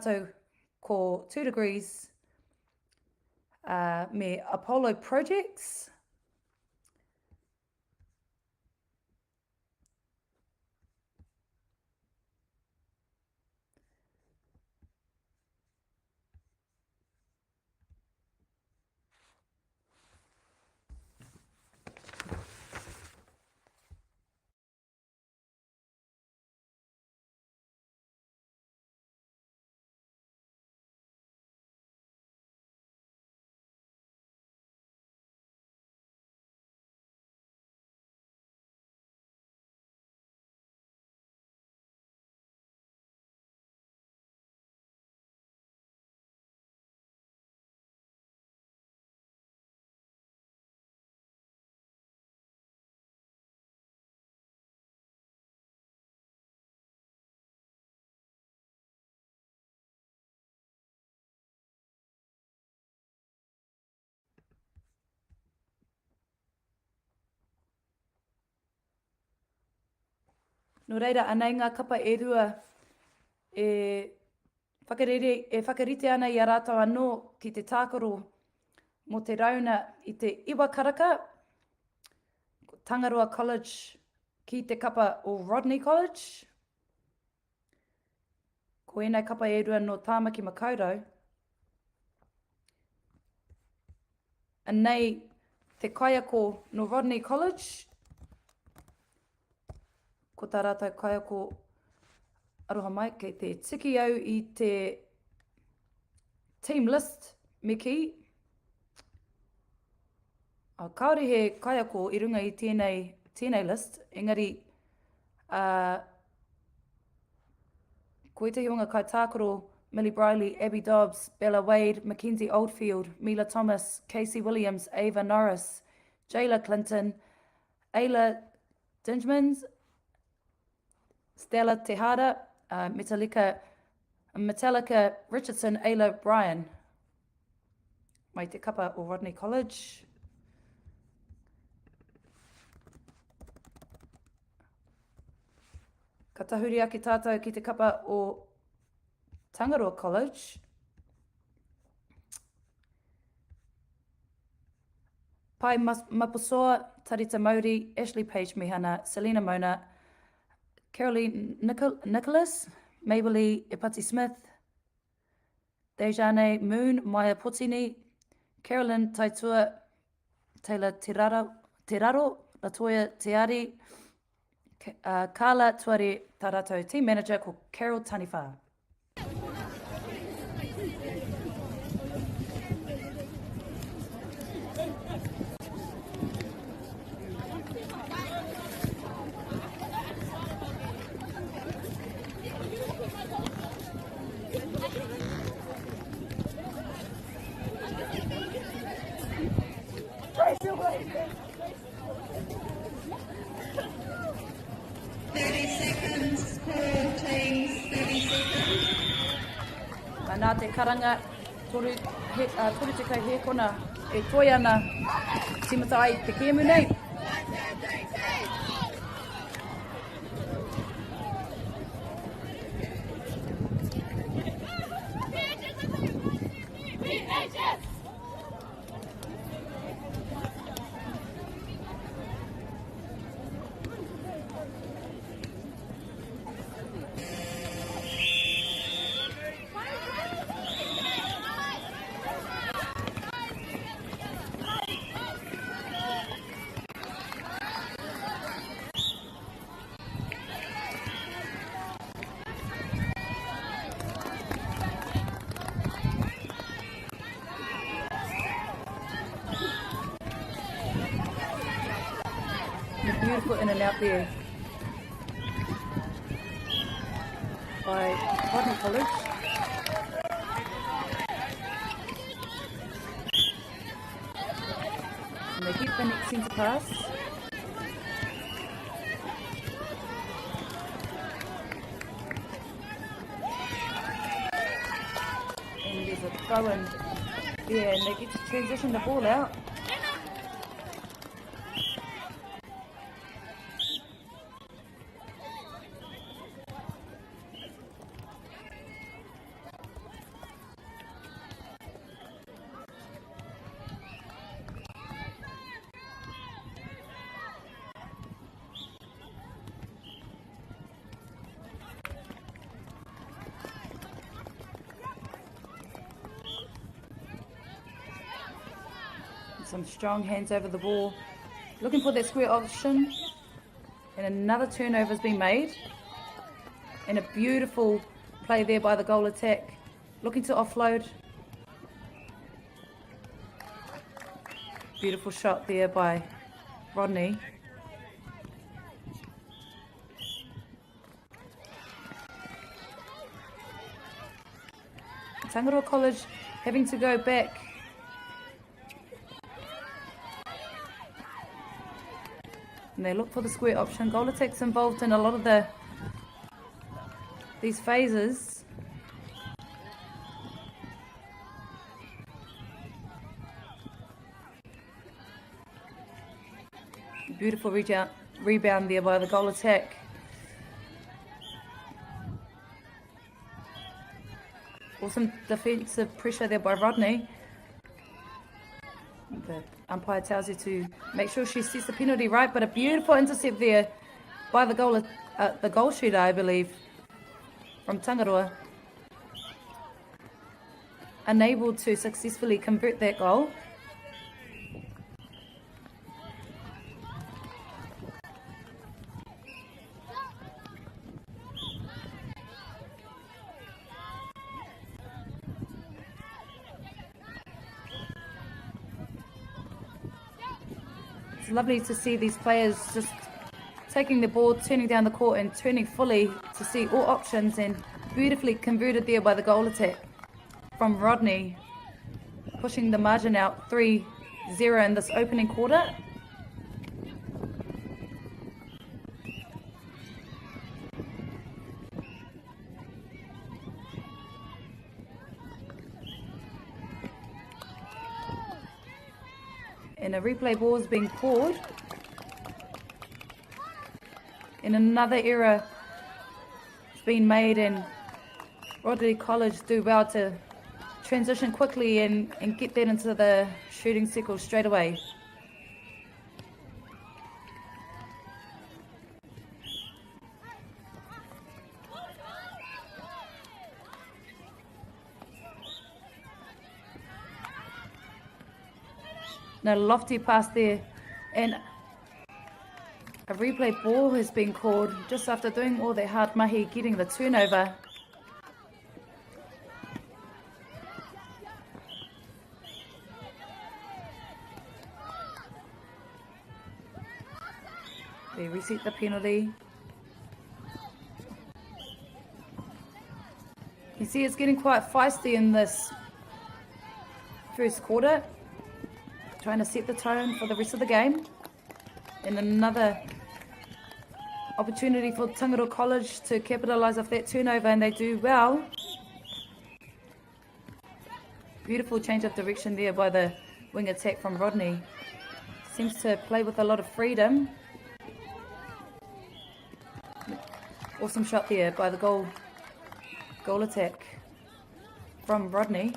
So, ko 2 degrees me Apollo projects. No reira, anei ngā kapa e rua whakarite ana i a rātou anō ki te tākaro mo te rauna i te iwa karaka, Tangaroa College ki te kapa o Rodney College. Ko enei kapa e rua no Tāmaki Makaurau. Anei te kaiako no Rodney College, ko tā rātou kaiako aroha mai kei te tiki au i te team list me ki. Kāore he kaiako i runga i tēnei list, engari ko i te hunga kai tākaro, Millie Briley, Abby Dobbs, Bella Wade, Mackenzie Oldfield, Mila Thomas, Casey Williams, Ava Norris, Jayla Clinton, Ayla Dingemans, Stella Tejada, Metallica Richardson, Ayla Bryan. Mai te kapa o Rodney College. Ka tahuri ake tātou ki te kapa o Tangaroa College. Pai Mapusoa, Tarita Mauri, Ashley Page Mihana, Selena Mona, Caroline Nicholas, Maybelline Ipati Smith, Dejane Moon, Maya Potini, Carolyn Taitua, Taylor Tiraro, Latoya Tiari, Carla Tuari Tarato, Team Manager ko Carol Taniwha. Nā te karanga, toru te kai he kona e toi ana timata ai te kēmu nei. Beautiful in and out there by Rodney College. And they get the next centre pass. And there's a throw in there, and they get to transition the ball out. Some strong hands over the ball. Looking for that square option. And another turnover has been made. And a beautiful play there by the goal attack. Looking to offload. Beautiful shot there by Rodney. Tangaroa College having to go back. And they look for the square option. Goal attack's involved in a lot of these phases. Beautiful rebound there by the goal attack. Awesome defensive pressure there by Rodney. The umpire tells you to make sure she sets the penalty right, but a beautiful intercept there by the goal shooter, I believe, from Tangaroa. Unable to successfully convert that goal. It's lovely to see these players just taking the ball, turning down the court and turning fully to see all options, and beautifully converted there by the goal attack from Rodney, pushing the margin out 3-0 in this opening quarter. And a replay ball is being called. And another error has been made, and Rodney College do well to transition quickly and get that into the shooting circle straight away. Now lofty pass there, and a replay ball has been called just after doing all that hard mahi, getting the turnover. They reset the penalty. You see it's getting quite feisty in this first quarter. Trying to set the tone for the rest of the game. And another opportunity for Tangaroa College to capitalise off that turnover, and they do well. Beautiful change of direction there by the wing attack from Rodney. Seems to play with a lot of freedom. Awesome shot there by the goal attack from Rodney.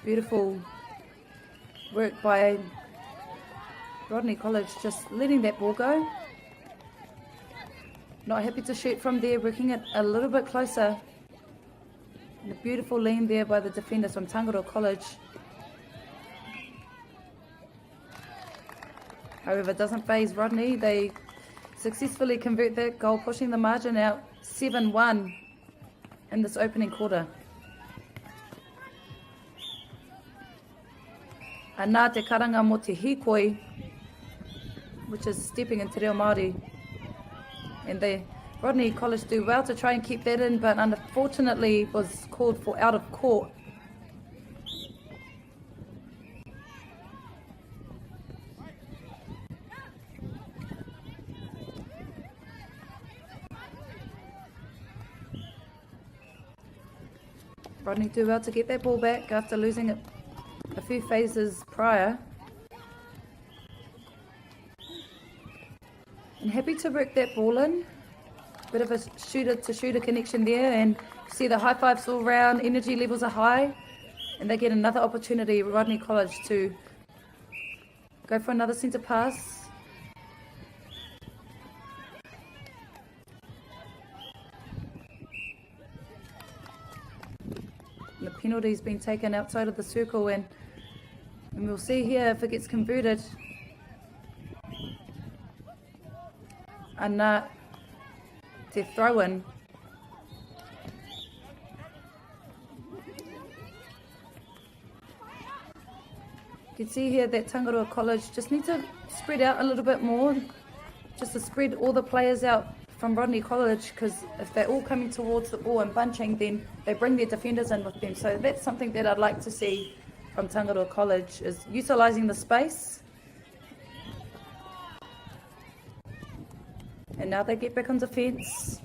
Beautiful work by Rodney College, just letting that ball go. Not happy to shoot from there, working it a little bit closer. And a beautiful lean there by the defenders from Tangaroa College. However, it doesn't faze Rodney. They successfully convert that goal, pushing the margin out 7-1 in this opening quarter. Anā te karanga mo te hikoi, which is stepping into reo Māori. And the Rodney College do well to try and keep that in, but unfortunately was called for out of court. Rodney do well to get that ball back after losing it a few phases prior. And happy to work that ball in. Bit of a shooter-to-shooter connection there, and see the high fives all round, energy levels are high, and they get another opportunity, Rodney College, to go for another centre pass. And the penalty's been taken outside of the circle, and we'll see here if it gets converted. And to throw in. You can see here that Tangaroa College just need to spread out a little bit more, just to spread all the players out from Rodney College, because if they're all coming towards the ball and bunching, then they bring their defenders in with them. So that's something that I'd like to see from Tangaroa College, is utilising the space. And now they get back on defence.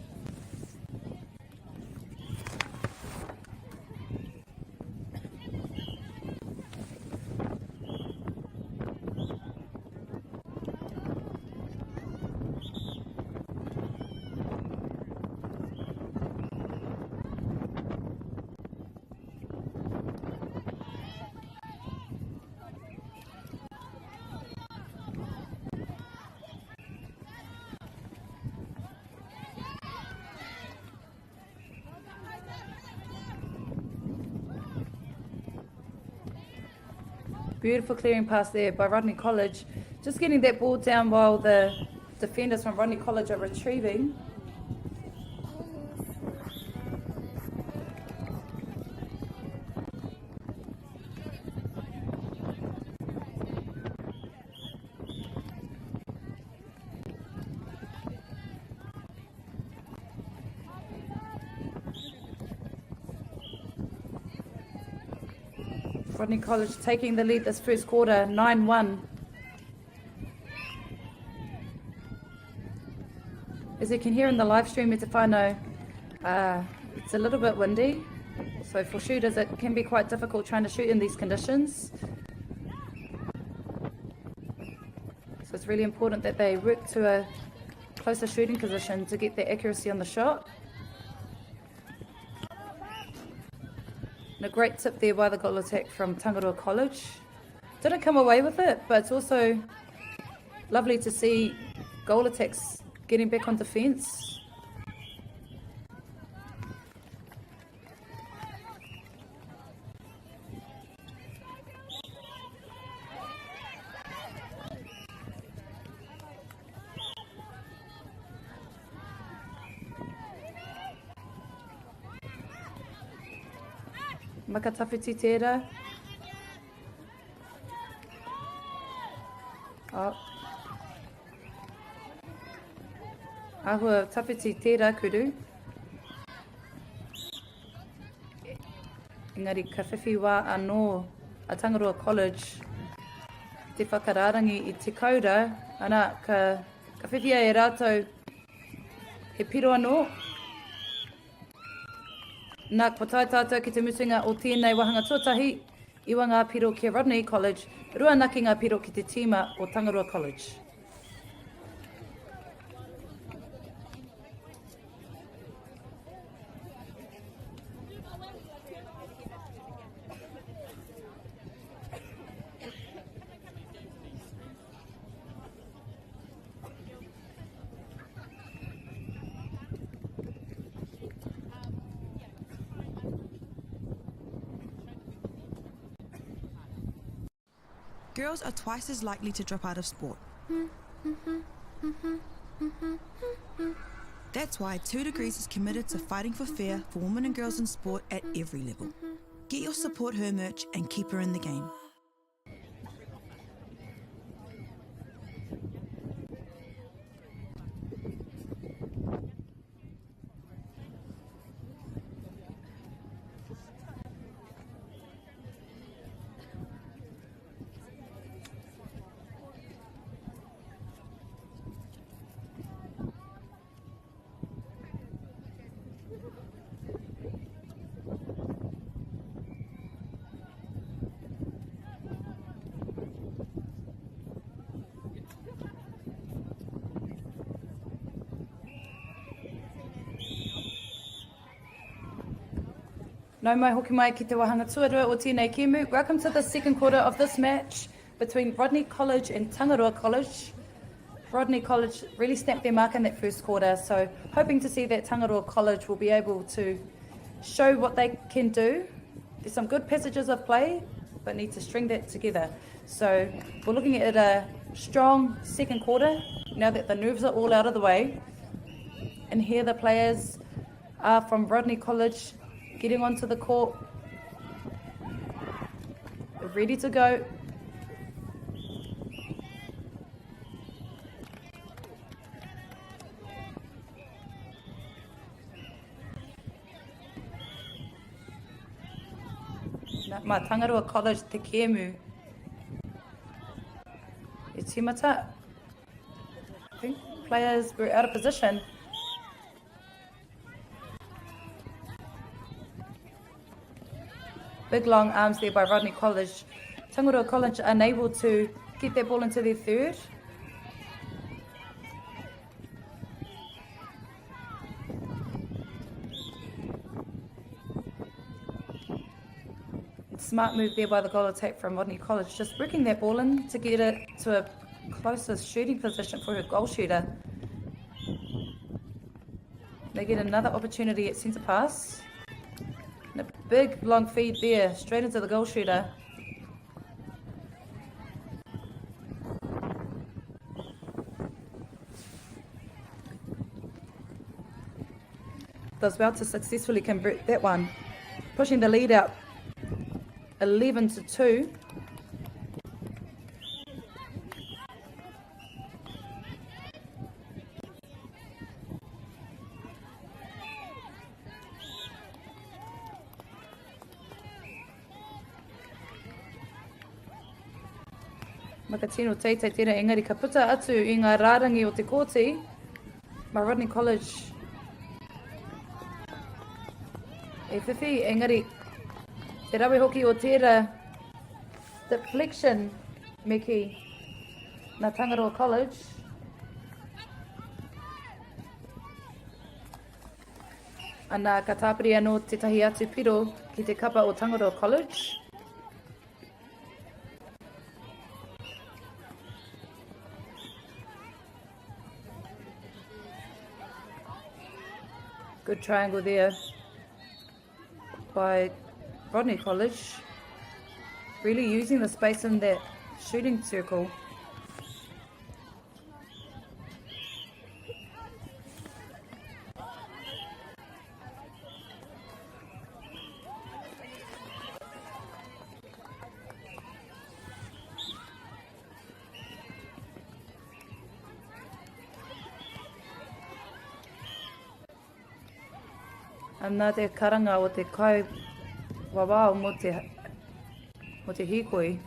Beautiful clearing pass there by Rodney College. Just getting that ball down while the defenders from Rodney College are retrieving. Rodney College taking the lead this first quarter, 9-1. As you can hear in the live stream, it's a little bit windy. So for shooters, it can be quite difficult trying to shoot in these conditions. So it's really important that they work to a closer shooting position to get their accuracy on the shot. And a great tip there by the goal attack from Tangaroa College. Didn't come away with it, but it's also lovely to see goal attacks getting back on defence. Maka tawhiti tērā. Ahua tawhiti tērā kuru. Engari ka whiwhi wā anō a Tangaroa College te whakararangi I te kaura, ana ka whiwhia e rātou he piro anō. Nā patai tātou ki te mutunga o tēnei wahanga tuatahi, iwa ngā piro ki Rodney College, rua naki ngā piro ki te tīma o Tangaroa College. Girls are twice as likely to drop out of sport. That's why 2 Degrees is committed to fighting for fair for women and girls in sport at every level. Get your Support Her merch and keep her in the game. No mai hoki mai ki te wahanga tuarua o tēnei kemu. Welcome to the second quarter of this match between Rodney College and Tangaroa College. Rodney College really stamped their mark in that first quarter, so hoping to see that Tangaroa College will be able to show what they can do. There's some good passages of play, but need to string that together. So we're looking at a strong second quarter now that the nerves are all out of the way. And here the players are from Rodney College getting onto the court, ready to go. Ma Tangaroa College Tekamo. E timata. I think players were out of position. Big long arms there by Rodney College. Tangaroa College unable to get that ball into their third. Smart move there by the goal attack from Rodney College, just breaking that ball in to get it to a closest shooting position for her goal shooter. They get another opportunity at centre pass. And a big long feed there, straight into the goal shooter. Does well to successfully convert that one, pushing the lead out 11-2. Makatino teitei tira engari ka puta atu I ngā rārangi o te kōti. Ma Rodney College e whiwhi engari te rawe hoki o tērā deflection meki na Tangaroa College. Ana ka tāpiri anō te tahi atu piro ki te kapa o Tangaroa College. Good triangle there by Rodney College, really using the space in that shooting circle. Nā te karanga o te kai wawao mo te hikoi.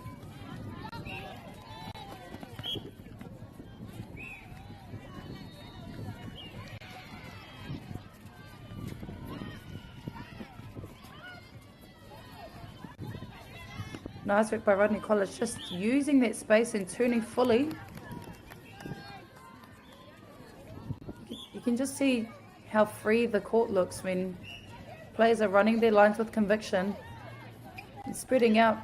Nice work by Rodney College, just using that space and turning fully. You can just see how free the court looks when players are running their lines with conviction and spreading out.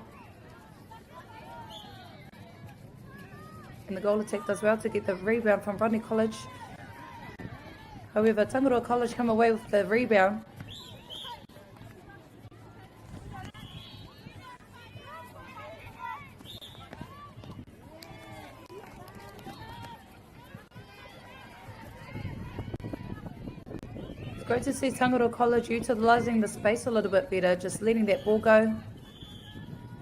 And the goal attack does well to get the rebound from Rodney College. However, Tangaroa College come away with the rebound. Great to see Tangaroa College utilising the space a little bit better, just letting that ball go.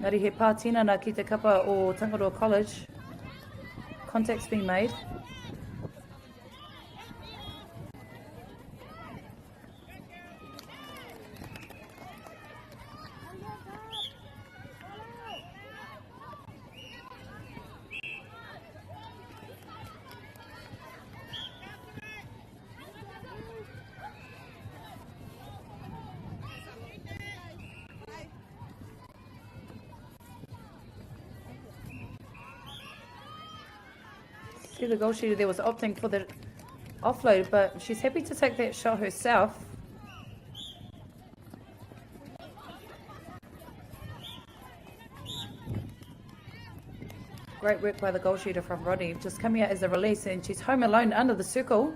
Ngari he pātina nā ki te kapa o Tangaroa College. Contact's being made. The goal shooter there was opting for the offload, but she's happy to take that shot herself. Great work by the goal shooter from Rodney, just coming out as a release, and she's home alone under the circle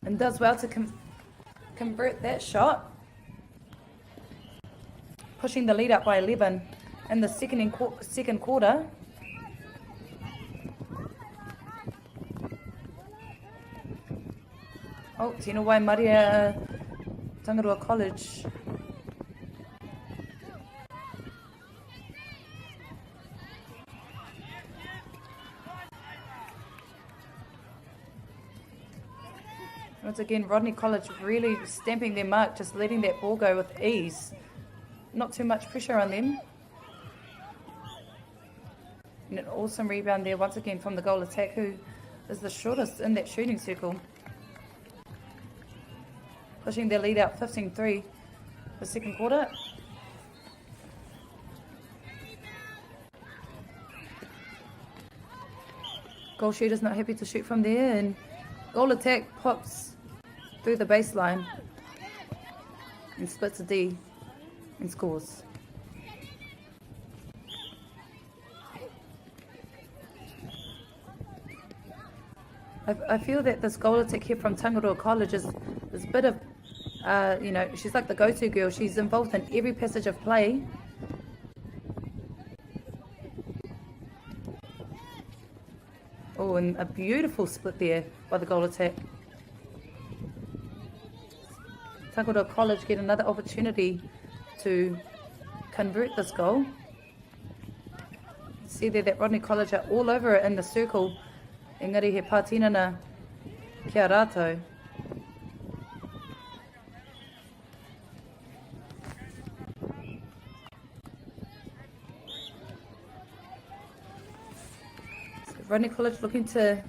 and does well to convert that shot, pushing the lead up by 11 in the second quarter. Oh, Tino Waimaria, Tangaroa College. Once again, Rodney College really stamping their mark, just letting that ball go with ease. Not too much pressure on them. And an awesome rebound there once again from the goal attack, who is the shortest in that shooting circle. Pushing their lead out 15-3 for second quarter. Goal shooter's not happy to shoot from there, and goal attack pops through the baseline and splits a D and scores. I feel that this goal attack here from Tangaroa College is a bit of, she's like the go-to girl. She's involved in every passage of play. Oh, and a beautiful split there by the goal attack. Tangaroa College get another opportunity to convert this goal. See there that Rodney College are all over it in the circle. Engari he pātinana kia rātou. So Rodney College looking to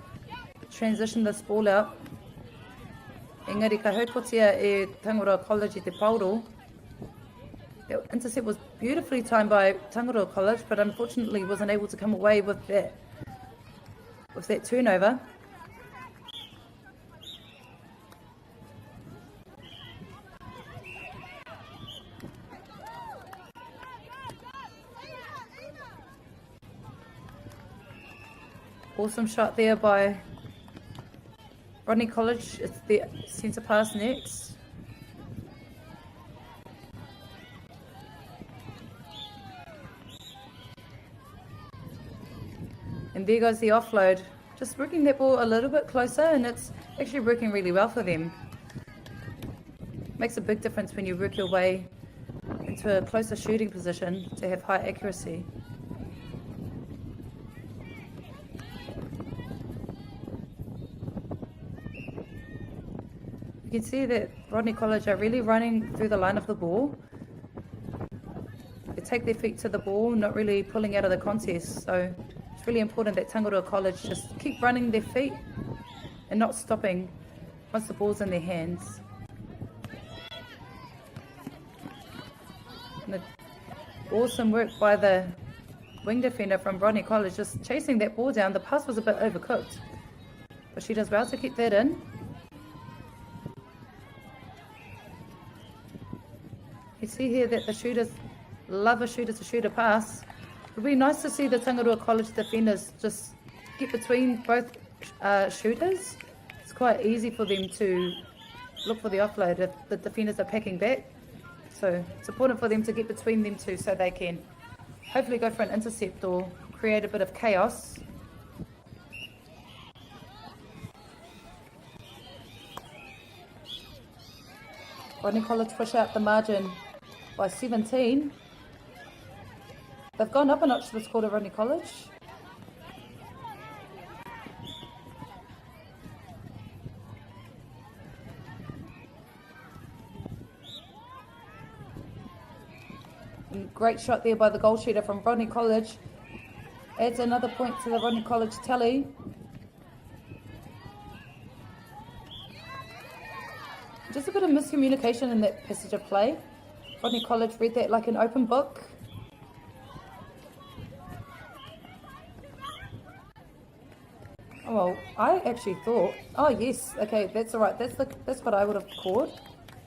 transition this ball out. Engari ka haupotia e Tangaroa College I te pauro. The intercept was beautifully timed by Tangaroa College, but unfortunately wasn't able to come away with that turnover. Awesome shot there by Rodney College. It's the centre pass next. And there goes the offload. Just working that ball a little bit closer, and it's actually working really well for them. Makes a big difference when you work your way into a closer shooting position to have high accuracy. You can see that Rodney College are really running through the line of the ball. They take their feet to the ball, not really pulling out of the contest. So it's really important that Tangaroa College just keep running their feet and not stopping once the ball's in their hands. And awesome work by the wing defender from Rodney College, just chasing that ball down. The pass was a bit overcooked, but she does well to keep that in. You see here that the shooters love a shooter-to-shooter pass. It would be nice to see the Tangaroa College defenders just get between both shooters. It's quite easy for them to look for the offload if the defenders are packing back. So it's important for them to get between them two so they can hopefully go for an intercept or create a bit of chaos. Rodney College push out the margin by 17. They've gone up a notch this quarter, Rodney College. And great shot there by the goal shooter from Rodney College. Adds another point to the Rodney College tally. Just a bit of miscommunication in that passage of play. Rodney College read that like an open book. Oh, well, I actually thought, oh yes, okay, that's all right. That's what I would have called.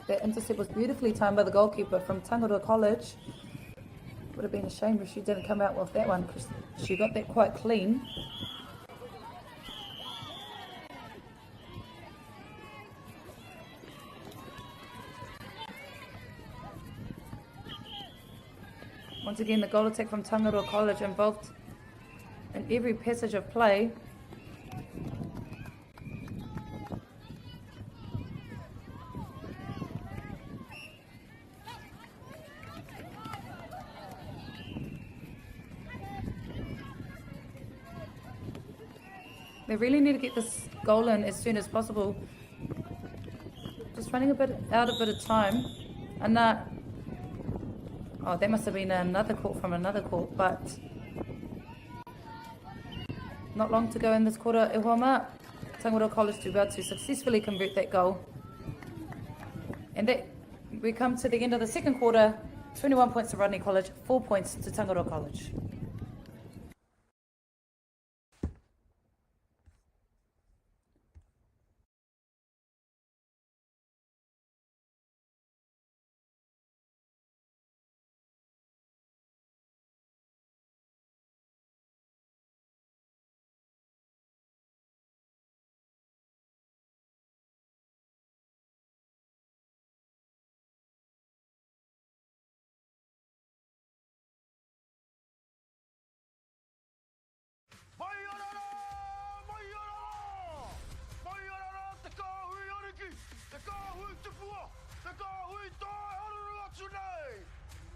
That intercept was beautifully timed by the goalkeeper from Tangaroa College. Would have been a shame if she didn't come out with that one because she got that quite clean. Once again, the goal attack from Tangaroa College involved in every passage of play. They really need to get this goal in as soon as possible. Just running out a bit of time. And oh, that must have been another court from another court, but not long to go in this quarter. E hoa Tangaroa College to be able to successfully convert that goal. And that we come to the end of the second quarter. 21 points to Rodney College, 4 points to Tangaroa College.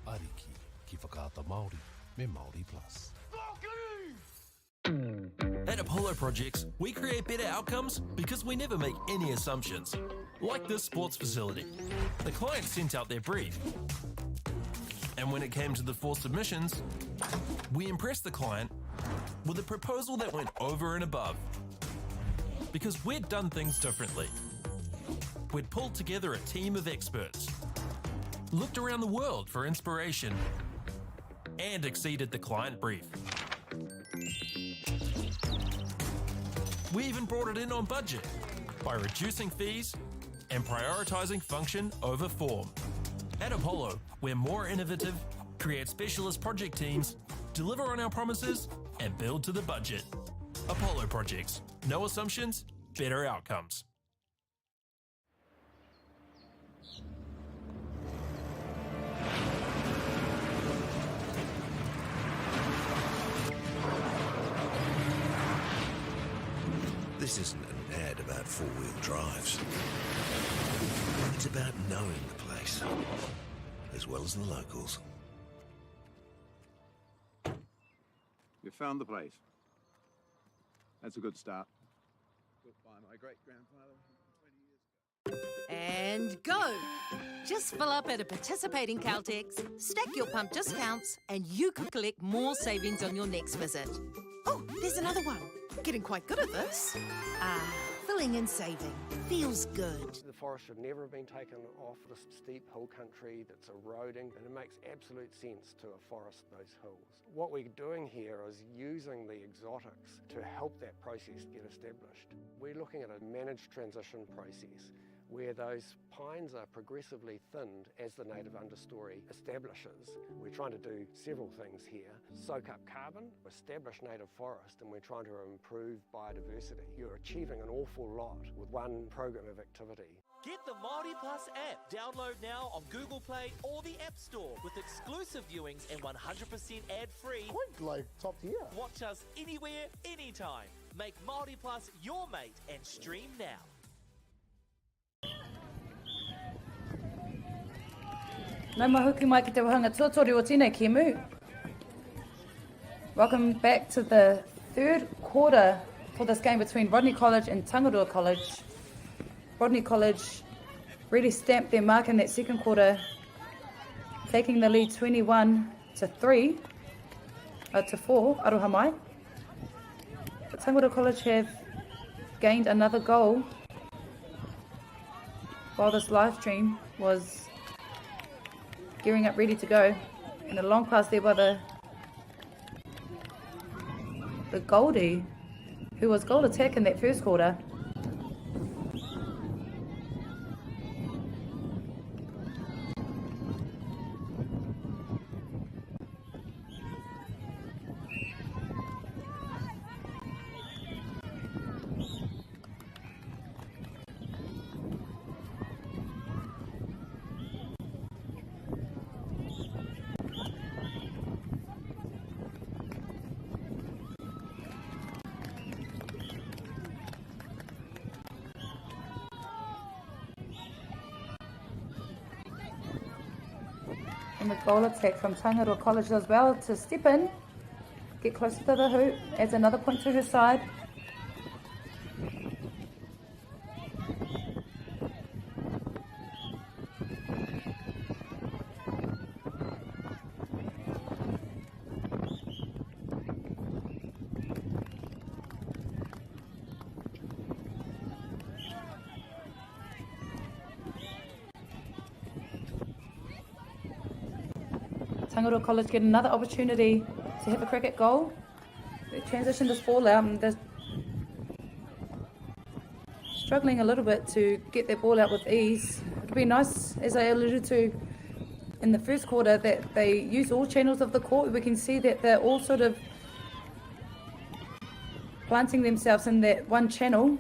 Ariki ki whakaata Māori me Māori Plus. At Apollo Projects, we create better outcomes because we never make any assumptions. Like this sports facility. The client sent out their brief. And when it came to the 4 submissions, we impressed the client with a proposal that went over and above. Because we'd done things differently. We'd pulled together a team of experts, looked around the world for inspiration, and exceeded the client brief. We even brought it in on budget by reducing fees and prioritising function over form. At Apollo, we're more innovative, create specialist project teams, deliver on our promises, and build to the budget. Apollo Projects. No assumptions, better outcomes. This isn't an ad about four-wheel drives. It's about knowing the place, as well as the locals. You found the place. That's a good start. Built by my great-grandfather 20 years ago. And go! Just fill up at a participating Caltex, stack your pump discounts, and you could collect more savings on your next visit. Oh, there's another one. Getting quite good at this. Filling and saving. Feels good. The forest should never have been taken off this steep hill country that's eroding, and it makes absolute sense to afforest those hills. What we're doing here is using the exotics to help that process get established. We're looking at a managed transition process where those pines are progressively thinned as the native understory establishes. We're trying to do several things here. Soak up carbon, establish native forest, and we're trying to improve biodiversity. You're achieving an awful lot with one program of activity. Get the Māori Plus app. Download now on Google Play or the App Store with exclusive viewings and 100% ad-free. Quite like top tier. Watch us anywhere, anytime. Make Māori Plus your mate and stream now. Nau mahuki mai ki te wahanga tuatori o tēnei ki mu. Welcome back to the third quarter for this game between Rodney College and Tangaroa College. Rodney College really stamped their mark in that second quarter, taking the lead 21-4, aroha mai. But Tangaroa College have gained another goal while this live stream was gearing up ready to go, and a long pass there by the Goldie, who was goal attack in that first quarter. And the goal attack from Tangaroa College as well to step in, get closer to the hoop, adds another point to her side. Tangaroa College get another opportunity to have a cricket goal. They transition this ball out and they're struggling a little bit to get their ball out with ease. It would be nice, as I alluded to in the first quarter, that they use all channels of the court. We can see that they're all sort of planting themselves in that one channel.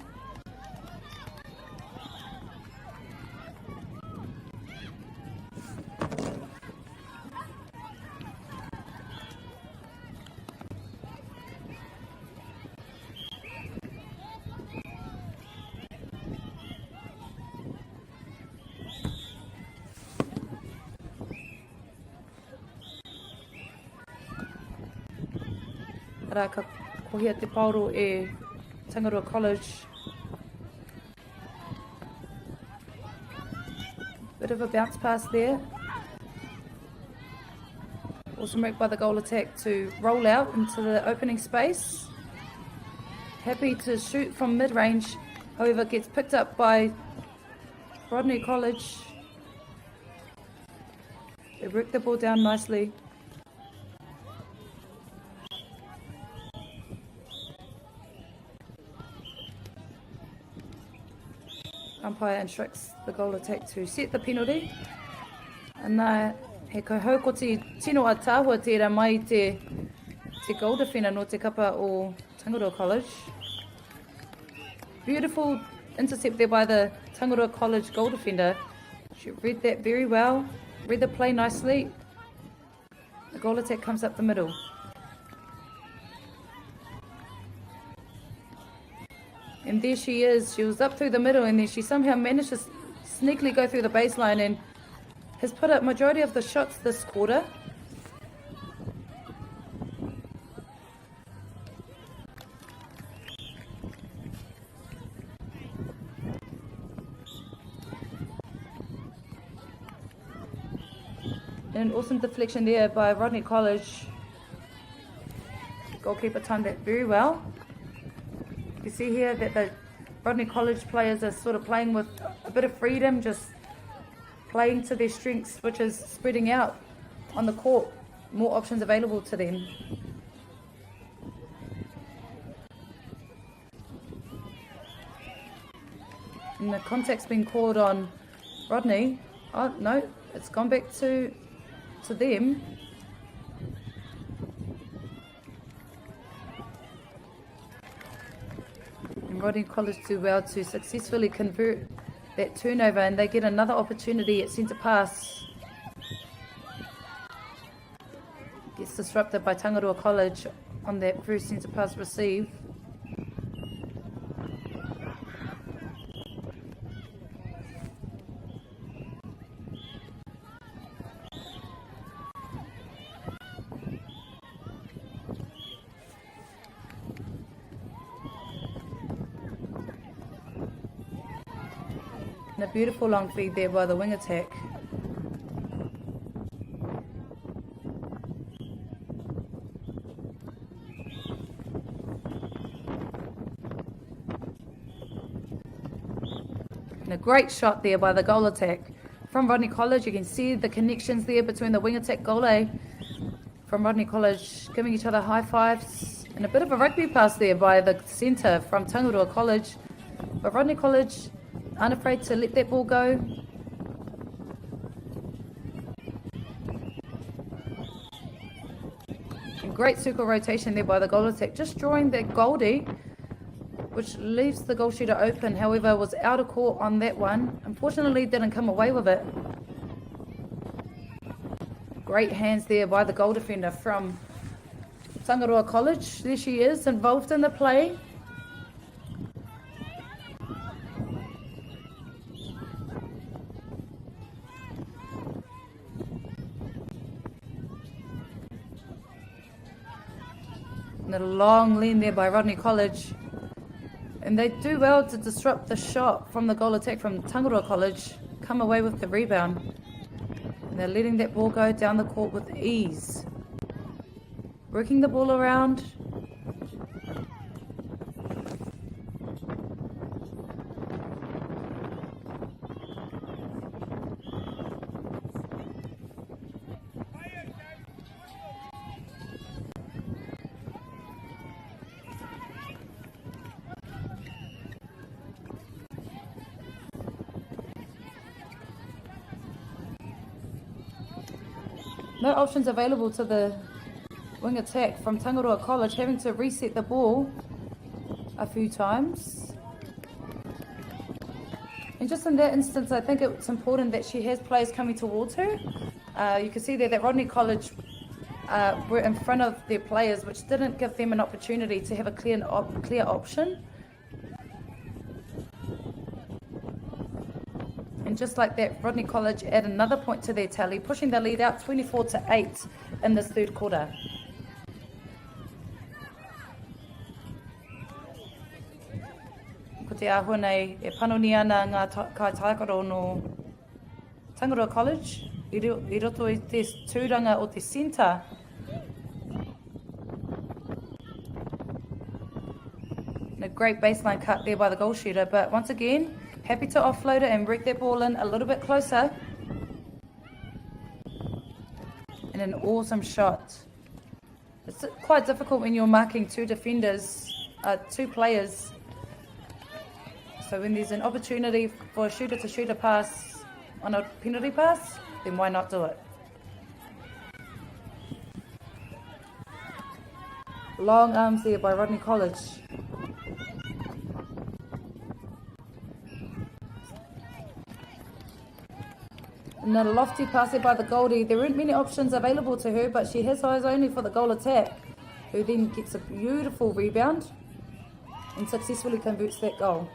Raka kohia te pauro e Tangaroa College. Bit of a bounce pass there. Awesome work by the goal attack to roll out into the opening space. Happy to shoot from mid-range, however gets picked up by Rodney College. They work the ball down nicely. Umpire instructs the goal attack to set the penalty. And he kohau ko te tino a tāhua tērā mai te goal defender no te kapa o Tangaroa College. Beautiful intercept there by the Tangaroa College goal defender. She read that very well, read the play nicely. The goal attack comes up the middle. And there she is. She was up through the middle and then she somehow managed to sneakily go through the baseline and has put up majority of the shots this quarter. And an awesome deflection there by Rodney College. Goalkeeper timed that very well. You see here that the Rodney College players are sort of playing with a bit of freedom, just playing to their strengths, which is spreading out on the court, more options available to them. And the contact's been called on Rodney. Oh no, it's gone back to them. Rodney College do well to successfully convert that turnover and they get another opportunity at centre pass. Gets disrupted by Tangaroa College on that first centre pass receive. And a beautiful long feed there by the wing attack. And a great shot there by the goal attack from Rodney College. You can see the connections there between the wing attack goalie from Rodney College, giving each other high fives. And a bit of a rugby pass there by the centre from Tangaroa College. But Rodney College aren't afraid to let that ball go. And great circle rotation there by the goal attack, just drawing that Goldie, which leaves the goal shooter open. However, was out of court on that one. Unfortunately, didn't come away with it. Great hands there by the goal defender from Tangaroa College. There she is, involved in the play. And a long lean there by Rodney College. And they do well to disrupt the shot from the goal attack from Tangaroa College, come away with the rebound. And they're letting that ball go down the court with ease. Working the ball around. No options available to the wing attack from Tangaroa College, having to reset the ball a few times. And just in that instance, I think it's important that she has players coming towards her. You can see there that Rodney College were in front of their players, which didn't give them an opportunity to have a clear option. And just like that, Rodney College add another point to their tally, pushing the lead out 24-8 in this third quarter. Ko te ahua nei, e panoni ana ngā kai taikaro no Tangaroa College, I roto I te tūranga o te centre. And a great baseline cut there by the goal shooter, but once again, happy to offload it and break that ball in a little bit closer. And an awesome shot. It's quite difficult when you're marking two players. So when there's an opportunity for a shooter to shoot a pass on a penalty pass, then why not do it? Long arms there by Rodney College. And a lofty pass there by the Goldie. There weren't many options available to her, but she has eyes only for the goal attack, who then gets a beautiful rebound and successfully converts that goal.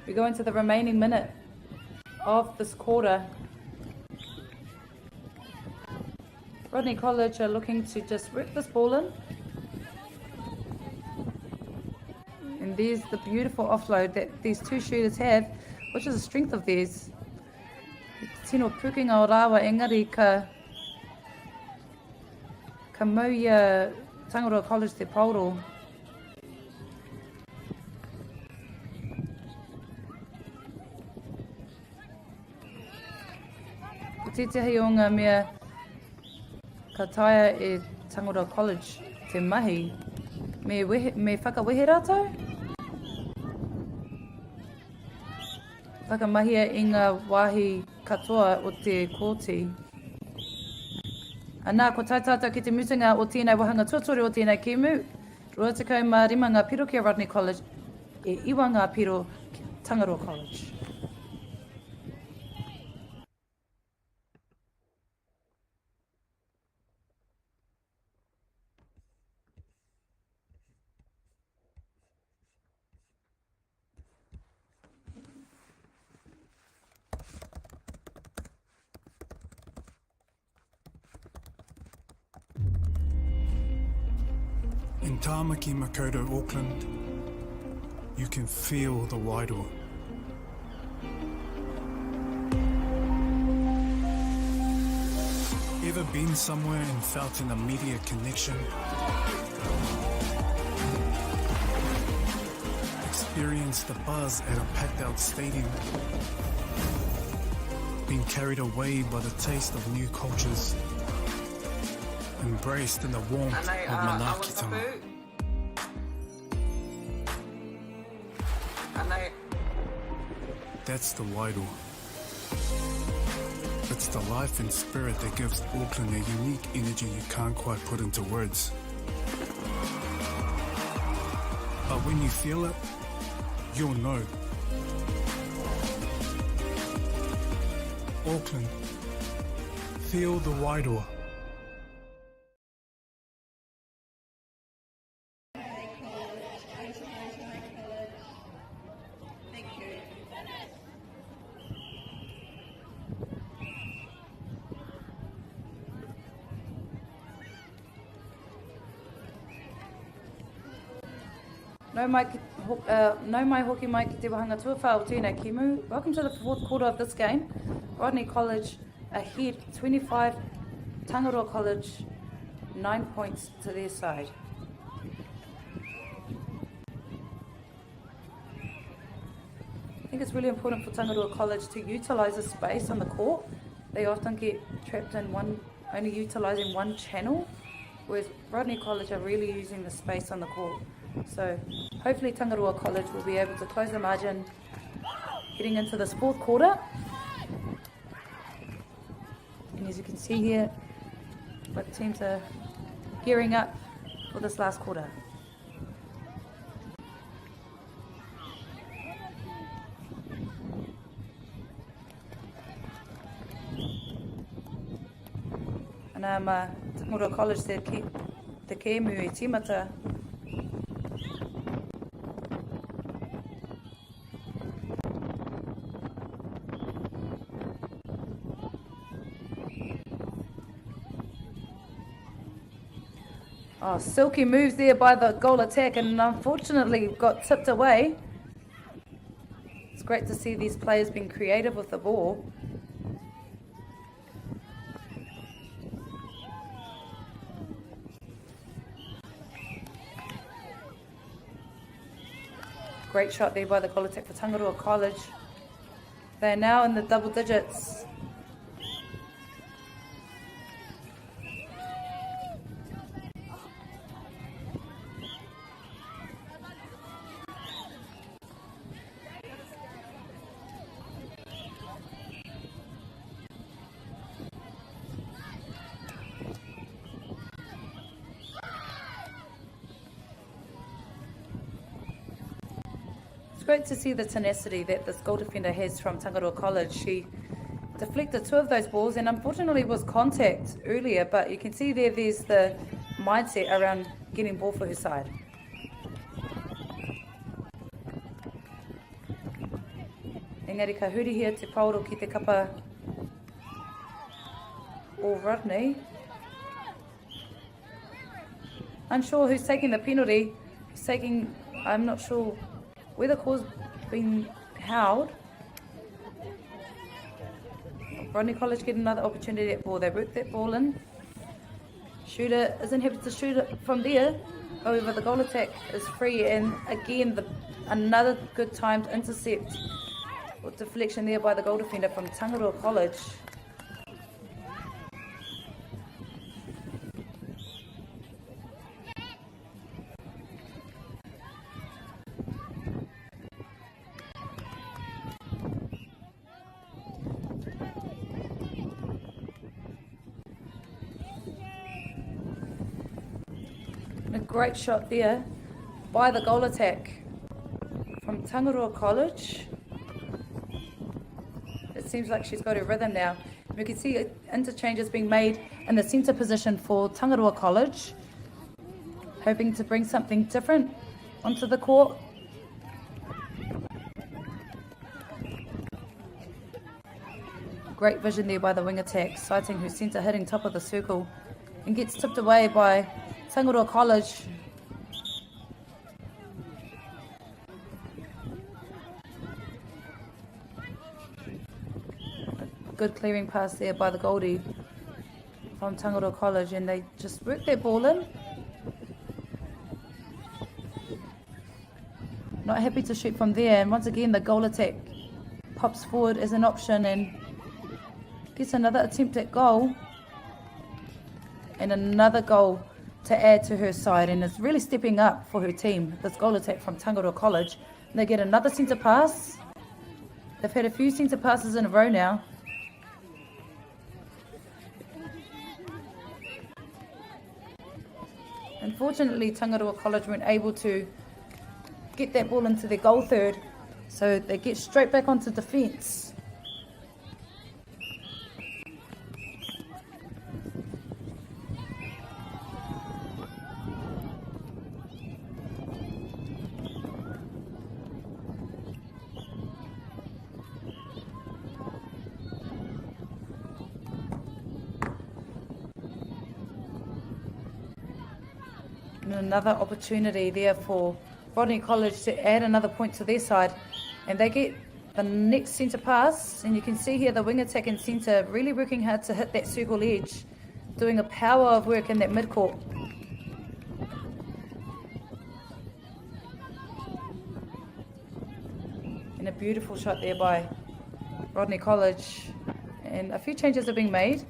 We go into the remaining minute of this quarter. Rodney College are looking to just rip this ball in. And there's the beautiful offload that these two shooters have, which is a strength of theirs. Tino pukinga o rawa engari ka mauia Tangaroa College te pauro. Tētahi o ngā mea ka taia e Tangaroa College te mahi, me whakawehe rātou? Whakamahia I ngā wāhi katoa o te kōti. Anā, ko taitata ki te mutunga o tēnei wahanga tuatori o tēnei kēmu, rua tekau mā rima ngā piro ki a Rodney College, e iwa ngā piro ki Tangaroa College. In Tāmaki Makoto, Auckland, you can feel the wairoa. Ever been somewhere and felt an immediate connection? Experienced the buzz at a packed-out stadium? Been carried away by the taste of new cultures? Embraced in the warmth of Manaakitanga. That's the wairoa. It's the life and spirit that gives Auckland a unique energy you can't quite put into words. But when you feel it, you'll know. Auckland, Theo the Wairoa. No mai hoki mai ki te wahanga tuawhao tēnei Kimu. Welcome to the fourth quarter of this game. Rodney College ahead 25, Tangaroa College 9 points to their side. I think it's really important for Tangaroa College to utilise the space on the court. They often get trapped in only utilising one channel, whereas Rodney College are really using the space on the court. So hopefully Tangaroa College will be able to close the margin getting into this fourth quarter. And as you can see here, both teams are gearing up for this last quarter. And Tangaroa College said Tekamo e timata. Oh, silky moves there by the goal attack and unfortunately got tipped away. It's great to see these players being creative with the ball. Great shot there by the goal attack for Tangaroa College. They're now in the double digits. It's great to see the tenacity that this goal defender has from Tangaroa College. She deflected two of those balls and unfortunately was contact earlier, but you can see there's the mindset around getting ball for her side. Engari ka huri here te pauro ki te kapa o Rodney. Unsure who's taking the penalty. He's taking, I'm not sure where the call's been held. Rodney College get another opportunity at ball. They work that ball in. Shooter isn't happy to shoot it from there. However, the goal attack is free, and again, another good timed intercept or deflection there by the goal defender from Tangaroa College. A great shot there by the goal attack from Tangaroa College. It seems like she's got her rhythm now. We can see interchanges being made in the centre position for Tangaroa College, hoping to bring something different onto the court. Great vision there by the wing attack, sighting her centre hitting top of the circle, and gets tipped away by Tangaroa College. A good clearing pass there by the Goldie from Tangaroa College, and they just work their ball in. Not happy to shoot from there, and once again the goal attack pops forward as an option and gets another attempt at goal and another goal to add to her side, and is really stepping up for her team, this goal attack from Tangaroa College. They get another centre pass. They've had a few centre passes in a row now. Unfortunately, Tangaroa College weren't able to get that ball into their goal third, so they get straight back onto defence. And another opportunity there for Rodney College to add another point to their side. And they get the next centre pass. And you can see here the wing attack and centre really working hard to hit that circle edge, doing a power of work in that mid-court. And a beautiful shot there by Rodney College. And a few changes are being made,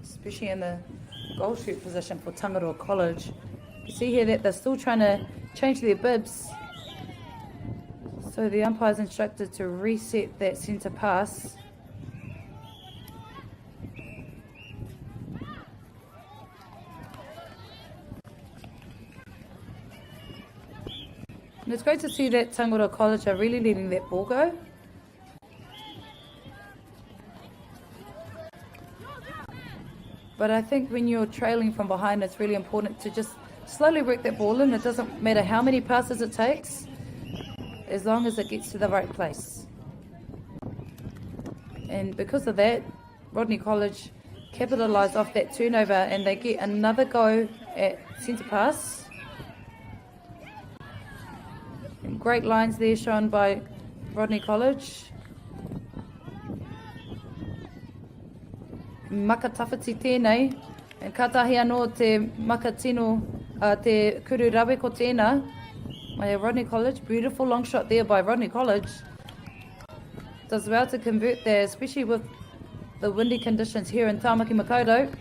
especially in the goal shoot position for Tangaroa College. You see here that they're still trying to change their bibs. So the umpire's instructed to reset that centre pass. And it's great to see that Tangaroa College are really letting that ball go. But I think when you're trailing from behind, it's really important to just slowly work that ball in. It doesn't matter how many passes it takes, as long as it gets to the right place. And because of that, Rodney College capitalised off that turnover and they get another go at centre pass. And great lines there shown by Rodney College. Makatawhiti tēnei, and katahi anō te makatino, te kuru rawe ko tēnā. My Rodney College, beautiful long shot there by Rodney College. Does well to convert there, especially with the windy conditions here in Tāmaki Makaurau.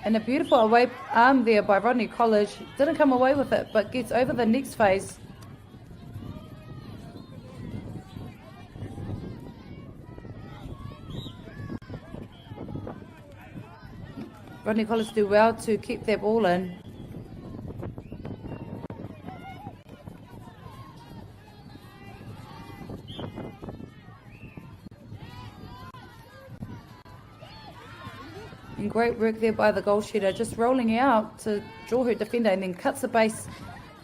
And a beautiful away arm there by Rodney College. Didn't come away with it, but gets over the next phase. Rodney College do well to keep that ball in. And great work there by the goal shooter, just rolling out to draw her defender and then cuts the base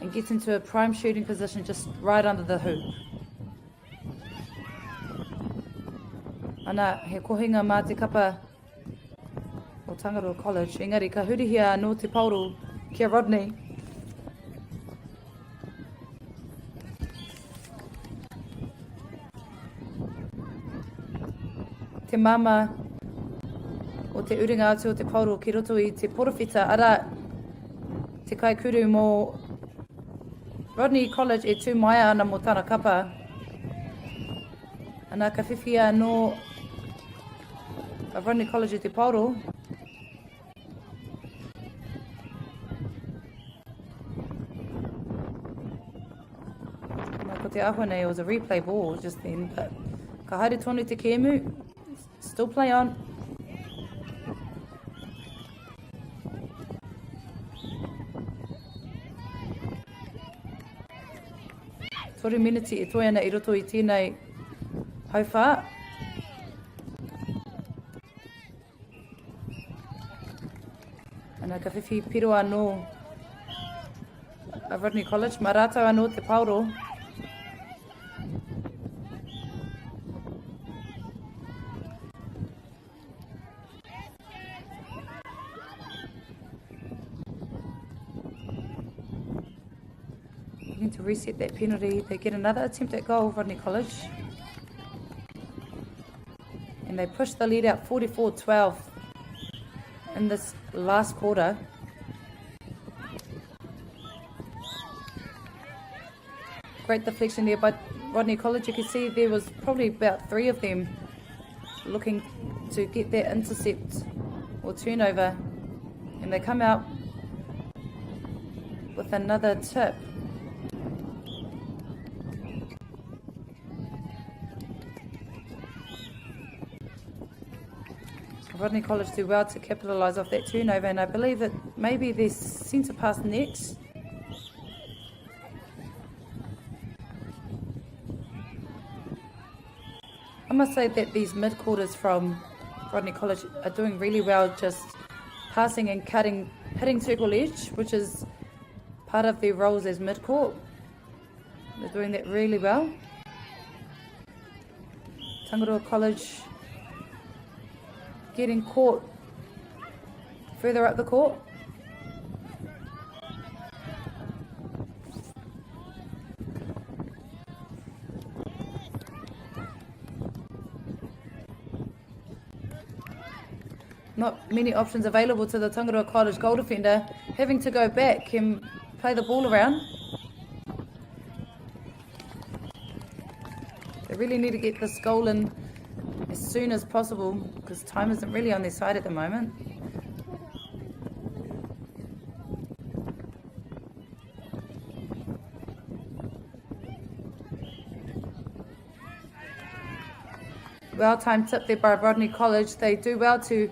and gets into a prime shooting position just right under the hoop. Ana, he kohinga mā te kapa o Tangaroa College. Engari, ka hurihia anō te pauru kia Rodney. Te mama o te uringa atu o te pauru ki roto i te porowhita. Ara, te kaikuru mō Rodney College e tū maia ana mō tāna kapa. Ana ka whiwhia anō a Rodney College e te pauru. Ko te ahua nei, it was a replay ball just then, but ka haere tonu te kēmu, still play on. Tore miniti e toi ana I roto I tēnei hauwha. Ana ka whiwhi piro anō a Rodney College, mā rātau anō te pauro. Looking to reset that penalty. They get another attempt at goal, Rodney College. And they push the lead out 44-12 in this last quarter. Great deflection there by Rodney College. You can see there was probably about 3 of them looking to get that intercept or turnover. And they come out with another tip. Rodney College do well to capitalise off that turnover, and I believe that maybe there's centre pass next. I must say that these mid-quarters from Rodney College are doing really well, just passing and cutting, hitting circle edge, which is part of their roles as mid-court. They're doing that really well. Tangaroa College getting caught further up the court. Not many options available to the Tangaroa College goal defender, having to go back and play the ball around. They really need to get this goal in as soon as possible because time isn't really on their side at the moment. Well-timed tip there by Rodney College. They do well to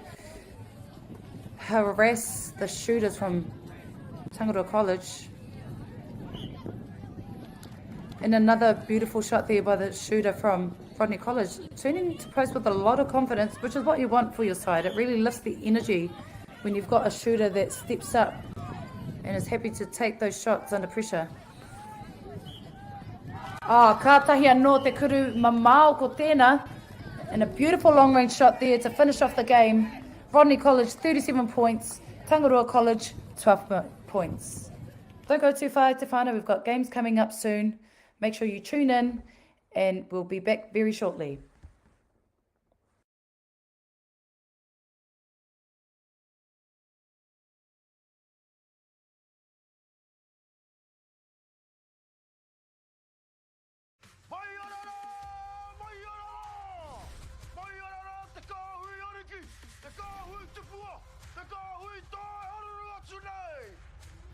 harass the shooters from Tangaroa College. And another beautiful shot there by the shooter from Rodney College. Turning to post with a lot of confidence, which is what you want for your side. It really lifts the energy when you've got a shooter that steps up and is happy to take those shots under pressure. Kātahi anō te kuru mamao ko tēnā. And a beautiful long-range shot there to finish off the game. Rodney College, 37 points. Tangaroa College, 12 points. Don't go too far, Tefana. We've got games coming up soon. Make sure you tune in, and we'll be back very shortly.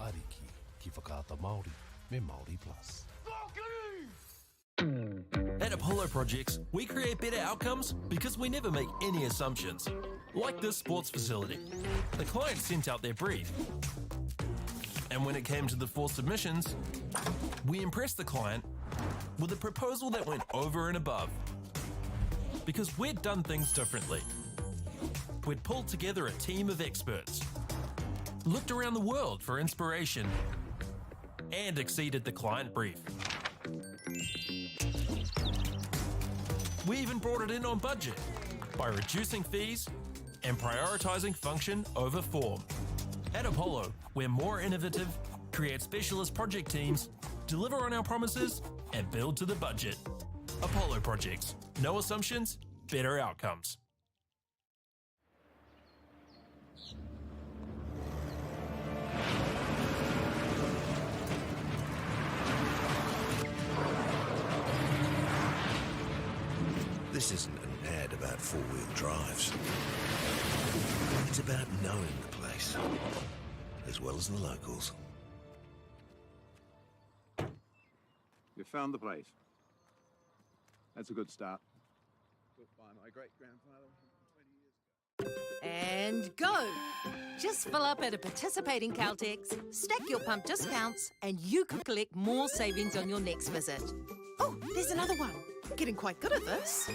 Ariki ki whakaata Māori me Māori Plus. At Apollo Projects, we create better outcomes because we never make any assumptions. Like this sports facility. The client sent out their brief. And when it came to the 4 submissions, we impressed the client with a proposal that went over and above. Because we'd done things differently. We'd pulled together a team of experts, looked around the world for inspiration, and exceeded the client brief. We even brought it in on budget by reducing fees and prioritising function over form. At Apollo, we're more innovative, create specialist project teams, deliver on our promises, and build to the budget. Apollo Projects. No assumptions, better outcomes. This isn't an ad about four-wheel drives. It's about knowing the place, as well as the locals. You found the place. That's a good start. Built by my great-grandfather 20 years ago. And go! Just fill up at a participating Caltex, stack your pump discounts, and you could collect more savings on your next visit. Oh, there's another one. Getting quite good at this.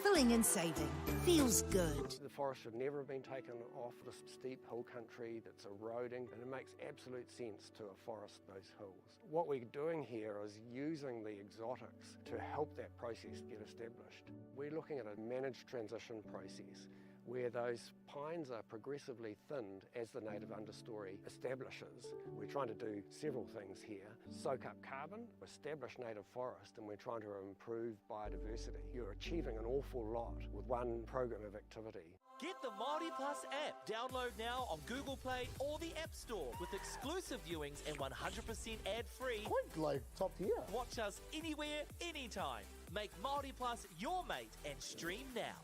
Filling and saving. Feels good. The forest should never have been taken off this steep hill country that's eroding, and it makes absolute sense to afforest those hills. What we're doing here is using the exotics to help that process get established. We're looking at a managed transition process where those pines are progressively thinned as the native understory establishes. We're trying to do several things here. Soak up carbon, establish native forest, and we're trying to improve biodiversity. You're achieving an awful lot with one program of activity. Get the Māori Plus app. Download now on Google Play or the App Store with exclusive viewings and 100% ad-free. Quite like top tier. Watch us anywhere, anytime. Make Māori Plus your mate and stream now.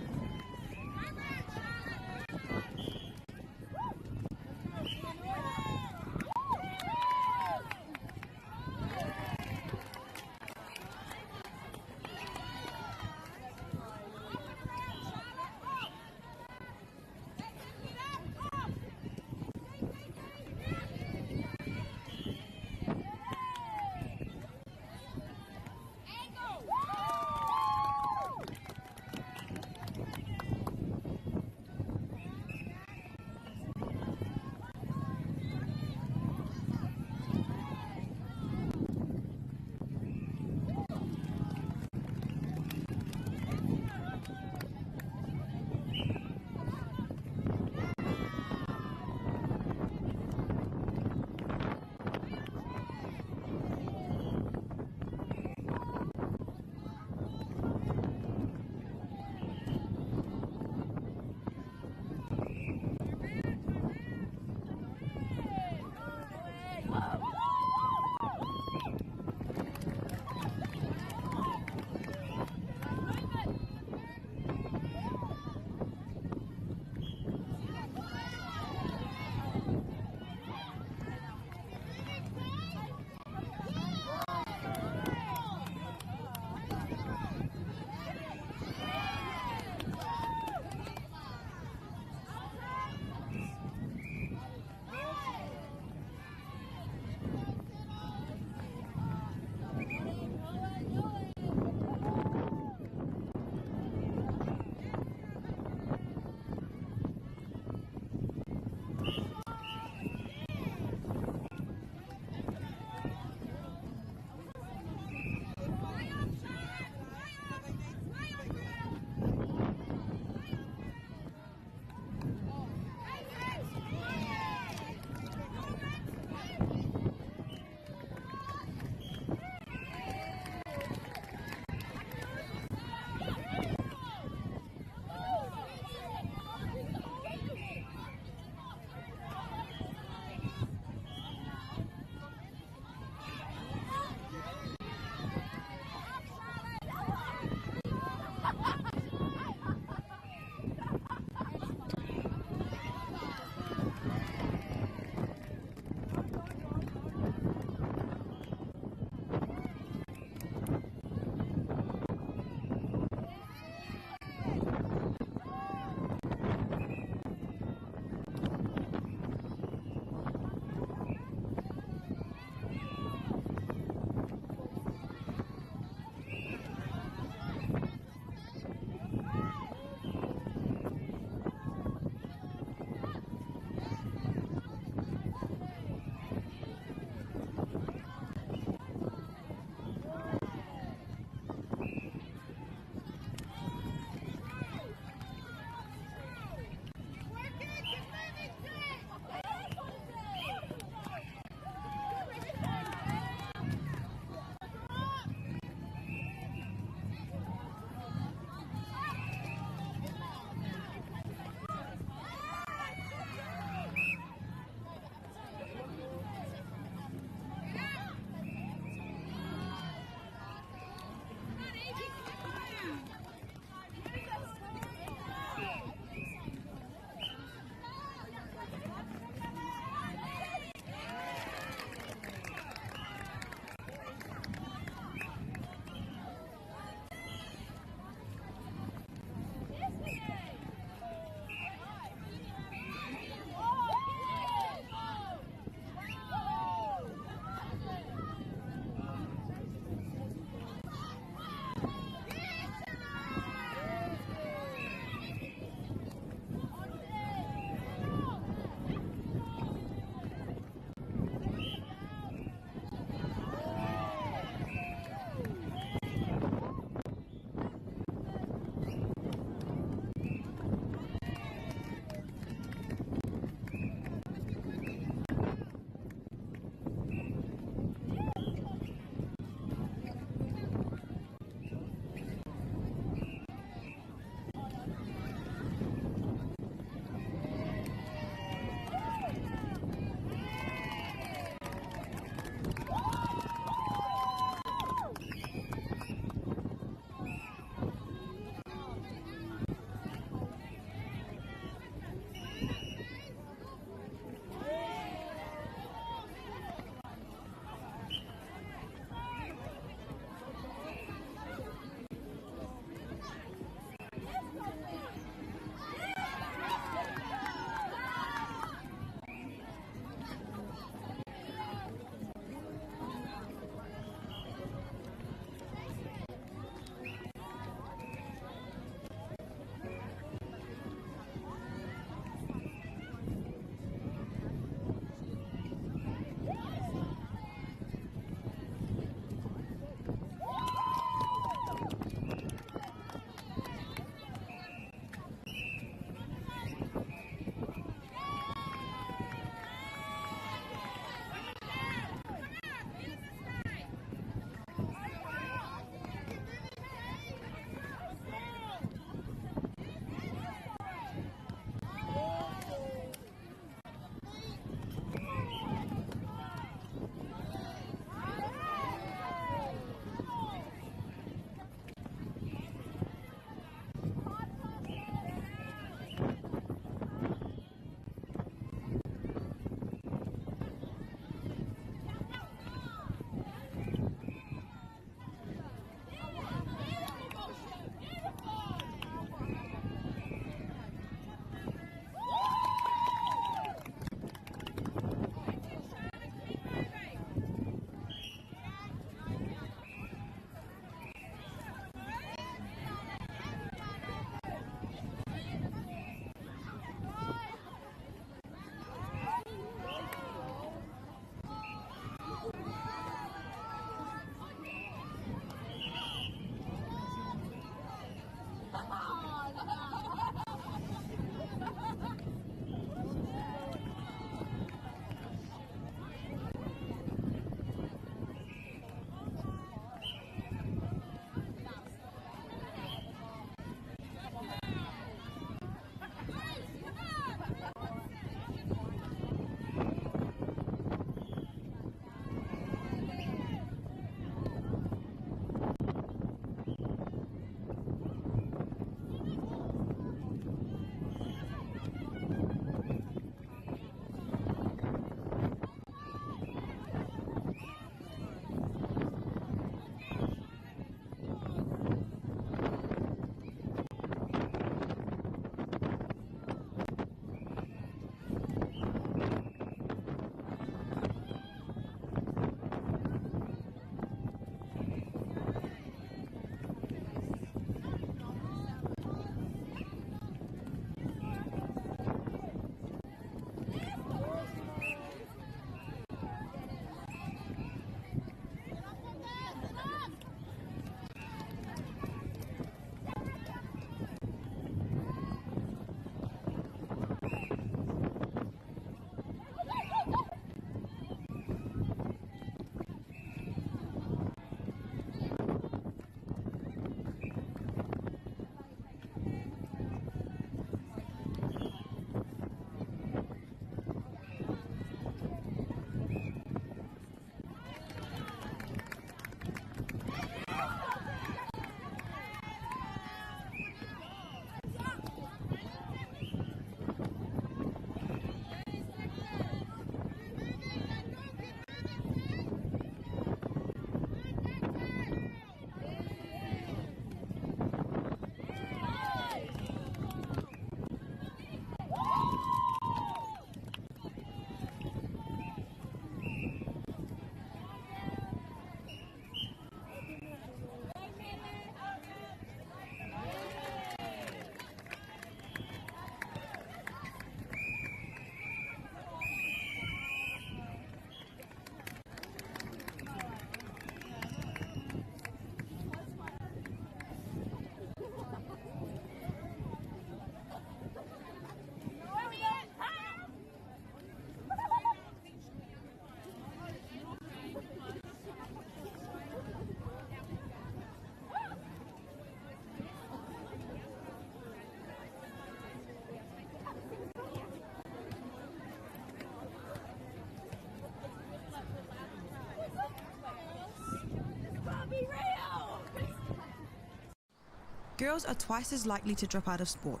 girls are twice as likely to drop out of sport.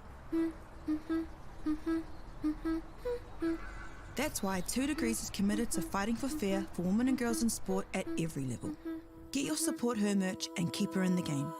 That's why 2 Degrees is committed to fighting for fair for women and girls in sport at every level. Get your Support Her merch and keep her in the game.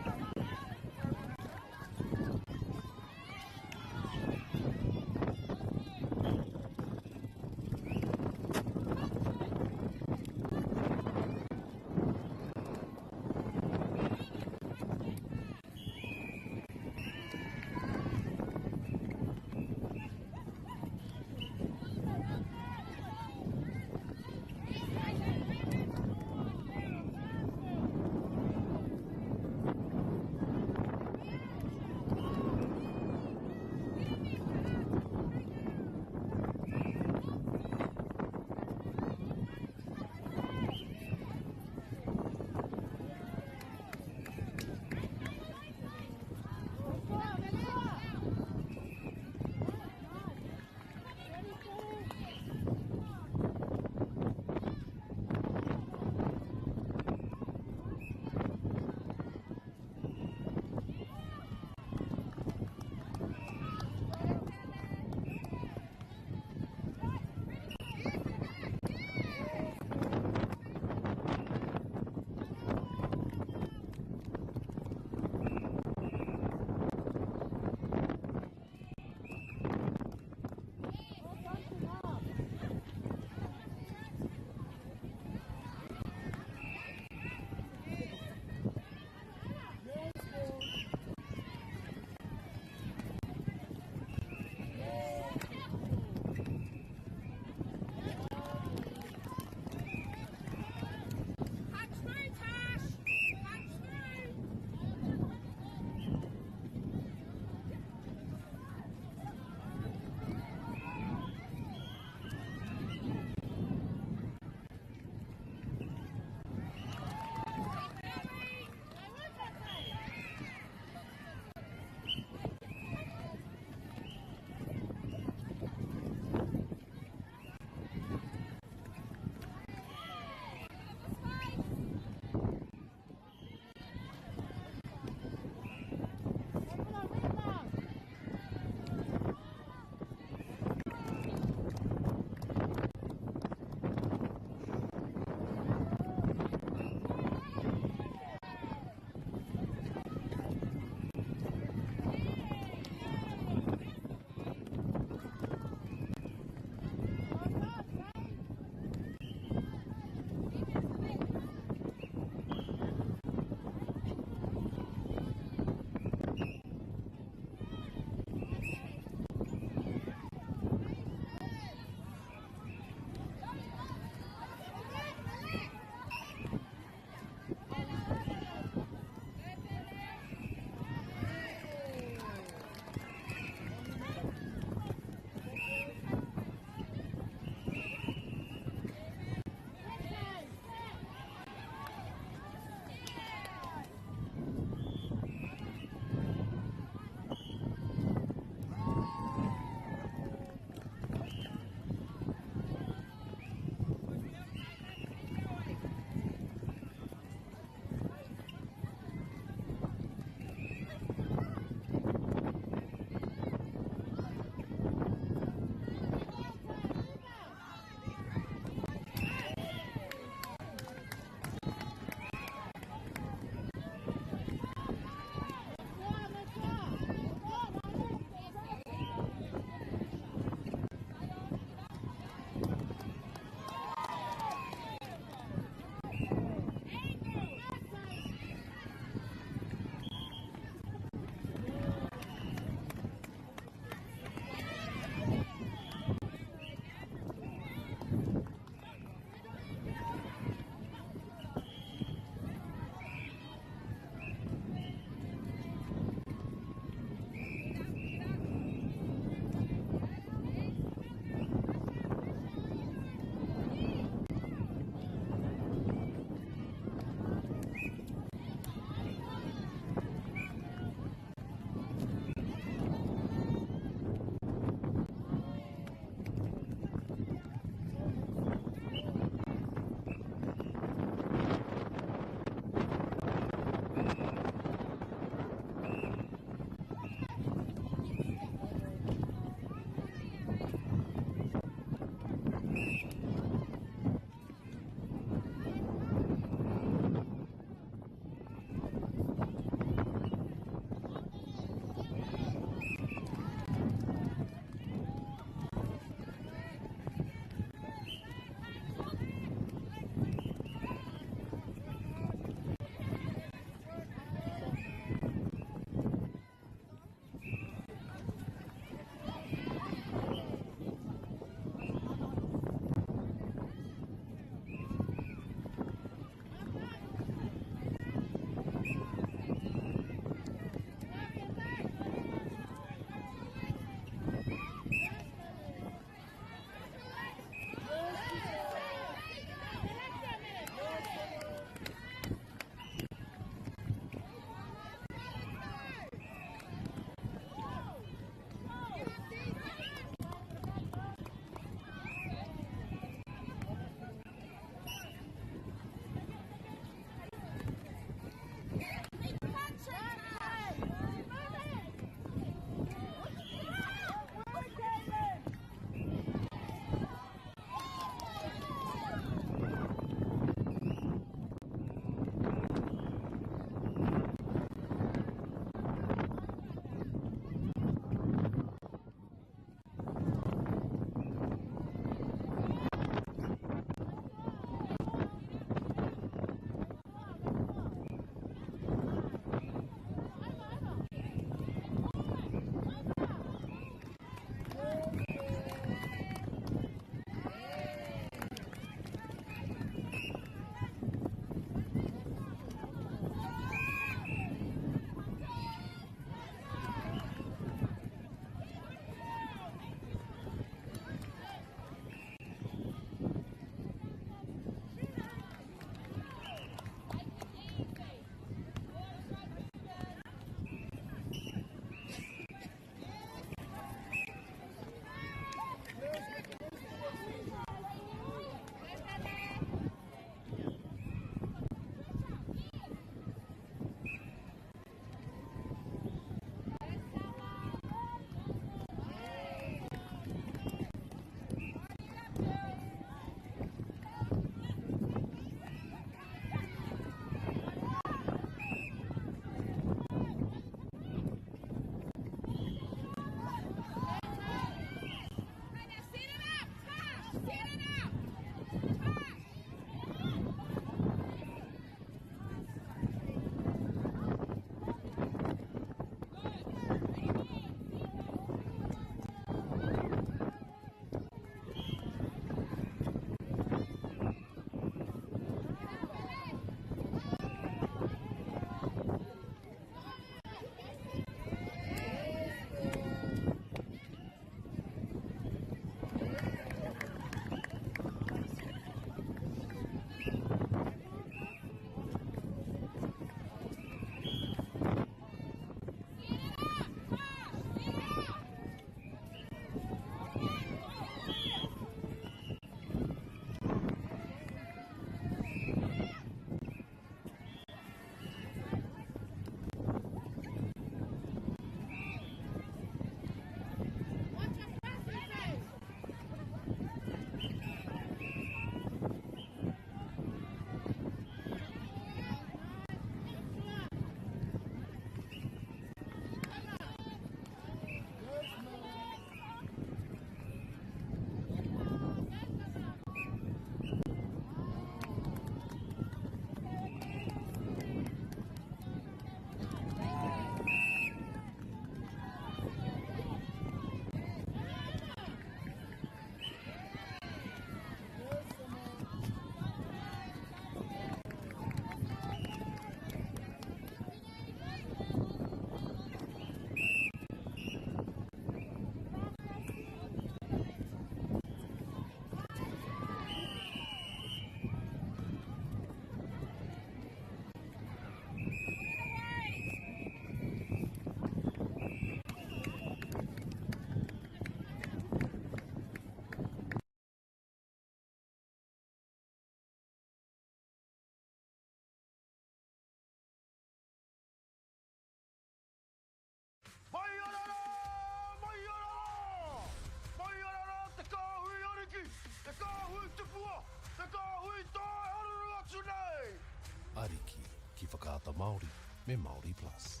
Ariki ki whakaata Māori me Māori Plus.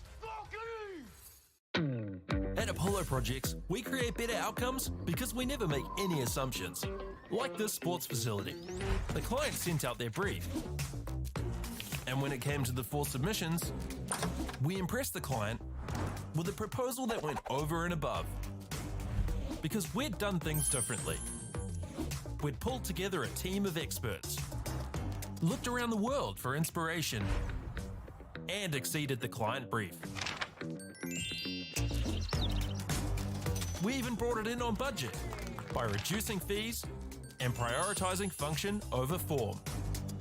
At Apollo Projects, we create better outcomes because we never make any assumptions. Like this sports facility. The client sent out their brief. And when it came to the 4 submissions, we impressed the client with a proposal that went over and above. Because we'd done things differently. We'd pulled together a team of experts, looked around the world for inspiration, and exceeded the client brief. We even brought it in on budget by reducing fees and prioritising function over form.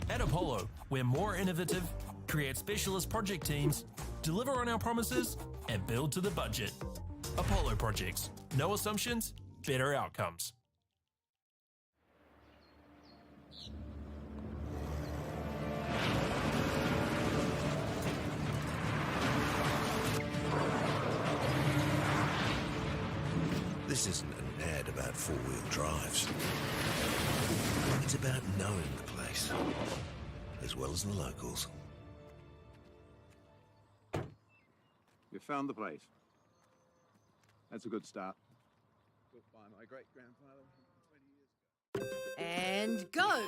At Apollo, we're more innovative, create specialist project teams, deliver on our promises, and build to the budget. Apollo Projects. No assumptions, better outcomes. This isn't an ad about four-wheel drives. It's about knowing the place, as well as the locals. You found the place. That's a good start. Built by my great-grandfather 20 years ago. And go!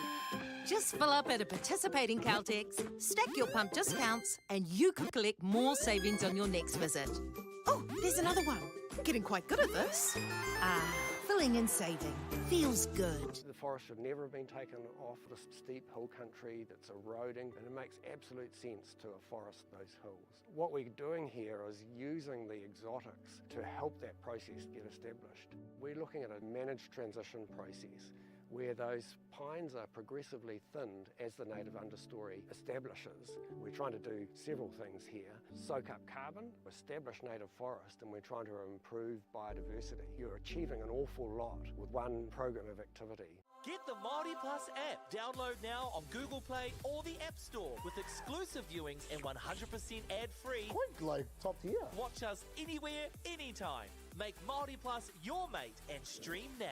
Just fill up at a participating Caltex, stack your pump discounts, and you could collect more savings on your next visit. Oh, there's another one. Getting quite good at this. Filling and saving. Feels good. The forest should never have been taken off this steep hill country that's eroding, and it makes absolute sense to afforest those hills. What we're doing here is using the exotics to help that process get established. We're looking at a managed transition process where those pines are progressively thinned as the native understory establishes. We're trying to do several things here. Soak up carbon, establish native forest, and we're trying to improve biodiversity. You're achieving an awful lot with one program of activity. Get the Māori Plus app. Download now on Google Play or the App Store with exclusive viewings and 100% ad-free. Quite like top tier. Watch us anywhere, anytime. Make Māori Plus your mate and stream now.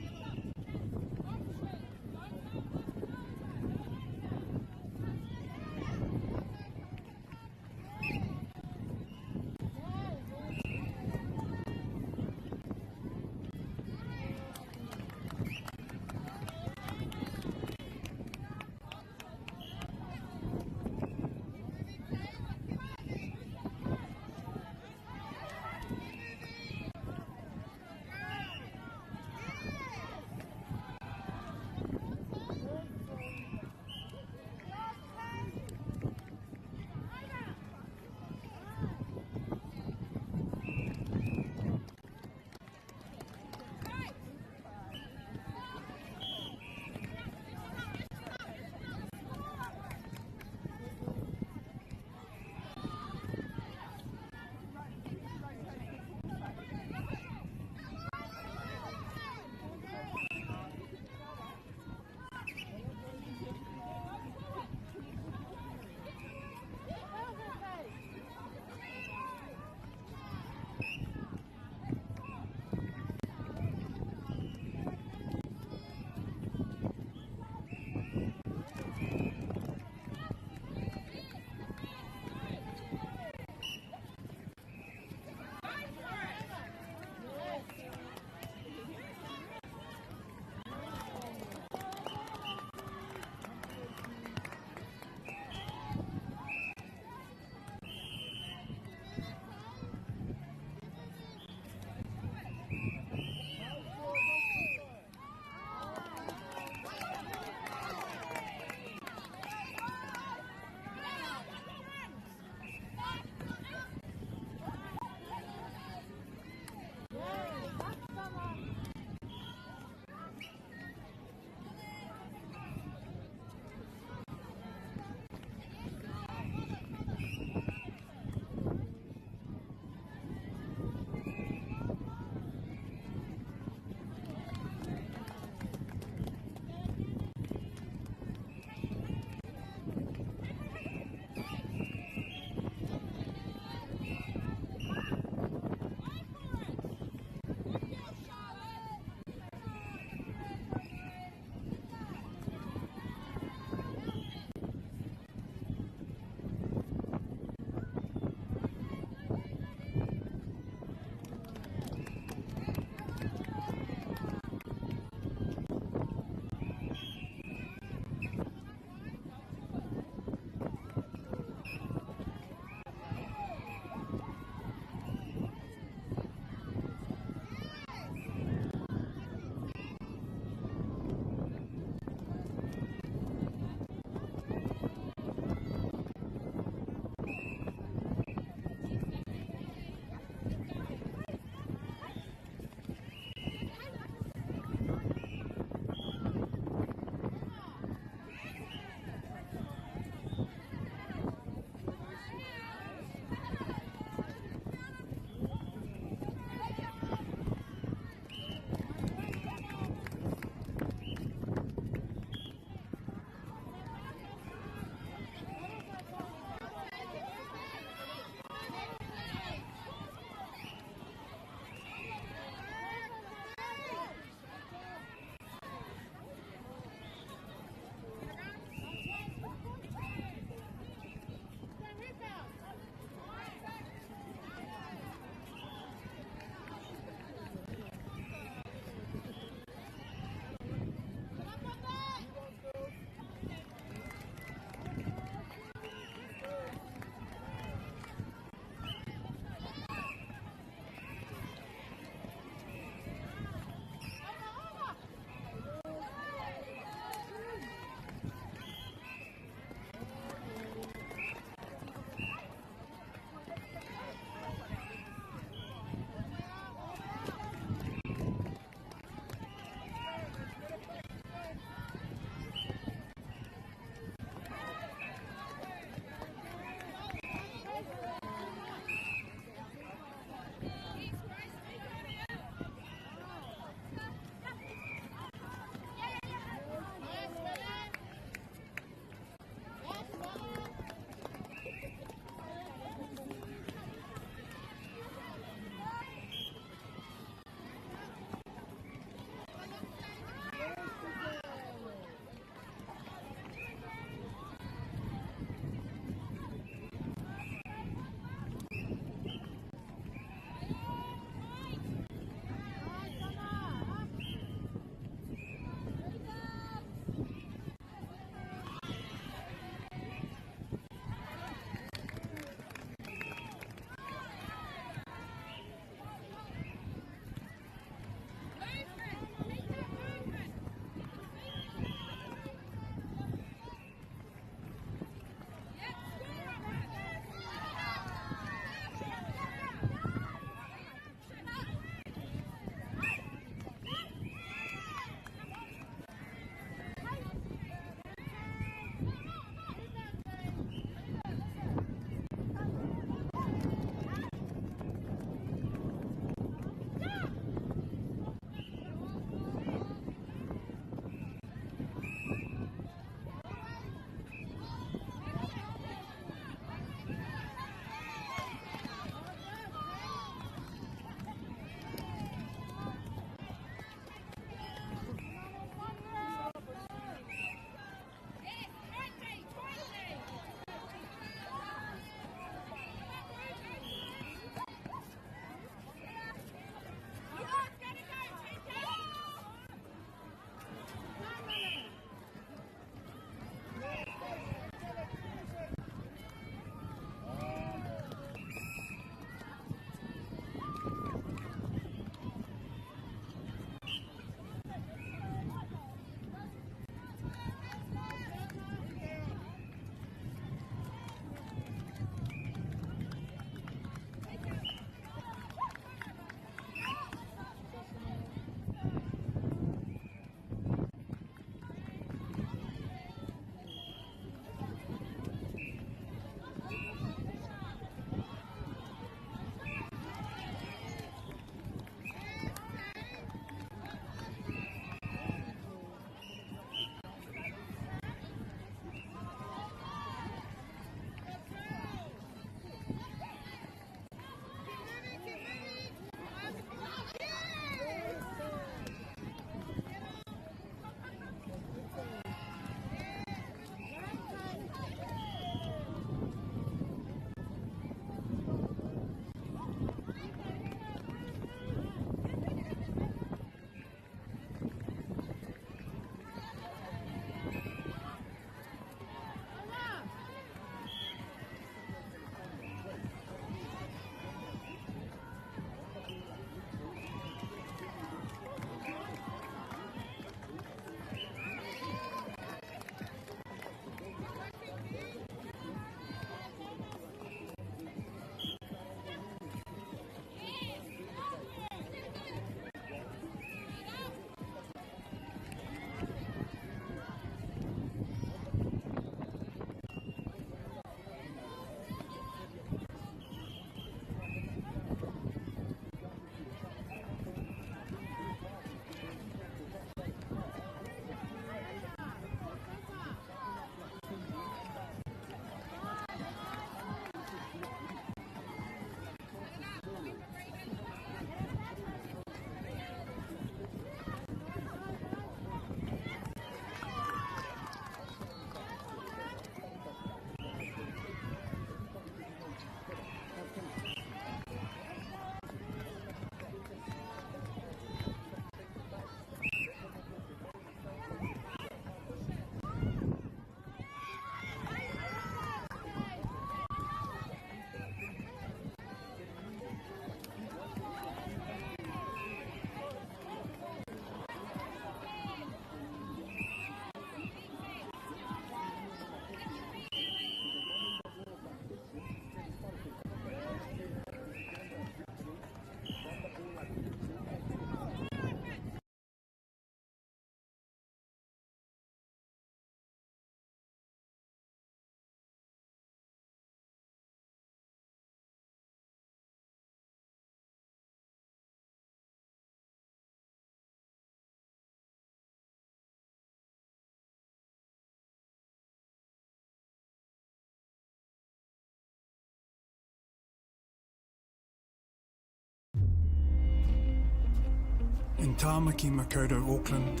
In Tāmaki Makaurau, Auckland,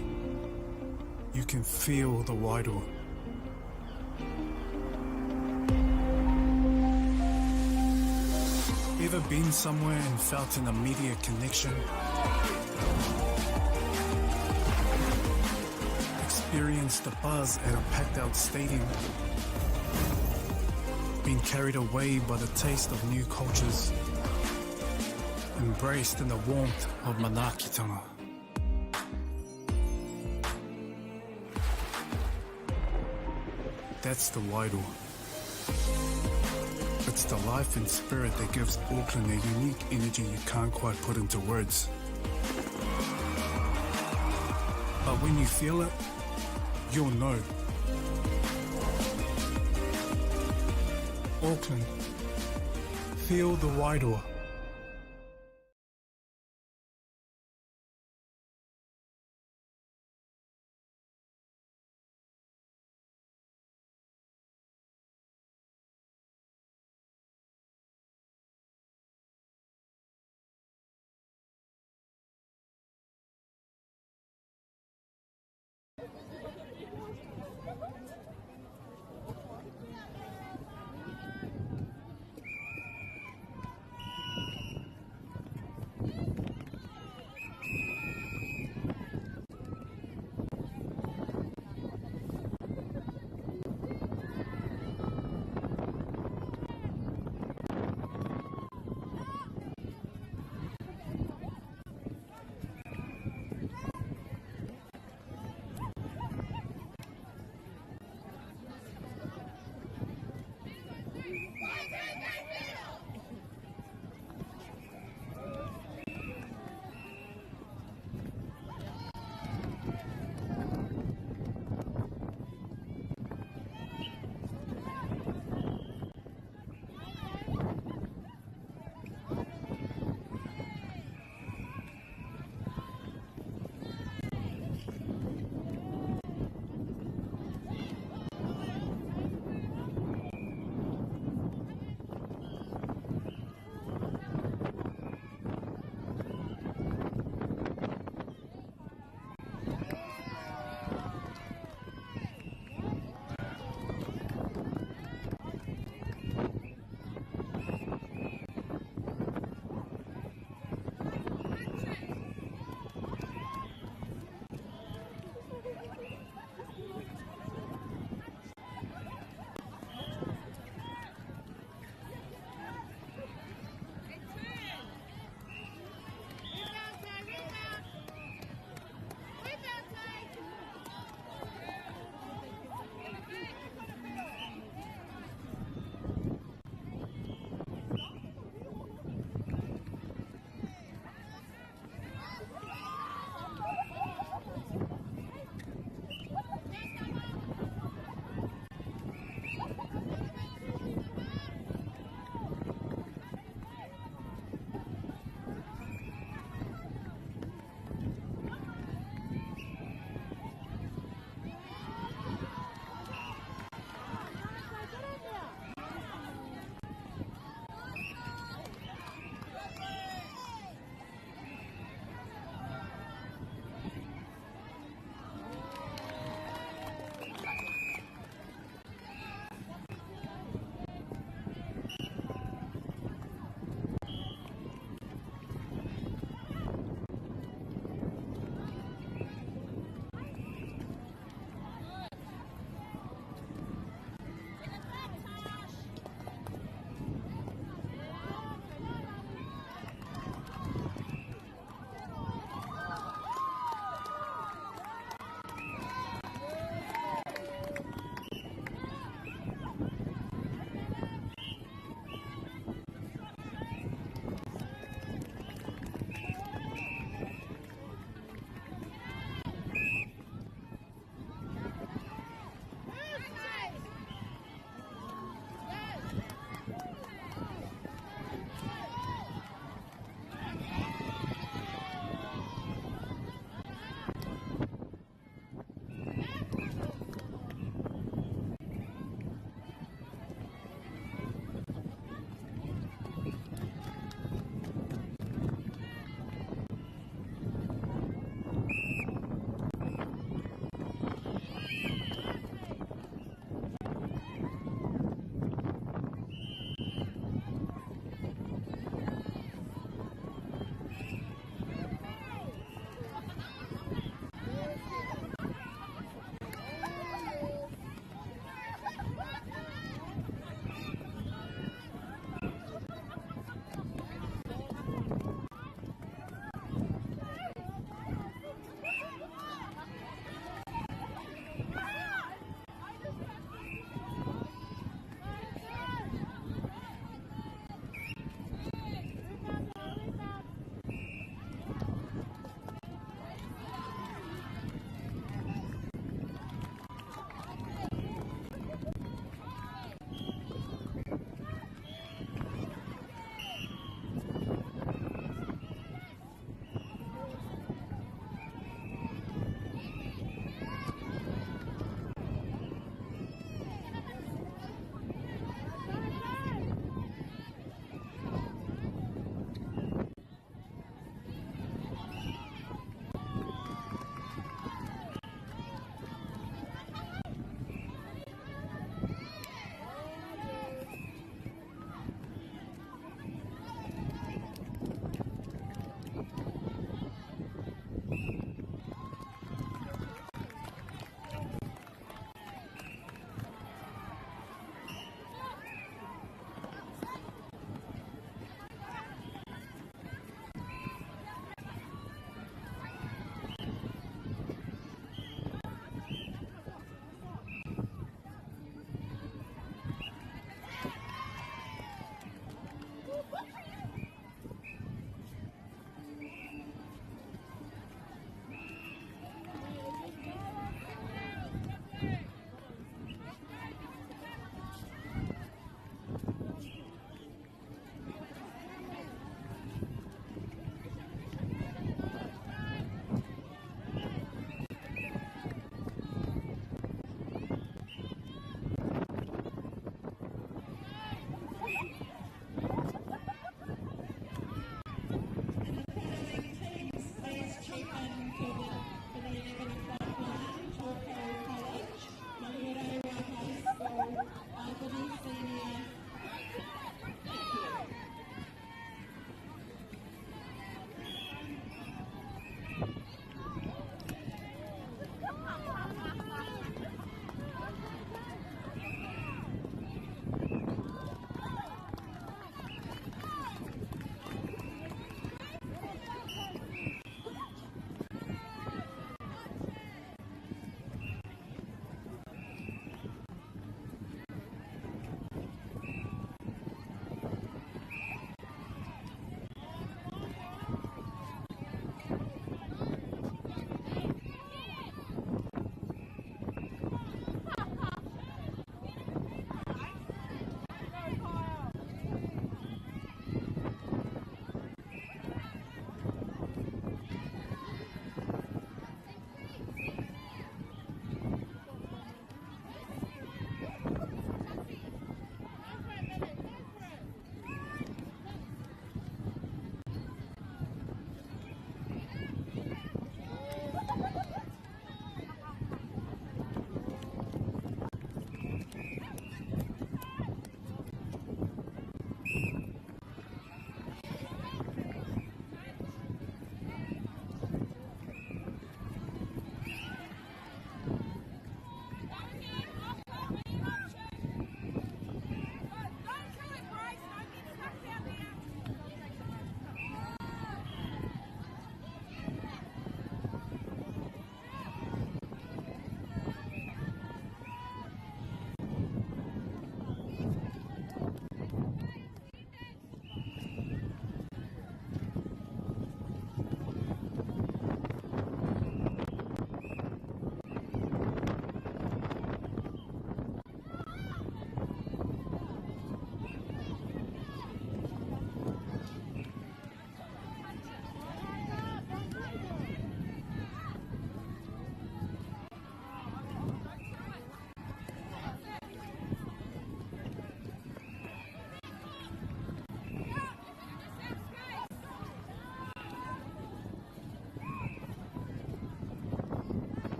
you can feel the wairoa. Ever been somewhere and felt an immediate connection? Experienced the buzz at a packed-out stadium? Been carried away by the taste of new cultures? Embraced in the warmth of manaakitanga? That's the wairoa. It's the life and spirit that gives Auckland a unique energy you can't quite put into words. But when you feel it, you'll know. Auckland, feel the wairoa.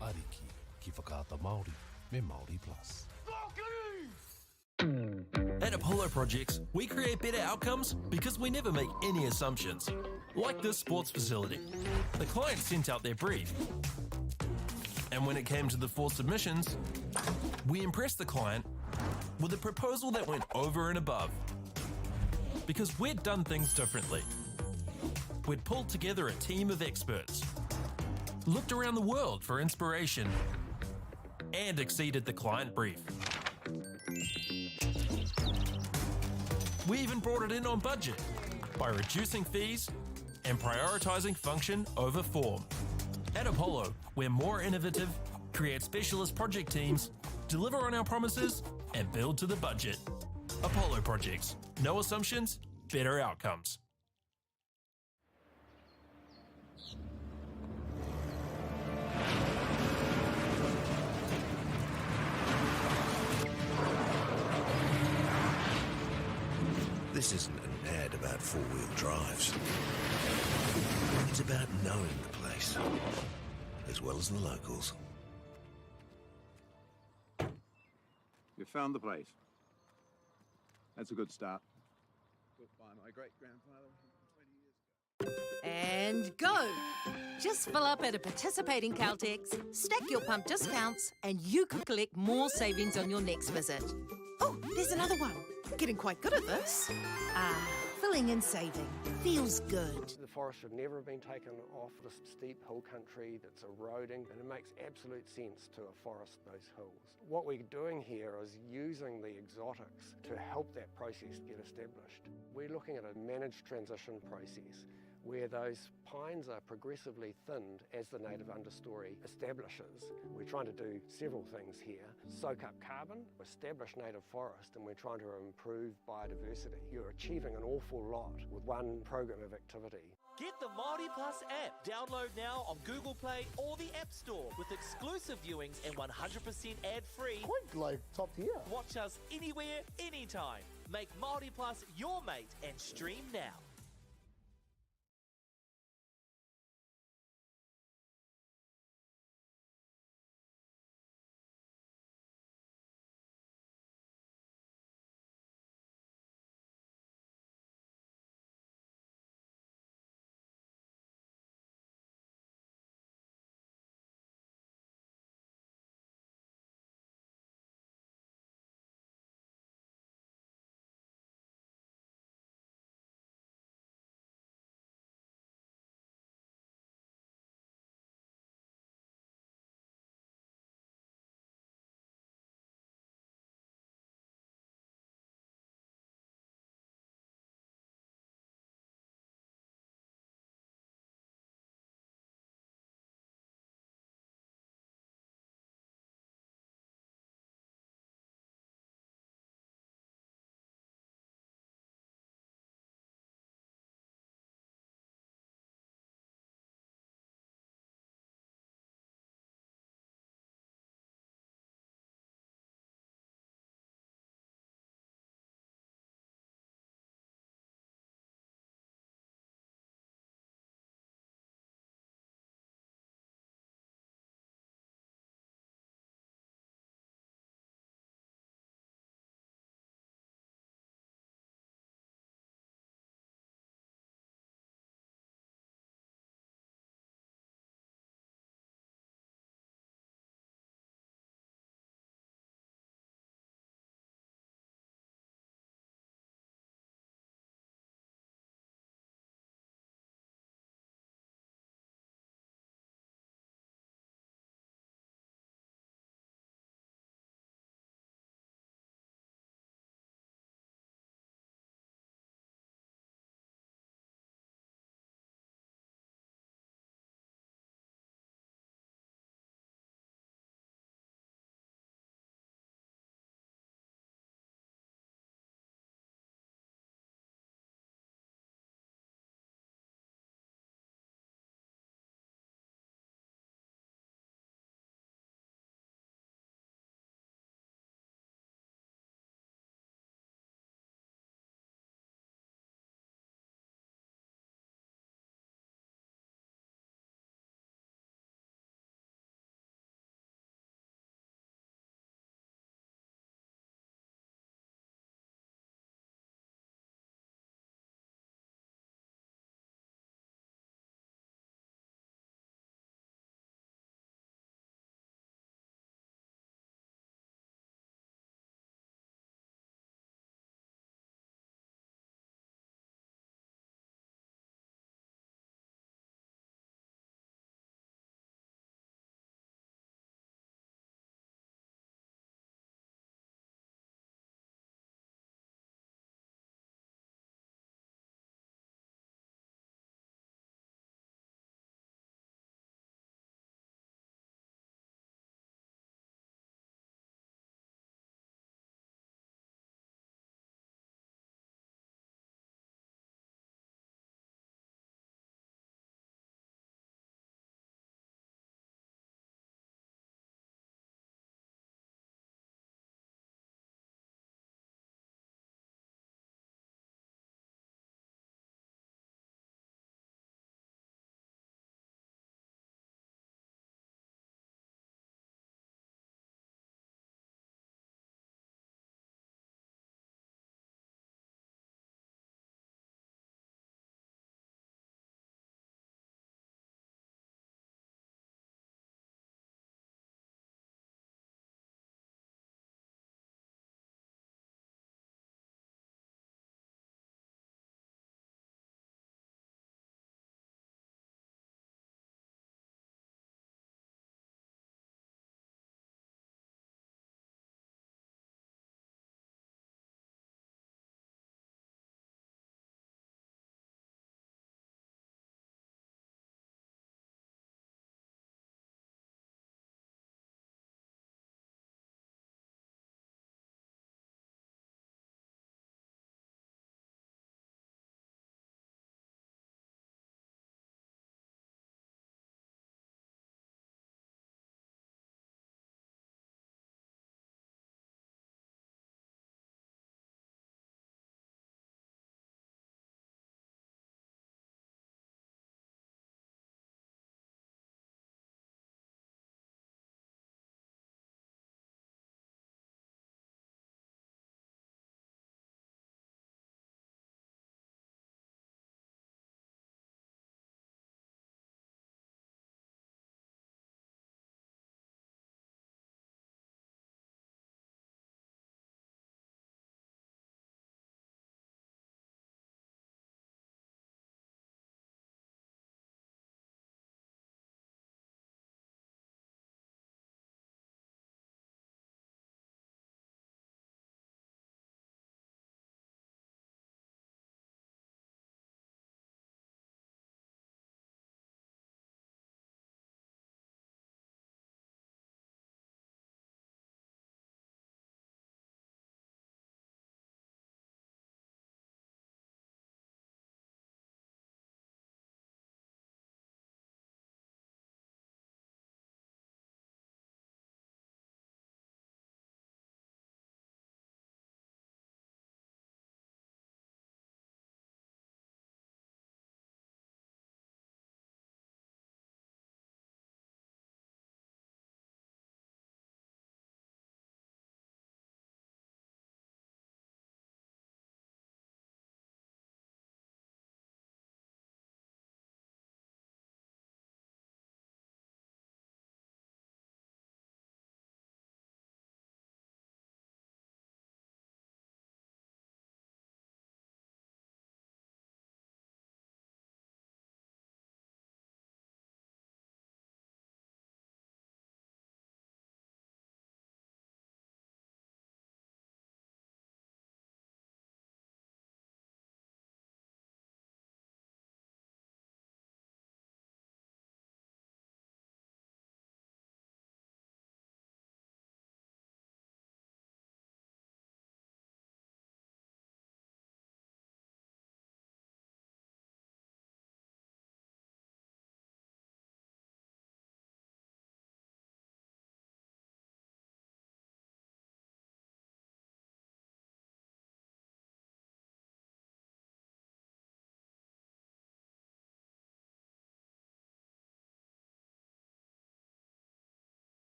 Ariki ki whakaata Māori me Māori Plus. At Apollo Projects, we create better outcomes because we never make any assumptions. Like this sports facility. The client sent out their brief. And when it came to the 4 submissions, we impressed the client with a proposal that went over and above. Because we'd done things differently. We'd pulled together a team of experts, looked around the world for inspiration, and exceeded the client brief. We even brought it in on budget by reducing fees and prioritising function over form. At Apollo, we're more innovative, create specialist project teams, deliver on our promises, and build to the budget. Apollo Projects. No assumptions, better outcomes. This isn't an ad about four-wheel drives. It's about knowing the place, as well as the locals. You found the place. That's a good start. Built by my great-grandfather 20 years ago. And go! Just fill up at a participating Caltex, stack your pump discounts, and you could collect more savings on your next visit. Oh, there's another one. Getting quite good at this. Filling and saving. Feels good. The forest should never have been taken off this steep hill country that's eroding, and it makes absolute sense to afforest those hills. What we're doing here is using the exotics to help that process get established. We're looking at a managed transition process where those pines are progressively thinned as the native understory establishes. We're trying to do several things here. Soak up carbon, establish native forest, and we're trying to improve biodiversity. You're achieving an awful lot with one program of activity. Get the Māori Plus app. Download now on Google Play or the App Store with exclusive viewings and 100% ad-free. Quite like top tier. Watch us anywhere, anytime. Make Māori Plus your mate and stream now.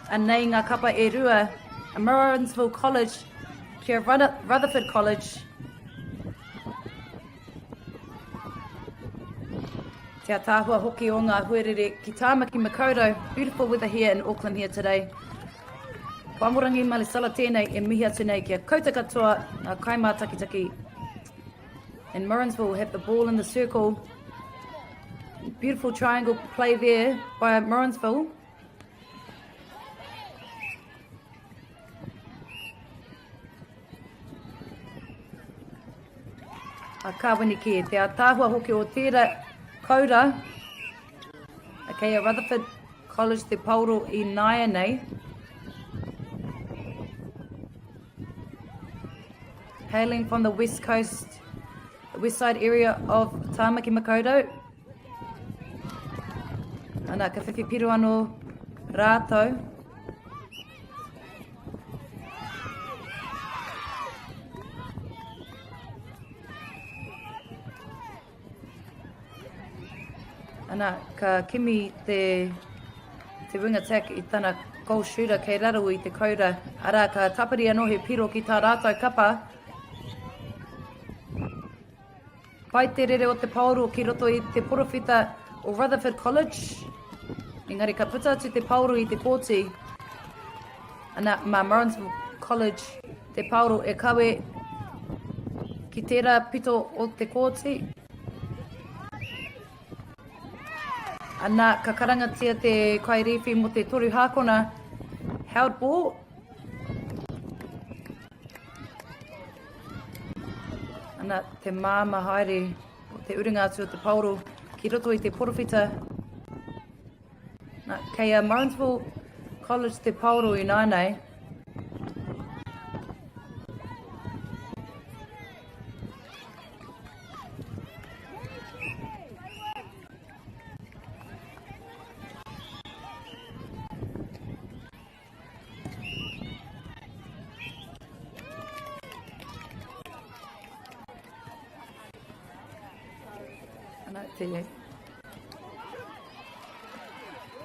a nei ngā kapa e rua, a Morrenville College, kia Rutherford College. Te tāhua hoki o ngā huerere ki Tāmaki Makaurau. Beautiful weather here in Auckland here today. Pamorangi malisala tēnei e mihi atu nei kia kouta katoa ngā kaimā takitaki. And Morrenville have the ball in the circle. Beautiful triangle play there by Morrenville. A kāwiniki e te tāhua hoki o tērā Koda, okay, a Rutherford College te pauro I naia nei. Hailing from the west coast, the west side area of Tāmaki Makaurau. Ana ka whiwhi piru anō rātou. Ana, ka kimi te wing attack I tana goal shooter kei raru I te koura. Ara, ka tapari anō he piro ki tā rātou kapa. Pai te rere o te pauro ki roto I te porowhita o Rutherford College. Engari, ka puta atu te pauro I te kōti. Ana, ma Morrenville College, te pauro e kawe ki tērā pito o te kōti. Ana, ka karangatia te kairiwhi mo te toru hākona, held ball. Ana, te māma haere o te uringa atu o te pauro ki roto I te porowhita. Na, kei a Morrenville College te pauro I nānei.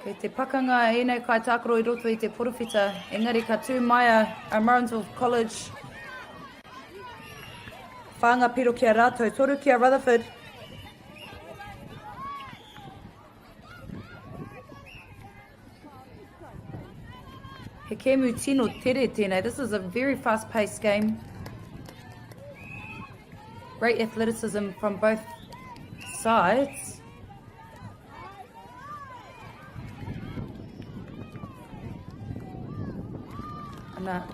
Kei te pakanga e nei kai tākaro I roto I te porowhita. Engari ka tū maia a Morrenville College. Whanga piro kia rātou, toru kia Rutherford. He kēmu tino tere tēnei. This is a very fast-paced game. Great athleticism from both sides. Ana,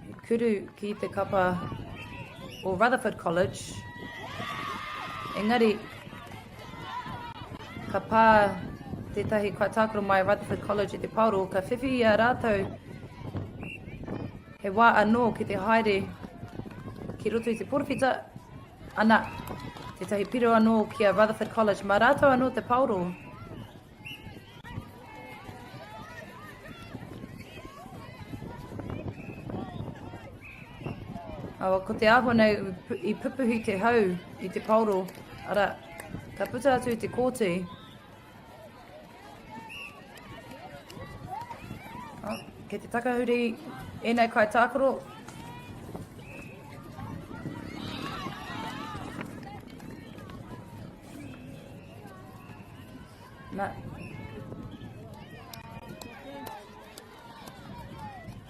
he kuru ki te kapa o Rutherford College. Engari, ka pā tētahi kai tākaro mai Rutherford College I te pauro, ka whiwhi a rātou he wā anō ki te haere ki roto I te porowhita. Ana, tētahi piro anō ki a Rutherford College, ma rātou anō te pauro. Awa, ko te āhua nei I pupuhi te hau I te pauro. Ara, ka puta atu I te kōti. Oh, kei te takahuri e nei kai tākaro. Na.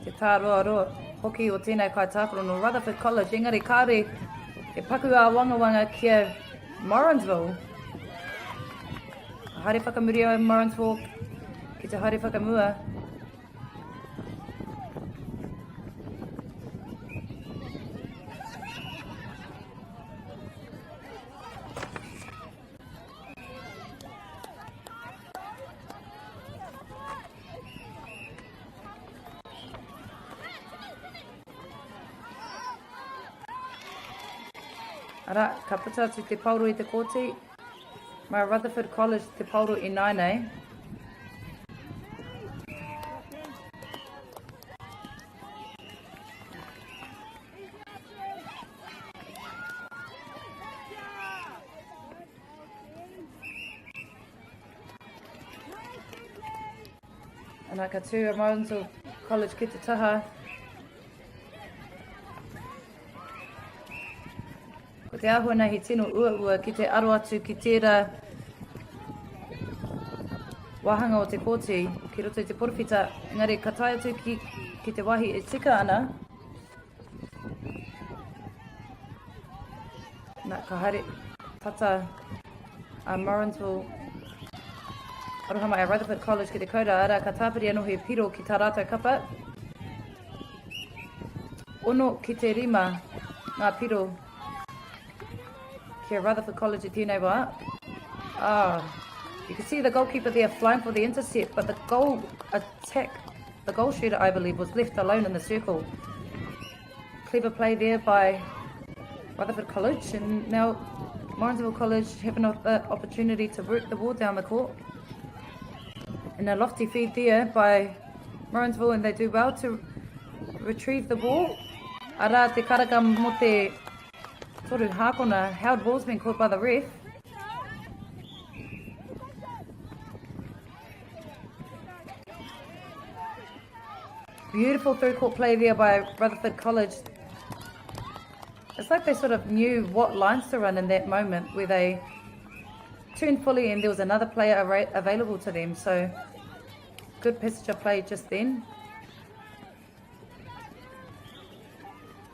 Te tāroa roa. Hoki o tēnei kai tākaro no Rutherford College. Engari, kāre, e paku a wangawanga kia Morrenville. Haere whakamuri o Morrenville ki te haere whakamua. Ara, ka puta atu te pauro I te kōti. Ma Rutherford College te pauro I nainei. Ana ka tū a Morrenville College ki te taha. Ko te ahua nei he tino ua ki te aro atu ki tērā wahanga o te kōti, ki roto i te porowhita. Engari, ka tae atu ki te wahi e tika ana. Nā ka haere tata a Morrenville Aroha mai a Rutherford College ki te kaura ara ka tāpiri anō he piro ki tā rātou kapa. Ono ki te rima ngā piro ki a Rutherford College i tēnei wā. You can see the goalkeeper there flying for the intercept, but the goal shooter, I believe, was left alone in the circle. Clever play there by Rutherford College, and now Morrenville College have an opportunity to work the ball down the court. And a lofty feed there by Morrenville, and they do well to retrieve the ball. Ara te karaka mo te toru hākona, held ball's been caught by the ref. Beautiful third court play there by Rutherford College. It's like they sort of knew what lines to run in that moment where they turned fully and there was another player available to them. So good passage of play just then.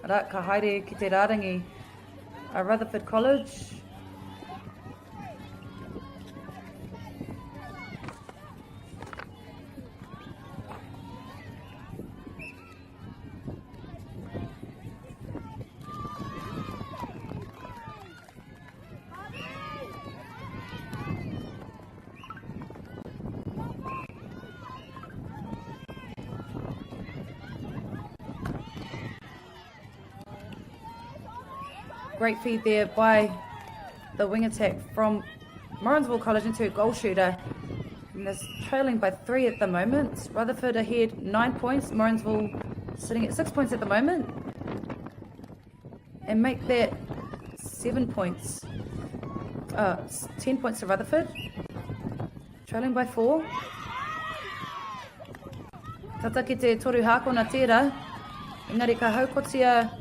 Ara ka haere ki te rārangi a Rutherford College. Great feed there by the wing attack from Morrenville College into a goal shooter. And they're trailing by 3 at the moment. Rutherford ahead 9 points. Morrenville sitting at 6 points at the moment. And make that 7 points. 10 points to Rutherford. Trailing by 4. Tata ki te toru hākona tērā. Engari ka haukotia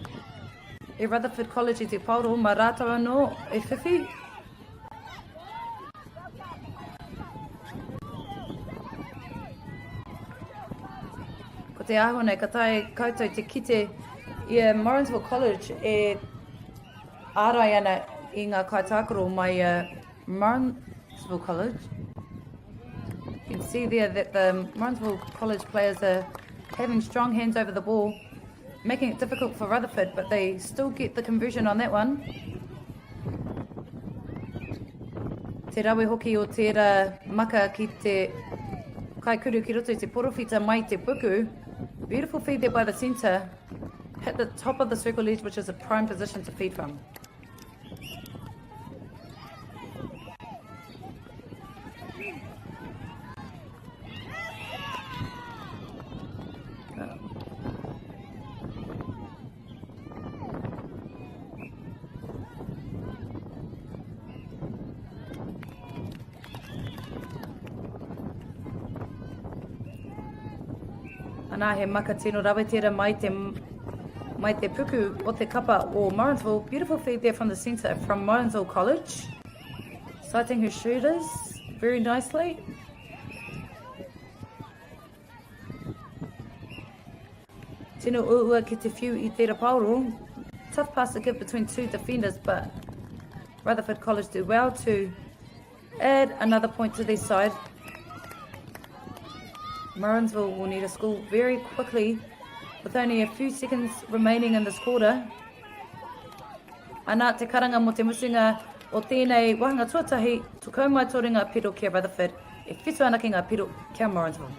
e Rutherford College i te pauro ma rātou anō e whiwhi. Ko te ahone ka tae koutou te kite i a Morrenville College e ārai ana i ngā kaitākaro mai Morrenville College. You can see there that the Morrenville College players are having strong hands over the ball, making it difficult for Rutherford, but they still get the conversion on that one. Te rawe hoki o tērā maka ki te kaikuru ki roto i te porowhita mai te puku. Beautiful feed there by the centre. Hit the top of the circle edge, which is a prime position to feed from. Anā he maka tino rawe tērā mai te puku o te kapa o Morrenville. Beautiful feed there from the centre from Morrenville College. Sighting her shooters very nicely. Tino uua ki te whiu i tērā pauro. Tough pass to give between 2 defenders, but Rutherford College do well to add another point to their side. Morrenville will need a score very quickly with only a few seconds remaining in this quarter. Anā te karanga mo te musinga o tēnei wahanga tuatahi, Tuco mai tō ringa piro kia Rutherford, e whitu ana ki ngā piro kia Morrenville.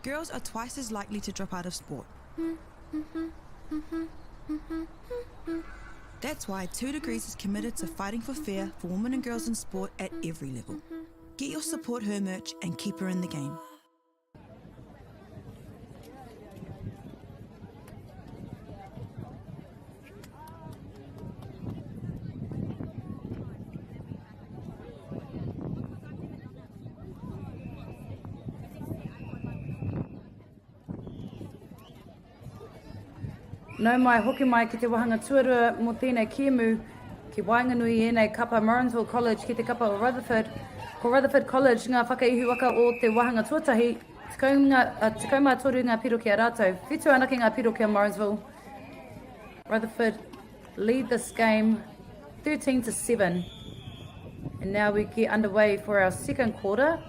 girls are twice as likely to drop out of sport. That's why 2 Degrees is committed to fighting for fair for women and girls in sport at every level. Get your Support Her merch and keep her in the game. Nau mai hoki mai ki te wahanga tuarua mo tēnei kiemu ki wainganui e nei kapa Morrenville College ki te kapa o Rutherford. Ko Rutherford College ngā whakaihu waka o te wahanga tuatahi, tikau mā toru ngā piro ki a rātou. Whitu anake ngā piro ki a Morrenville. Rutherford lead this game 13-7. And now we get underway for our second quarter.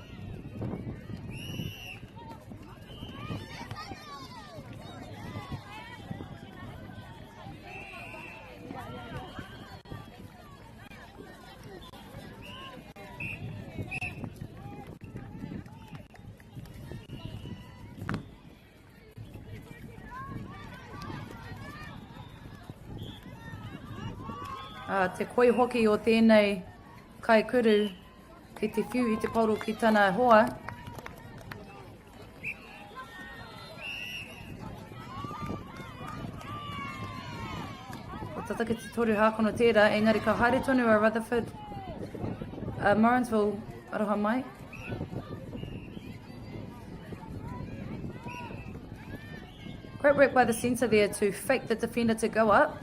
Te koi hoki o tēnei kai kuru ki te whiu i te pauru ki tana hoa. O tatake te toru hākono tērā, engari ka haere tonu a Rutherford, Morrenville, aroha mai. Great work by the centre there to fake the defender to go up.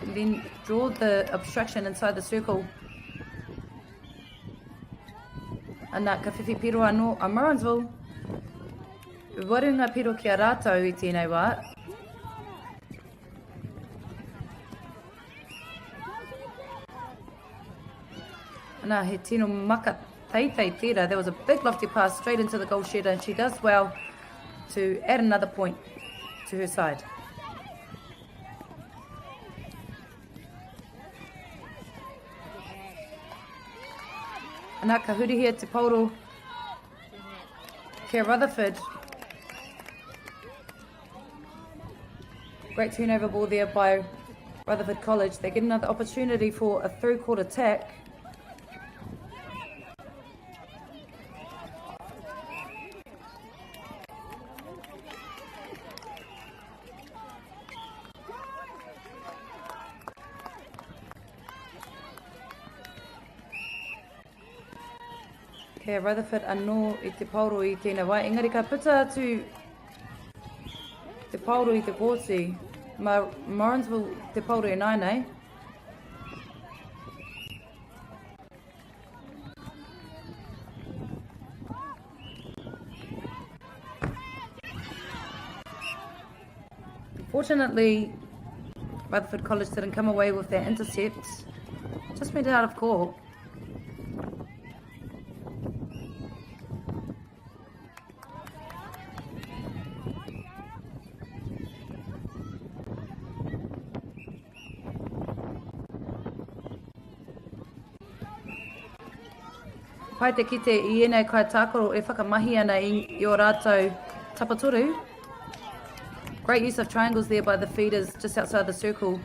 And then draw the obstruction inside the circle. Ana ka whiwhi piro anō a Morrenville. Waru ngā piro ki a rātou i tēnei wā. Ana he tino maka teitei tērā. There was a big lofty pass straight into the goal shed, and she does well to add another point to her side. Ana ka huri hia te pauro ki a Rutherford. Great turnover ball there by Rutherford College. They get another opportunity for a through court attack. Kei Rutherford anō i te pauro i tēnā wai. Engari ka puta atu te pauro i te kōsi. Ma Morrenville te pauro i nainei. Fortunately, Rutherford College didn't come away with their intercept. Just went out of court. Pai te kite I enei kai tākoro e whakamahi ana I o rātou tapatoru. Great use of triangles there by the feeders just outside the circle,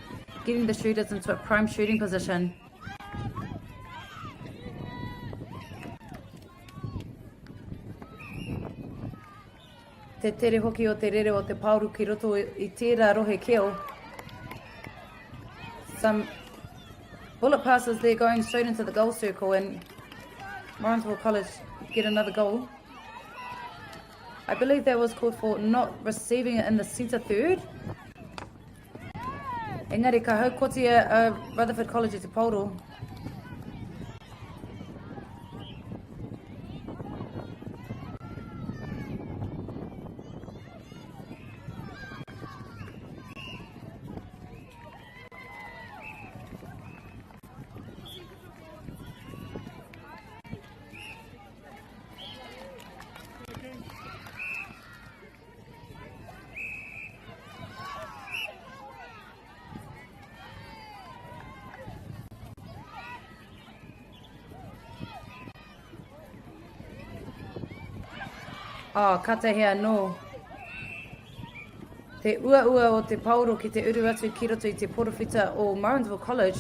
getting the shooters into a prime shooting position. Te tere hoki o te rere o te pauru ki roto I tērā rohe keo. Some bullet passes there going straight into the goal circle, and Morrenville College get another goal. I believe that was called for not receiving it in the centre third. Engari ka haukotia Rutherford College te pauro. Oh, kata hea no. Te ua o te pauro ki te uru atu ki roto I te porowhita o Morrenville College.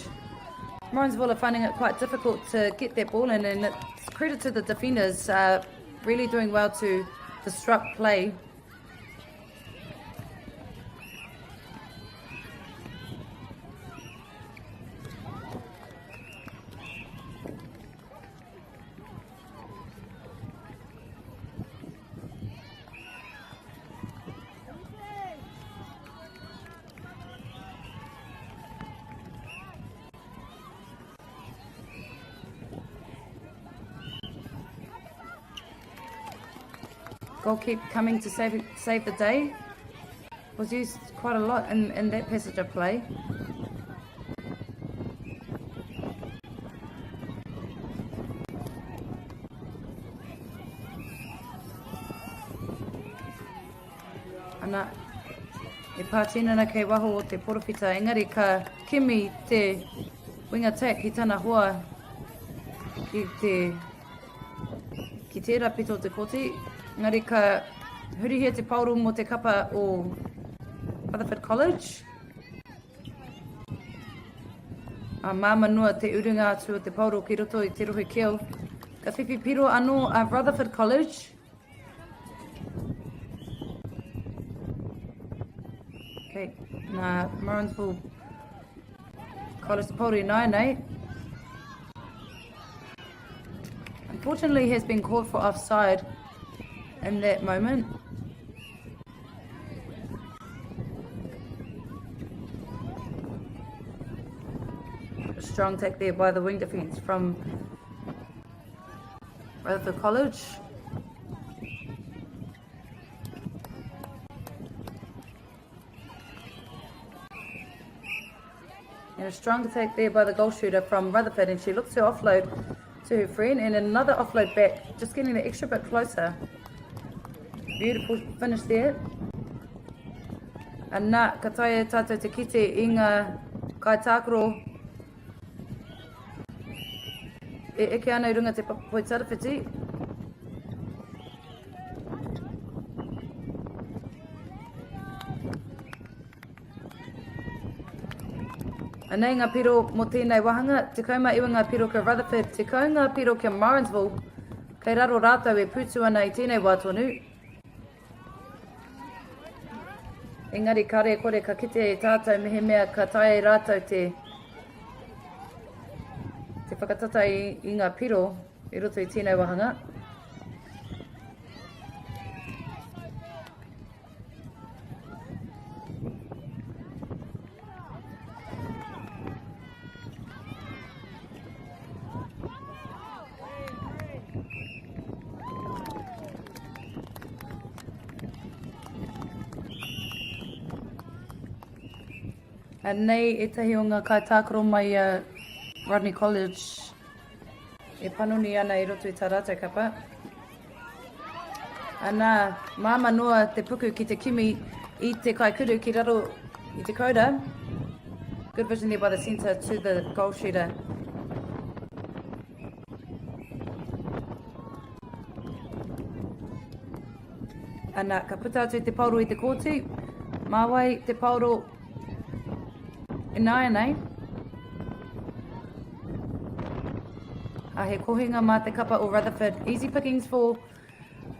Morrenville are finding it quite difficult to get that ball in, and it's credit to the defenders really doing well to disrupt play. Goal keep coming to save the day. Was used quite a lot in that passage of play. Ana, e pātinana kei waho o te porowhita, engari ka kimi te wing attack I tana hoa ki tērā pito te koti. Engari ka hurihia te pauru mo te kapa o Rutherford College. Māmanua te urunga atu o te pauru ki roto I te rohe keo. Ka whiwhi piro anō a Rutherford College. Okay, nā Morrenville College te pauru I nai nei. Unfortunately, has been called for offside in that moment. A strong take there by the wing defence from Rutherford College. And a strong take there by the goal shooter from Rutherford, and she looks to offload to her friend, and another offload back, just getting the extra bit closer. Beautiful finish there. And nā, ka taia tātou te kite I ngā kai tākaro e eke ana I runga te poi tarawhiti. Anei ngā piro mo tēnei wahanga, te kauma iwa ngā piro ka Rutherford, te kau ngā piro ka Morrenville, kei raro rātou e pūtu ana I tēnei wātonu. Engari kare kore ka kite e tātou mehe mea ka tae rātou te whakatata I ngā piro I roto I tēnei wahanga. And nei e tahi o ngā kai tākaro mai Rodney College e panoni ana I roto I tā rātou kapa. Ana māmanua te puku ki te kimi I te kai kuru ki raro I te koura. Good vision there by the centre to the goal shooter. Ana ka puta atu te pauro I te kōtu. Māwai te pauro I nai nei. He kohinga mā te kapa o Rutherford. Easy pickings for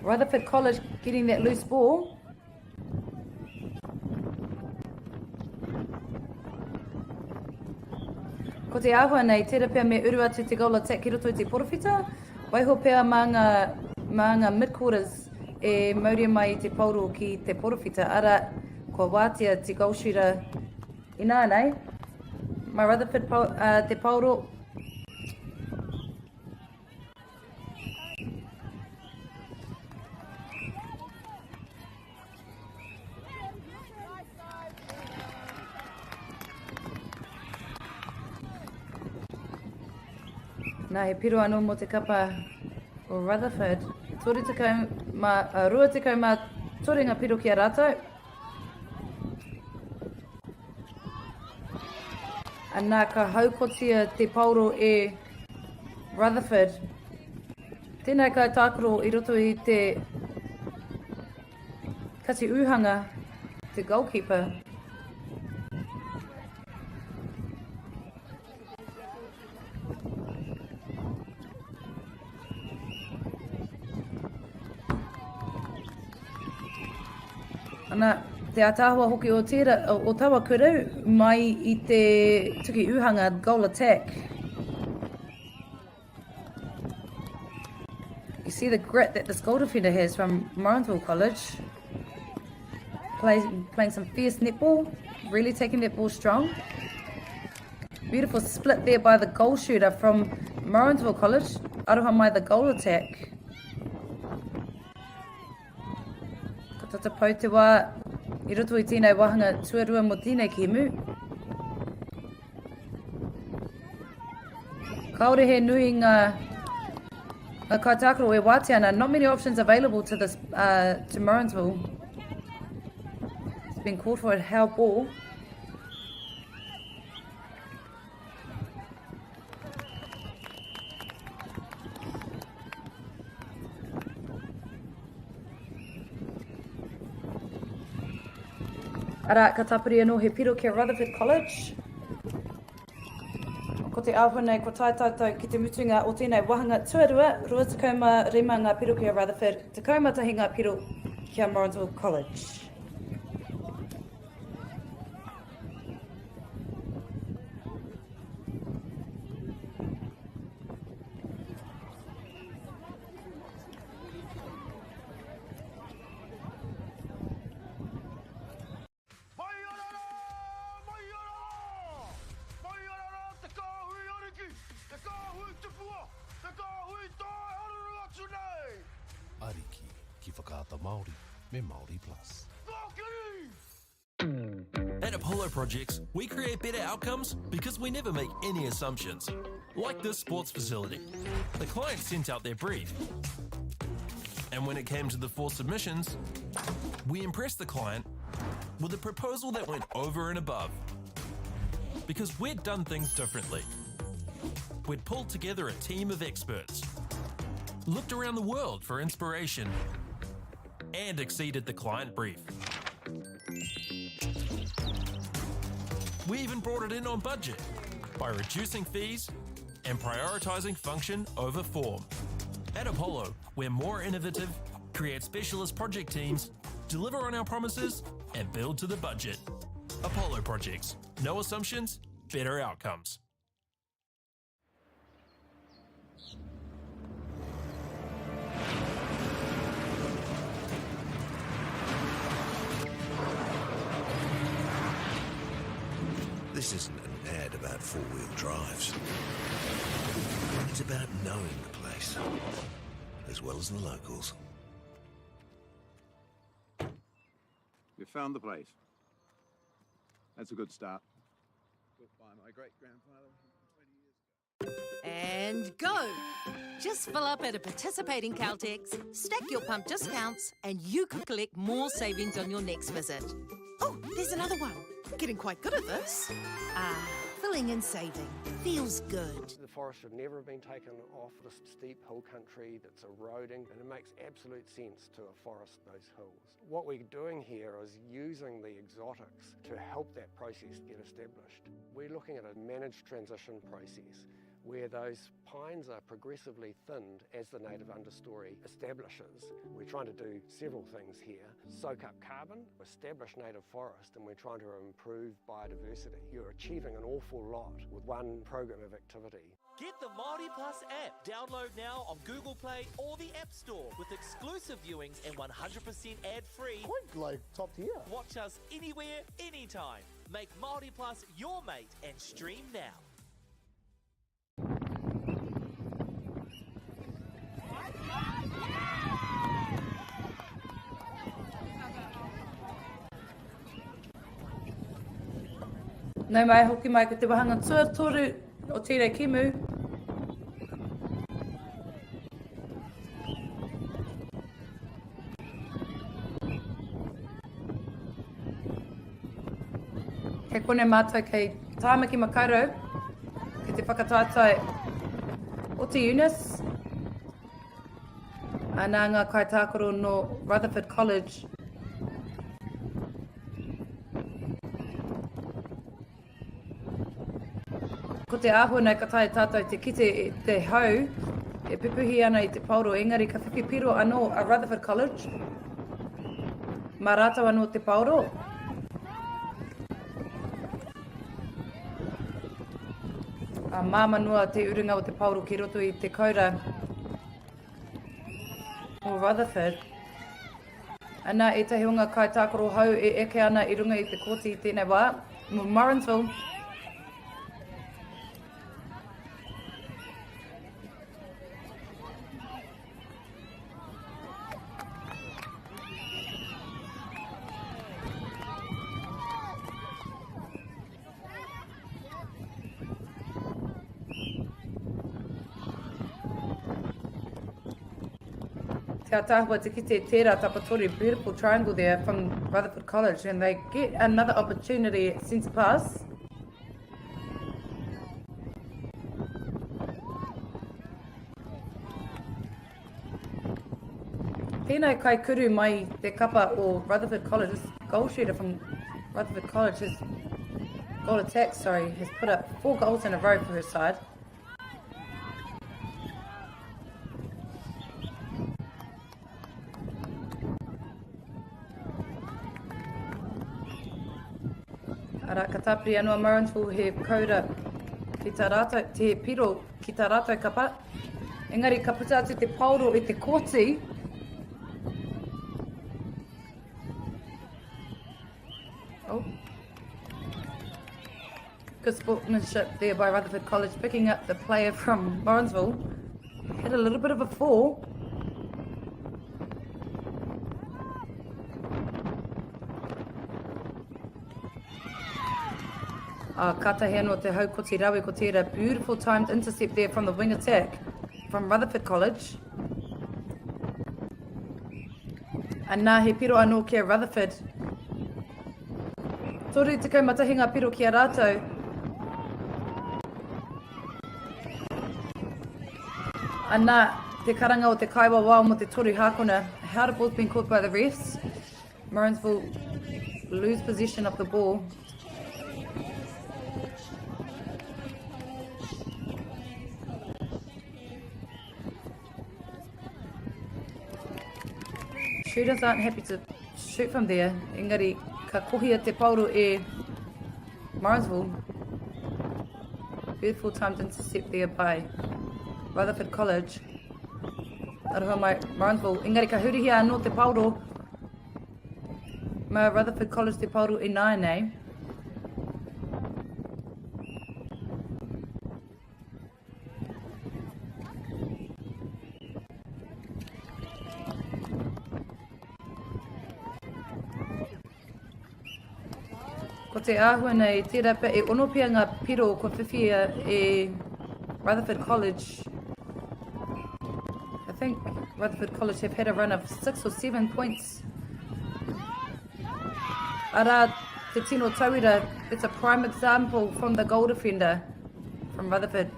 Rutherford College getting that loose ball. Ko te āhua nei, tērā pia me uru atu te goal attack ki roto I te porowhita. Waiho pia mā ngā mid-quarters e mauria mai I te pauro ki te porowhita. Ara, ko wātia te goal shooter I nā nei. Ma Rutherford te pauro. Nā he piro anō mo te kapa o Rutherford. Rua tekau mā torenga piro ki a rātou. Anā ka haukotia te pauro e Rutherford. Tēnei kai tākaro I roto I te kati uhanga the goalkeeper. Ana, te atahua hoki o tērā, o tawa kuru mai I te tuki uhanga goal attack. You see the grit that this goal defender has from Morrenville College. Playing some fierce netball, really taking that ball strong. Beautiful split there by the goal shooter from Morrenville College. Aroha mai the goal attack. Ko tata pau te wā, I roto I tēnei wahanga tuarua mo tēnei kēmu. Kaore he nui ngā kaitākaro e wātiana. Not many options available to this to Morrenville. It's been called for a hell ball. Ara, ka tapiri anō he piro ki Rutherford College. Ko te auhunei, ko tai tātou ki te mutunga o tēnei wahanga tuarua, rua tekoma rima ngā piro ki Rutherford, tekoma tahi ngā piro ki Morrenville College. Ariki ki whakaata Māori me Māori Plus. At Apollo Projects, we create better outcomes because we never make any assumptions. Like this sports facility. The client sent out their brief. And when it came to the 4 submissions, we impressed the client with a proposal that went over and above. Because we'd done things differently. We'd pulled together a team of experts, looked around the world for inspiration, and exceeded the client brief. We even brought it in on budget by reducing fees and prioritising function over form. At Apollo, we're more innovative, create specialist project teams, deliver on our promises, and build to the budget. Apollo Projects. No assumptions, better outcomes. This isn't an ad about four-wheel drives. It's about knowing the place, as well as the locals. You found the place. That's a good start. Built by my great-grandfather 20 years ago. And go! Just fill up at a participating Caltex, stack your pump discounts, and you could collect more savings on your next visit. Oh, there's another one. Getting quite good at this. Filling and saving. Feels good. The forest should never have been taken off this steep hill country that's eroding, and it makes absolute sense to afforest those hills. What we're doing here is using the exotics to help that process get established. We're looking at a managed transition process where those pines are progressively thinned as the native understory establishes. We're trying to do several things here. Soak up carbon, establish native forest, and we're trying to improve biodiversity. You're achieving an awful lot with one program of activity. Get the Māori Plus app. Download now on Google Play or the App Store with exclusive viewings and 100% ad-free. Quite like top tier. Watch us anywhere, anytime. Make Māori Plus your mate and stream now. Nau mai hoki mai ko te wahanga tuatoru o tērei kimu. Kei kone mātou kei tāmaki makaurau, ki te whakatātai o te UNISS, a nā ngā kaitākaro no Rutherford College. te āhua nei katai tātou te kite e te hau, e pipuhi ana i te pauro, engari ka whiwhi piro anō a Rutherford College. Mā rātou anō te pauro. A māmanua te urunga o te pauro ki roto i te kaura o Rutherford. Ana e tahi unga kai tākoro hau e eke ana i runga i te koti i tēnei wā. Mo Morrenville. Te atahua te kite tērā tapatori, beautiful triangle there from Rutherford College, and they get another opportunity at centre pass. Tēnei kai kuru mai te kapa o Rutherford College. This goal shooter from Rutherford College, has put up 4 goals in a row for her side. Ara ka tāpiri anua Morrenville he kaura ki tā rātou, te piro ki tā rātou kapa. Engari ka puta atu te pauro i te koti. Oh. Good sportsmanship there by Rutherford College, picking up the player from Morrenville. Had a little bit of a fall. Katahi anō te haukoti rawe ko tērā, beautiful timed intercept there from the wing attack from Rutherford College. And nā he piro anō kia Rutherford. Tori te kaumatahinga piro kia rātou. And nā te karanga o te kaiwa wao mo te toru hākona. How the ball's been caught by the refs. Morrenville lose possession of the ball. Shooters aren't happy to shoot from there. Engari, ka kohia te pauro e Morrenville. Beautiful timed intercept there by Rutherford College. Aroha mai Morrenville. Engari, ka hurihia anō te pauro. Ma Rutherford College te pauro e nāi. Ko te āhua nei, tērā pa e ono pia ngā piro ko whiwhia e Rutherford College. I think Rutherford College have had a run of 6 or 7 points. Ara te tino tauira, it's a prime example from the goal defender from Rutherford.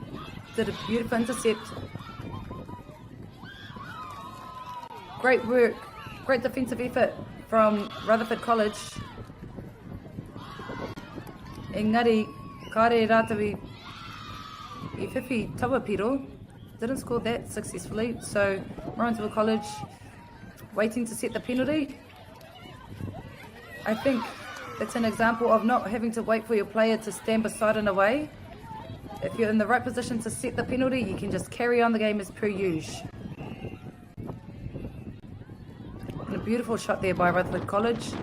Did a beautiful intercept. Great work, great defensive effort from Rutherford College. Engari, kāre rātawi I whiwhi tawa piro. Didn't score that successfully, so Morrenville College waiting to set the penalty. I think it's an example of not having to wait for your player to stand beside and away. If you're in the right position to set the penalty, you can just carry on the game as per usual. And a beautiful shot there by Rutherford College.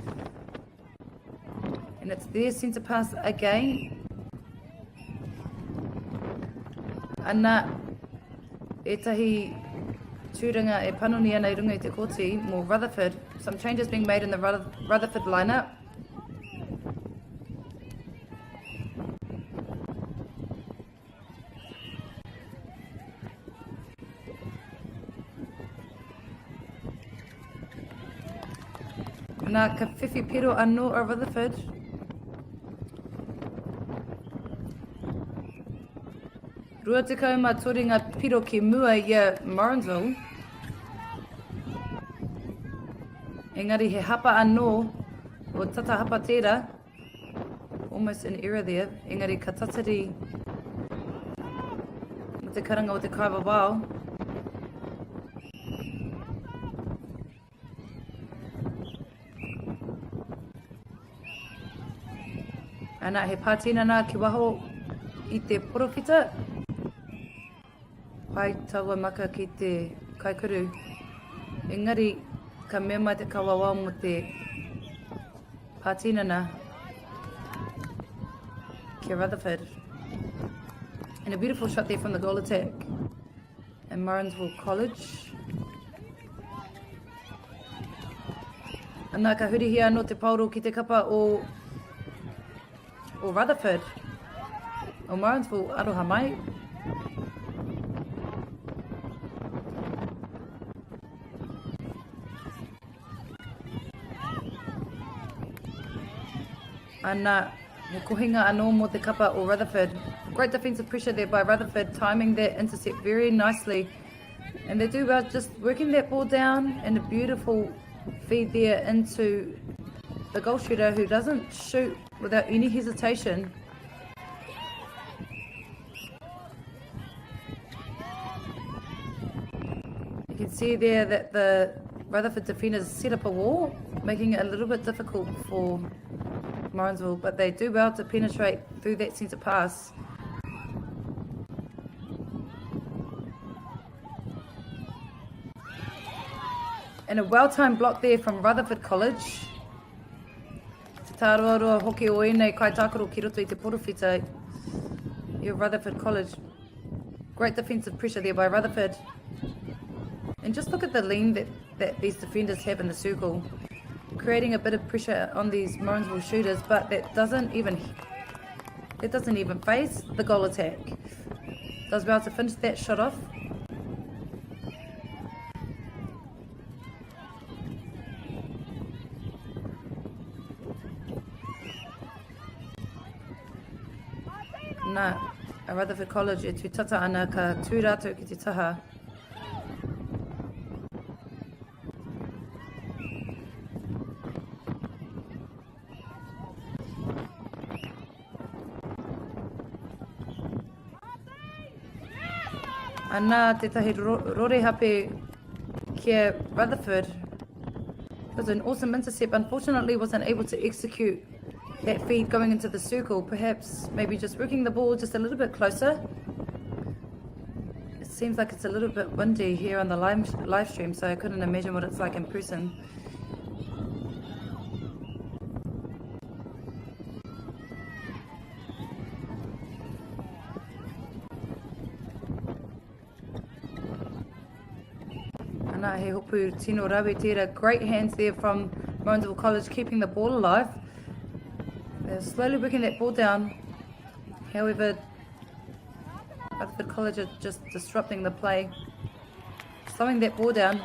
And it's their centre pass again. Ana e tahi tūranga e panoni ana I runga I te koti mō Rutherford. Some changes being made in the Rutherford lineup. Nā ka whiwhi pero anō a Rutherford. Rua te kauma toringa piro ki mua ia Morrenville. Engari he hapa anō o tata hapa tērā. Almost an error there. Engari ka tatari te karanga o te kaiwa wao. Ana he pātinana ki waho i te porowhita. Pai taua maka ki te kaikuru. Engari, ka mea mai te kawawa mo te pātinana ki Rutherford. And a beautiful shot there from the goal attack. And Morrenville College. Anā ka hurihia no te pauro ki te kapa o Rutherford. O Morrenville, aroha mai. Anā, he kohinga anō mo te kapa o Rutherford. Great defensive pressure there by Rutherford, timing that intercept very nicely. And they do well just working that ball down, and a beautiful feed there into the goal shooter who doesn't shoot without any hesitation. You can see there that the Rutherford defenders set up a wall, making it a little bit difficult for Morrenville, but they do well to penetrate through that centre pass. And a well-timed block there from Rutherford College. Te tāroaroa hoki o ēnei kai tākaro ki roto I te porowhita I Rutherford College. Great defensive pressure there by Rutherford. And just look at the lean that these defenders have in the circle, creating a bit of pressure on these Morrenville shooters, but that doesn't even phase the goal attack. Does well to finish that shot off. Nā, a Rutherford College e tūtata ana ka tūrātou ki te taha. Anā tētahi rorehape kia Rutherford. It was an awesome intercept. Unfortunately wasn't able to execute that feed going into the circle. Perhaps maybe just working the ball just a little bit closer. It seems like it's a little bit windy here on the live stream, so I couldn't imagine what it's like in person. Anā he hopu tino rawe tērā. Great hands there from Morrenville College, keeping the ball alive. They're slowly working that ball down. However, Rutherford College are just disrupting the play, slowing that ball down.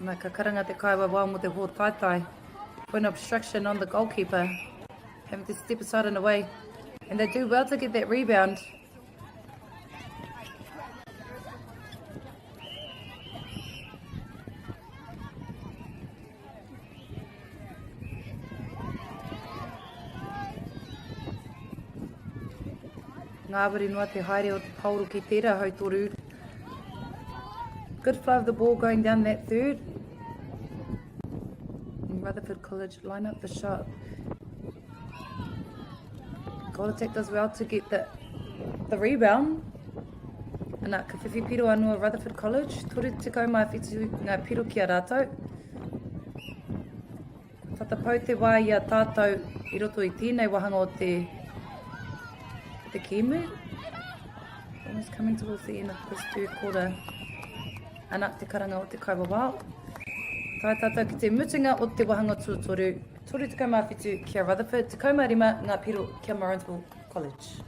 Nā ka karanga te kaiwa wā mo te hōtaitai. For an obstruction on the goalkeeper, having to step aside and away. And they do well to get that rebound. Ngāwari noa te haere o te pauru ki tērā hautoru. Good flow of the ball going down that third. And Rutherford College line up the shot. Goal attack does well to get the rebound. Anā ka whiwhi piro anua Rutherford College. Tore tekau mai whitu ngā piro ki a rātou. Tata pau te wā I a tātou I roto I tēnei wahanga o te kēmu. Almost coming towards the end of this third quarter. Anā te karanga o te kaiwa wā. Tai tātou ki te mutunga o te wahanga tūtoru. Tore tekau mai whitu ki a Rutherford. Tekau mai rima ngā piro ki a Morrenville College.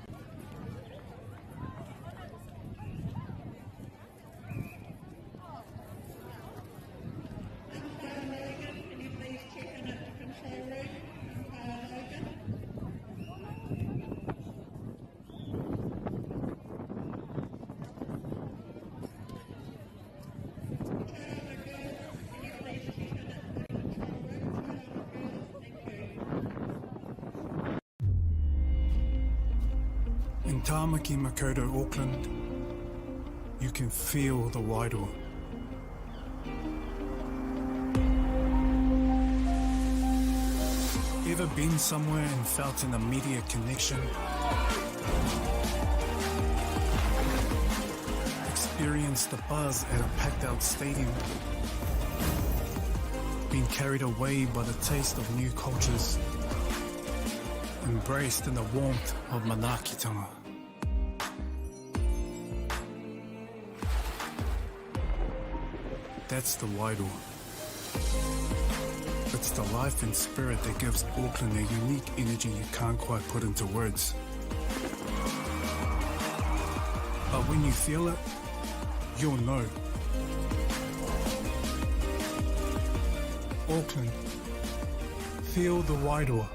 Tamaki Makoto, Auckland, you can feel the wairoa. Ever been somewhere and felt an immediate connection? Experienced the buzz at a packed-out stadium? Been carried away by the taste of new cultures? Embraced in the warmth of manakitanga? That's the wairoa. It's the life and spirit that gives Auckland a unique energy you can't quite put into words. But when you feel it, you'll know. Auckland, feel the wairoa.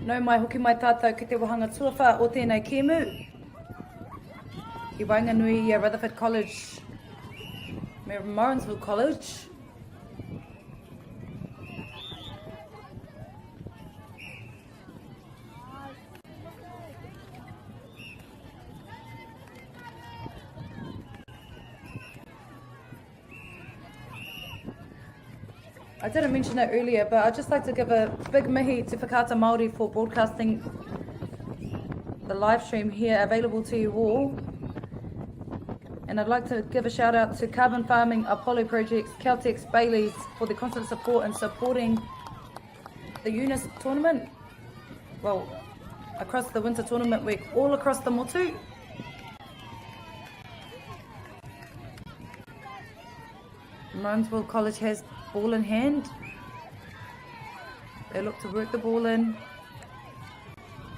Nau mai hoki mai tātou ki te wahanga tuawha o tēnei kēmu. Ki Wainganui i Rutherford College, me Morrenville College. I didn't mention it earlier, but I'd just like to give a big mihi to Whakaata Māori for broadcasting the live stream here available to you all. And I'd like to give a shout out to Carbon Farming, Apollo Projects, Caltex, Baileys for the constant support and supporting the UNISS tournament. Well, across the winter tournament week, all across the motu. Morrenville College has ball in hand. They look to work the ball in,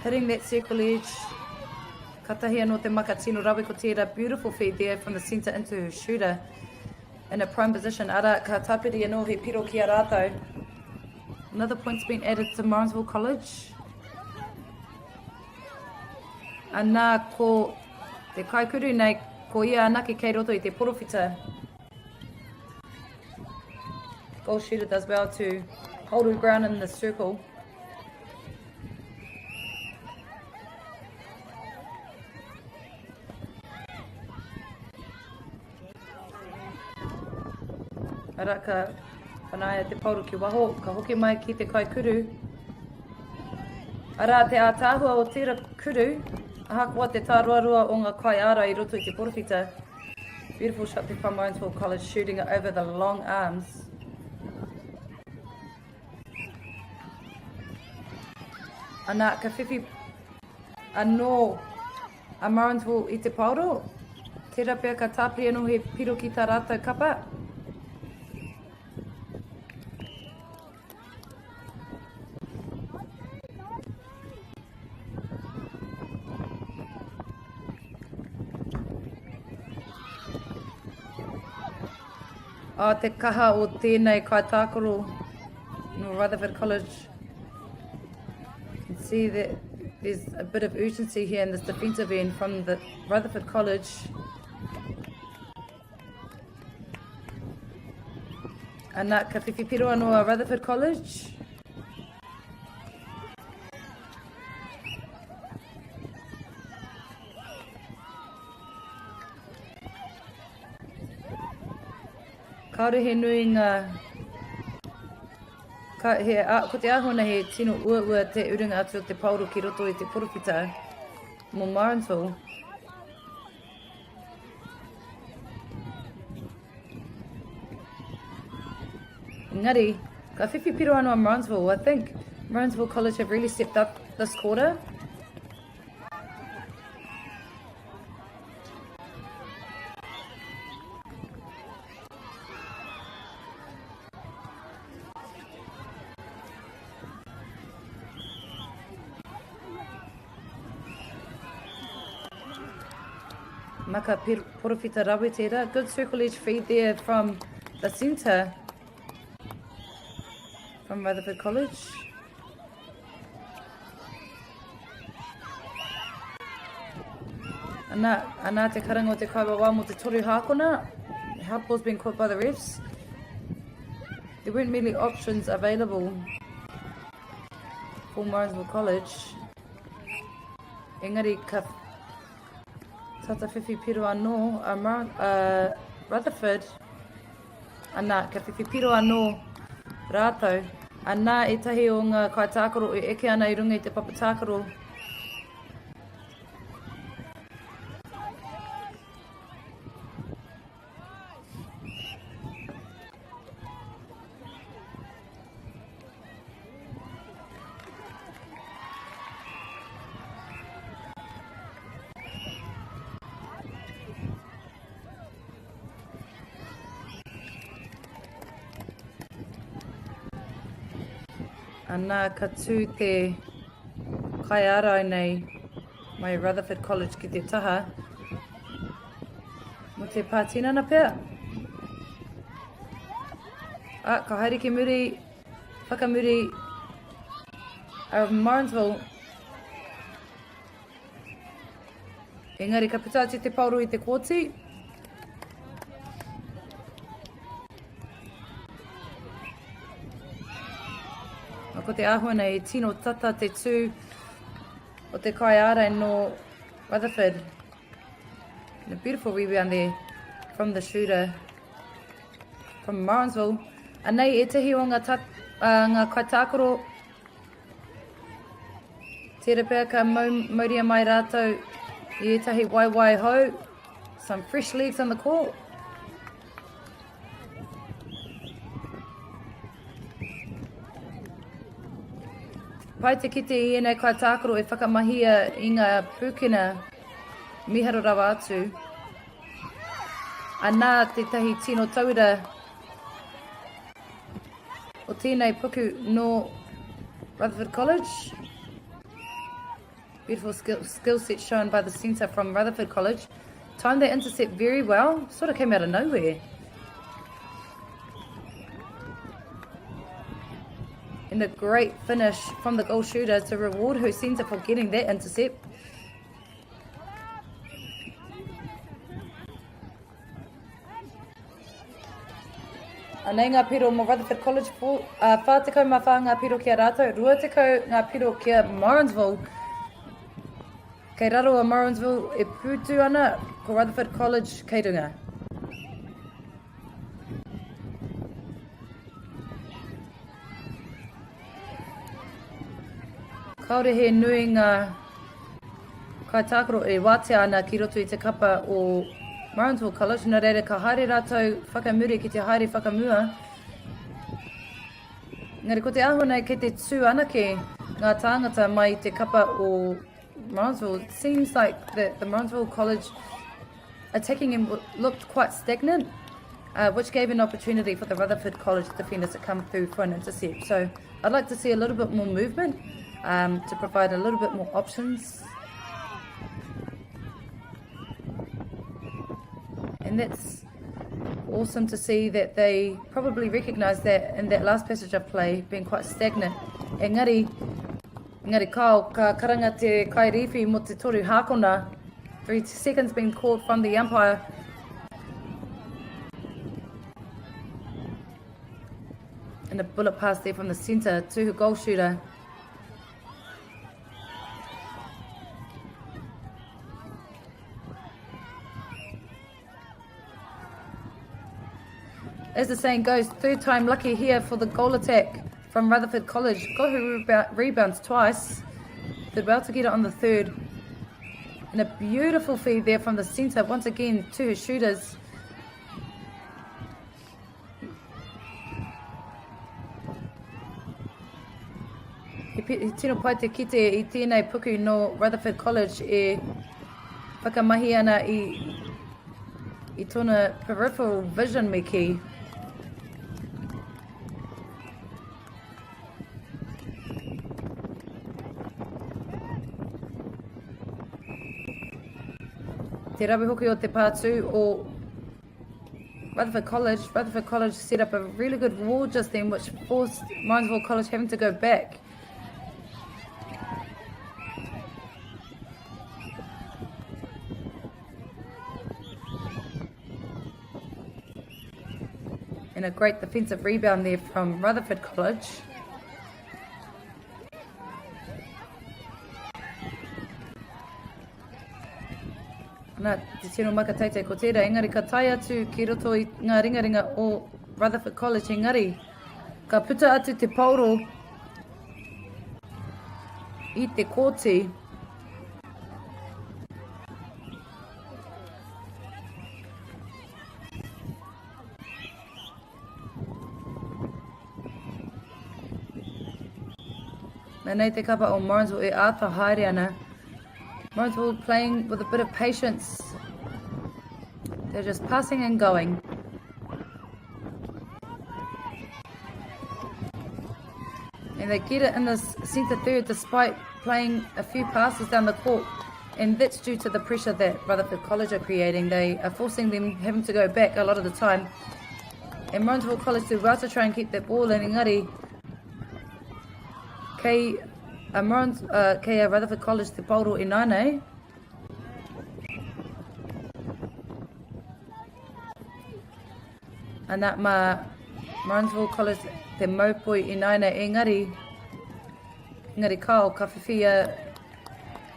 hitting that circle edge. Katahia no te makatino rawe ko tērā, beautiful feed there from the centre into her shooter in a prime position. Ara ka tapiri anō he piro ki a rātou. Another point's been added to Morrenville College. Anā ko te kaikuru nei ko ia anake kei roto I te porowhita. Goal shooter does well to hold her ground in the circle. Ara ka whanaia te pauru ki waho, ka hoki mai ki te kaikuru. Ara te ātāhua o tērā kuru, ahakoa te tāruarua o ngā kai ara I roto I te porowhita. Beautiful shot there from Morrenville College, shooting it over the long arms. Ana ka whiwhi anō a Morrenville I te pauro. Tērā pia ka tāpiri anō he piro ki tā rātou kapa. Te kaha o tēnei kai tākoro no Rutherford College. You can see that there's a bit of urgency here in this defensive end from the Rutherford College. Ana ka whiwhipiro anō a Rutherford College. Kaore he nui ngā ko te ahona he tino ua te urunga atu o te pauro ki roto I te porowhita mo Morrenville. Engari, ka whiwhipiro anō a Morrenville. I think Morrenville College have really stepped up this quarter. Maka porowhita rawe tērā. Good circle edge feed there from the centre from Rutherford College. Ana te karanga o te kaiwa wā mo te toru hākona. Help ball's been caught by the refs. There weren't many options available for Morrenville College. Engari ka tata whiwhi piro anō a Rutherford. Ana, ka whiwhi piro anō rātou. Ana e tahi o ngā kaitākaro e eke ana I runga I te papatākaro. Ana ka tū te kai arau nei mai Rutherford College ki te taha. Mo te pātinana pēr. Ka haere ki muri, whakamuri a Morrenville. Engari ka pitaati te pauru I te kōti. Ko te āhua nei, tino tata te tū o te kai ara no Rutherford. And a beautiful rebound there from the shooter from Morrenville. Anei e tehi o ngā kaitākaro. Tere pēr ka mauria mai rātou I e tahi wai ho. Some fresh legs on the court. Pai te kite I ēnei kaitākaro e whakamahia I ngā pūkena miharo rawa atu. A nā te tahi tino tauira o tēnei puku no Rutherford College. Beautiful skill set shown by the centre from Rutherford College. Timed that intercept very well. Sort of came out of nowhere. And a great finish from the goal shooter to reward her centre for getting that intercept. Anei ngā piro mo Rutherford College, whātekau mā whā ngā piro kia rātou, ruatekau ngā piro kia Morrenville. Kei raro a Morrenville e pūtu ana ko Rutherford College kei runga. Kaore he nui ngā kaitākaro e wātea ana ki roto I te kapa o Morrenville College. Nā reira ka haere rātou whakamuri ki te haere whakamua. Ngari ko te āhua nei kei te tū anake ngā tāngata mai te kapa o Morrenville. It seems like the Morrenville College attacking him looked quite stagnant, which gave an opportunity for the Rutherford College defenders to come through for an intercept. So I'd like to see a little bit more movement to provide a little bit more options. And that's awesome to see that they probably recognise that in that last passage of play being quite stagnant. Engari kao ka karanga te kairiwhi mo te toru hākona. 3 seconds being called from the umpire. And a bullet pass there from the centre to her goal shooter. As the saying goes, third time lucky here for the goal attack from Rutherford College. Got her rebounds twice. Did well to get it on the third. And a beautiful feed there from the centre, once again to her shooters. He tino pai te kite I tēnei puku no Rutherford College e whakamahi ana I tōna peripheral vision me ki. Te rawe hoki o te pātū o Rutherford College. Rutherford College set up a really good wall just then, which forced Morrenville College having to go back. And a great defensive rebound there from Rutherford College. Nā, te tino makateite ko tērā, engari ka tai atu ki roto i ngā ringaringa o Rutherford College, engari ka puta atu te pauro i te kōti. Nei te kapa o Morrenville e āta haere ana. Morrenville playing with a bit of patience. They're just passing and going. And they get it in this centre third despite playing a few passes down the court. And that's due to the pressure that Rutherford College are creating. They are forcing them having to go back a lot of the time. And Morrenville College do well to try and keep that ball in engari. Kei Rutherford College te pauro i nānei. And that Morrenville College te maupoi i nānei engari kao ka whiwhia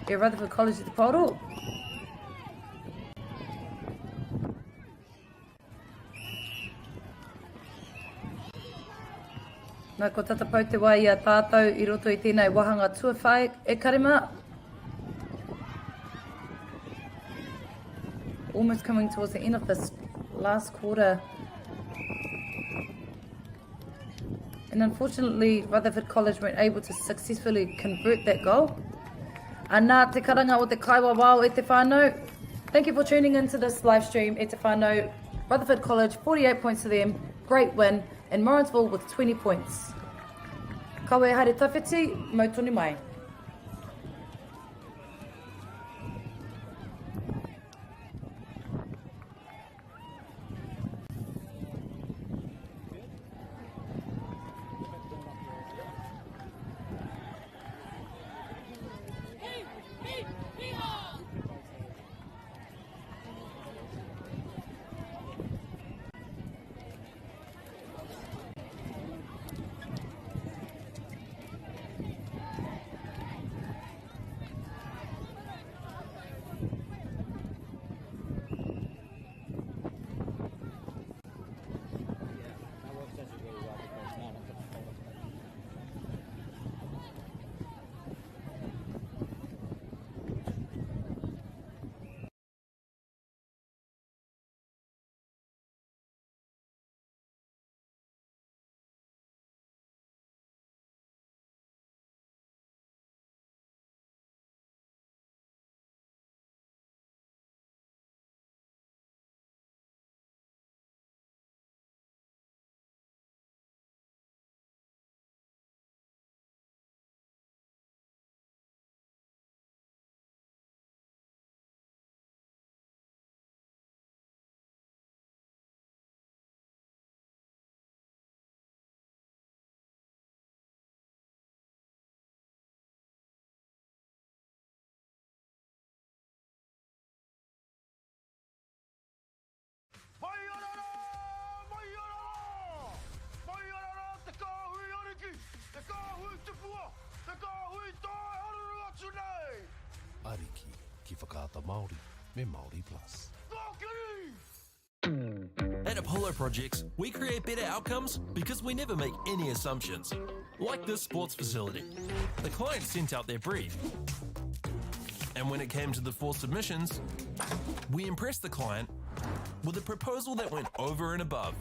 i Rutherford College te pauro. Nā ko tata pau te wai a tātou i roto i tēnei wahanga tuawhai e karema. Almost coming towards the end of this last quarter. And unfortunately, Rutherford College weren't able to successfully convert that goal. Anā te karanga o te kaiwa wao e te whānau. Thank you for tuning into this live stream e te whānau. Rutherford College, 48 points to them. Great win. And Morrenville with 20 points. Kawe haere tawhiti, mautoni mai. Ariki ki whakaata Māori me Māori Plus. At Apollo Projects, we create better outcomes because we never make any assumptions. Like this sports facility. The client sent out their brief. And when it came to the 4 submissions, we impressed the client with a proposal that went over and above.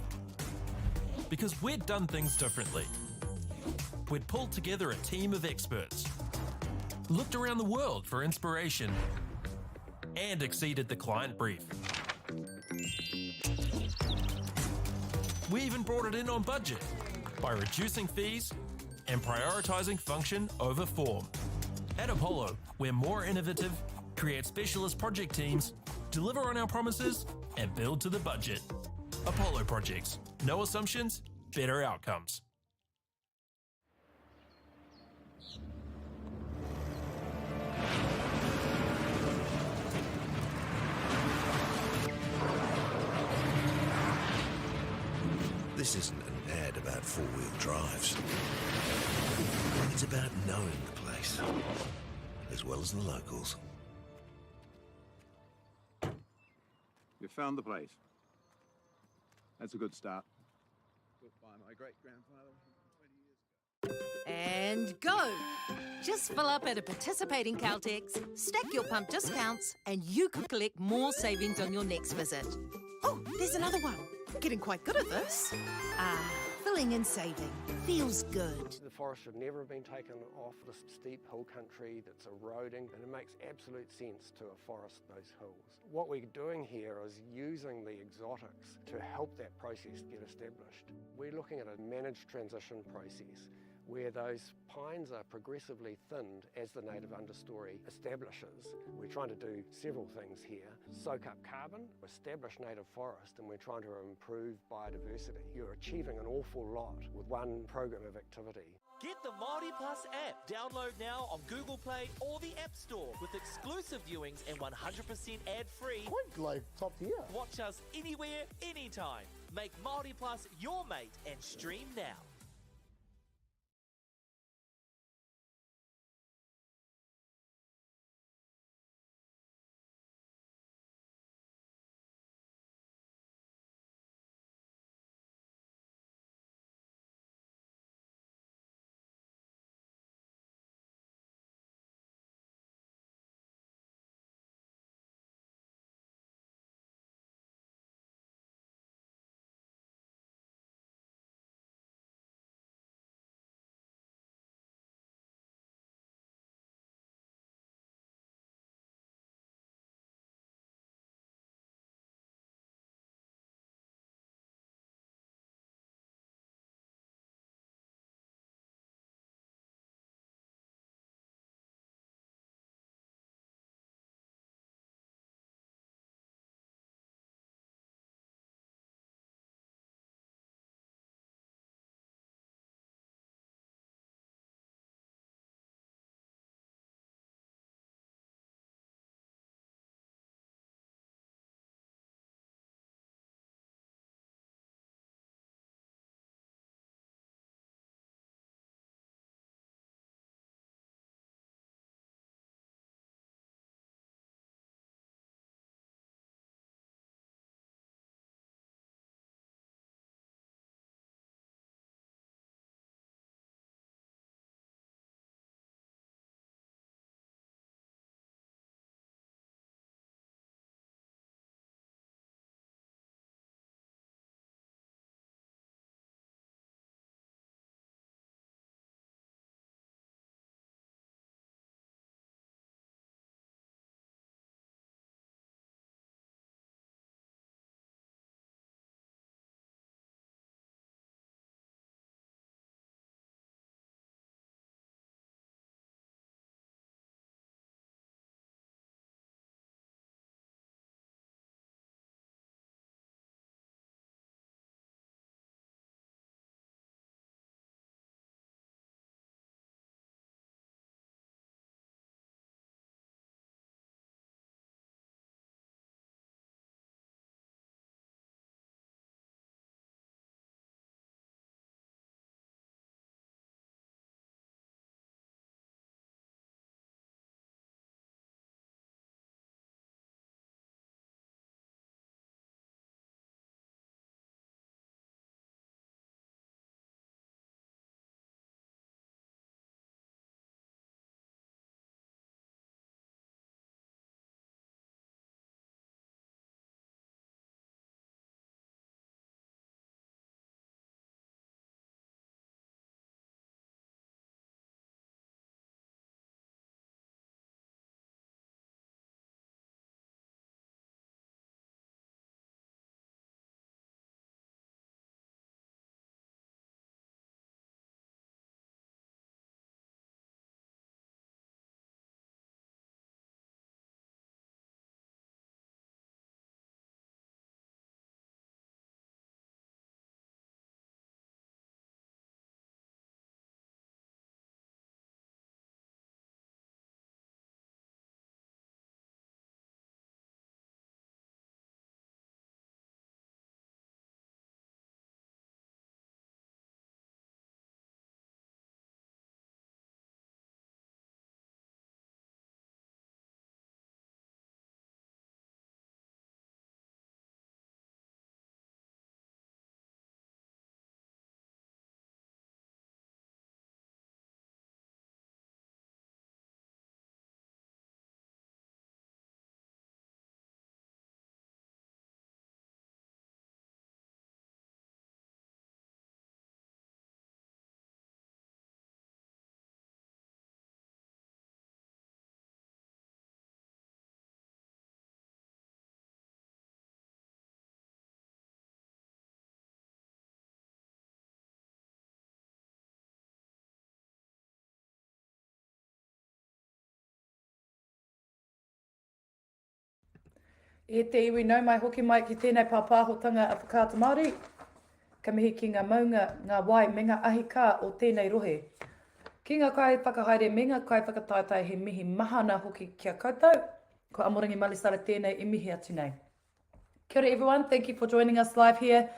Because we'd done things differently. We'd pulled together a team of experts, looked around the world for inspiration, and exceeded the client brief. We even brought it in on budget by reducing fees and prioritising function over form. At Apollo, we're more innovative, create specialist project teams, deliver on our promises, and build to the budget. Apollo Projects. No assumptions, better outcomes. This isn't an ad about four-wheel drives. It's about knowing the place, as well as the locals. You found the place. That's a good start. Built by my great-grandfather 20 years ago. And go! Just fill up at a participating Caltex, stack your pump discounts, and you could collect more savings on your next visit. Oh, there's another one. Getting quite good at this. Filling and saving. Feels good. The forest should never have been taken off this steep hill country that's eroding, and it makes absolute sense to afforest those hills. What we're doing here is using the exotics to help that process get established. We're looking at a managed transition process where those pines are progressively thinned as the native understory establishes. We're trying to do several things here. Soak up carbon, establish native forest, and we're trying to improve biodiversity. You're achieving an awful lot with one program of activity. Get the Māori Plus app. Download now on Google Play or the App Store with exclusive viewings and 100% ad-free. Quite like top tier. Watch us anywhere, anytime. Make Māori Plus your mate and stream now. E te iwi nau mai hoki mai ki tēnei pāpāhotanga a whakaata Māori. Ka mihi ki ngā maunga, ngā wai me ngā ahi kā o tēnei rohe. Ki ngā kai whakahaere me ngā kai whakataitai he mihi mahana hoki kia koutou. Ko Amorangi Malisara tēnei I mihi atu nei. Kia ora everyone, thank you for joining us live here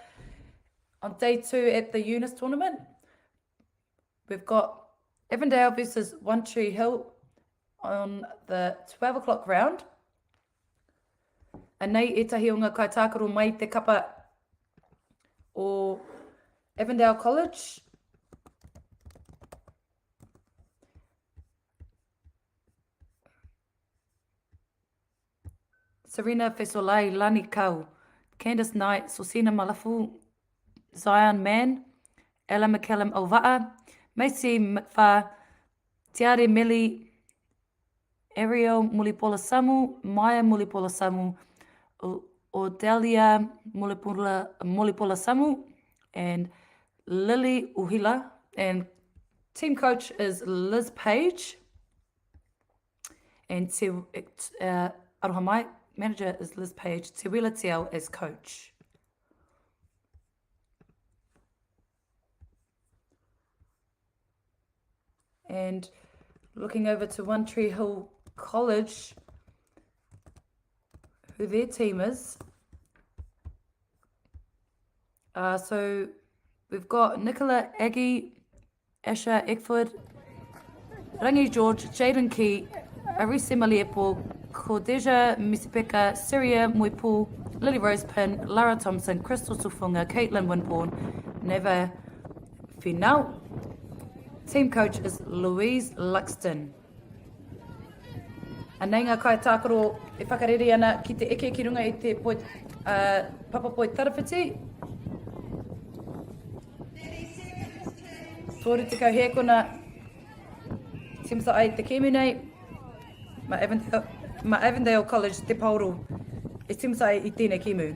on day 2 at the UNISS tournament. We've got Evendale versus One Tree Hill on the 12 o'clock round. Anei etahi o ngā kaitākaro mai te kapa o Evendale College. Serena Fesolai, Lani Kau, Candice Knight, Sosina Malafu, Zion Mann, Ella McCallum Ova'a, Macy McFar, Tiare Meli, Ariel Mulipola Samu, Maya Mulipola Samu, Odelia Mulipola Samu, and Lily Uhila. And team coach is Liz Page. And Arohamai manager is Liz Page. Te Wila Tiao as coach. And looking over to One Tree Hill College, who their team is. So we've got Nicola Aggie, Asha Eckford, Rangi George, Jaden Key, Arise Maliepo, Cordeja Misipeka, Syria Moipu, Lily Rose Pin, Lara Thompson, Crystal Sufunga, Caitlin Winborn, Neva Finau. Team coach is Louise Luxton. A nei ngā kaitākaro e whakarere ana ki te eke ki runga I te papa poi tarawhiti. Tōru te kau hēkona timsa ai te kēmu nei. Ma Evendale College te pauro e timsa ai I tēnei kēmu.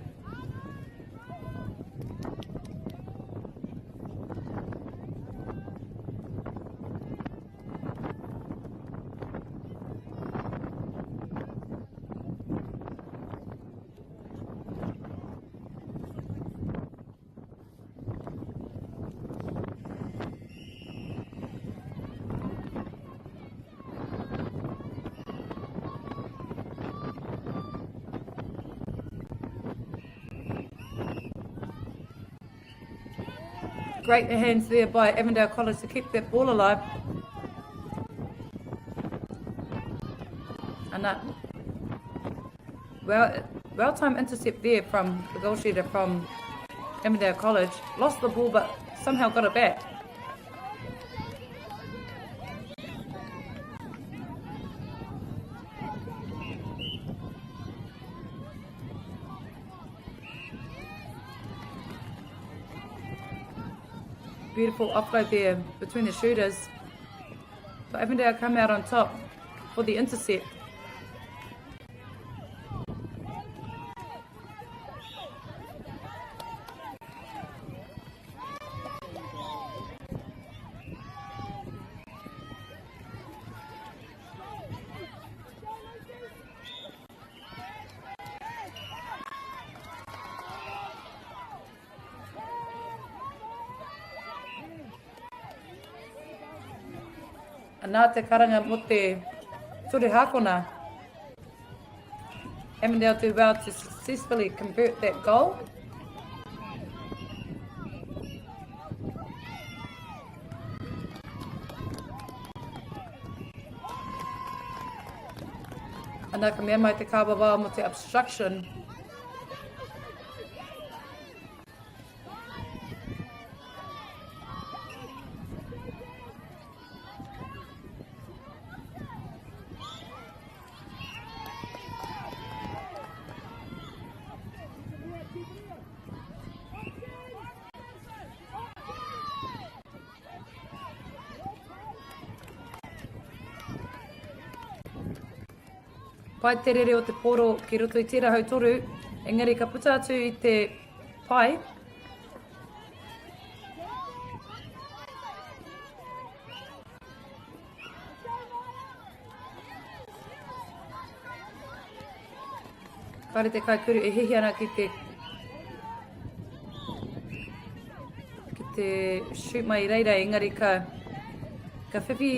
Great hands there by Evendale College to keep that ball alive. And that well-timed intercept there from the goal shooter from Evendale College. Lost the ball but somehow got it back. Beautiful offload there between the shooters. But Evendale come out on top for the intercept. Nā te karanga mo te ture hākona. Evendale do well to successfully convert that goal. Anā ka mea mai te kāwa wā mo te obstruction. Pai te rere o te poro ki roto I tērā hau toru, engari ka puta atu I te pai. Kāre te kaikuru e hihi ana ki te shoot mai reira, engari ka whiwhi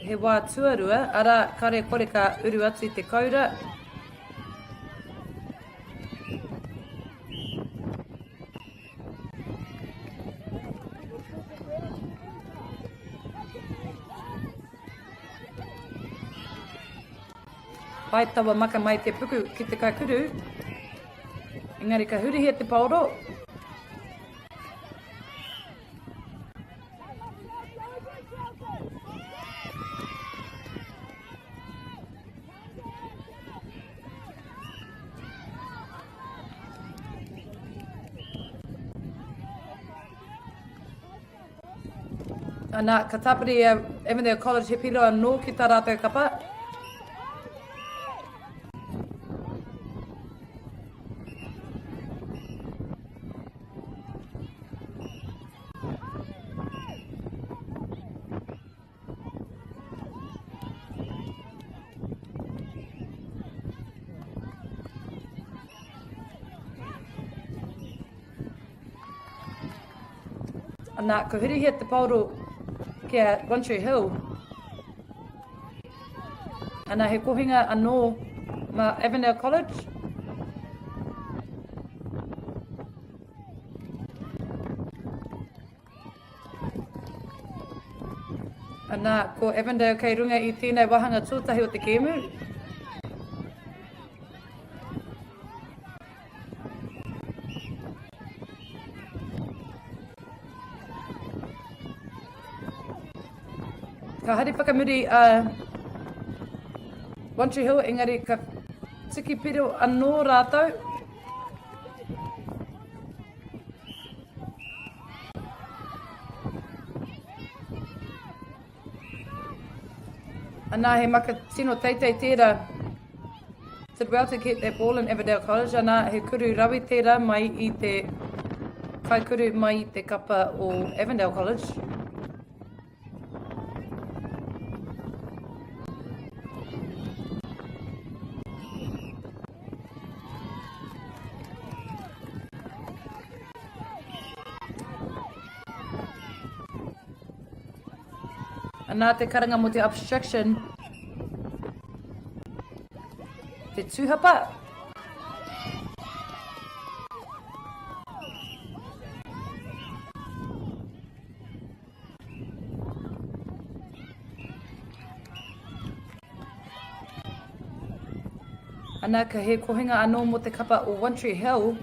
he wā tuarua, ara kare kore ka uru atu I te kaura. Pai tawa maka mai te puku ki te kaikuru. Engari ka hurihia te paoro. Ana ka tapiri Evendale College he piro anō ki tā rātou kapa. Ana ka hurihia te paoro kia One Tree Hill. Ana he kohinga anō ma Evendale College. Ana ko Evendale kei runga I tēnei wahanga tūtahi o te kēmu. Ka hari whakamuri One Tree Hill, engari ka tiki piro anō rātou. Ana he maka tino teitei tērā. Did well to get that ball in Evendale College. Ana he kuru rawi tērā mai I te kaikuru mai I te kapa o Evendale College. Nā te karanga mo te obstruction, te tūhapa. Ana ka he kohinga anō mo te kapa o One Tree Hill.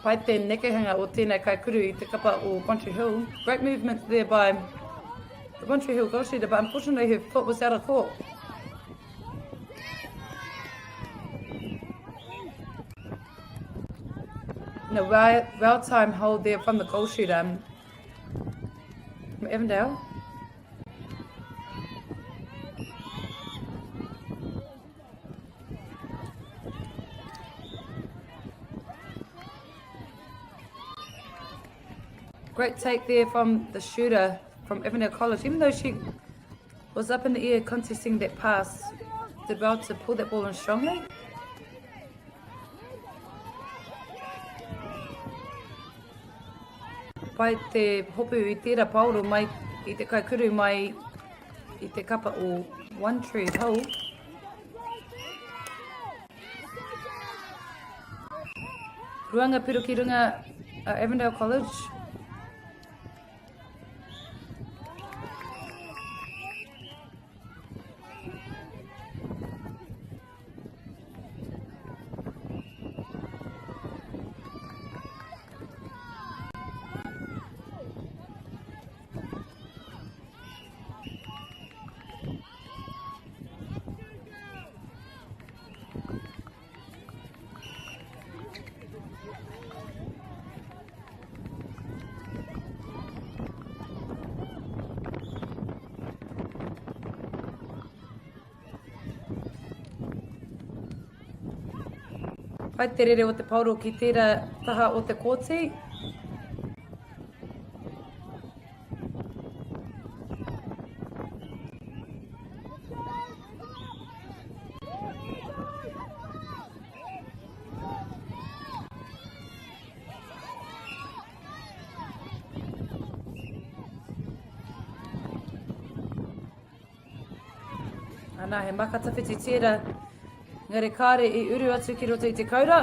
Pai te nekehanga o tēnei kaikuru I te kapa o One Tree Hill. Great movement there by the One Tree Hill goal shooter, but unfortunately her foot was out of court. And a well timed hold there from the goal shooter from Evendale. Great take there from the shooter from Evendale College. Even though she was up in the air contesting that pass, did well to pull that ball in strongly. Pai te hopu I tērā paoro mai I te kaikuru mai I te kapa o One Tree Hill. Ruanga piro ki runga Evendale College. Pai te rere o te pauro ki tērā taha o te kōti. Anā, he makatawhiti tērā. Ngare kāre I uru atu ki roto I te kaura.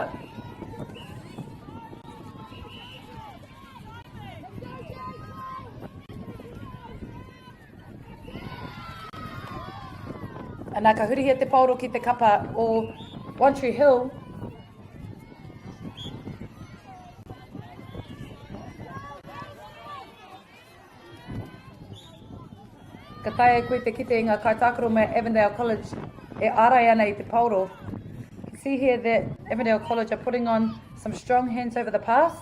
Anā, ka hurihia te pauro ki te kapa o One Tree Hill. Ka tae koe te kite I ngā kaitākaro me Evendale College e ārai ana I te pauro. You see here that Evendale College are putting on some strong hands over the pass,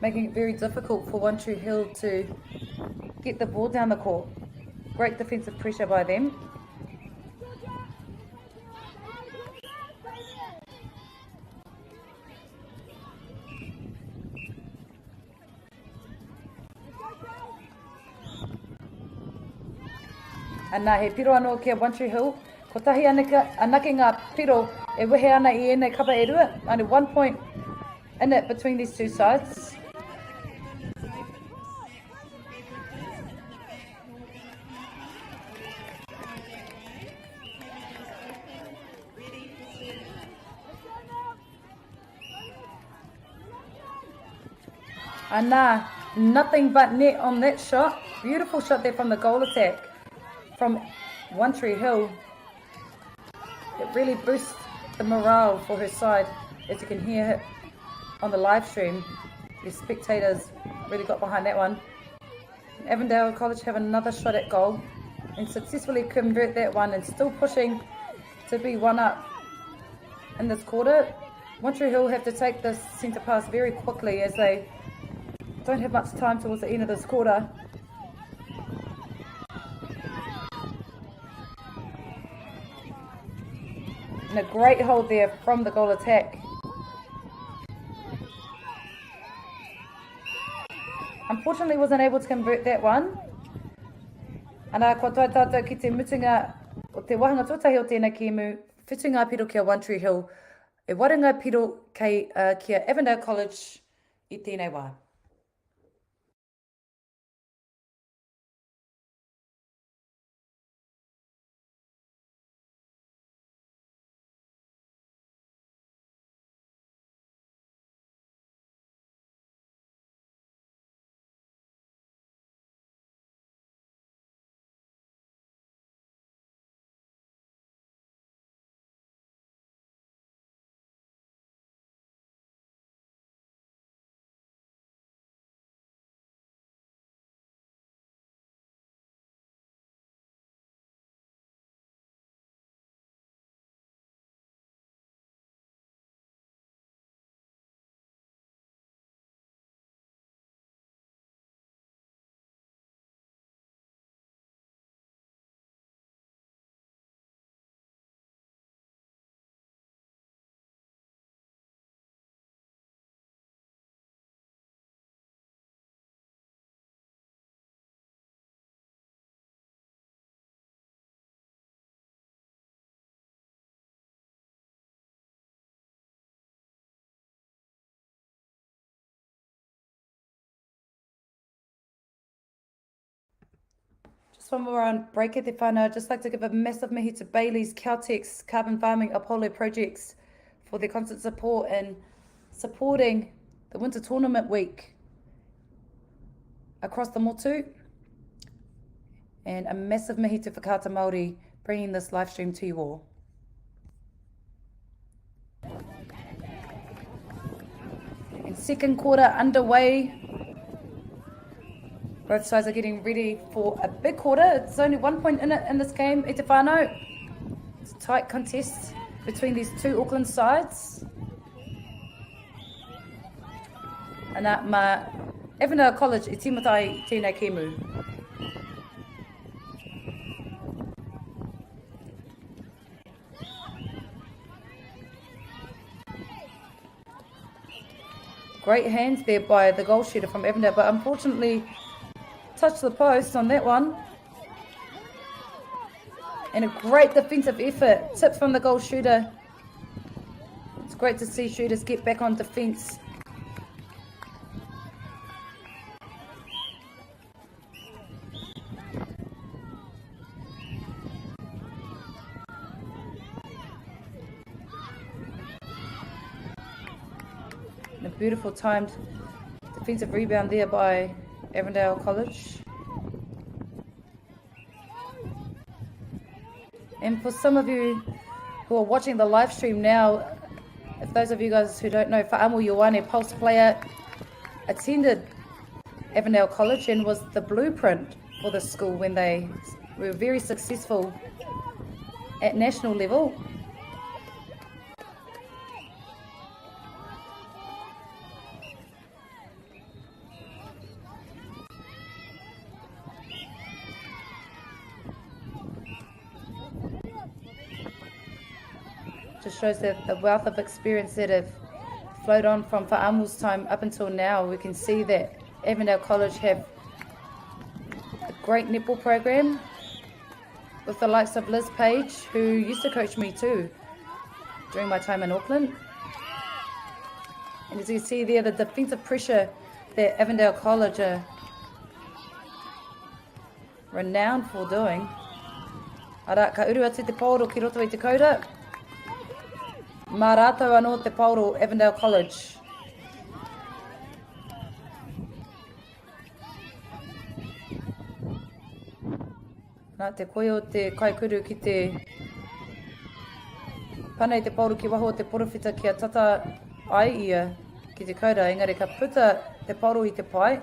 making it very difficult for One Tree Hill to get the ball down the court. Great defensive pressure by them. Anā, he piro anō kia One Tree Hill. Ko tahi anake ngā piro e wehe ana I ēnei kapa e rua. Only 1 point in it between these two sides. Anā, nothing but net on that shot. Beautiful shot there from the goal attack from One Tree Hill. It really boosts the morale for her side, as you can hear on the live stream. The spectators really got behind that one. Evendale College have another shot at goal and successfully convert that one and still pushing to be one up in this quarter. One Tree Hill have to take this centre pass very quickly as they don't have much time towards the end of this quarter. And a great hold there from the goal attack. Unfortunately wasn't able to convert that one. Ana kua toi tātou ki te mutunga o te wahanga tuatahi o tēnā kēmu, whitunga piro kia One Tree Hill, e waringa piro kia Evendale College I tēnei wā. Just one more on break at the whānau. I'd just like to give a massive mihi to Bailey's, Caltex, Carbon Farming, Apollo Projects for their constant support and supporting the Winter Tournament Week across the motu. And a massive mihi to Whakaata Māori bringing this live stream to you all. And second quarter underway. Both sides are getting ready for a big quarter. It's only 1 point in it in this game, e te whānau. It's a tight contest between these two Auckland sides. And ma Evendale College, e timatai tēnei kēmu. Great hands there by the goal shooter from Evendale, but unfortunately touched the post on that one. And a great defensive effort. Tip from the goal shooter. It's great to see shooters get back on defence. And a beautiful timed defensive rebound there by Evendale College. And for some of you who are watching the live stream now, if those of you guys who don't know, Fa'amu Ioane, Pulse player, attended Evendale College and was the blueprint for the school when they were very successful at national level. Just shows that the wealth of experience that have flowed on from Fa'amu's time up until now. We can see that Evendale College have a great netball program with the likes of Liz Page, who used to coach me too during my time in Auckland. And as you see there, the defensive pressure that Evendale College are renowned for doing. Ara, ka uru atu te pauro ki roto i te kauta. Mā rātou anō te pauro Evendale College. Nā te koe o te kaikuru ki te panei te pauro ki waho te porowhita kia tata ai ia ki te kauta. Engari ka puta te pauro i te pai.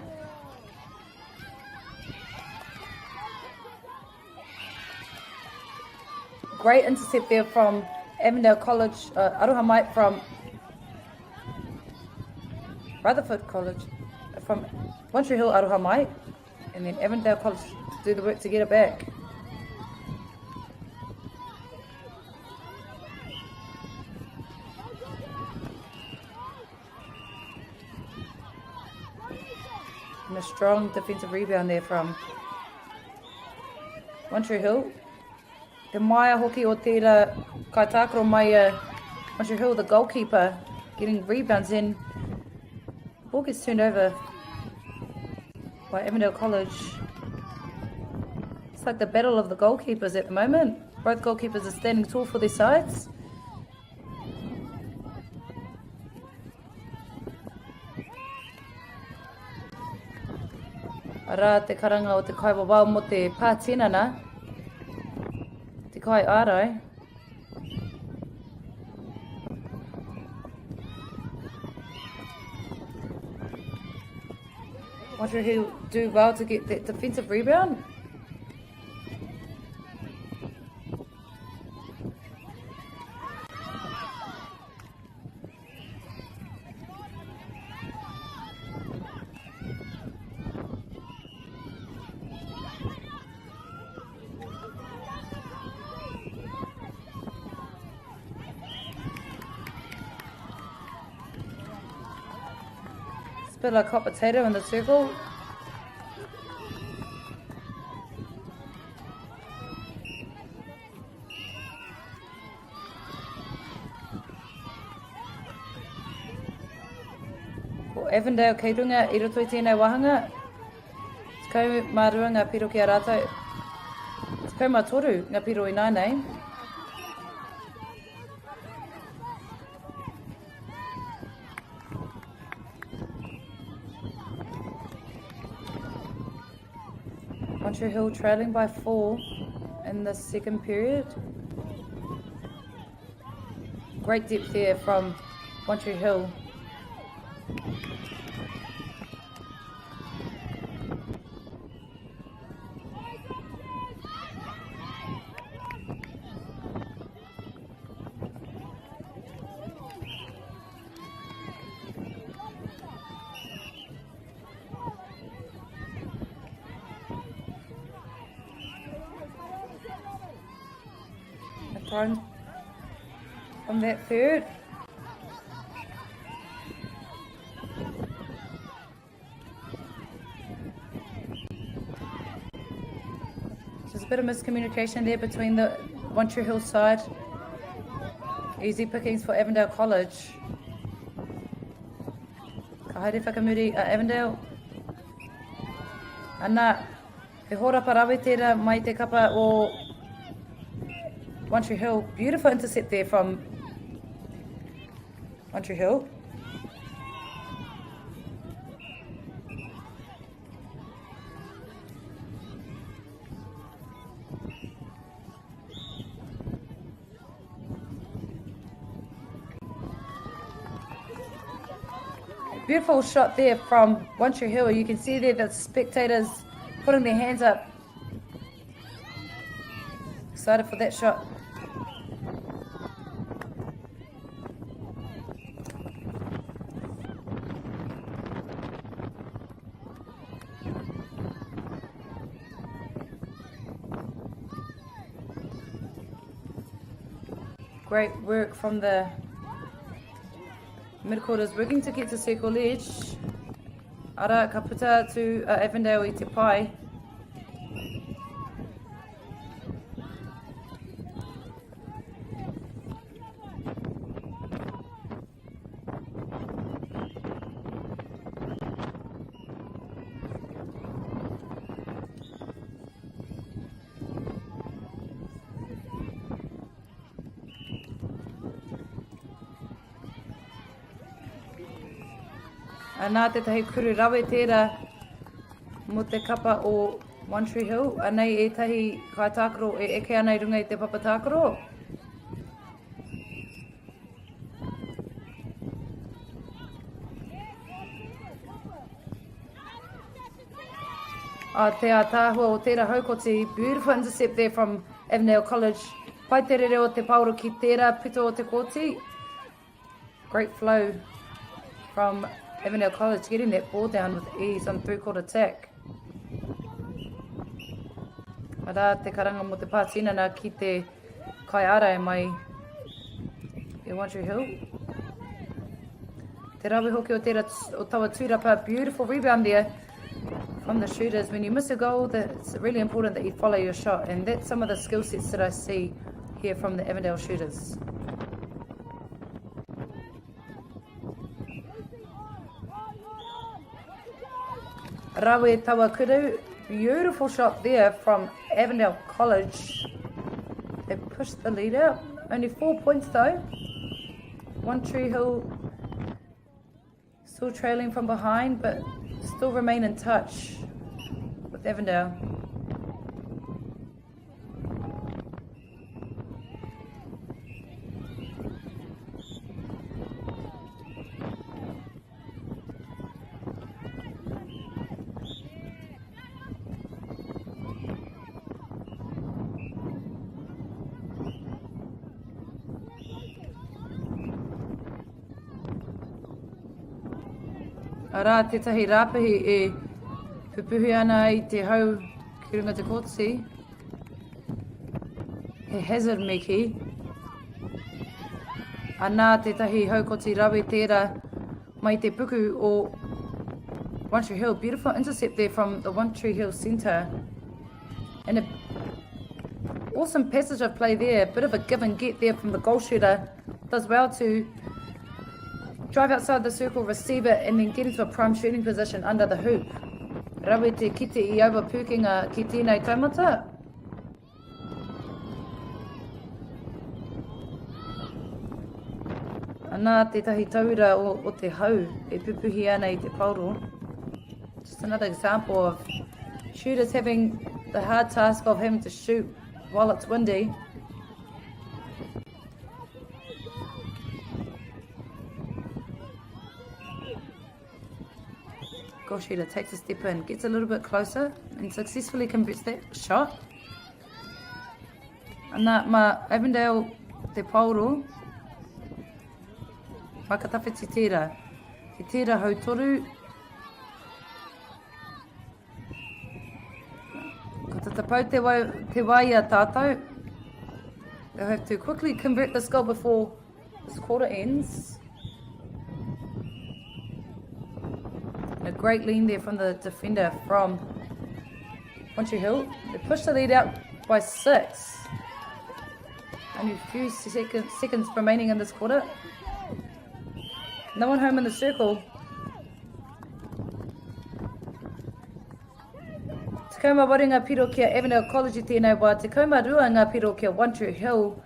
Great intercept there from Evendale College, Aroha Mike from Rutherford College, from One Tree Hill, Aroha Mike, and then Evendale College do the work to get it back. And a strong defensive rebound there from One Tree Hill. Te maia hoki o tērā kai tākaro mai One Tree Hill, the goalkeeper, getting rebounds in. Ball gets turned over by Evendale College. It's like the battle of the goalkeepers at the moment. Both goalkeepers are standing tall for their sides. Arā te karanga o te kaiwawao mo te pātinana. Te kai ārai. Wonder he'll do well to get that defensive rebound. Bit like hot potato in the circle. Ko Evendale kei runga I roto I tēnei wahanga. Tekau mā rua ngā piro ki a rātou. Tekau mā toru ngā piro I nānei. One Tree Hill trailing by 4 in the second period. Great depth there from One Tree Hill. From that third. There's a bit of miscommunication there between the One Tree Hill side. Easy pickings for Evendale College. Ka haere whakamuri a Evendale. Ana, he horapa rawe tērā mai te kapa o One Tree Hill. Beautiful intercept there from One Tree Hill. Beautiful shot there from One Tree Hill. You can see there the spectators putting their hands up. Excited for that shot. Great work from the midquarters, working to get to circle edge. Ara ka puta to Evendale I te pai. Nā te tahi kuru rawe tērā mo te kapa o One Tree Hill. Anei e tahi kaitākaro e eke ana I runga I te papatākaro. Te tāhua o tērā haukoti. Beautiful intercept there from Evendale College. Pai te rere o te pauro ki tērā pito o te koti. Great flow from Evendale College getting that ball down with ease on three-quarter attack. Ara te karanga mo te pātinana ki te kaiara e mai e One Tree Hill. Te rawe hoki o tērā o tawa tūrapa. Beautiful rebound there from the shooters. When you miss a goal, it's really important that you follow your shot, and that's some of the skill sets that I see here from the Evendale shooters. Rawe tawa kuru. Beautiful shot there from Evendale College. They pushed the lead out. Only 4 points though. One Tree Hill still trailing from behind, but still remain in touch with Evendale. Ara tētahi rāpahi e pupuhi ana I te hau ki runga te kōtsi. He hazard meki. Ana tētahi haukoti rawe tērā mai te puku o One Tree Hill. Beautiful intercept there from the One Tree Hill centre. And an awesome passage of play there. A bit of a give and get there from the goal shooter. Does well to drive outside the circle, receive it, and then get into a prime shooting position under the hoop. Rawe te kite I aua pūkinga ki tēnei taumata. Ana tētahi taura o te hau e pupuhi ana I te pauro. Just another example of shooters having the hard task of having to shoot while it's windy. Goal shooter takes a step in, gets a little bit closer, and successfully converts that shot. Ana ma Evendale te pauro. Whakatawhi te tērā. Te tērā hau toru. Ko te tapau te wai a tātou. They'll have to quickly convert this goal before this quarter ends. A great lean there from the defender from One Tree Hill. They push the lead out by 6. Only a few seconds remaining in this quarter. No one home in the circle. Tekamo wari ngā piro kia Evendale College I tēnei wā. Tekamo rua ngā piro kia One Tree Hill.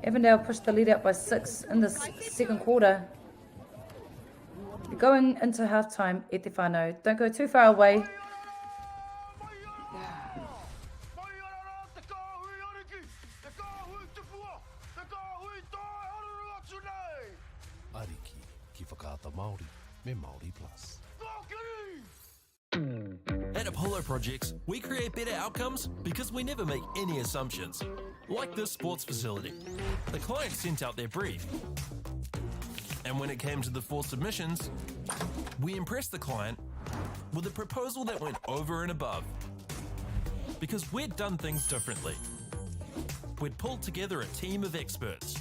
Evendale pushed the lead out by 6 in the second quarter. Going into halftime, e te whānau. Don't go too far away. Ariki ki whakaata Māori me Māori Plus. At Apollo Projects, we create better outcomes because we never make any assumptions. Like this sports facility. The client sent out their brief. And when it came to the 4 submissions, we impressed the client with a proposal that went over and above. Because we'd done things differently. We'd pulled together a team of experts,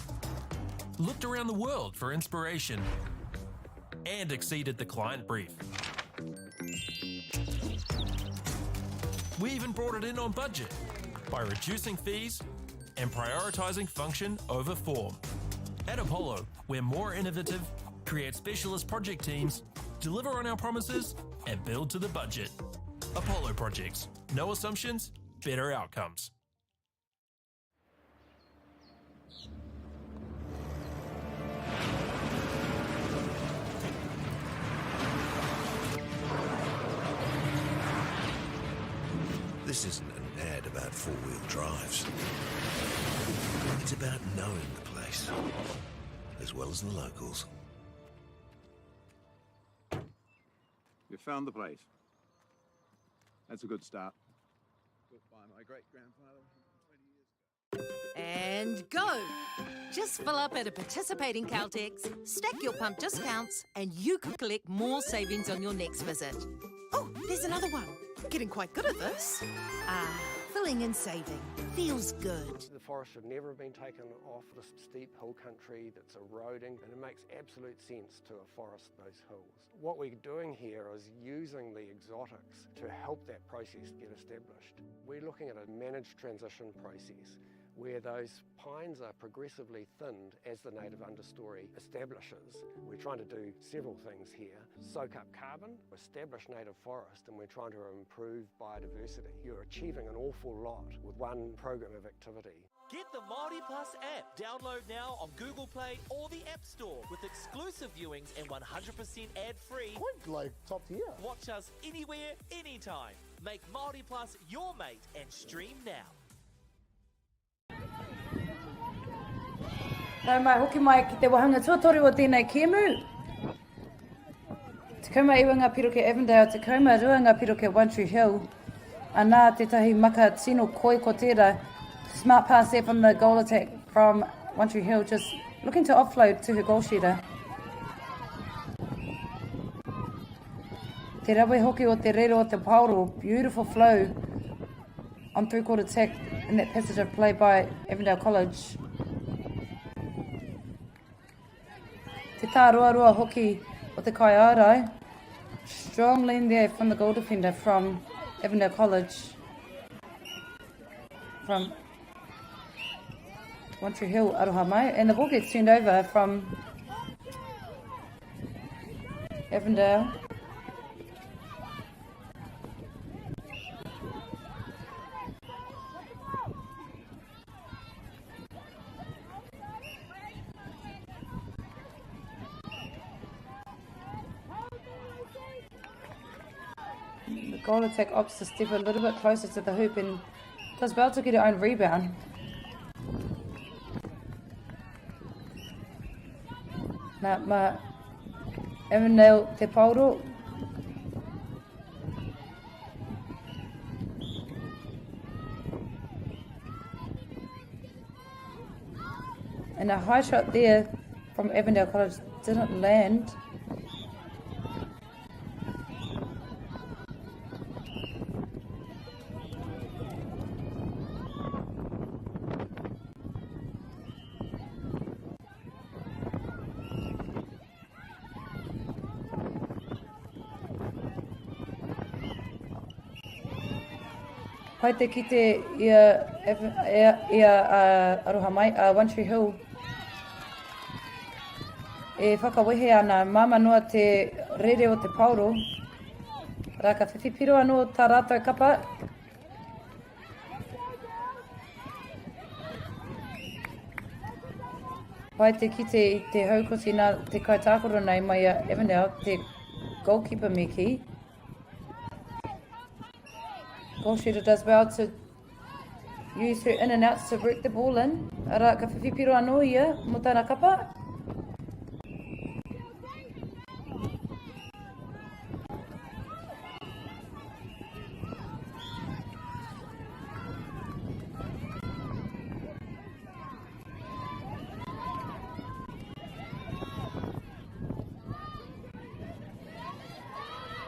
looked around the world for inspiration, and exceeded the client brief. We even brought it in on budget by reducing fees and prioritising function over form. At Apollo, we're more innovative, create specialist project teams, deliver on our promises, and build to the budget. Apollo Projects. No assumptions, better outcomes. This isn't an ad about four-wheel drives. It's about knowing the place, as well as the locals. You found the place. That's a good start. Built by my great-grandfather 20 years ago. And go! Just fill up at a participating Caltex, stack your pump discounts, and you could collect more savings on your next visit. Oh, there's another one. Getting quite good at this. Filling and saving. Feels good. The forest should never have been taken off this steep hill country that's eroding, and it makes absolute sense to afforest those hills. What we're doing here is using the exotics to help that process get established. We're looking at a managed transition process where those pines are progressively thinned as the native understory establishes. We're trying to do several things here. Soak up carbon, establish native forest, and we're trying to improve biodiversity. You're achieving an awful lot with one program of activity. Get the Māori Plus app. Download now on Google Play or the App Store with exclusive viewings and 100% ad-free. Quite like top tier. Watch us anywhere, anytime. Make Māori Plus your mate and stream now. Nau mai hoki mai ki te wahanga tuatori o tēnei kēmu. Tekamo iwa ngā piro ke Evendale, Tekamo rua ngā piro ke One Tree Hill. Anā tētahi maka tino koi ko tērā. Smart pass there from the goal attack from One Tree Hill, just looking to offload to her goal shooter. Te rawe hoki o te rero o te pauro, beautiful flow on three-court attack in that passage of play by Evendale College. Te tā roa hoki o te kaiarai. Strong lean there from the goal defender from Evendale College. From One Tree Hill, aroha mai. And the ball gets turned over from Evendale. Goal attack opts to step a little bit closer to the hoop and does well to get her own rebound. Nā ma Evendale te pauro. And a high shot there from Evendale College didn't land. Pai te kite aroha mai, One Tree Hill. E whakawehe ana māmanua te rere o te pauro. Raka whiwhipiro anō tā rātou kapa. Pai te kite I te haukoti nā te kaitākoro nei mai a Evendale, te goalkeeper Miki. Goal shooter does well to use her in and outs to work the ball in. Ara ka whiwhipiro anō ia mo tāna kapa.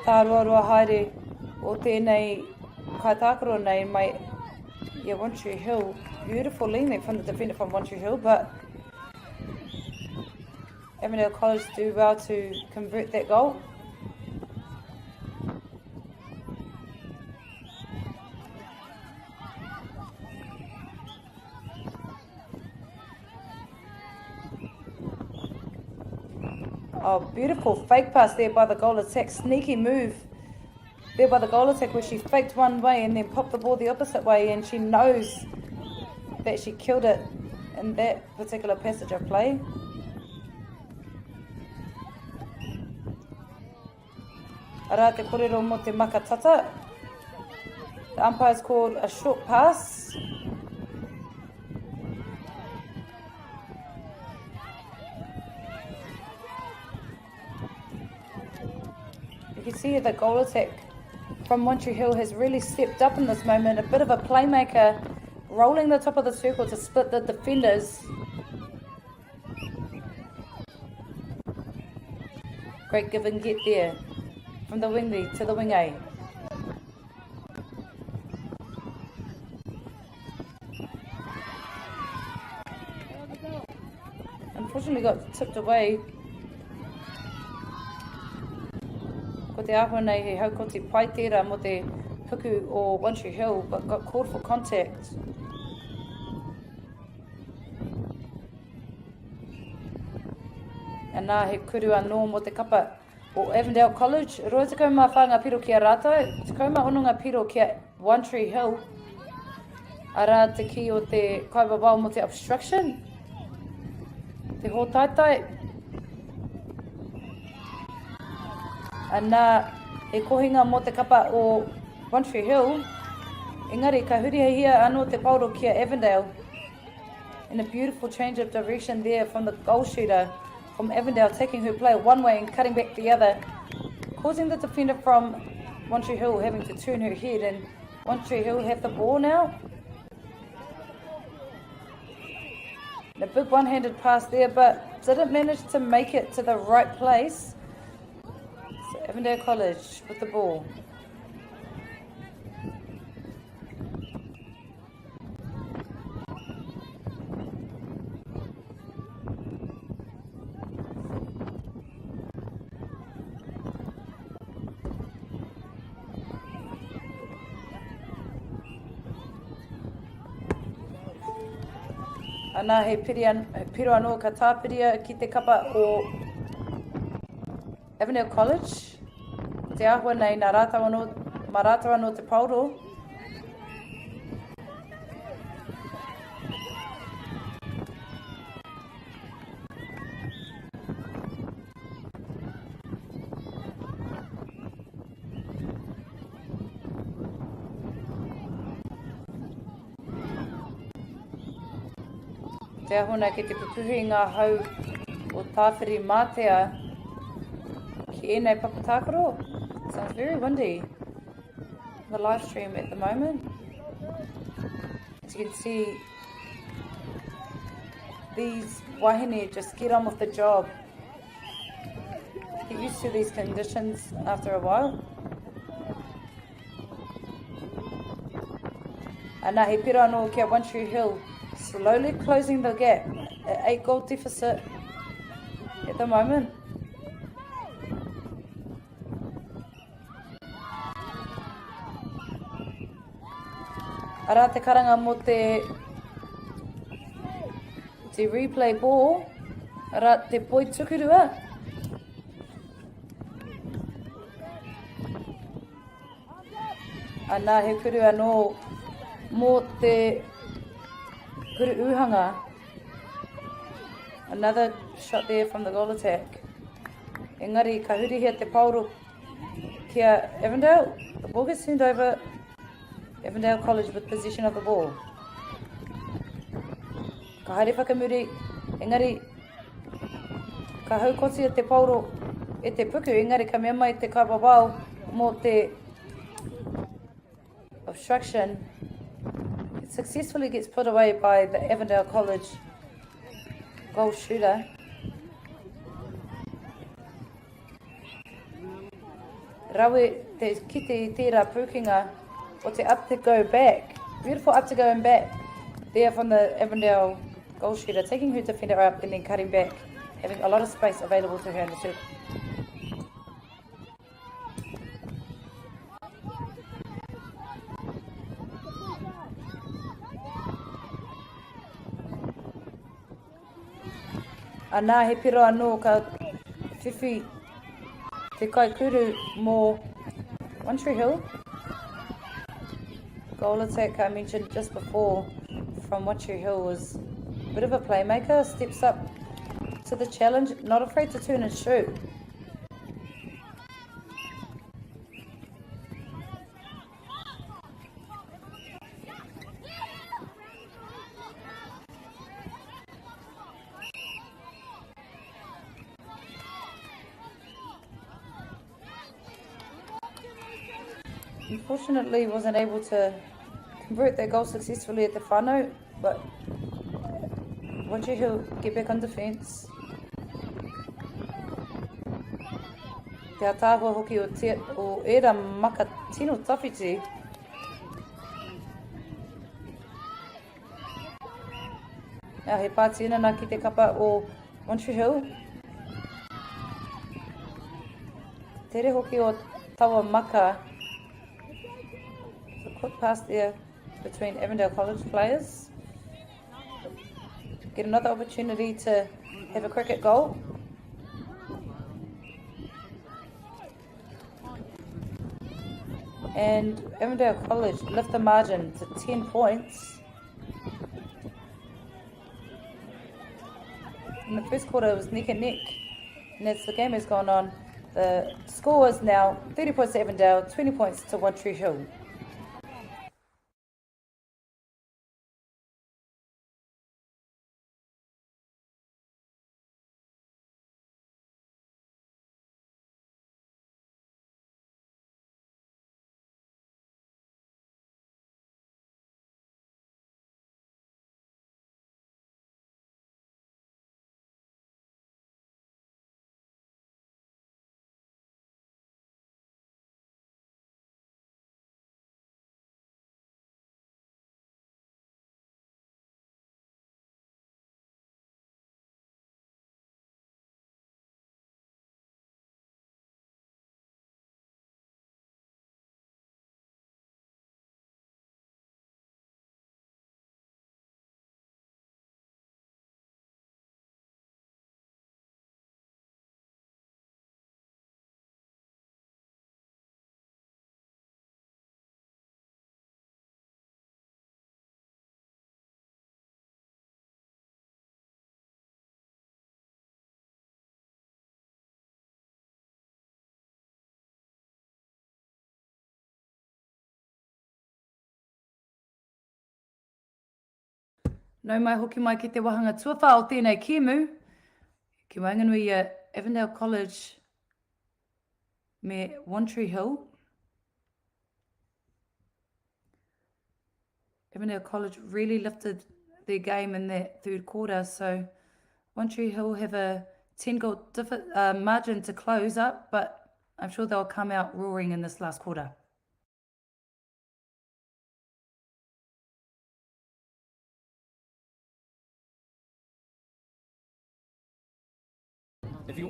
Tā roa haere o tēnei kaitākaro nei mai One Tree Hill. Beautiful lean there from the defender from One Tree Hill, but Evendale College do well to convert that goal. Oh, beautiful fake pass there by the goal attack. Sneaky move there by the goal attack where she faked one way and then popped the ball the opposite way, and she knows that she killed it in that particular passage of play. Ara te korero mo te makatata. The umpire's called a short pass. You can see the goal attack from One Tree Hill has really stepped up in this moment. A bit of a playmaker, rolling the top of the circle to split the defenders. Great give and get there from the wing B to the wing A. Unfortunately got tipped away. Ko te ahua nei he haukoti pai tērā mo te huku o One Tree Hill, but got called for contact. And nā he kuru anō mo te kapa o Evendale College. Roa te kauma whanga piro kia rātou, te kauma onunga piro kia One Tree Hill. Ara te ki o te kaibawau mo te obstruction. Te hōtaitai. Nā he kohinga mo te kapa o One Tree Hill. Engari, ka hurihia anō te pauro kia Evendale. In a beautiful change of direction there from the goal shooter from Evendale, taking her play one way and cutting back the other, causing the defender from One Tree Hill having to turn her head, and One Tree Hill have the ball now. And a big one-handed pass there, but didn't manage to make it to the right place. So Evendale College with the ball. Ana he piro anō ka tāpiria ki te kapa o Evendale College. Te ahua nei nā rātau anō te pauro. Te ahuna ki te pupuhi ngā hau o tāwhiri mātea ki ēnei papatākaro. Sounds very windy. The live stream at the moment. As you can see, these wahine just get on with the job. Get used to these conditions after a while. Nā he pira anō kia One Tree Hill, slowly closing the gap at 8 goal deficit at the moment. Ara te karanga mo te replay ball. Ara te poi tukurua. Ana he kuru anō mo te kuru uhanga. Another shot there from the goal attack. Engari, ka huri hea te pauro kia Evendale. The ball gets turned over. Evendale College with possession of the ball. Ka haere whakamuri. Engari, ka haukotia te pauro e te puku. Engari, ka mea mai te kawawao mo te obstruction. It successfully gets put away by the Evendale College goal shooter. Rawe te kite I tērā pūkinga o te up to go back. Beautiful up to go and back there from the Evendale goal shooter, taking her defender up and then cutting back, having a lot of space available to her in the circle. Anā he piro anō ka whiwhi te kaikuru mō One Tree Hill. Goal attack I mentioned just before from One Tree Hill was a bit of a playmaker, steps up to the challenge, not afraid to turn and shoot. Unfortunately, wasn't able to convert that goal successfully at the whānau, but One Tree Hill get back on defence. Te atāhua hoki o era maka tino tawhiti. Nā he pātina nā ki te kapa o One Tree Hill. Tere hoki o tawa maka. Quick pass there between Evendale College players. Get another opportunity to have a cricket goal. And Evendale College lift the margin to 10 points. In the first quarter it was neck and neck. And as the game has gone on, the score is now 30 points to Evendale, 20 points to One Tree Hill. Nau mai hoki mai ki te wahanga tuawha o tēnei kēmu. Ki wainganui Evendale College me One Tree Hill. Evendale College really lifted their game in that third quarter, so One Tree Hill have a 10-goal margin to close up, but I'm sure they'll come out roaring in this last quarter. If you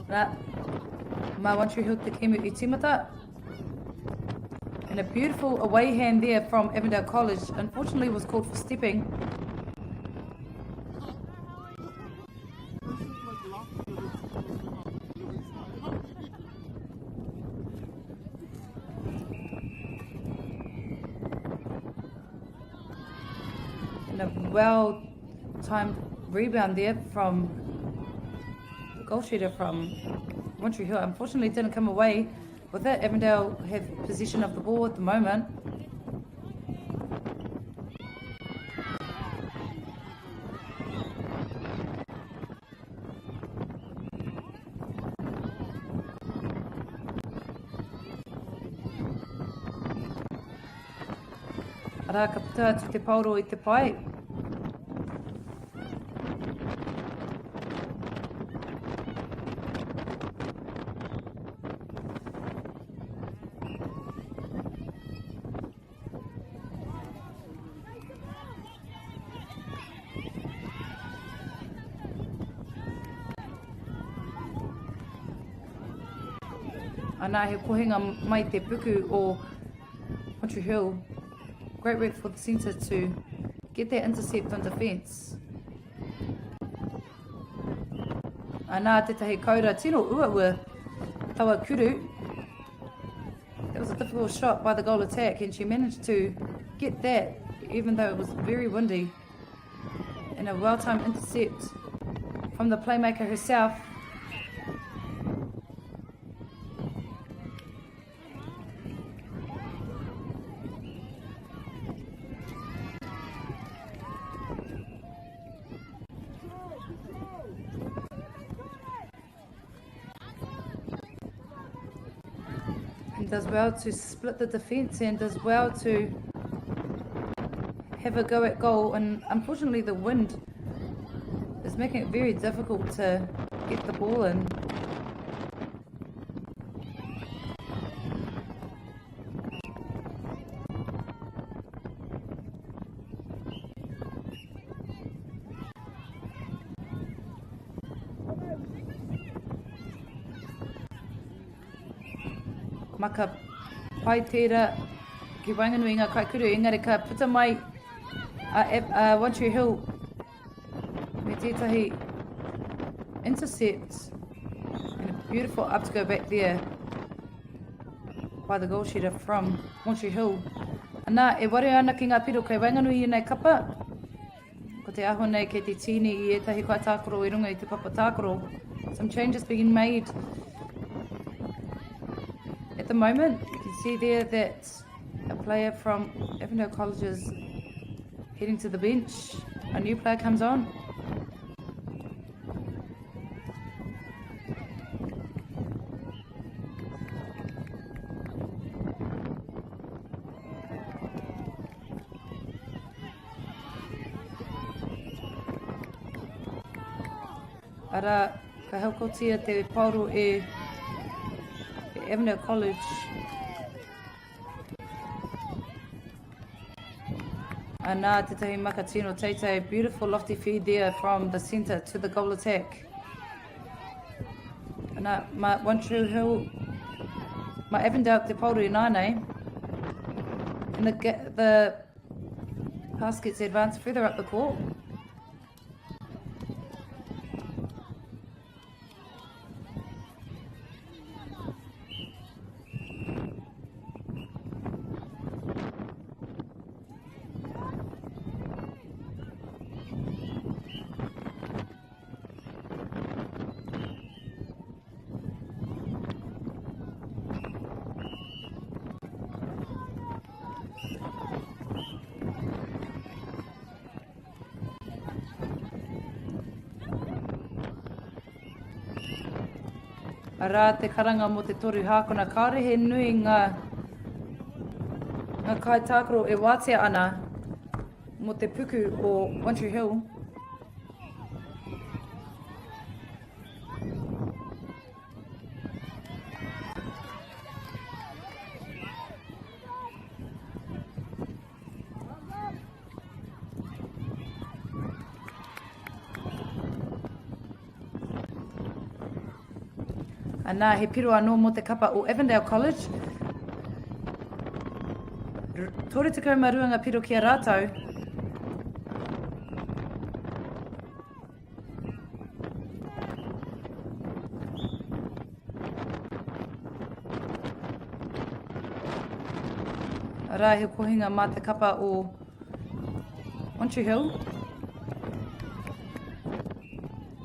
Rā, mā One Tree Hill Tekamo I Tīmata. And a beautiful away hand there from Evendale College. Unfortunately was called for stepping. And a well-timed rebound there from the goal shooter from One Tree Hill. Unfortunately didn't come away with it. Evendale have possession of the ball at the moment. Ara ka puta atu te pauro I te pai. Ana he kohinga mai te puku o One Tree Hill. Great work for the centre to get that intercept on defence. Ana tetahi kaura tino ua tawa kuru. That was a difficult shot by the goal attack and she managed to get that even though it was very windy. And a well-timed intercept from the playmaker herself. Does well to split the defence and does well to have a go at goal, and unfortunately the wind is making it very difficult to get the ball in. Maka pai tērā ki wainganui ngā kaikuru, engari ka puta mai One Tree Hill me tētahi intercept and a beautiful up to go back there by the goal shooter from One Tree Hill. Anā, e ware ana ki ngā piro kei wainganui I nei kapa. Ko te aho nei kei te tini I etahi kai tākoro I runga I te papa tākoro. Some changes being made. At the moment, you can see there that a player from Evendale College is heading to the bench. A new player comes on. Ara, ka haukotia te pauro Evendale College. Anā tetahi makatino teitei, beautiful lofty feed there from the centre to the goal attack. Anā, ma One Tree Hill, ma Evendale te pauro I nānei. And the pass gets advanced further up the court. Arā te karanga mo te toru hākona, kāore he nui ngā kai tākoro e wātea ana mo te puku o One Tree Hill. Anā he piro anō mō te kapa o Evendale College. Tore te kaumaruanga piro ki a rātou. Arā he kohinga mā te kapa o Montreal Hill.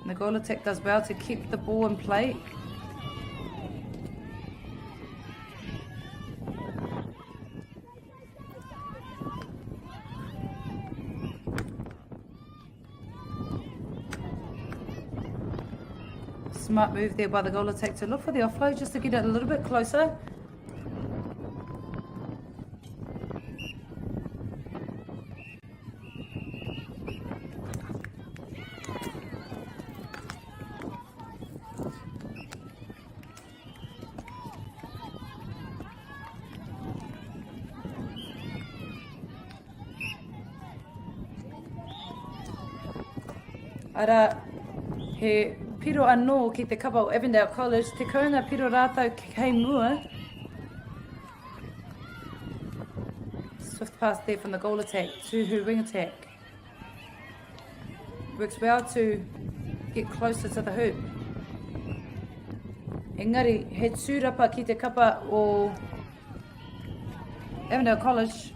The goal attack does well to keep the ball in play. Smart move there by the goal attack to look for the offload just to get it a little bit closer. Ara, he piro anō ki te kapa o Evendale College, te kounga piro rātou kei mua. Swift pass there from the goal attack to her wing attack. Works well to get closer to the hoop. Engari, he tūrapa ki te kapa o Evendale College.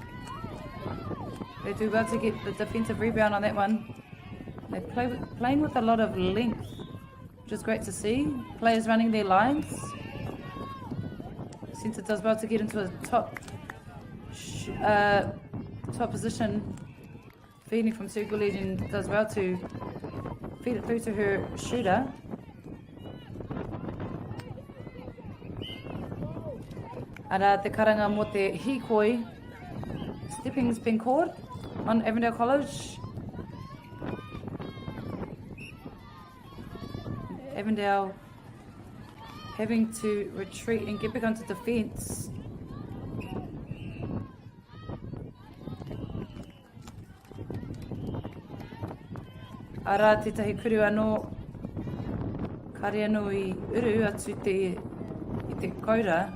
They do well to get the defensive rebound on that one. They're playing with a lot of length, which is great to see. Players running their lines. Centre does well to get into a top position. Feeding from circle legend does well to feed it through to her shooter. Ara te karanga mō te hikoi. Stepping's been caught on Evendale College. Evendale having to retreat and get back onto defence. Ara tētahi kuru anō kare anō I uru atu I te koura.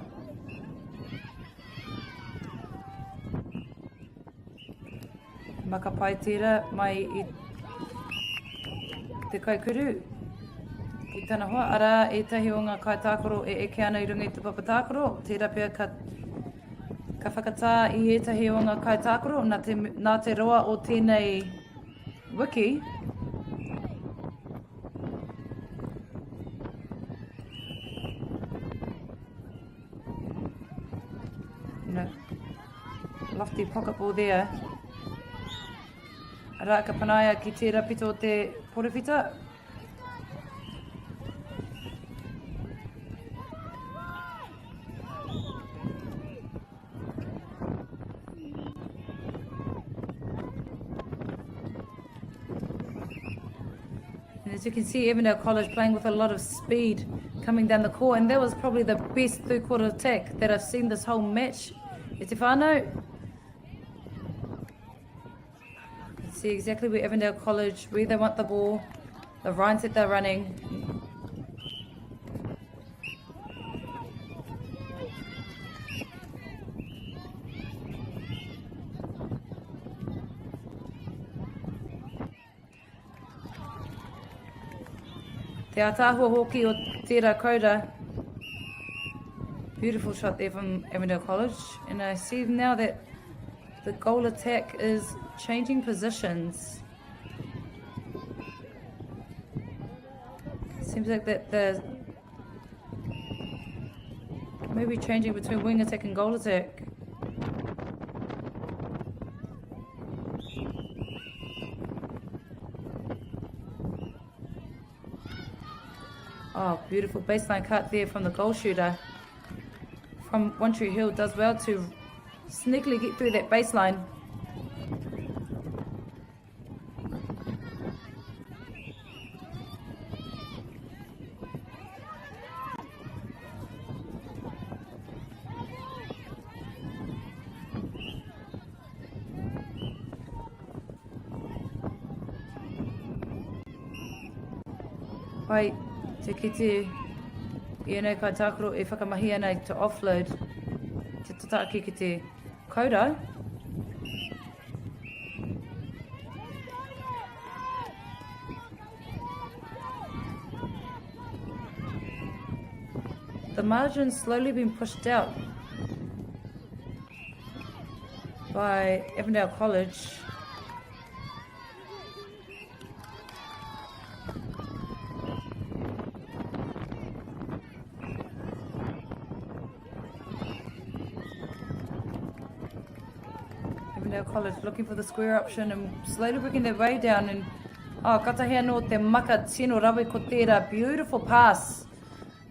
Maka pai tērā mai I te kaikuru. I tana hoa, ara e tahi o ngā kaitākoro e eke ana I runga I te papatākoro. Tērā pia ka whakatā I etahi o ngā kaitākoro nā te roa o tēnei wiki. No. Lofty pocket ball there. Ara ka panaia ki tērā pito o te porewhita. As you can see, Evendale College playing with a lot of speed coming down the court, and that was probably the best third-quarter attack that I've seen this whole match. E te whānau. You can see exactly where Evendale College, where they want the ball, the lines that they're running. Te atahua hoki o tērā koura. Beautiful shot there from Evendale College. And I see now that the goal attack is changing positions. Seems like that they're maybe changing between wing attack and goal attack. Oh, beautiful baseline cut there from the goal shooter. From Montreal Hill does well to sneakily get through that baseline. Wait. Te kite Nei kai tākaro e whakamahi ana to offload te tataki ki te kaurau. The margin's slowly been pushed out by Evendale College. Evendale College looking for the square option and slowly working their way down, and katahea no te maka tino rawe ko tērā, beautiful pass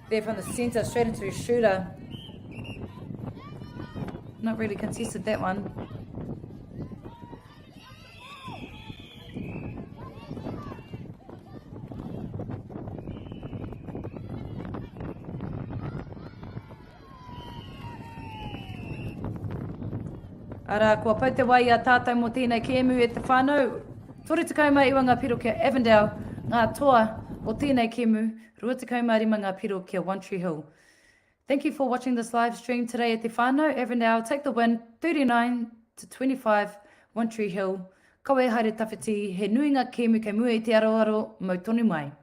there from the centre straight into his shooter. Not really contested that one. Ara, kua pau te wai a tātou mō tēnei kēmu e te whānau. Tore te kauma iwa ngā piro kia Evendale, ngā toa o tēnei kēmu, rua te kauma rima ngā piro kia One Tree Hill. Thank you for watching this live stream today at Te Whānau. Evendale take the win, 39-25, One Tree Hill. Kawe haere tawhiti, he nui ngā kēmu kei mua i te aroaro, mau tonu mai.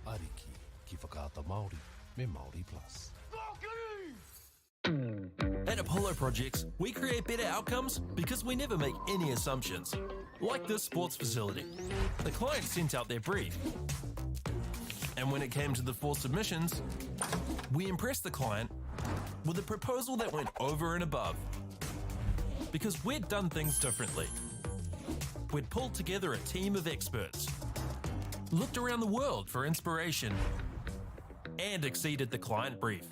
Ariki ki whakaata Māori me Māori Plus. At Apollo Projects, we create better outcomes because we never make any assumptions. Like this sports facility. The client sent out their brief. And when it came to the 4 submissions, we impressed the client with a proposal that went over and above. Because we'd done things differently. We'd pulled together a team of experts, looked around the world for inspiration, and exceeded the client brief.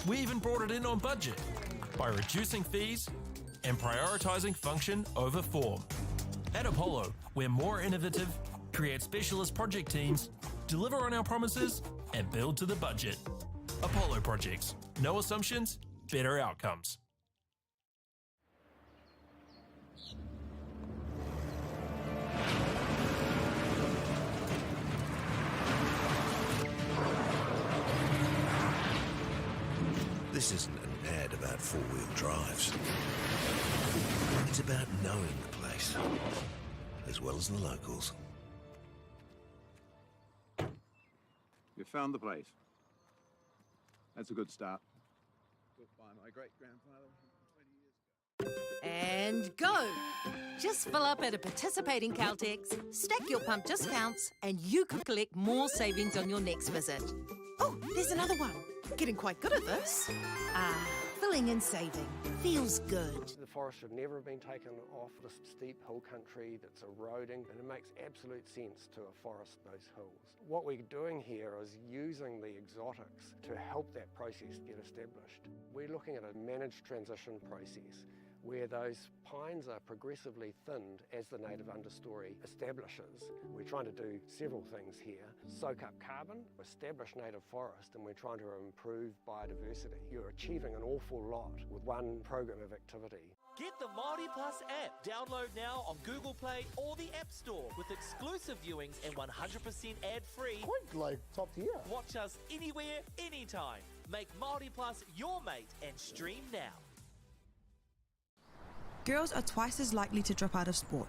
We even brought it in on budget by reducing fees and prioritising function over form. At Apollo, we're more innovative, create specialist project teams, deliver on our promises, and build to the budget. Apollo Projects. No assumptions, better outcomes. This isn't an ad about four-wheel drives. It's about knowing the place, as well as the locals. You found the place. That's a good start. Built by my great-grandfather 20 years ago. And go! Just fill up at a participating Caltex, stack your pump discounts, and you could collect more savings on your next visit. Oh, there's another one. Getting quite good at this. Filling and saving. Feels good. The forest should never have been taken off the steep hill country that's eroding, and it makes absolute sense to afforest those hills. What we're doing here is using the exotics to help that process get established. We're looking at a managed transition process where those pines are progressively thinned as the native understory establishes. We're trying to do several things here. Soak up carbon, establish native forest, and we're trying to improve biodiversity. You're achieving an awful lot with one program of activity. Get the Māori Plus app. Download now on Google Play or the App Store with exclusive viewings and 100% ad-free. Quite like top tier. Watch us anywhere, anytime. Make Māori Plus your mate and stream now. Girls are twice as likely to drop out of sport.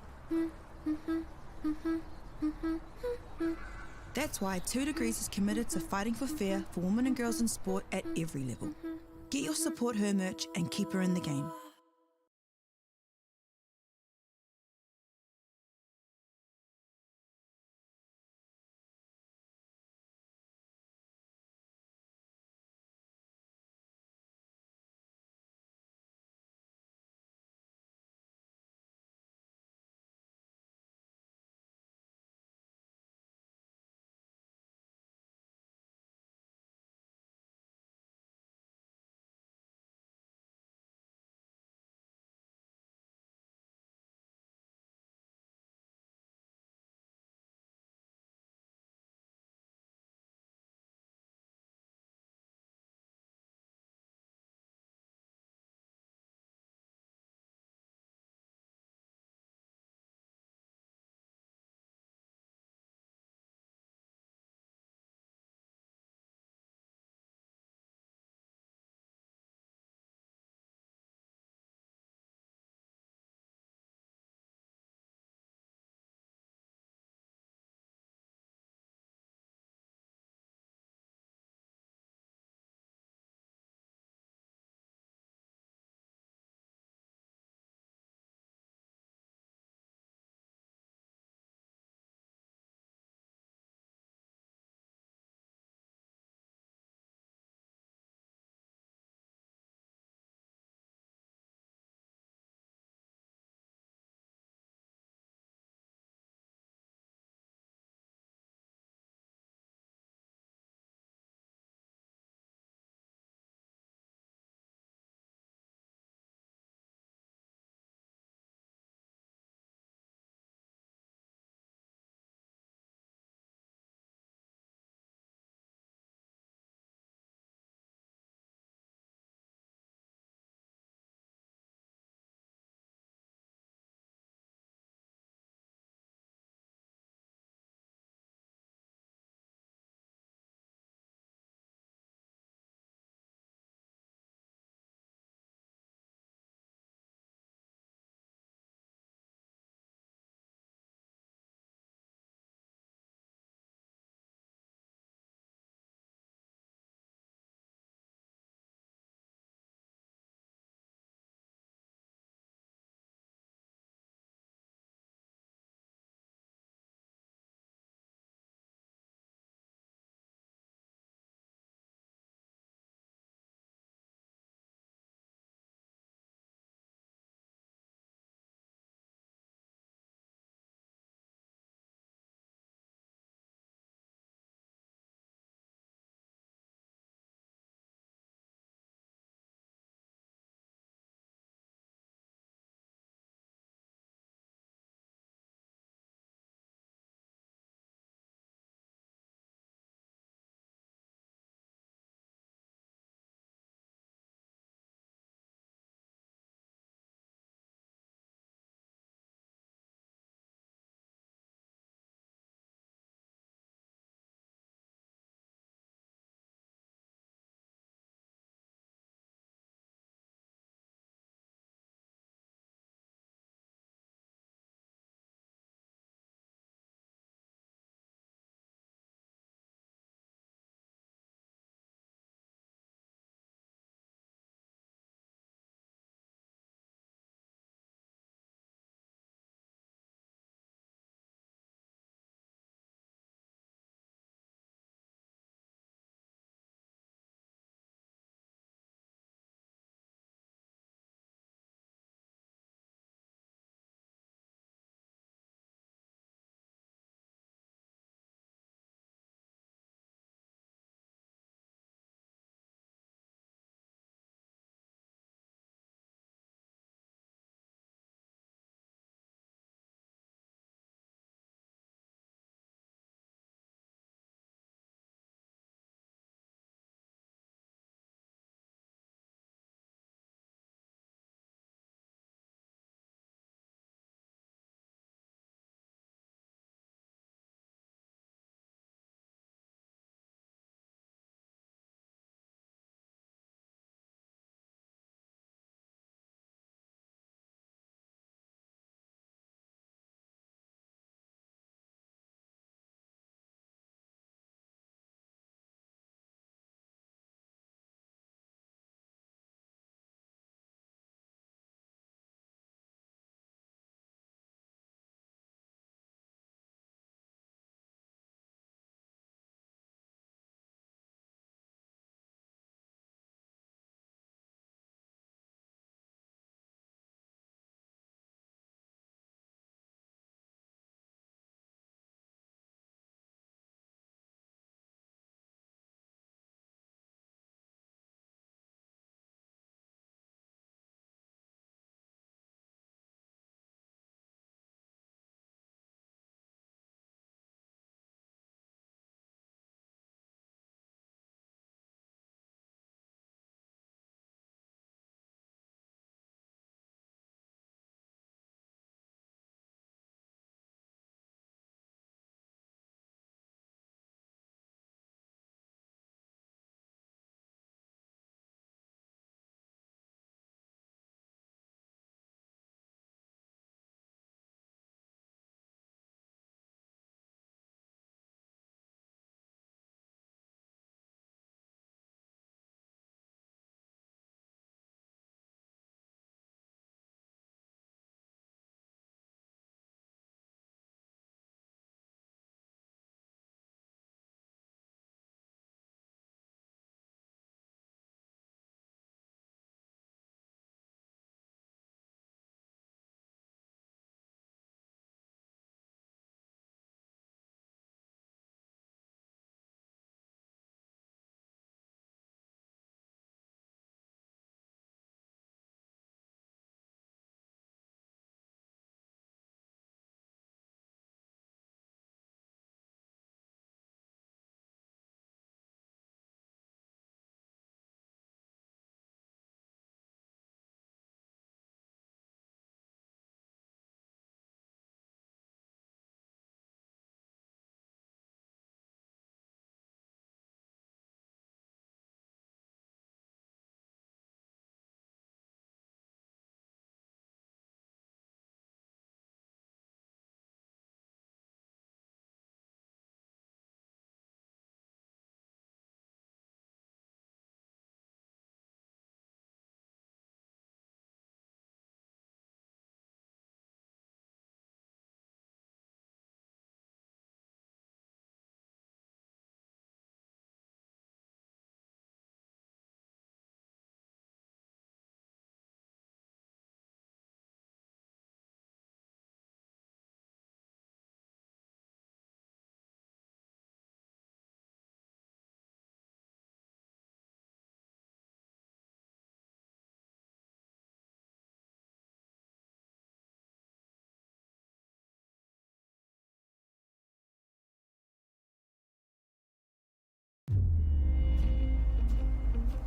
That's why 2 Degrees is committed to fighting for fair for women and girls in sport at every level. Get your Support Her merch and keep her in the game.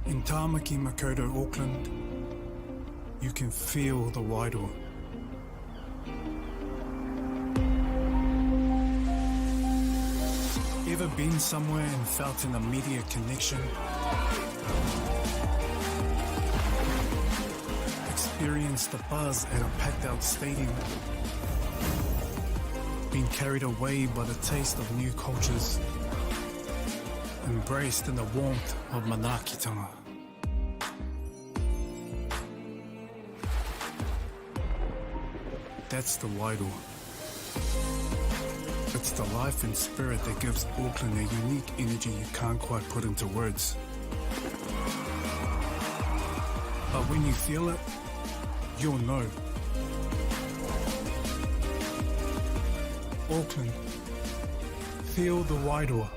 In Tāmaki Makaurau, Auckland, you can feel the wairoa. Ever been somewhere and felt an immediate connection? Experienced the buzz at a packed-out stadium? Been carried away by the taste of new cultures? Embraced in the warmth of manaakitanga? That's the wairoa. It's the life and spirit that gives Auckland a unique energy you can't quite put into words. But when you feel it, you'll know. Auckland, feel the wairoa.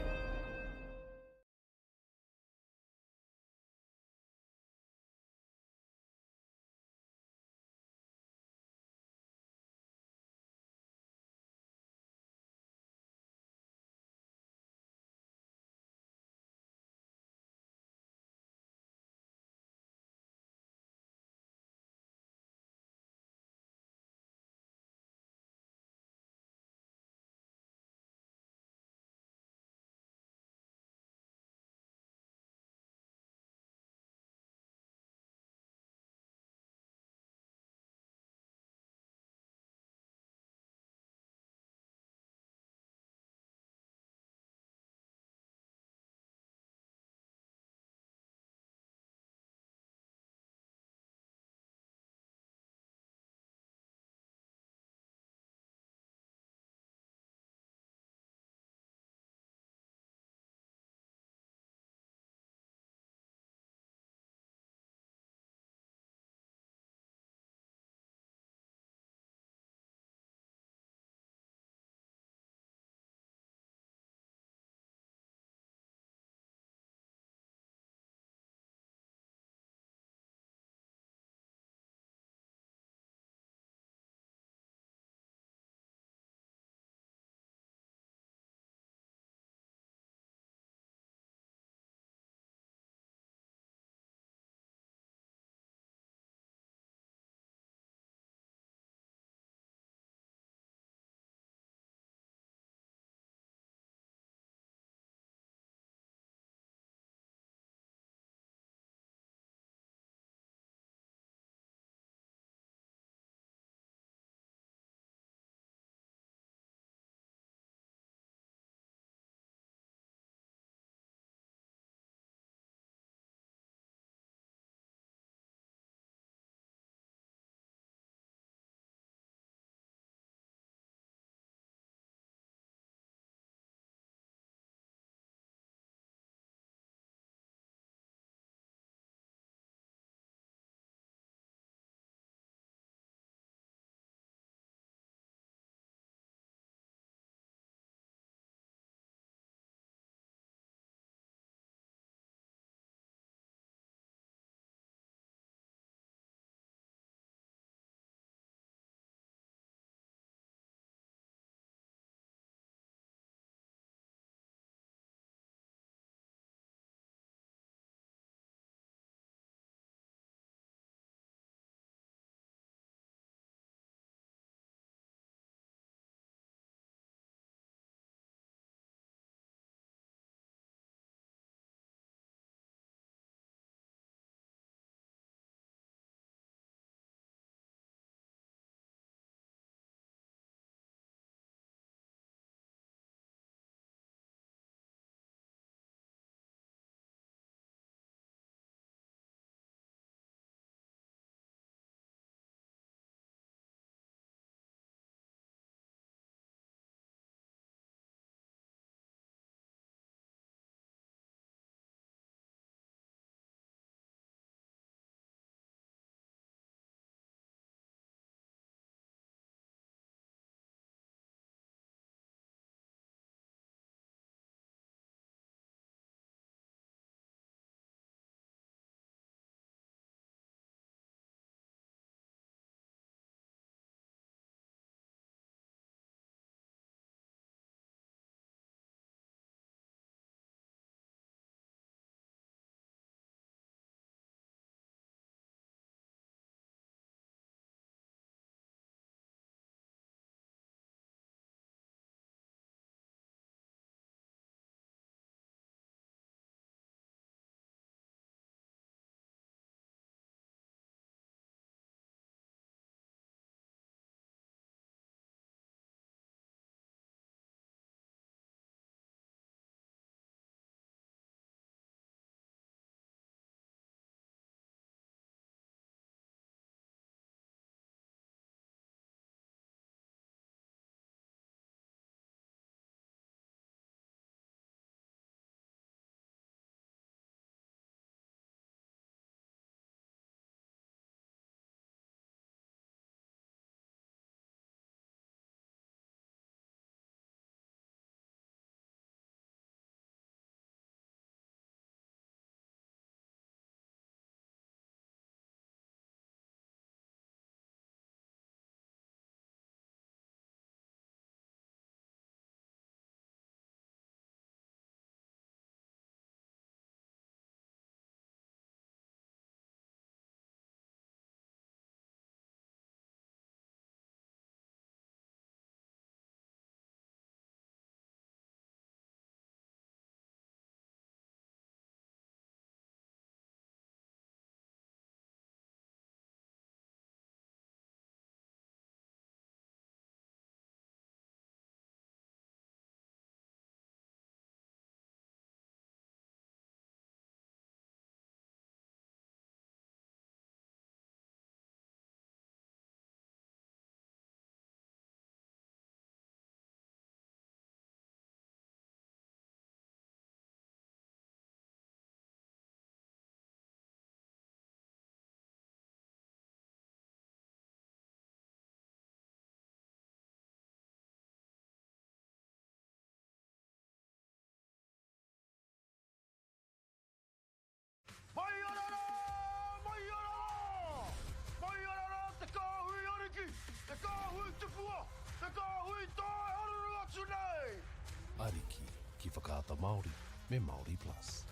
Ariki ki whakaata Māori me Māori Plus.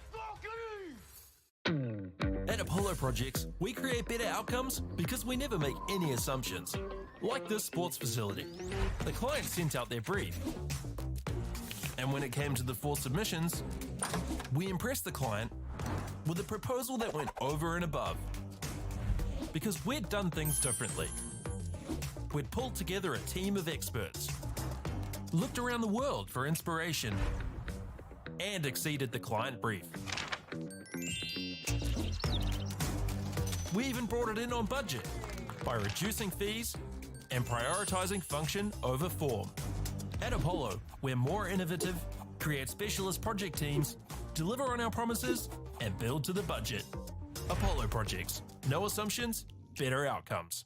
At Apollo Projects, we create better outcomes because we never make any assumptions. Like this sports facility. The client sent out their brief. And when it came to the 4 submissions, we impressed the client with a proposal that went over and above. Because we'd done things differently. We'd pulled together a team of experts, looked around the world for inspiration, and exceeded the client brief. We even brought it in on budget by reducing fees and prioritising function over form. At Apollo, we're more innovative, create specialist project teams, deliver on our promises, and build to the budget. Apollo Projects. No assumptions, better outcomes.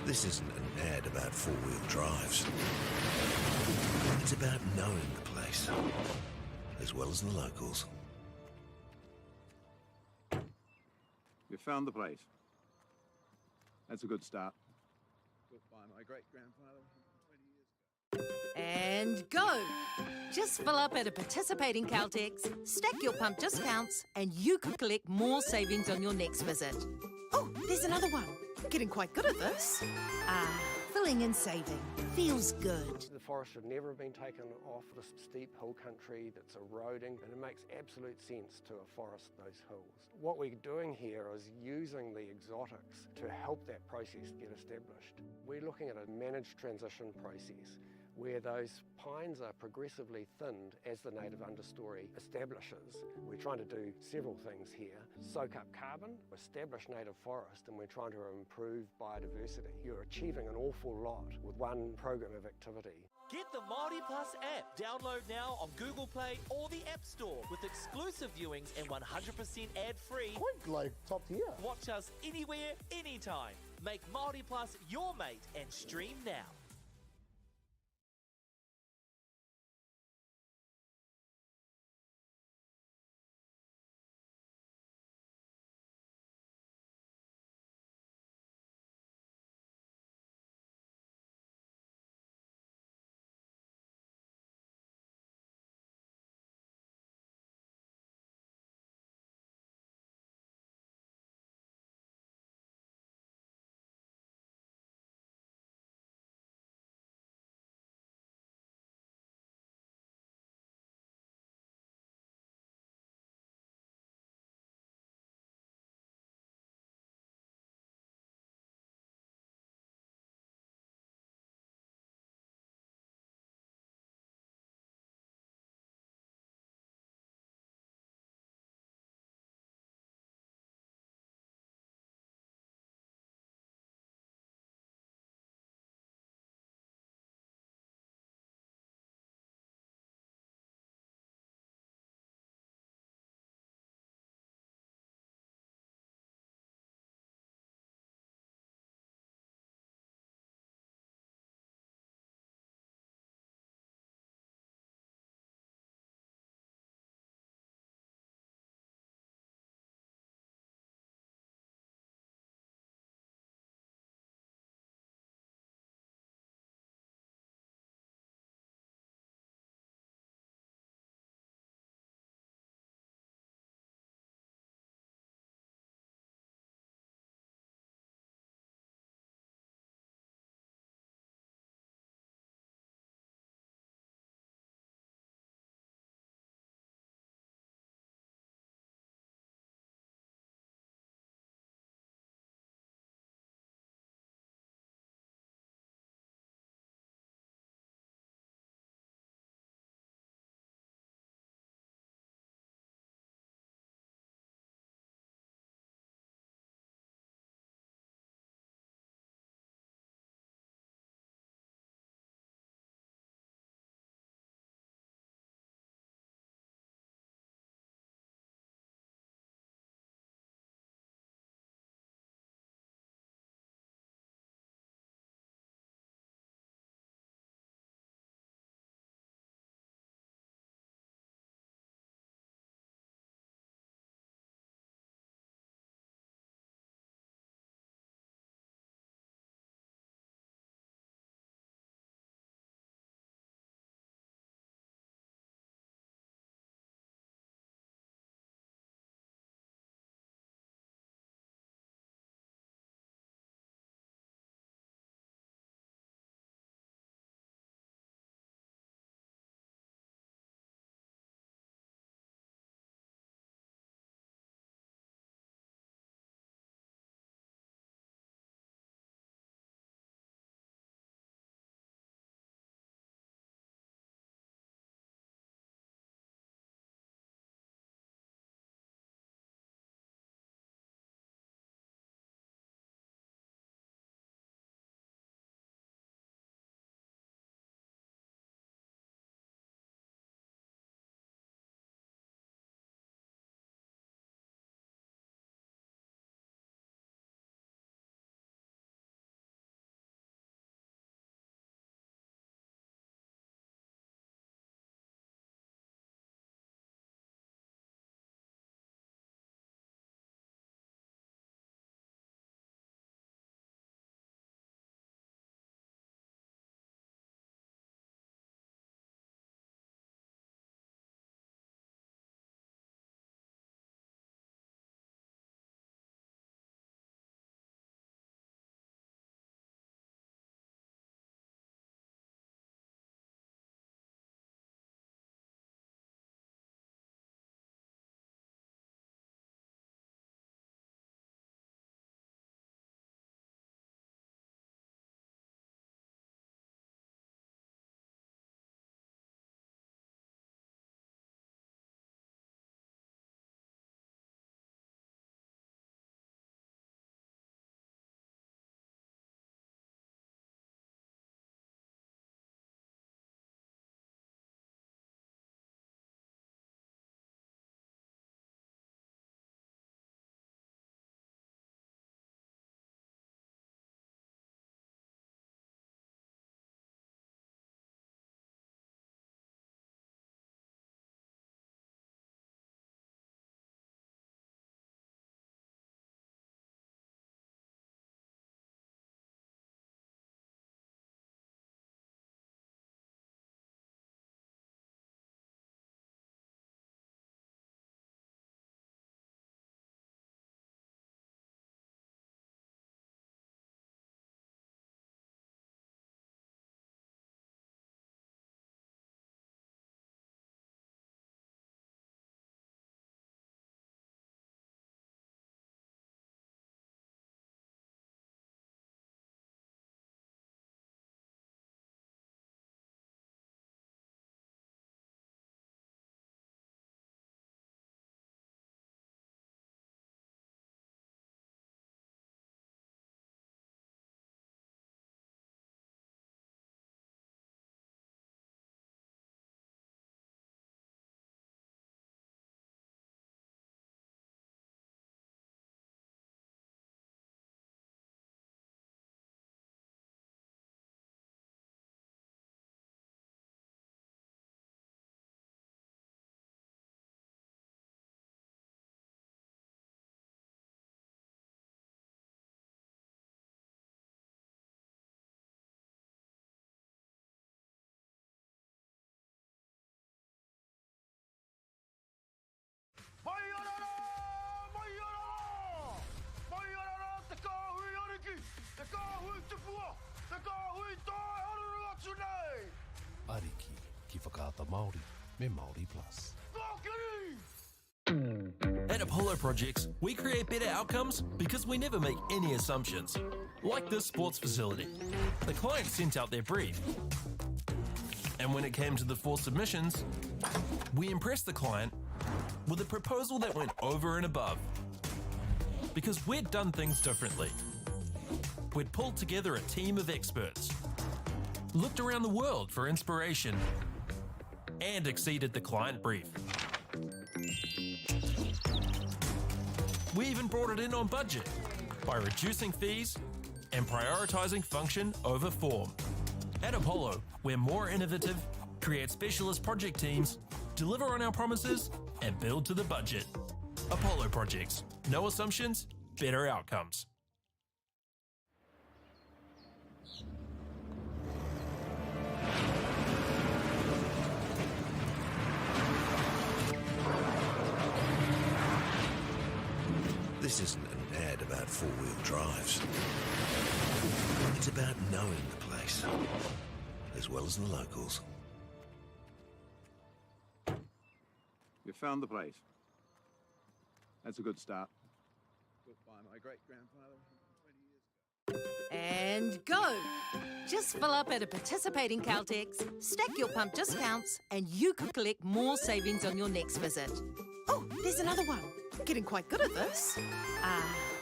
This isn't an ad about four-wheel drives. It's about knowing the place, as well as the locals. You found the place. That's a good start. Built by my great-grandfather 20 years ago. And go! Just fill up at a participating Caltex, stack your pump discounts, and you could collect more savings on your next visit. Oh, there's another one. Getting quite good at this. Filling and saving. Feels good. The forest should never have been taken off the steep hill country that's eroding, and it makes absolute sense to afforest those hills. What we're doing here is using the exotics to help that process get established. We're looking at a managed transition process where those pines are progressively thinned as the native understory establishes. We're trying to do several things here. Soak up carbon, establish native forest, and we're trying to improve biodiversity. You're achieving an awful lot with one program of activity. Get the Māori Plus app. Download now on Google Play or the App Store with exclusive viewings and 100% ad-free. Quite like top tier. Watch us anywhere, anytime. Make Māori Plus your mate and stream now. whakaata Māori, me Māori Plus. At Apollo Projects, we create better outcomes because we never make any assumptions. Like this sports facility. The client sent out their brief. And when it came to the 4 submissions, we impressed the client with a proposal that went over and above. Because we'd done things differently. We'd pulled together a team of experts, looked around the world for inspiration, and exceeded the client brief. We even brought it in on budget by reducing fees and prioritising function over form. At Apollo, we're more innovative, create specialist project teams, deliver on our promises, and build to the budget. Apollo Projects. No assumptions, better outcomes. This isn't an ad about four-wheel drives. It's about knowing the place, as well as the locals. You found the place. That's a good start. Built by my great-grandfather 20 years ago. And go! Just fill up at a participating Caltex, stack your pump discounts, and you could collect more savings on your next visit. Oh, there's another one. Getting quite good at this.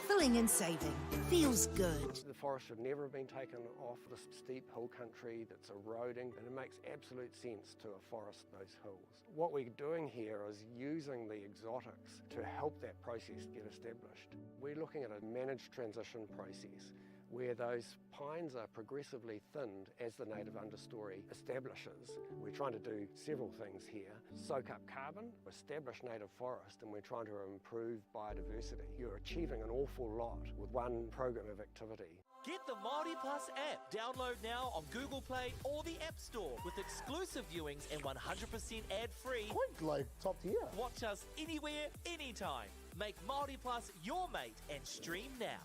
Filling and saving. Feels good. The forest should never have been taken off this steep hill country that's eroding, and it makes absolute sense to afforest those hills. What we're doing here is using the exotics to help that process get established. We're looking at a managed transition process where those pines are progressively thinned as the native understory establishes. We're trying to do several things here. Soak up carbon, establish native forest, and we're trying to improve biodiversity. You're achieving an awful lot with one program of activity. Get the Māori Plus app. Download now on Google Play or the App Store with exclusive viewings and 100% ad-free. Quite like top tier. Watch us anywhere, anytime. Make Māori Plus your mate and stream now.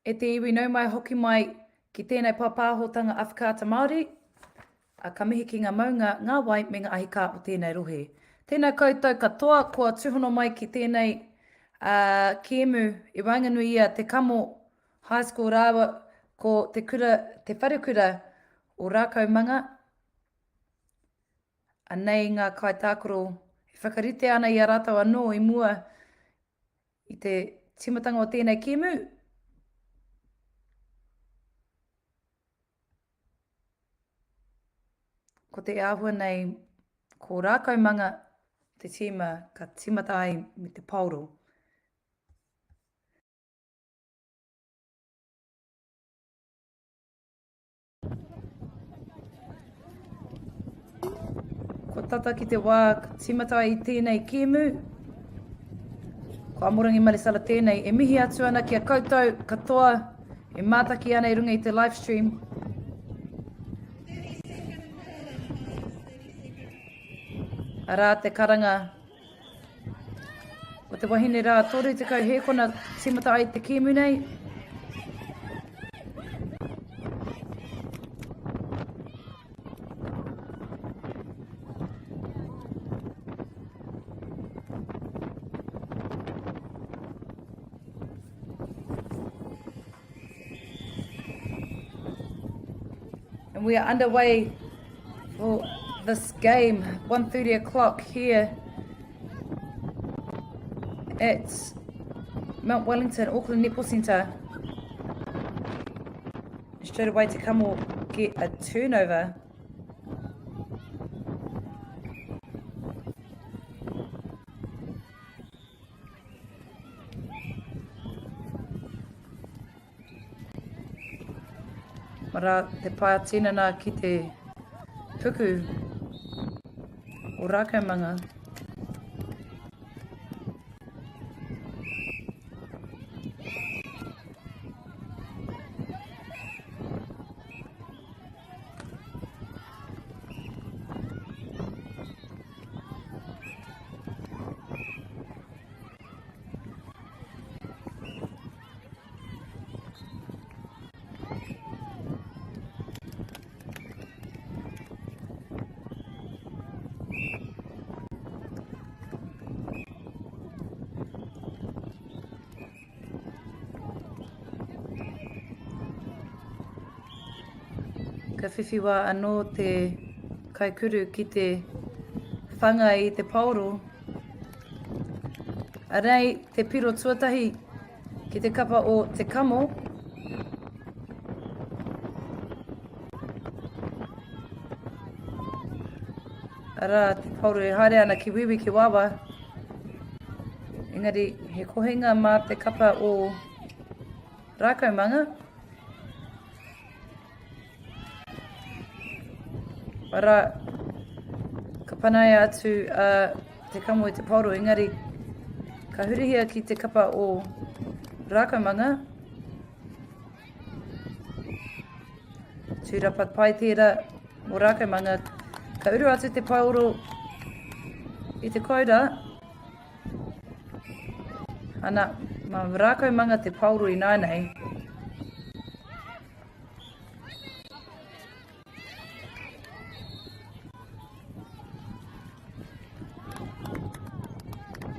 E te iwi nau mai hoki mai ki tēnei pāpāhotanga Awhakaata Māori, a ka mihi ki ngā maunga, ngā wai me ngā ahika o tēnei rohe. Tēnei koutou katoa, kua tuhono mai ki tēnei kiemu I Wanganuia Tekamo High School rāwa ko te wharekura o Rako manga. Anei ngā kaitākoro e whakarite ana I a rātou anō I mua I te timatanga o tēnei kiemu. Ko te āhua nei, ko Rako manga te tima, ka timata ai me te pauro. Ko tata ki te wā, ka timata ai tēnei kiemu. Ko amorangi marisala tēnei, e mihi atu ana ki a koutou katoa, e mātaki ana I runga I te live stream. Arā te karanga. O te wahine rā, tōru te kau he kona timata ai te kiemu nei. And we are underway for this game, 1:30 o'clock here at Mount Wellington, Auckland Netball Centre. And straight away Tekamo get a turnover. Mara te paia tinana ki te puku o Rako manga. Ka whiwhiwa anō te kaikuru ki te whanga I te pauro. Arei, te piro tuatahi ki te kapa o Tekamo. Arā, te pauro e haere ana ki wiwi ki wawa. Engari, he kohenga mā te kapa o Rako manga. Ara, ka panai atu Tekamo I te pauro, engari, ka hurihia ki te kapa o Rako manga. Tūrapa pai tērā o Rako manga. Ka uru atu te pauro I te koura. Ana, ma Rako manga te pauro I nainei.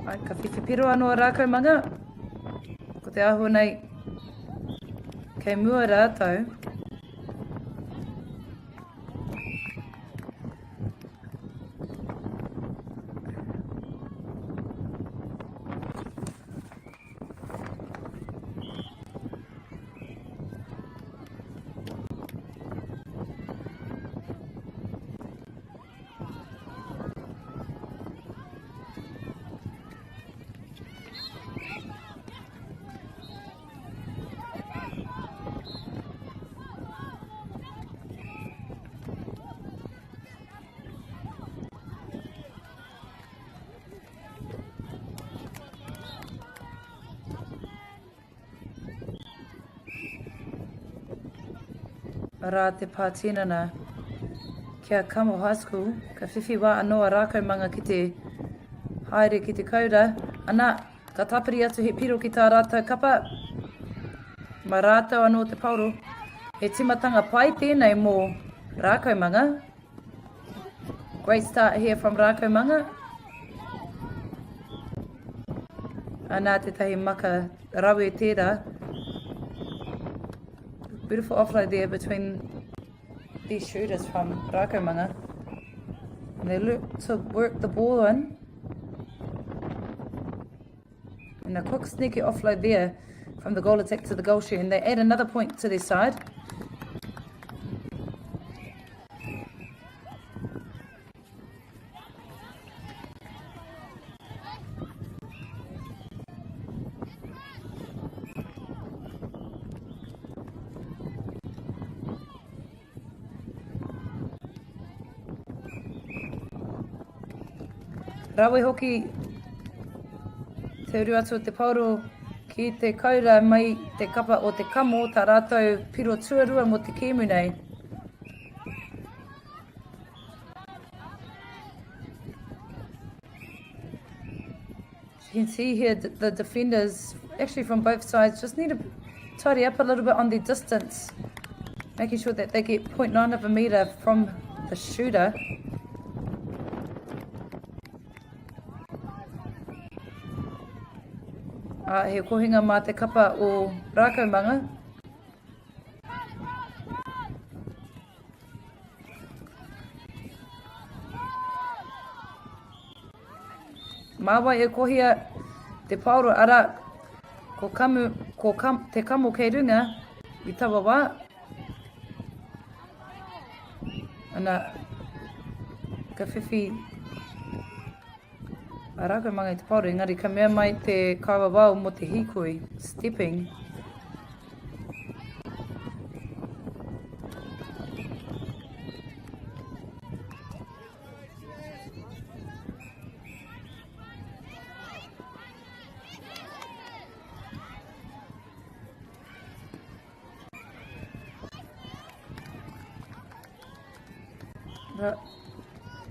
Ai, ka whiwhipiro anō a Rako manga. Ko te ahua nei, kei mua rātou. Rā te pātinana kia Kamo High School, ka whiwhiwa anō a Rako manga ki te haere ki te koura. Ana, ka tapiri atu he piro ki tā rātou kapa. Ma rātou anō te pauro. He timatanga pai tēnei mō Rākaumanga. Great start here from Rākaumanga. Anā te tahi maka rawe tērā. Beautiful offload there between these shooters from Rākaumanga. And they look to work the ball in. And a quick sneaky offload there from the goal attack to the goal shoot. And they add another point to their side. Rawe hoki te uru atu o te pauro ki te kaura mai te kapa o Tekamo, tā rātou piro tuarua mo te kēmu nei. You can see here the defenders, actually from both sides, just need to tidy up a little bit on their distance, making sure that they get 0.9 of a metre from the shooter. He kohinga mā te kapa o Rākaumanga. Māwai e kohia te pauro ara te kamo kei runga i tawa wā. Ana ka whiwhi a Rākaumanga i te pauro, engari ka mea mai te kawa wau mo te hikoi, stepping.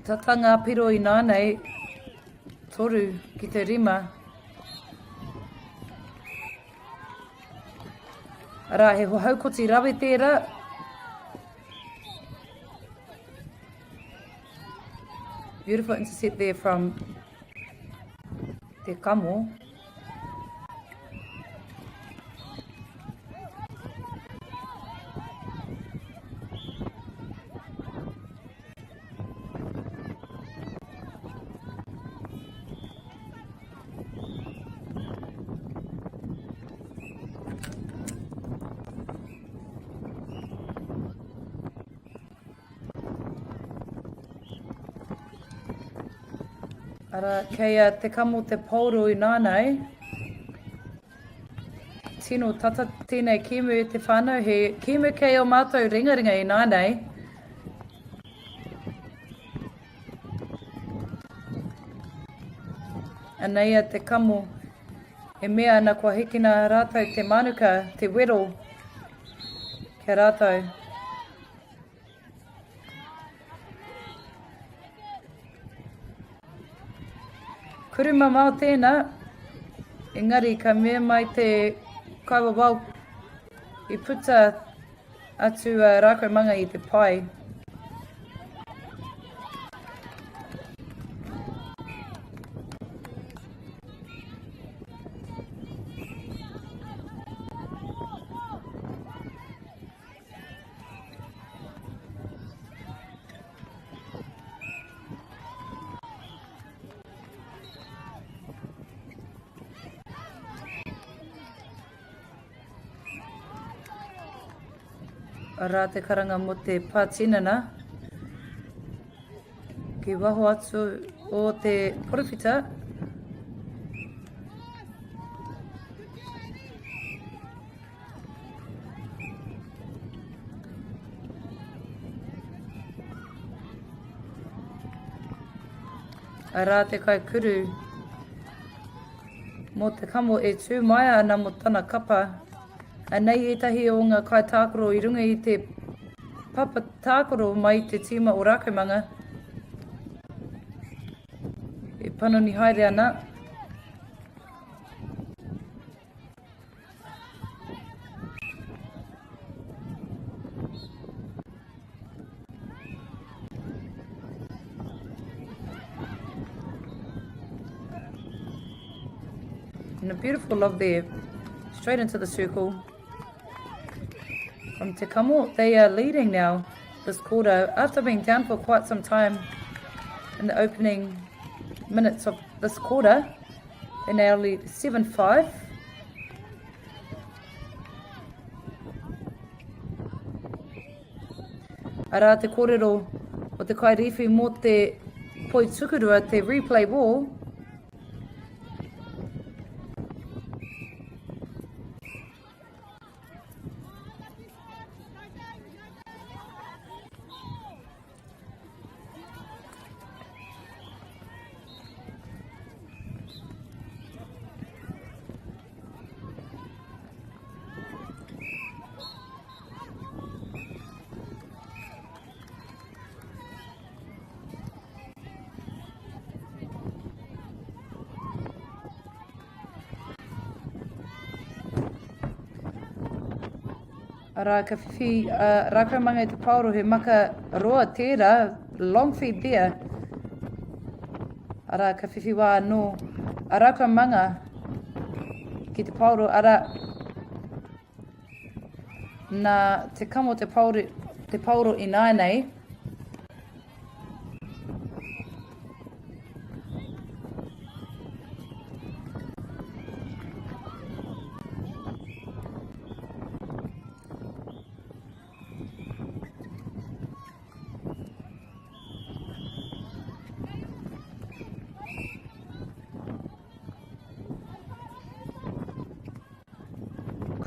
Ta tanga piro i nānei, toru ki te rima. Ara, he hohaukoti rawe tērā. Beautiful intercept there from Tekamo. Ara, kei a Tekamo te pauro i nānei. Tino tata tēnei kēmu e te whānau, he kēmu kei o mātou ringaringa i nānei. Anei a Tekamo, e mea ana kua hikina rātou te manuka, te wero, kia rātou. Kuruma mau tēnā, engari ka mea mai te kawa wau i puta atu a Rākaumanga i te pai. Arā te karanga mo te pātinana. Ki waho atu o te porowhita. Arā te kai kuru mo te kamo e tū mai ana mo tana kapa. Anei etahi o ngā kai tākoro i runga i te papa tākoro mai te tima o Rākaumanga. E panoni haere ana. And a beautiful lob there. Straight into the circle. From Tekamo, they are leading now this quarter after being down for quite some time in the opening minutes of this quarter. They now lead 7-5. Ara te kōrero o te kairiwhi mō te poi tukurua, te replay ball. Ara ka whiwhi Rako manga i te pauro he maka roa tērā, long feed there. Ara ka whiwhi wā no a Rako manga ki te pauro ara nā te kamo te pauro i nāi.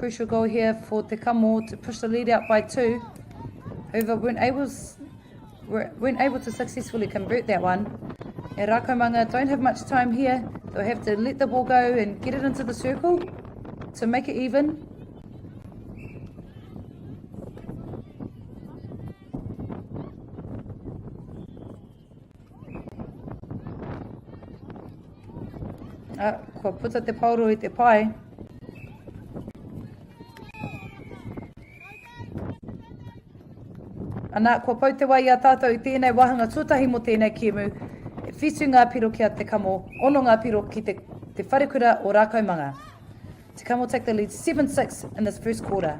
Crucial goal here for Tekamo to push the lead out by 2. However, weren't able to successfully convert that one. And Rako manga don't have much time here. They'll have to let the ball go and get it into the circle to make it even. Kua puta te pauro I te pai. Anā, kua pau te wai a tātou I tēnei wahanga tūtahi mo tēnei kiemu. E whisu ngā piro ki a Tekamo, ono ngā piro ki te wharekura o Rako manga. Tekamo take the lead 7-6 in this first quarter.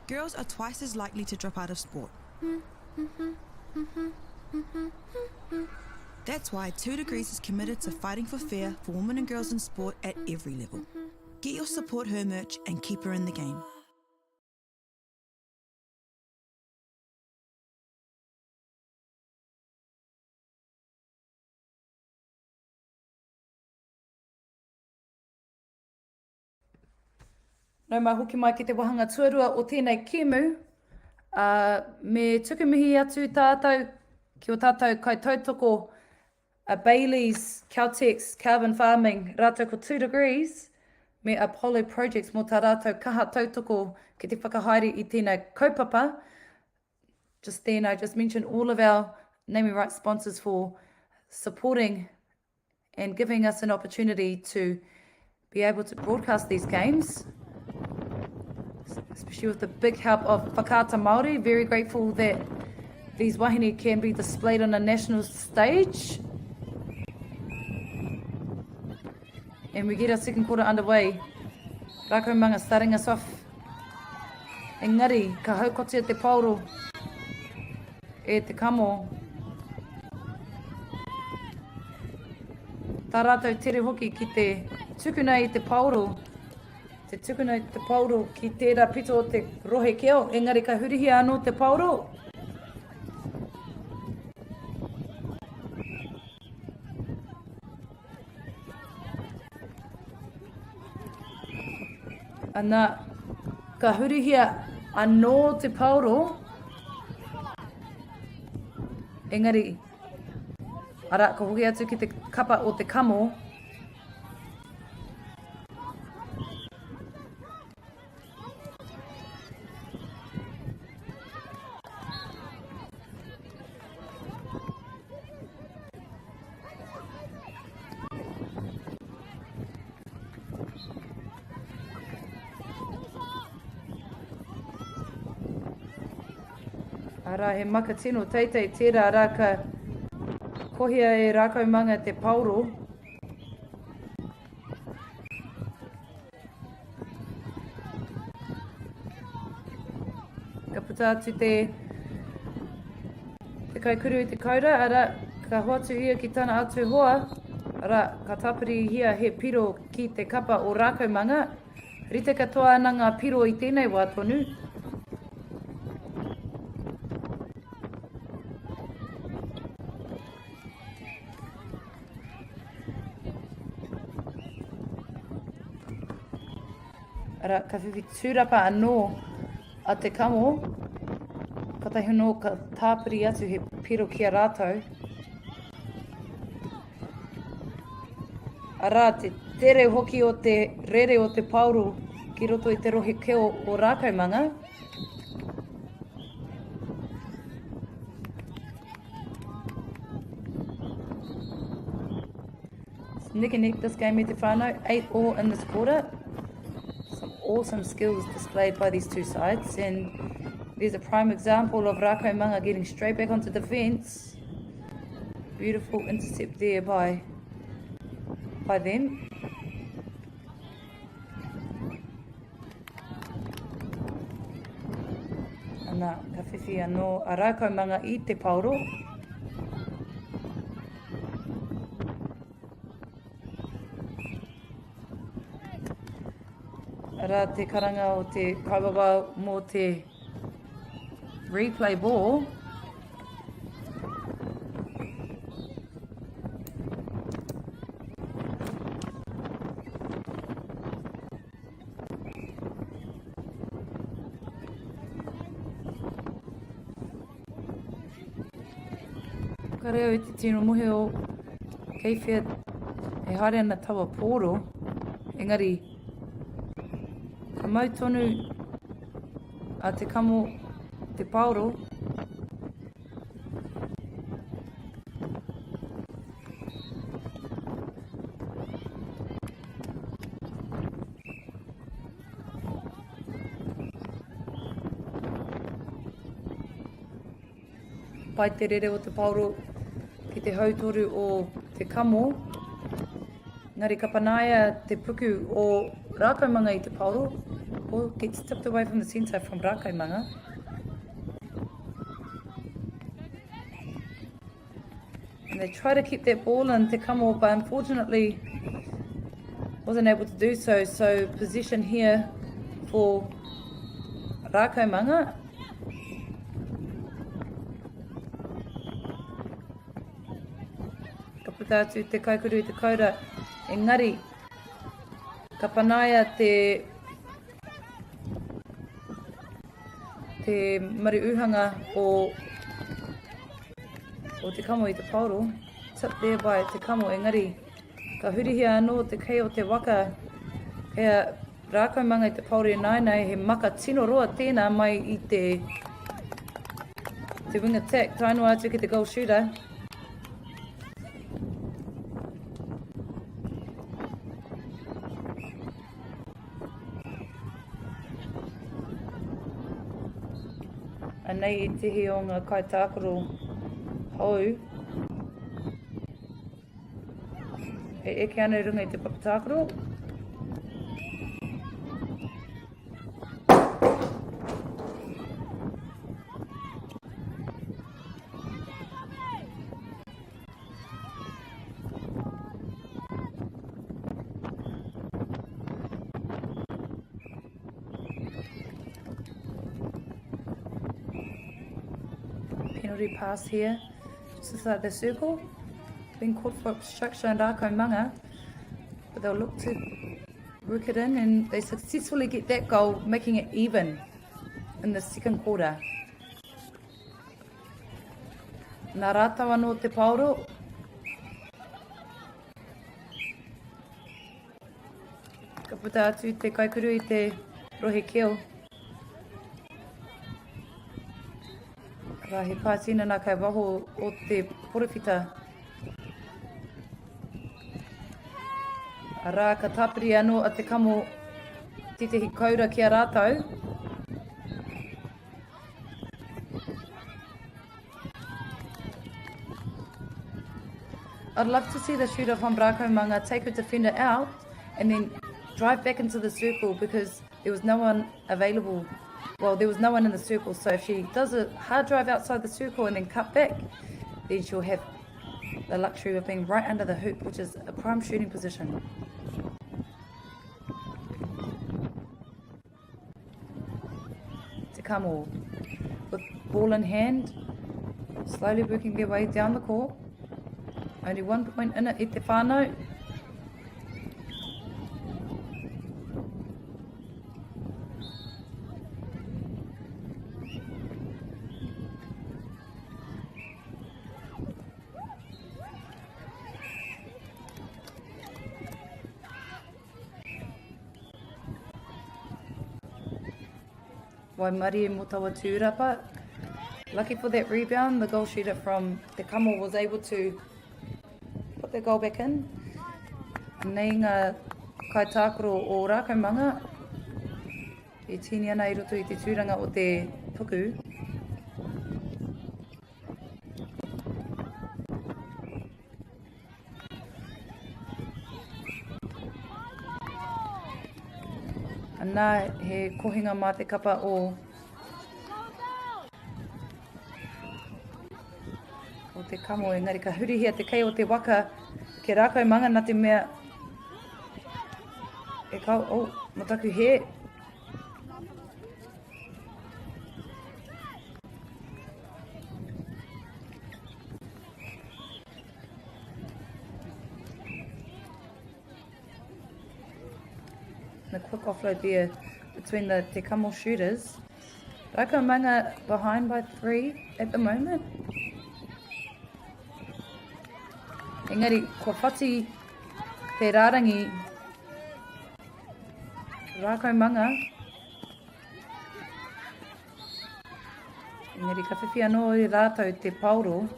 Girls are twice as likely to drop out of sport. That's why 2 Degrees is committed to fighting for fair for women and girls in sport at every level. Get your support her merch and keep her in the game. Nau mai hoki mai ki te wahanga tuarua o tēnei kiemu. Me tukumihi atu tātou ki o tātou kai tautoko Bailey's, Caltex, Carbon Farming, rātou ko 2 Degrees, me Apollo Projects mō tā rātou kaha tautoko ki te whakahaere I tēnei kaupapa. Just then, I just mentioned all of our naming rights sponsors for supporting and giving us an opportunity to be able to broadcast these games, especially with the big help of Whakaata Māori. Very grateful that these wahine can be displayed on a national stage. And we get our second quarter underway. Rako manga starting us off. Engari, ka haukotia te pauro e Tekamo. Tā rātou tere hoki ki te tukuna I te pauro. Te tukuna I te pauro ki tērā pito o te rohe keo. Engari ka hurihia anō te pauro. Ana, ka hurihia anō te pauro. Engari, ara, ka hoki atu ki te kapa o te kamo. Ara he maka tino teitei tērā rā ka kohia e rākaumanga te pauro. Ka puta atu te kaikuru i te kaura, ara ka hoatu ia ki tana atu hoa, ara ka tapiri hia he piro ki te kapa o rākaumanga, rite katoa ana ngā piro i tēnei wā tonu. Ara, ka whiwhi tūrapa anō a Tekamo, katahi no ka tāpiri atu he piro ki a rātou. Ara, te tere hoki o te rere o te pauru ki roto i te rohe keo o rākaumanga. Nick and Nick, this game me te whānau, 8-all in this quarter. Awesome skills displayed by these two sides, and there's a prime example of Rākaumanga getting straight back onto defence. Beautiful intercept there by them. Ana ka whiwhi anō a Rākaumanga i te pauro. Ara te karanga o te kawawa mō te replay ball. Ka reo i te tino muhe o keiwhia e haere ana tawa pōro, engari ka mau tonu a te kamo te pauro. Pai te rere o te pauro ki te hautoru o te kamo. Ngari ka panaia te puku o Rākaumanga i te pauro. Ball gets tipped away from the centre from Rākaumanga. And they try to keep that ball in Tekamo, but unfortunately wasn't able to do so. So position here for Rākaumanga. Ka puta atu te kaikuru i te kaura. Engari, ka panaia te mariuhanga o Tekamo i te pauro. Tip there by Tekamo, engari, ka hurihia anō te kei o te waka. Kea Rākaumanga i te pauro i nainei, he maka tino roa tēnā mai i te wing attack. Tainua atu ki te goal shooter. Nei i tehi o ngā kaitākaro hou. E eke ana runga i te papatākaro. Penalty pass here, just inside the circle. Being caught for obstruction and Rākaumanga, but they'll look to work it in, and they successfully get that goal, making it even in the second quarter. Nā rātawa no te pauro. Ka puta atu te kaikuru i te rohe keo. Ra he pātina nā kai waho o te porowhita. Arā ka tapiri anō a te kamo titehi kaura ki a rātau. I'd love to see the shooter from Rako Manga take her defender out and then drive back into the circle because there was no one available. Well, there was no one in the circle, so if she does a hard drive outside the circle and then cut back, then she'll have the luxury of being right under the hoop, which is a prime shooting position. Tekamo, with ball in hand, slowly working their way down the court. Only 1 point in it, i te whānau. Waimari mo tawa tūrapa. Lucky for that rebound, the goal shooter from Tekamo was able to put the goal back in. Nei ngā kaitākaro o Rako Manga, e tini ana i roto i te tūranga o te Tuco. Anā he kohinga mā te kapa o Tekamo, engari ka hurihia te kei o te waka ke Rako Manga nā te mea e kau, mataku he. The quick offload there between the Tekamo shooters. Rako Manga behind by 3 at the moment. Engari, kua whati te rārangi Rako Manga. Engari, ka whiwhi anō i rātou te pauro.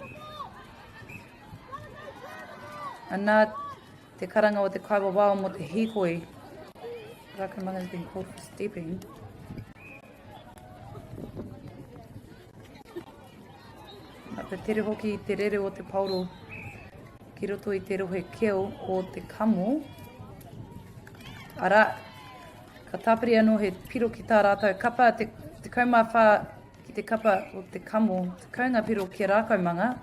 Anā te karanga o te kaiwawao mo te hikoi. Rako Manga has been called for stepping. Nā te tere hoki i te rere o te pauro ki roto i te rohe keo o te kamo. Ara, ka tāpiri anō he piro ki tā rātou kapa, te kaumawha ki te kapa o te kamo, te kaunga piro ki Rako Manga.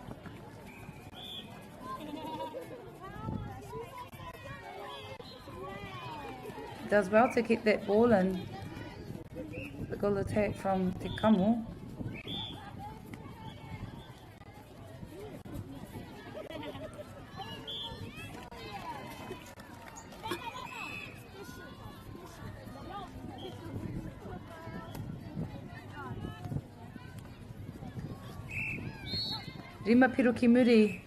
Does well to keep that ball in. The goal attack from Tekamo. Rima piro ki muri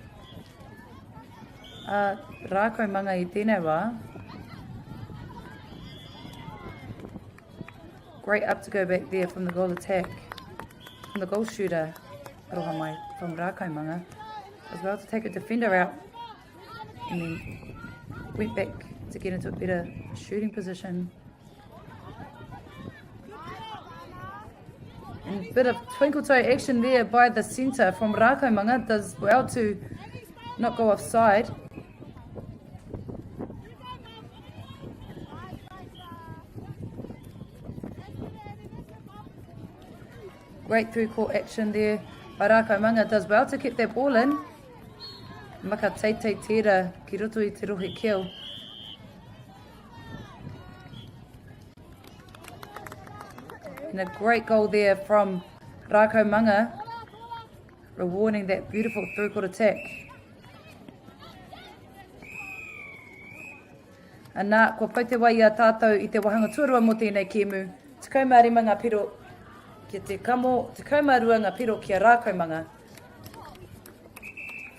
a Rako Manga I tēnei wā. Great up to go back there from the goal attack, from the goal shooter, aroha mai, from Rako Manga, as well to take a defender out, and then went back to get into a better shooting position. And a bit of twinkle toe action there by the centre from Rako Manga, does well to not go offside. Great through court action there by Rako Manga, does well to keep that ball in. Maka teitei tera ki roto I te rohe keo. And a great goal there from Rako Manga, rewarding that beautiful through court attack. Anā, kua pau te wai a tātou I te wahanga tuarua mo tēnei kēmu. Tekau mā rima ngā piro ki te kamo, tekau mā rua ngā piro ki a Rako Manga.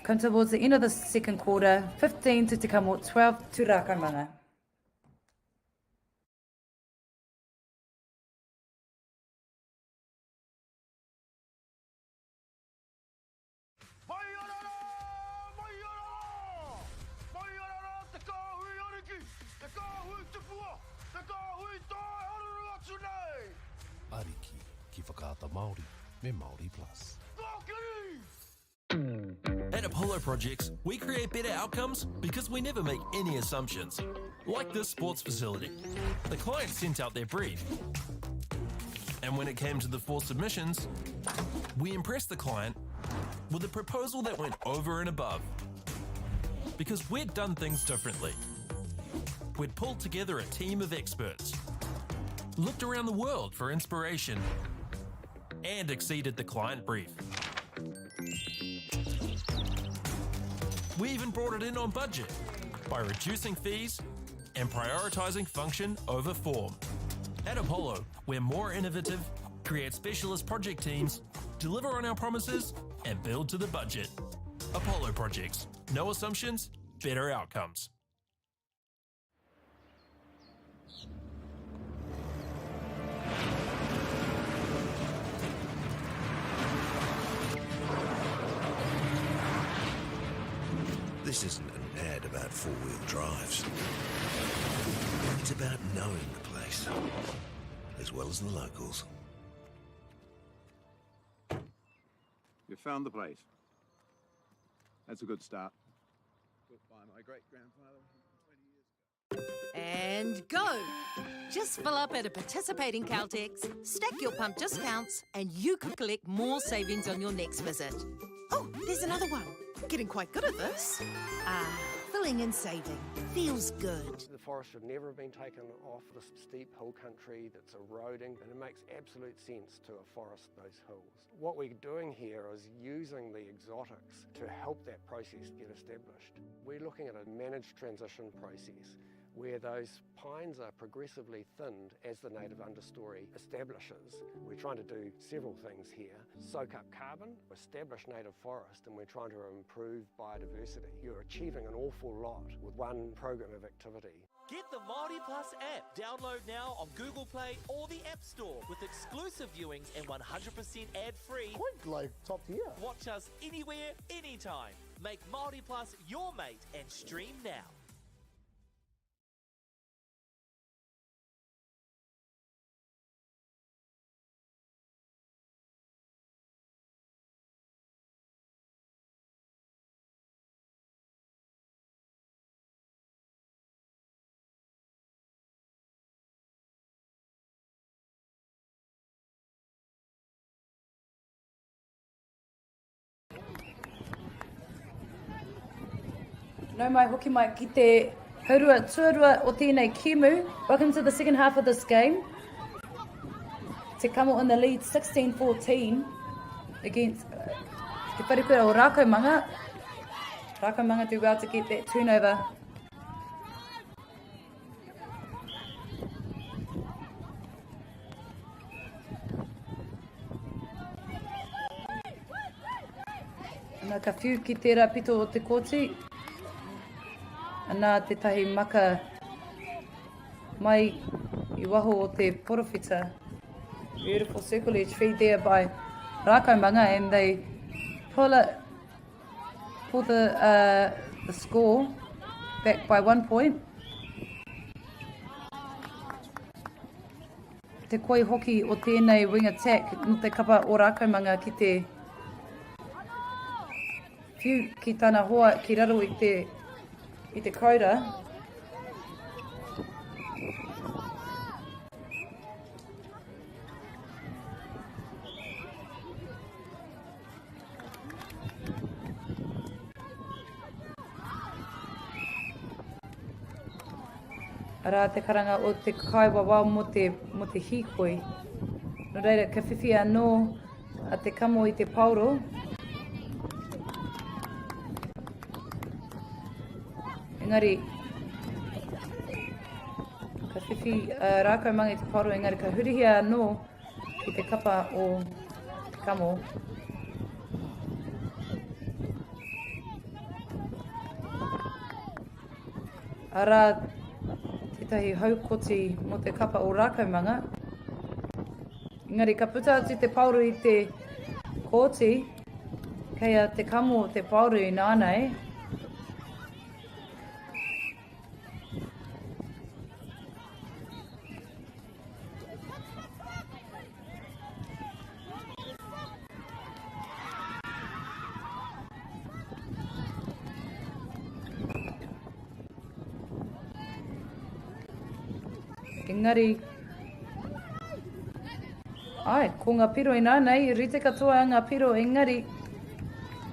Come towards the end of the second quarter, 15 to Tekamo, 12 to Rako Manga. Ariki ki whakaata Māori me Māori Plus. At At Apollo Projects, we create better outcomes because we never make any assumptions. Like this sports facility. The client sent out their brief. And when it came to the 4 submissions, we impressed the client with a proposal that went over and above. Because we'd done things differently. We'd pulled together a team of experts, looked around the world for inspiration, and exceeded the client brief. We even brought it in on budget by reducing fees and prioritising function over form. At Apollo, we're more innovative, create specialist project teams, deliver on our promises, and build to the budget. Apollo Projects. No assumptions, better outcomes. This isn't an ad about four-wheel drives. It's about knowing the place, as well as the locals. You found the place. That's a good start. Built by my great-grandfather 20 years ago. And go! Just fill up at a participating Caltex, stack your pump discounts, and you could collect more savings on your next visit. Oh, there's another one. Getting quite good at this. Filling and saving. Feels good. The forest should never have been taken off this steep hill country that's eroding, and it makes absolute sense to afforest those hills. What we're doing here is using the exotics to help that process get established. We're looking at a managed transition process where those pines are progressively thinned as the native understory establishes. We're trying to do several things here. Soak up carbon, establish native forest, and we're trying to improve biodiversity. You're achieving an awful lot with one program of activity. Get the Māori Plus app. Download now on Google Play or the App Store with exclusive viewings and 100% ad-free. Quite like top tier. Watch us anywhere, anytime. Make Māori Plus your mate and stream now. No mai hoki mai ki te haurua tuarua o tēnei kimu. Welcome to the second half of this game. Tekamo in the lead 16-14 against te wharikura o Rako Manga. Rako Manga do well to get that turnover. Ana ka whiu ki tērā pito o te kōti. Ana te tahi maka mai I waho o te porowhita. Beautiful circle edge feed there by Rako Manga, and they pull the score back by 1 point. Te koi hoki o tēnei wing attack no te kapa o Rako Manga ki te whiu ki tāna hoa ki raro I te quota. Ara te karanga o te kaiwawa mo te hikoi. No reira, ka whiwhi anō a te kamo I te pauro. Engari, ka whiwhi Rako Manga I te pauro, engari ka hurihia anō ki te kapa o te kamo. Ara, tētahi haukoti mo te kapa o Rako Manga. Engari, ka puta atu te pauro I te kōti, kei te kamo o te pauro I nānei. Engari, ai, ko ngā piro i nānei, rite katoa ngā piro, engari,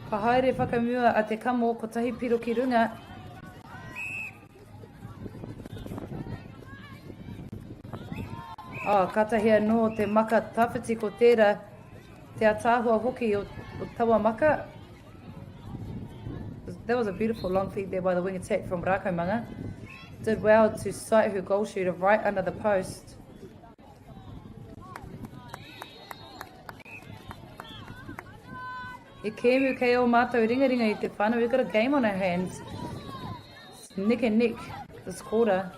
ka haere whakamua a Tekamo ko tahi piro ki runga. Katahia no te maka tawhiti ko tērā, te atāhua hoki o tawa maka. That was a beautiful long feed there by the wing attack from Rako manga. Did well to sight her goal shooter right under the post. E kēmu kei o mātou ringaringa I te whānau. We've got a game on our hands. It's neck and neck this quarter.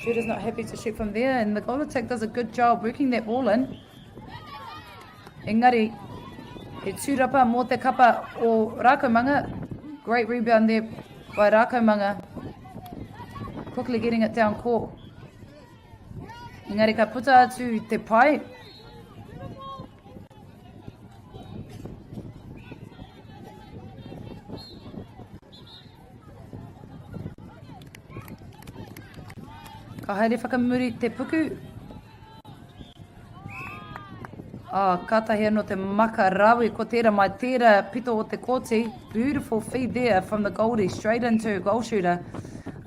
Shooter's not happy to shoot from there, and the goal attack does a good job working that ball in. Engari, he tūrapa mō te kapa o Rako manga. Great rebound there by Rako manga. Quickly getting it down court. Engari ka puta atu te pai. Ka haere whakamuri te puku. Katahia no te maka rawi ko tērā mai tērā pito o te koti. Beautiful feed there from the Goldie straight into a goal shooter.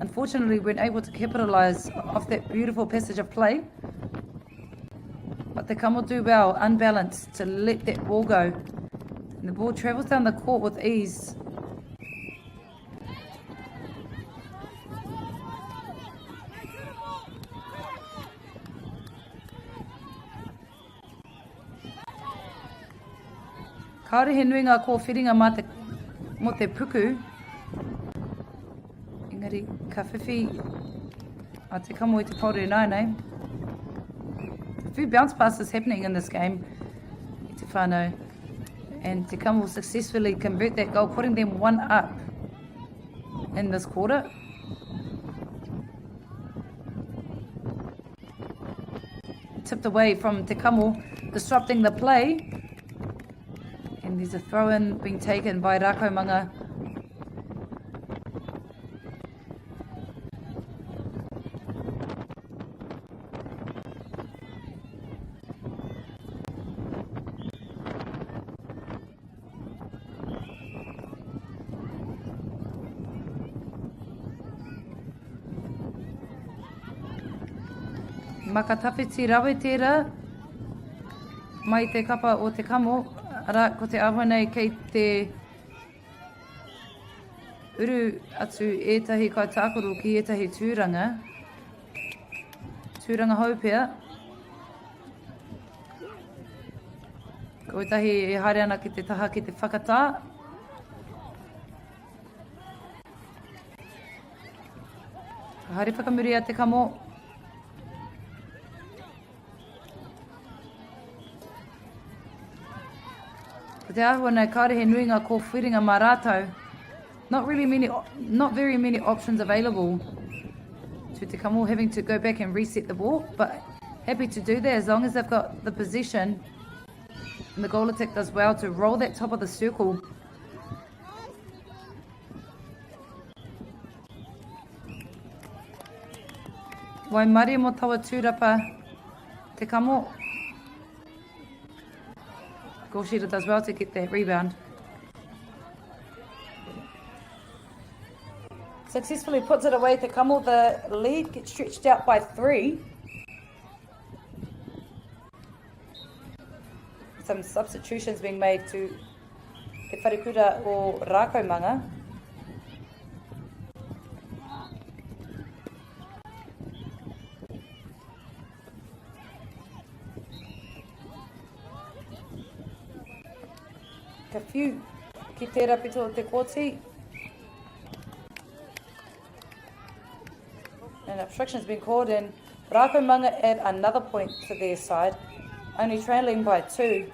Unfortunately, weren't able to capitalise off that beautiful passage of play. But Tekamo do well, unbalanced, to let that ball go. And the ball travels down the court with ease. Kaore he nui ngā kōwhiringa mō te puku. Engari, ka whiwhi a Tekamo I te pauru nānei. A few bounce passes happening in this game. I te whānau. And Tekamo will successfully convert that goal, putting them 1 up in this quarter. Tipped away from Tekamo, disrupting the play. And there's a throw-in being taken by Rako manga. Maka tawhiti rawe tērā mai te kapa o Tekamo. Ara, ko te awa nei kei te uru atu ētahi kai tākoro ki ētahi tūranga. Tūranga haupea. Ko ētahi e haere ana ki te taha ki te whakatā. Ka haere whakamuri a Tekamo. Te ahua nei kaore he nui ngā kōwhiringa mā rātou. Not very many options available to Tekamo, having to go back and reset the ball, but happy to do that as long as they've got the possession. And the goal attack does well to roll that top of the circle. Wai mari mo tawa tūrapa Tekamo. Goal shooter does well to get that rebound. Successfully puts it away. Tekamo, the lead gets stretched out by 3. Some substitutions being made to te wharekura o Rako manga. Ka whiu ki tērā pito o te kōti. And obstruction's been called in. Rako manga add another point to their side, only trailing by 2.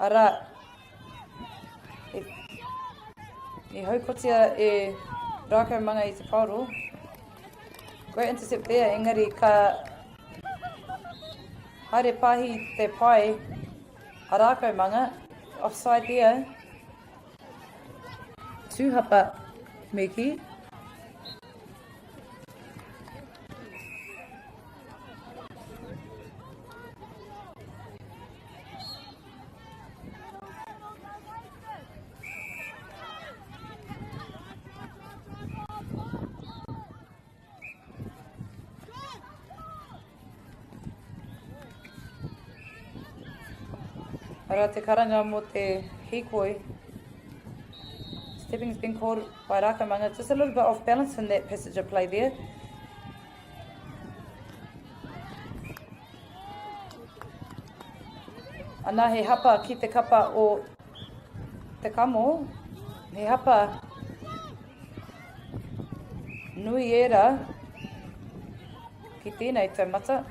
Ara, e haukotia e Rako manga I te kauro. Great intercept there, engari ka haere pahi te pai a Rako manga. Offside there. Tūhapa Meki. Ara te karanga mo te hikoi. Stepping's been called by Rakamanga. Just a little bit off balance in that passage of play there. Ana he hapa ki te kapa o Tekamo. He hapa nui era ki tēnei taumata.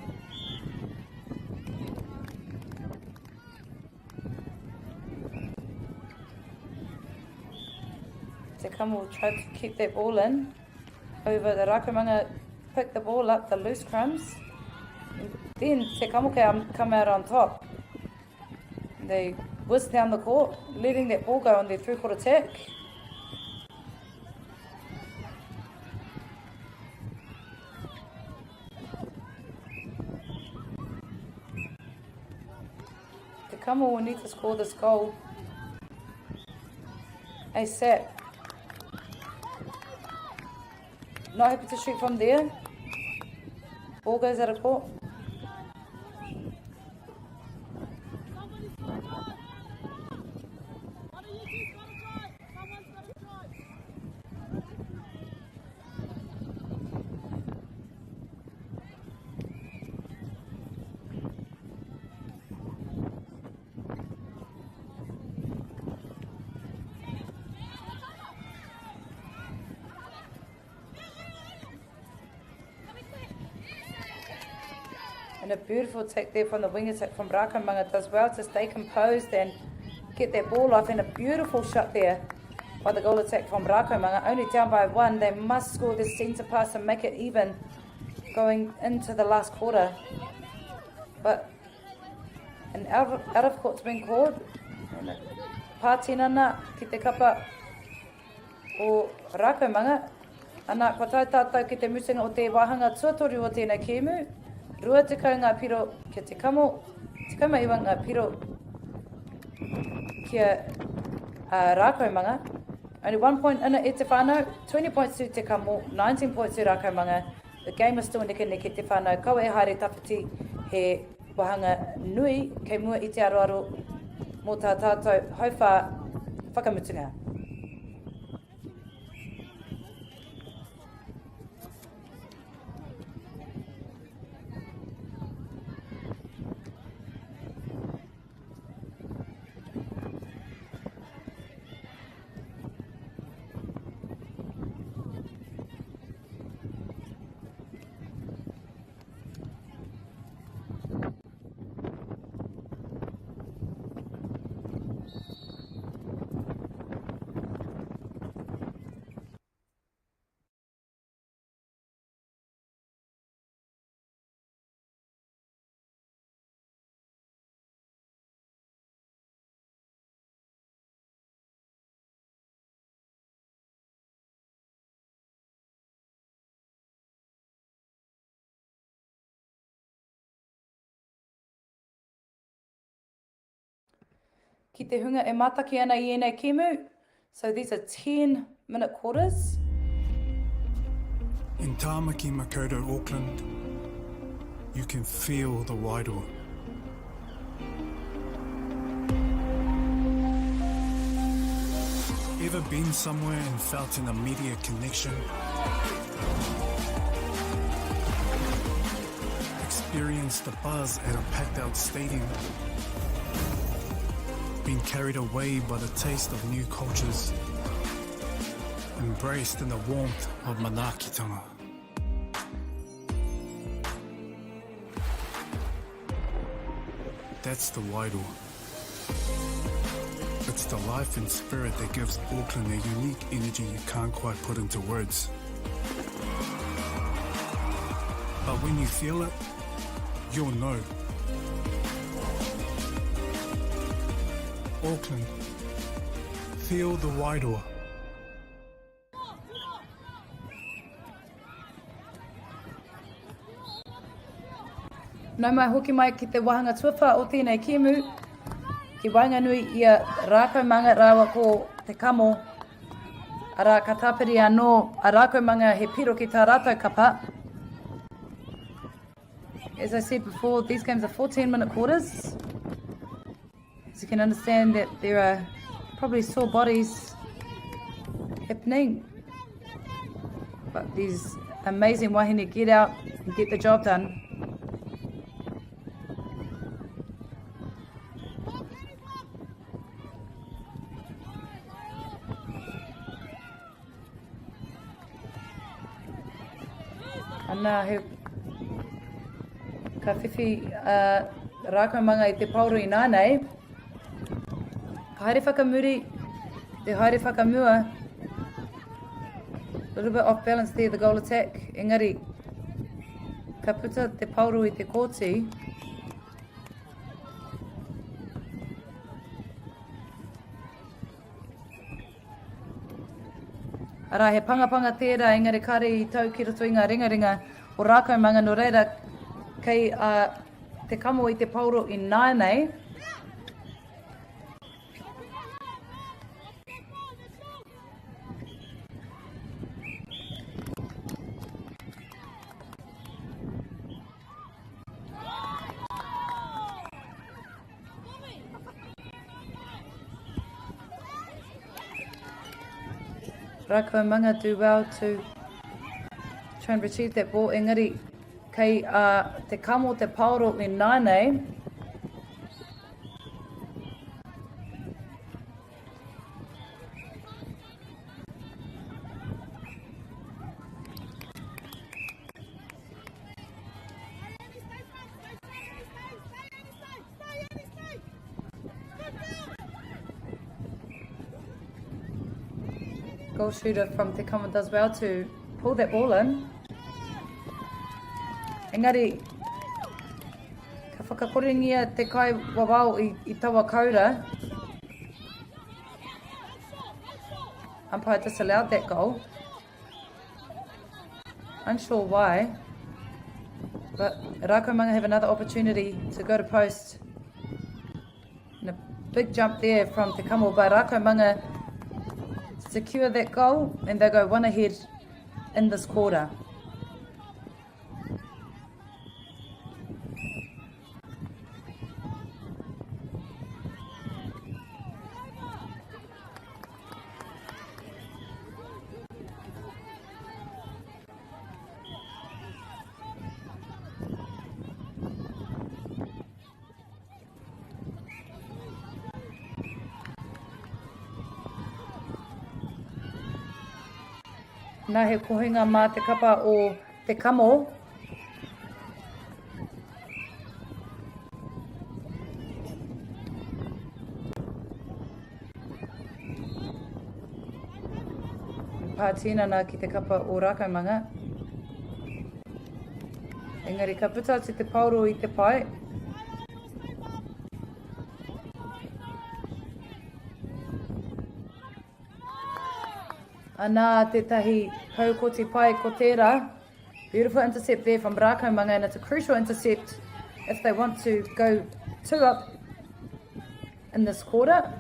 Tekamo tried to keep that ball in. Over the Rakamanga picked the ball up, the loose crumbs. Then Tekamo come out on top. They whizzed down the court, letting that ball go on their three-quarter attack. Tekamo will need to score this goal ASAP. Not happy to shoot from there. Ball goes out of court. And a beautiful take there from the wing attack from Rakamanga. Does well to stay composed and get that ball off. And a beautiful shot there by the goal attack from Rakamanga. Only down by one. They must score this centre pass and make it even going into the last quarter. But an out of court's been called. Pātinana ki te kapa o Rakamanga. Ana ko tai tātou ki te musinga o te wahanga tuatori o tēnei kēmu. Rua te kau ngā piro kia Tekamo, te kau mai iwa ngā piro kia Rakamanga. Only 1 point in it e te whānau, 20 points to Tekamo, 19 points to Rakamanga. The game is still neke neke te whānau. Kaua e haere tawhiti he wahanga nui kei mua I te aroaro mō tā tātou hauwha whakamutunga. Ki te hunga e mataki ana I ēnei kēmu. So these are 10-minute quarters. In Tāmaki, Makoto, Auckland, you can feel the wairoa. Ever been somewhere and felt an immediate connection? Experienced the buzz at a packed-out stadium? Been carried away by the taste of new cultures? Embraced in the warmth of manaakitanga? That's the wairoa. It's the life and spirit that gives Auckland a unique energy you can't quite put into words. But when you feel it, you'll know. Auckland, feel the wairoa. Nau mai hoki mai ki te wahanga tuawha o tēnei kēmu, ki wainganui ia Rako manga rawa ko Tekamo, ara ka tāpiri anō a Rako manga he piro ki tā rātou kapa. As I said before, these games are 14-minute quarters. As you can understand that there are probably sore bodies happening. But these amazing wahine get out and get the job done. Ana he ka whiwhi Rako manga I te pauru I nānei. Ka haere whakamuri, te haere whakamua. A little bit off balance there, the goal attack. Engari, ka puta te pauru I te kōti. Ara he pangapanga tērā, engari kare I tau ki roto I ngā ringaringa o Rako manga no reira kei Tekamo I te pauro I nānei. Rako manga do well to try and retrieve that ball. Engari, kei Tekamo te pauro I nānei. Goal shooter from Tekamo does well to pull that ball in. Engari, ka whakakoringia te kai wawao I tawa kaura. Umpire disallowed that goal. Unsure why. But Rako manga have another opportunity to go to post. And a big jump there from Tekamo by Rako manga secure that goal and they go one ahead in this quarter. Nā he kohinga mā te kapa o Tekamo. Pātina nā ki te kapa o Rako manga. Engari ka puta te pauro I te pai. Ana tētahi hau ko te pai ko tērā. Beautiful intercept there from Rako manga, and it's a crucial intercept if they want to go 2 up in this quarter.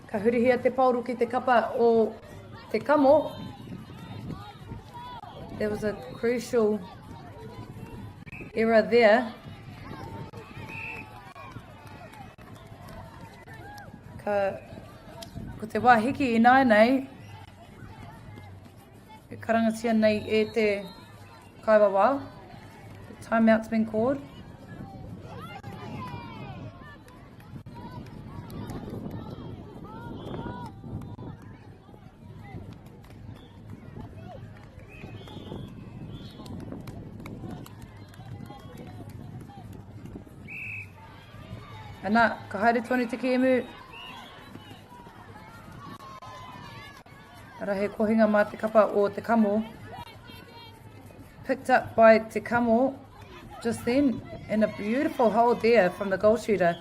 Ka hurihia te pauru ki te kapa o Tekamo. There was a crucial error there. Ko te wāhiki I nānei, e karangatia nei e te kaiwawa. Timeout's been called. Ana, ka haere tonu Tekamo. Ara he kohinga mā te kapa o Tekamo. Picked up by Tekamo just then, and a beautiful hold there from the goal shooter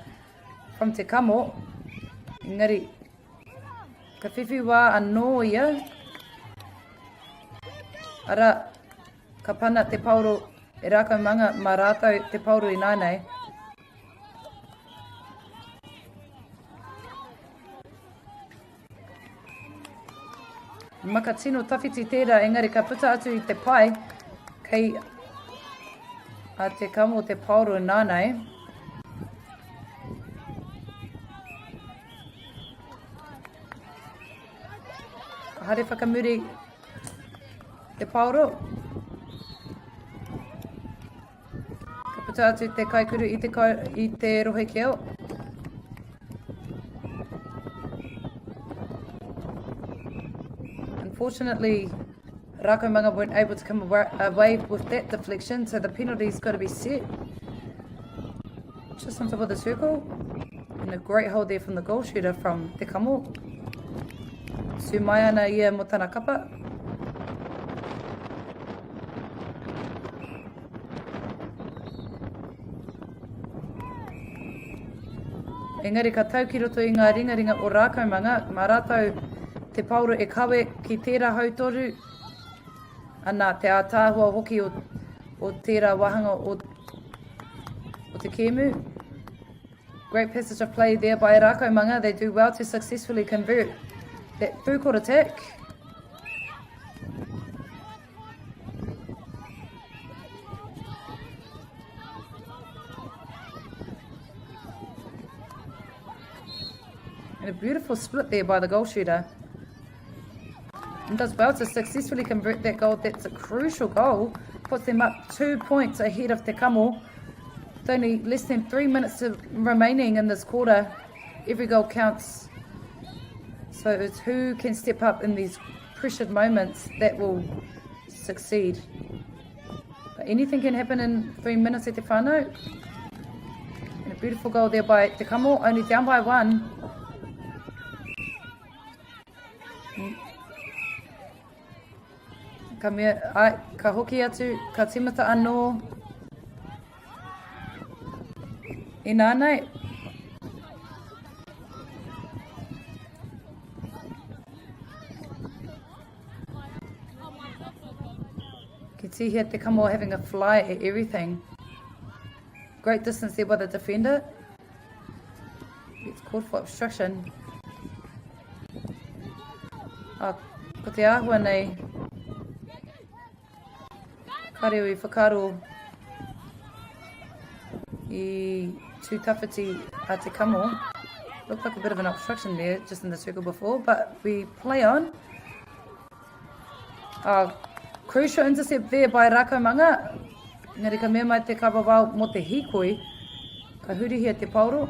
from Tekamo. Engari, ka whiwhi wā anō ia. Ara, ka pana te pauro e Rako manga mā rātou te pauro I nānei. Maka tino tawhiti tērā, engari ka puta atu I te pai, kei a te kamo te pauro nānei. Ka hare whakamuri te pauro. Ka puta atu te kaikuru I te rohe keo. Unfortunately, Rako Manga weren't able to come away with that deflection, so the penalty's got to be set. Just on top of the circle. And a great hold there from the goal shooter from Tekamo. Sumai ana ia mo tana kapa. Engari ka tau ki roto I ngā ringaringa o Rako Manga, mā rātou te pauro e kawe ki tērā hautoru. Ana te ātāhua hoki o tērā wahanga o Tekamo. Great passage of play there by Rako Manga. They do well to successfully convert that full court attack. And a beautiful split there by the goal shooter. And does well to successfully convert that goal. That's a crucial goal. Puts them up 2 points ahead of Tekamo. With only less than 3 minutes remaining in this quarter. Every goal counts. So it's who can step up in these pressured moments that will succeed. But anything can happen in 3 minutes at te whānau. And a beautiful goal there by Tekamo. Only down by 1. Ka mea, ai, ka hoki atu, ka timata anō. I nānei. Can see here Tekamo having a fly at everything. Great distance there by the defender. It's called for obstruction. Ko te āhua nei. Kareo I whakaro I tūtawhiti a Tekamo. Looked like a bit of an obstruction there just in the circle before, but we play on. Crucial intercept there by Rako Manga. Ngari ka mea mai te kawawau mo te hikoi. Ka huri hia te pauro.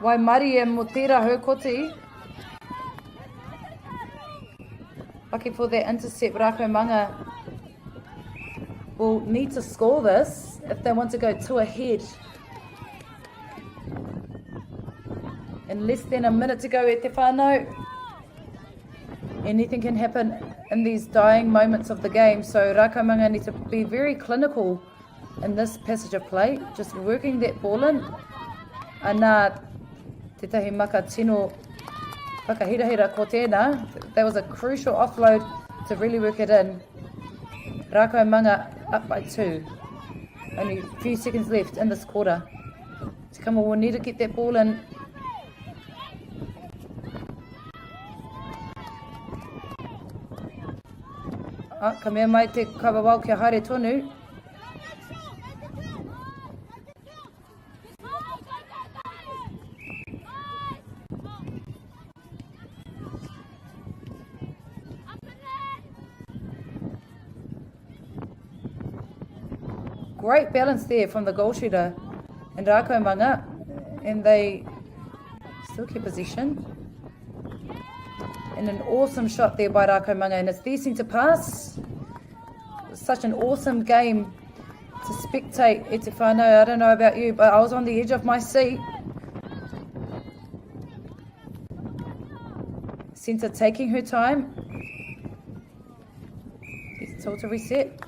Wai mari e mo tērā haukoti. Lucky for that intercept, Rako Manga will need to score this if they want to go 2 ahead. In less than a minute to go at te whānau. Anything can happen in these dying moments of the game, so Rako Manga need to be very clinical in this passage of play, just working that ball in. Ana tētahi maka tino whakahirahira ko tēnā. That was a crucial offload to really work it in. Rako Manga up by 2. Only a few seconds left in this quarter. Tekamo will need to get that ball in. Ka mea mai te kawawau kia haere tonu. great balance there from the goal shooter and Rako Manga, and they still keep possession. And an awesome shot there by Rako Manga, and it's their centre pass. Such an awesome game to spectate. E te whānau, I don't know about you, but I was on the edge of my seat. Centre taking her time. She's told to reset.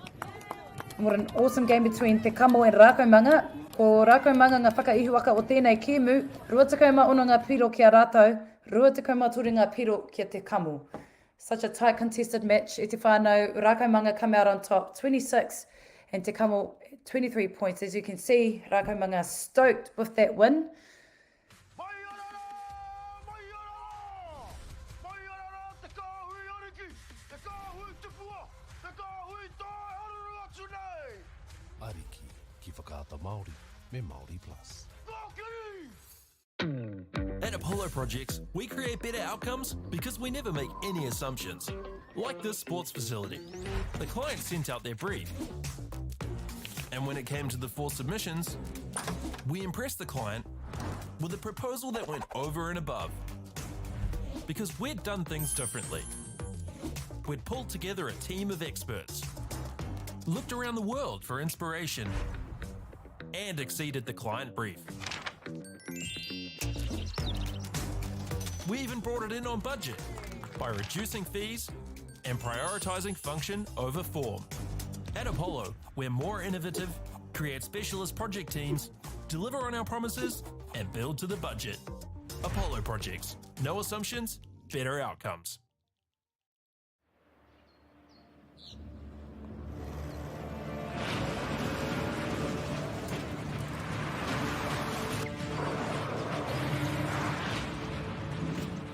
What an awesome game between Tekamo and Rako Manga. Ko Rako Manga ngā whakaihuaka o tēnei kēmu, rua tekau ma ono ngā piro kia rātou, rua tekau ma turi ngā piro kia Tekamo. Such a tight contested match. E te whānau, Rako Manga come out on top, 26, and Tekamo 23 points. As you can see, Rako Manga stoked with that win. Ariki ki whakaata Māori, me Māori Plus. At Apollo Projects, we create better outcomes because we never make any assumptions. Like this sports facility. The client sent out their brief. And when it came to the 4 submissions, we impressed the client with a proposal that went over and above. Because we'd done things differently. We'd pulled together a team of experts, looked around the world for inspiration, and exceeded the client brief. We even brought it in on budget by reducing fees and prioritising function over form. At Apollo, we're more innovative, create specialist project teams, deliver on our promises, and build to the budget. Apollo Projects. No assumptions, better outcomes.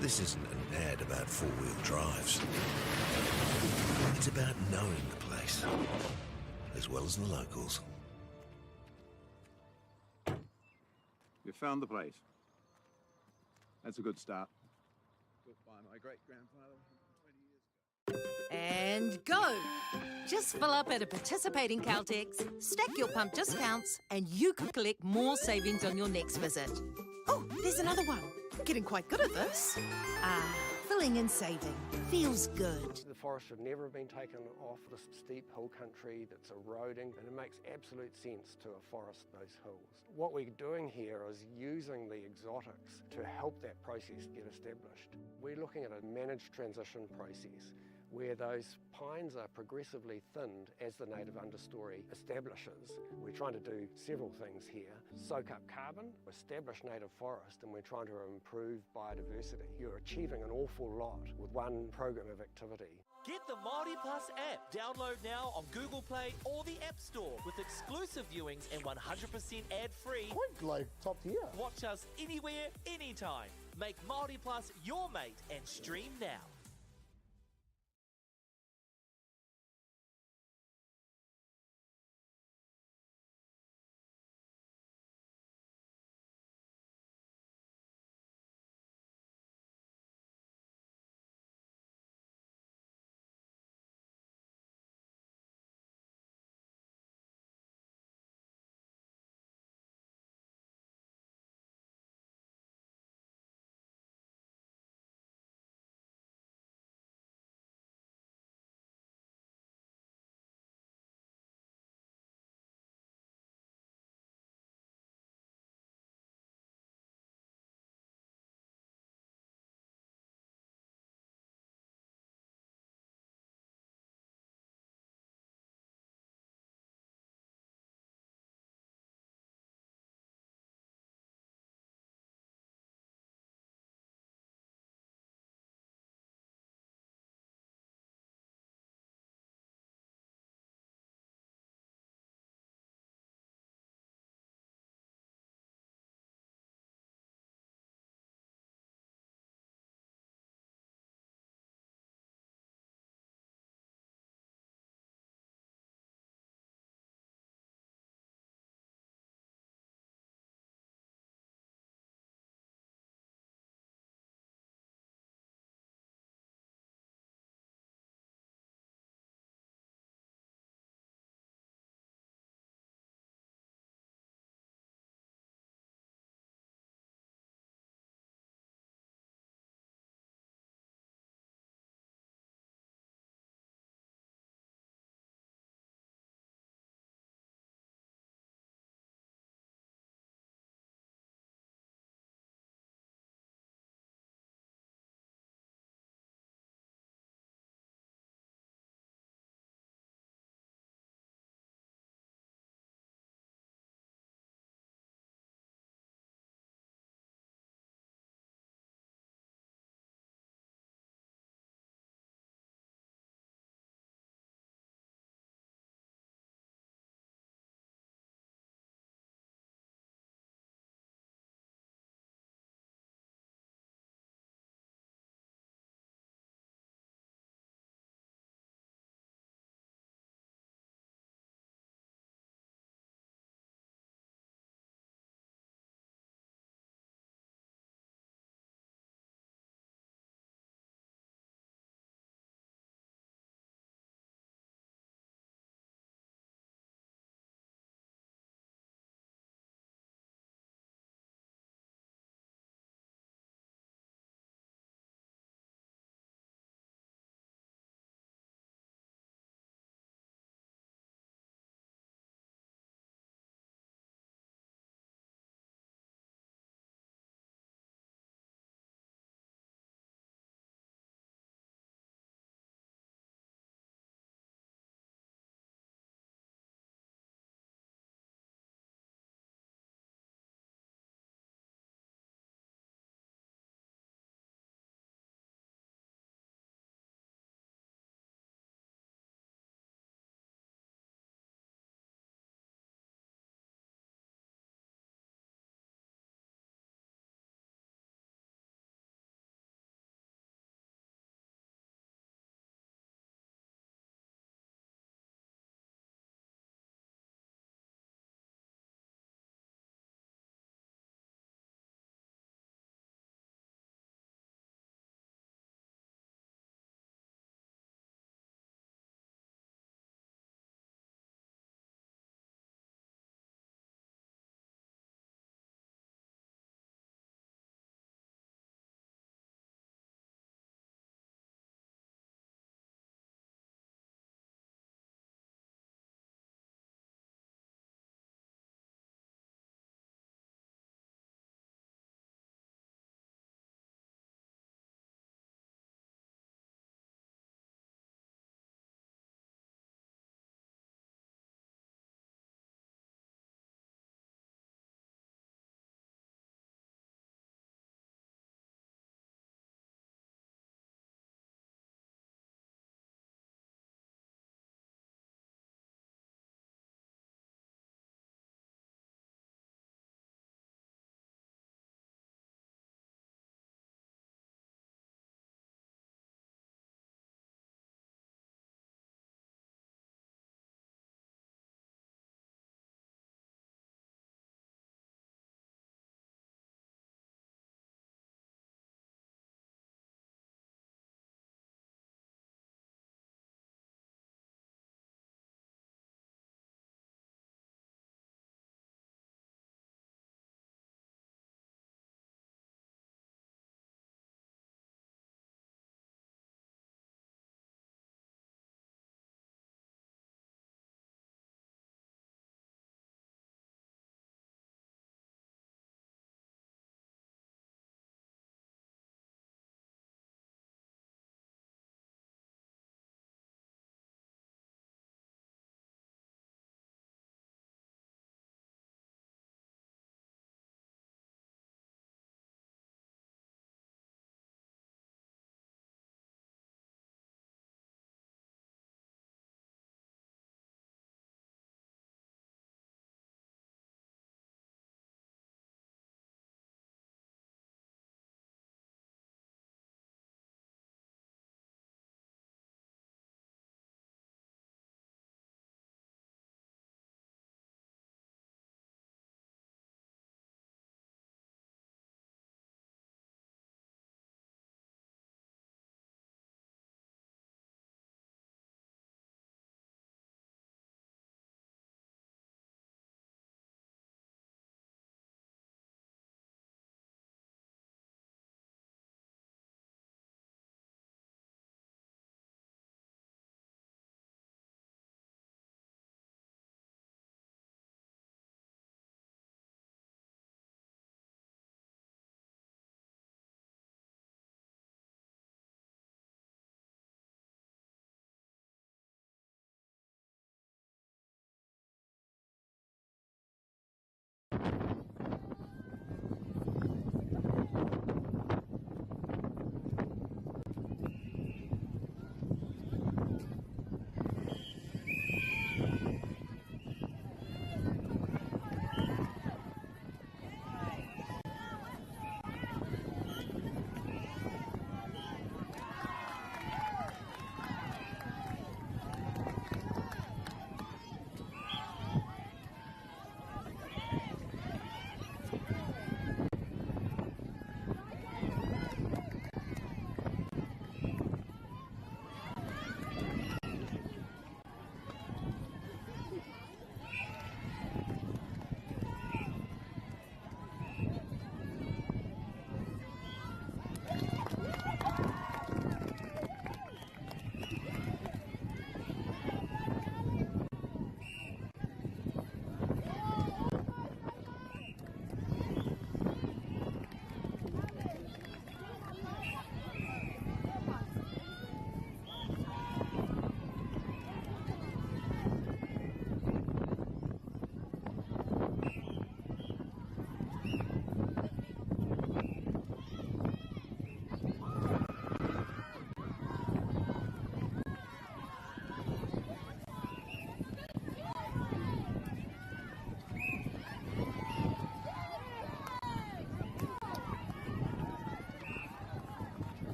This isn't an ad about four-wheel drives. It's about knowing the place, as well as the locals. You found the place. That's a good start. Built by my great-grandfather 20 years ago. And go! Just fill up at a participating Caltex, stack your pump discounts, and you could collect more savings on your next visit. Oh, there's another one. Getting quite good at this. Filling and saving. Feels good. The forest should never have been taken off this steep hill country that's eroding, and it makes absolute sense to afforest those hills. What we're doing here is using the exotics to help that process get established. We're looking at a managed transition process where those pines are progressively thinned as the native understory establishes. We're trying to do several things here. Soak up carbon, establish native forest, and we're trying to improve biodiversity. You're achieving an awful lot with one program of activity. Get the Māori Plus app. Download now on Google Play or the App Store with exclusive viewings and 100% ad-free. Quite like top tier. Watch us anywhere, anytime. Make Māori Plus your mate and stream now.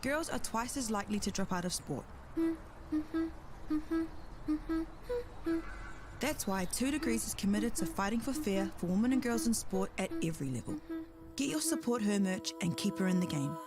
girls are twice as likely to drop out of sport. That's why 2 Degrees is committed to fighting for fair for women and girls in sport at every level. Get your Support Her merch and keep her in the game.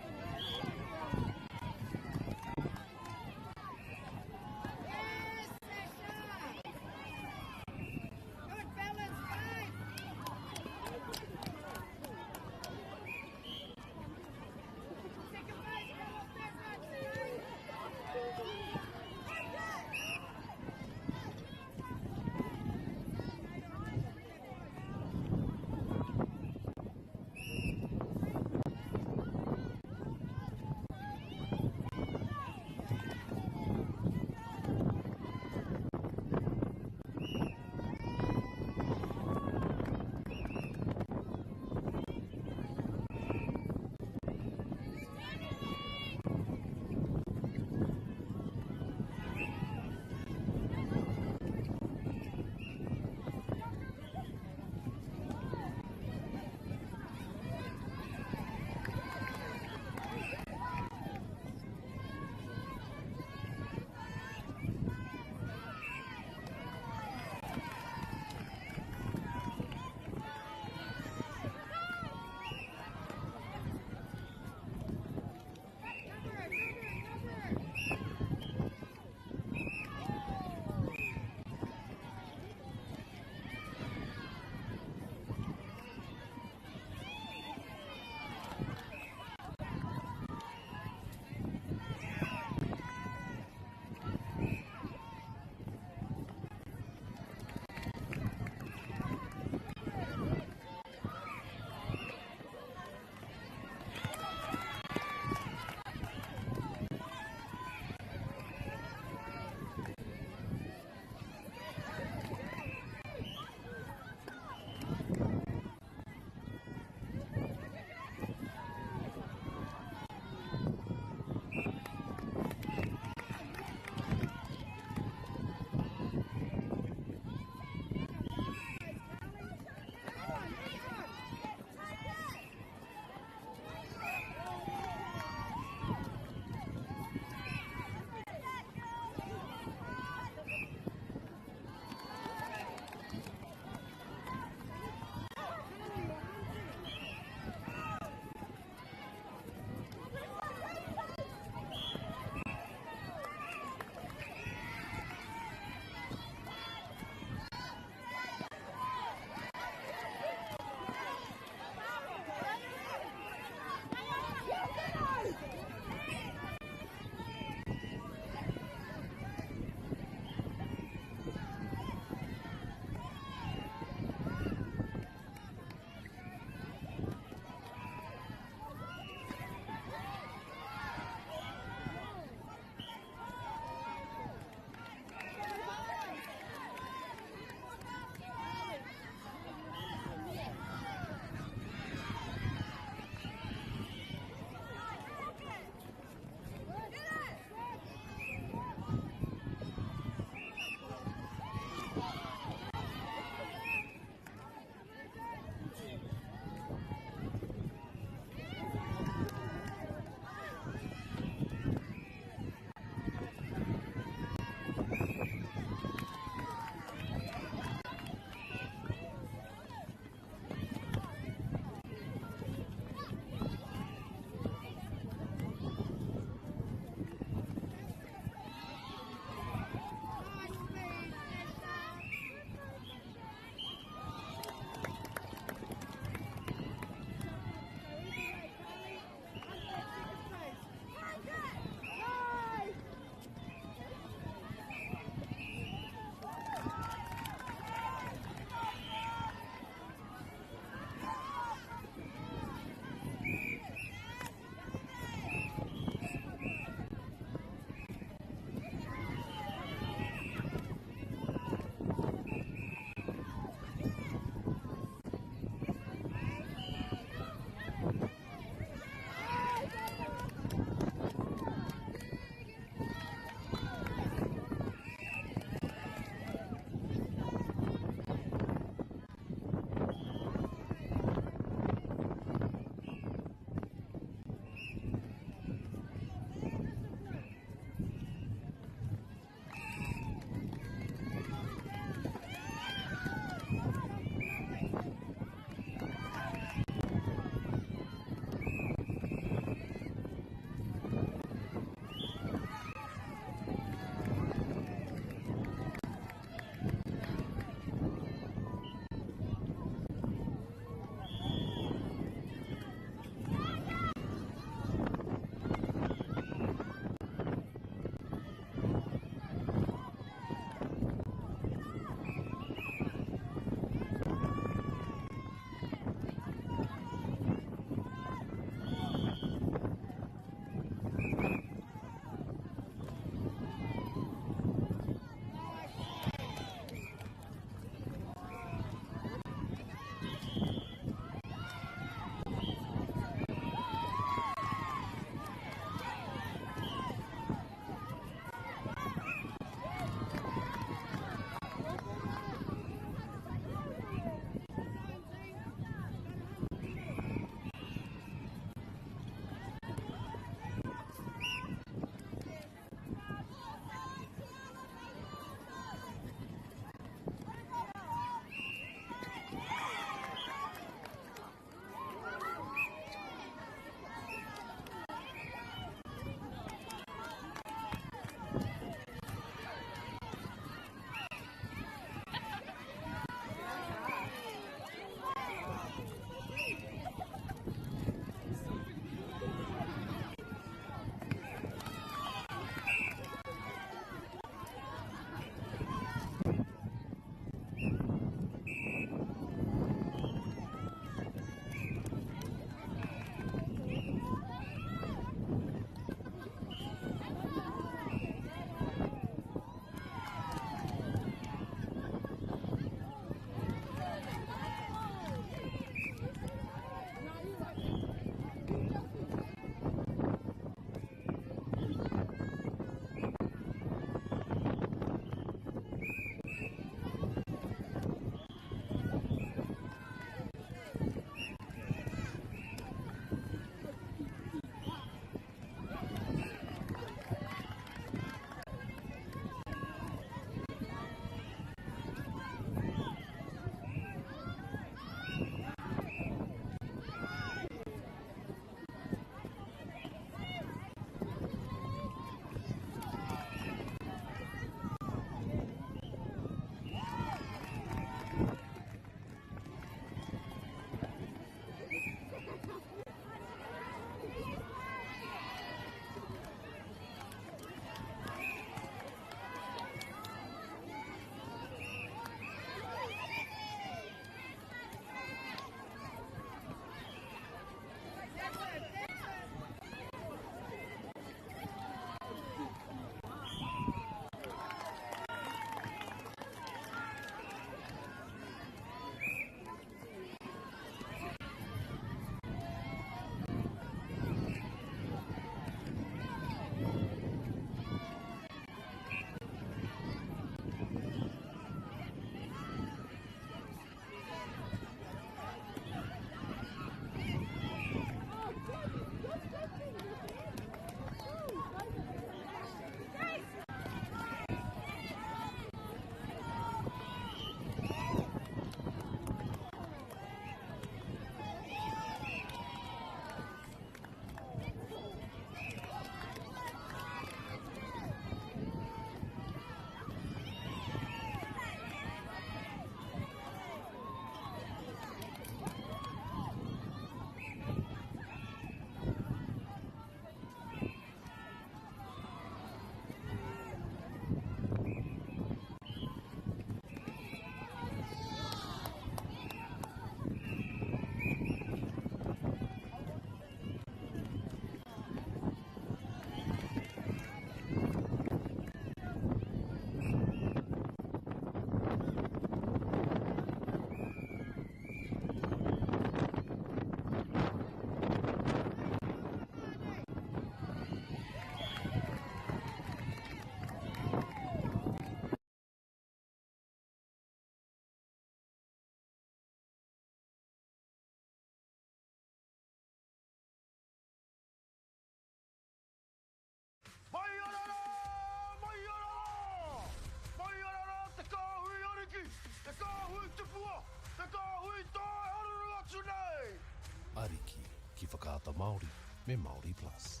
Ariki, ki whakaata Māori, me Māori Plus.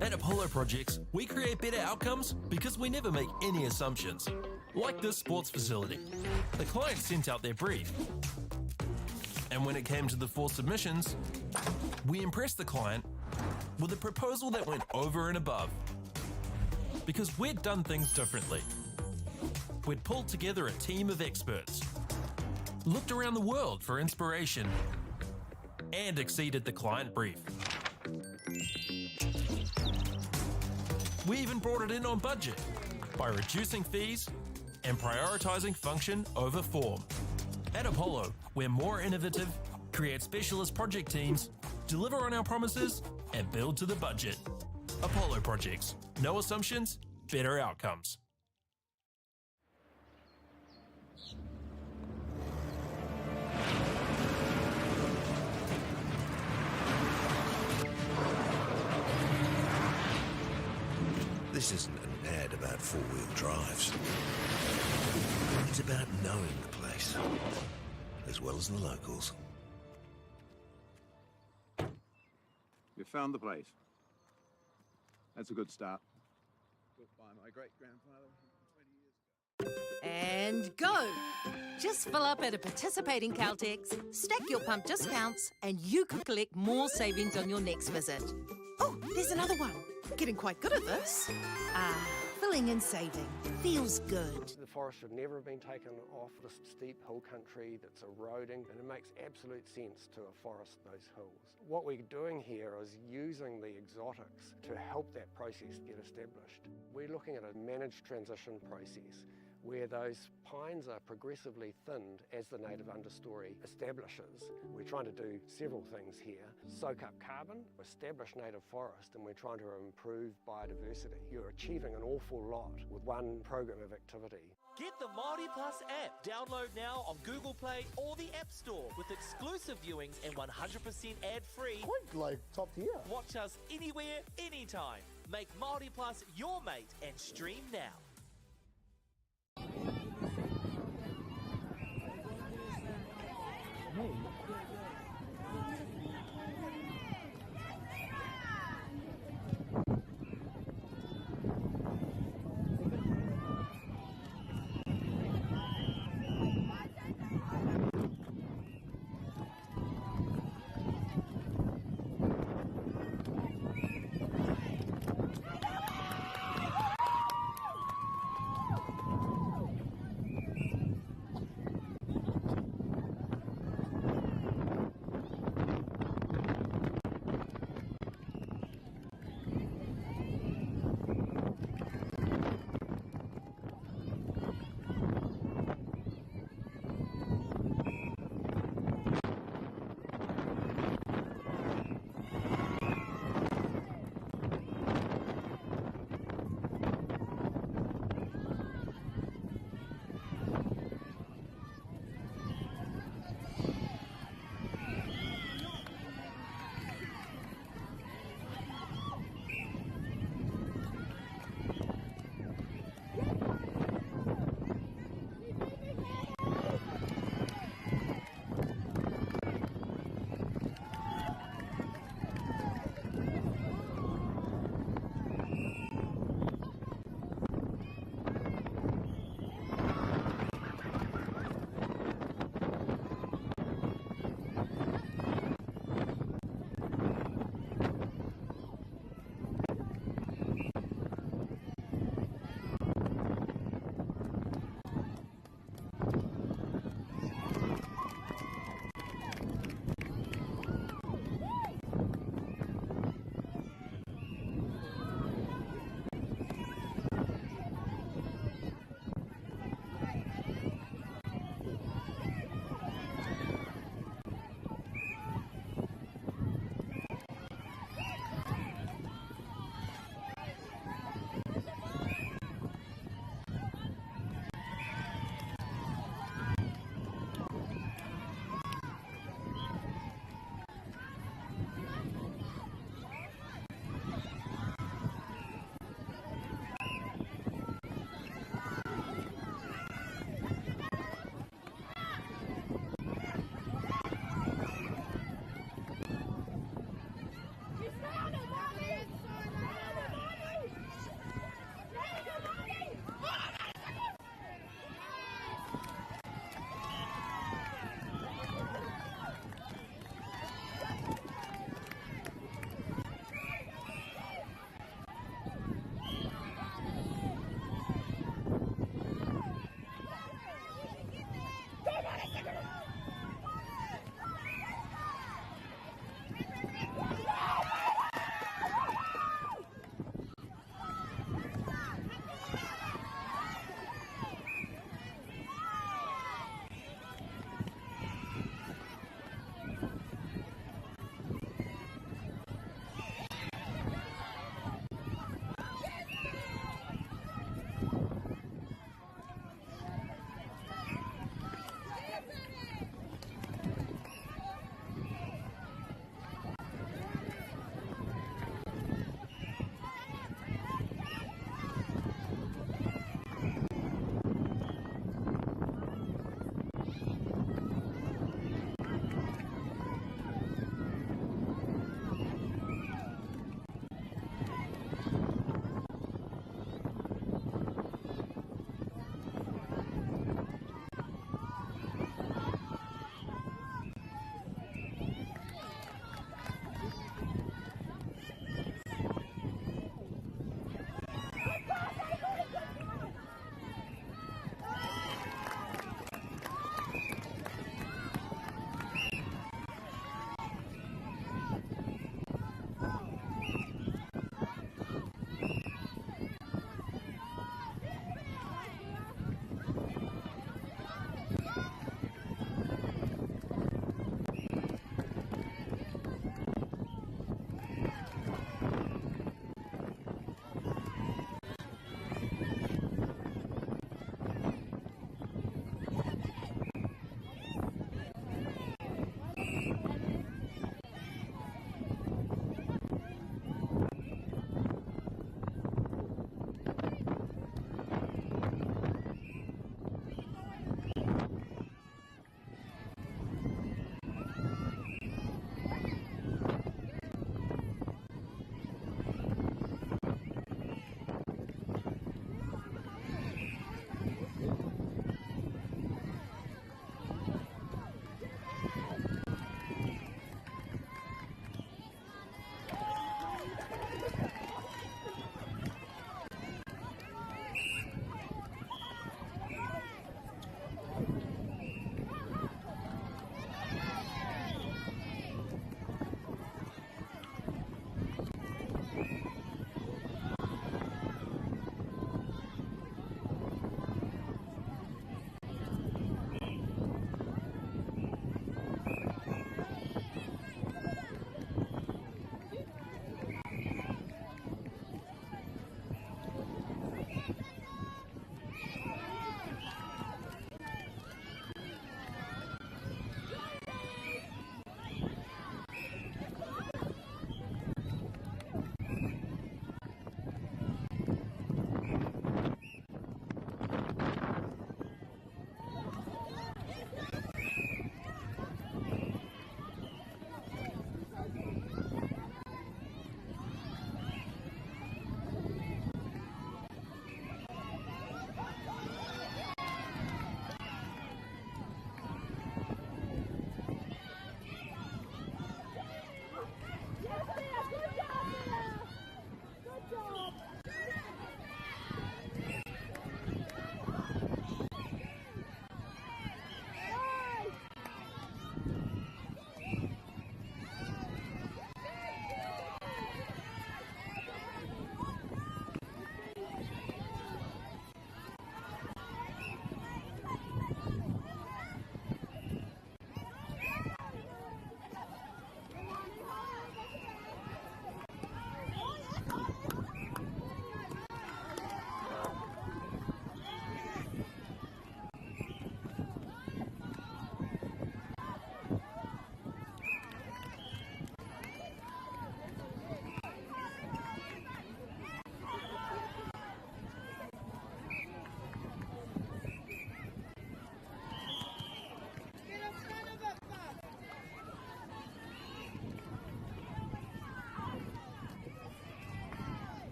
At Apollo Projects, we create better outcomes because we never make any assumptions. Like this sports facility. The client sent out their brief. And when it came to the 4 submissions, we impressed the client with a proposal that went over and above. Because we'd done things differently. We'd pulled together a team of experts, looked around the world for inspiration, and exceeded the client brief. We even brought it in on budget by reducing fees and prioritising function over form. At Apollo, we're more innovative, create specialist project teams, deliver on our promises, and build to the budget. Apollo Projects. No assumptions, better outcomes. This isn't an ad about four-wheel drives. It's about knowing the place, as well as the locals. You found the place. That's a good start. Built by my great-grandfather 20 years ago. And go! Just fill up at a participating Caltex, stack your pump discounts, and you could collect more savings on your next visit. Oh, there's another one. Getting quite good at this. Filling and saving. Feels good. The forest should never have been taken off this steep hill country that's eroding, and it makes absolute sense to afforest those hills. What we're doing here is using the exotics to help that process get established. We're looking at a managed transition process where those pines are progressively thinned as the native understory establishes. We're trying to do several things here. Soak up carbon, establish native forest, and we're trying to improve biodiversity. You're achieving an awful lot with one program of activity. Get the Māori Plus app. Download now on Google Play or the App Store with exclusive viewings and 100% ad-free. Quite like top tier. Watch us anywhere, anytime. Make Māori Plus your mate and stream now.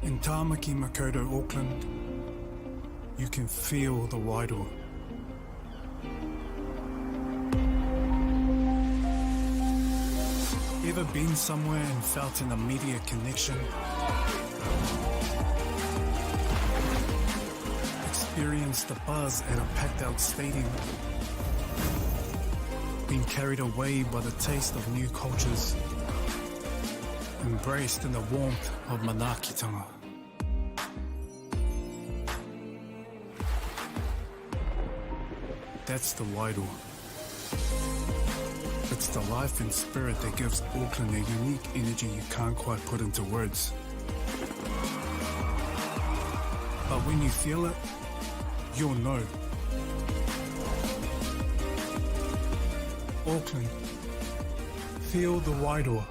In Tāmaki Makaurau, Auckland, you can feel the wairoa. Ever been somewhere and felt an immediate connection? Experienced the buzz at a packed-out stadium? Been carried away by the taste of new cultures? Embraced in the warmth of manaakitanga? That's the wairoa. It's the life and spirit that gives Auckland a unique energy you can't quite put into words. But when you feel it, you'll know. Auckland, feel the wairoa.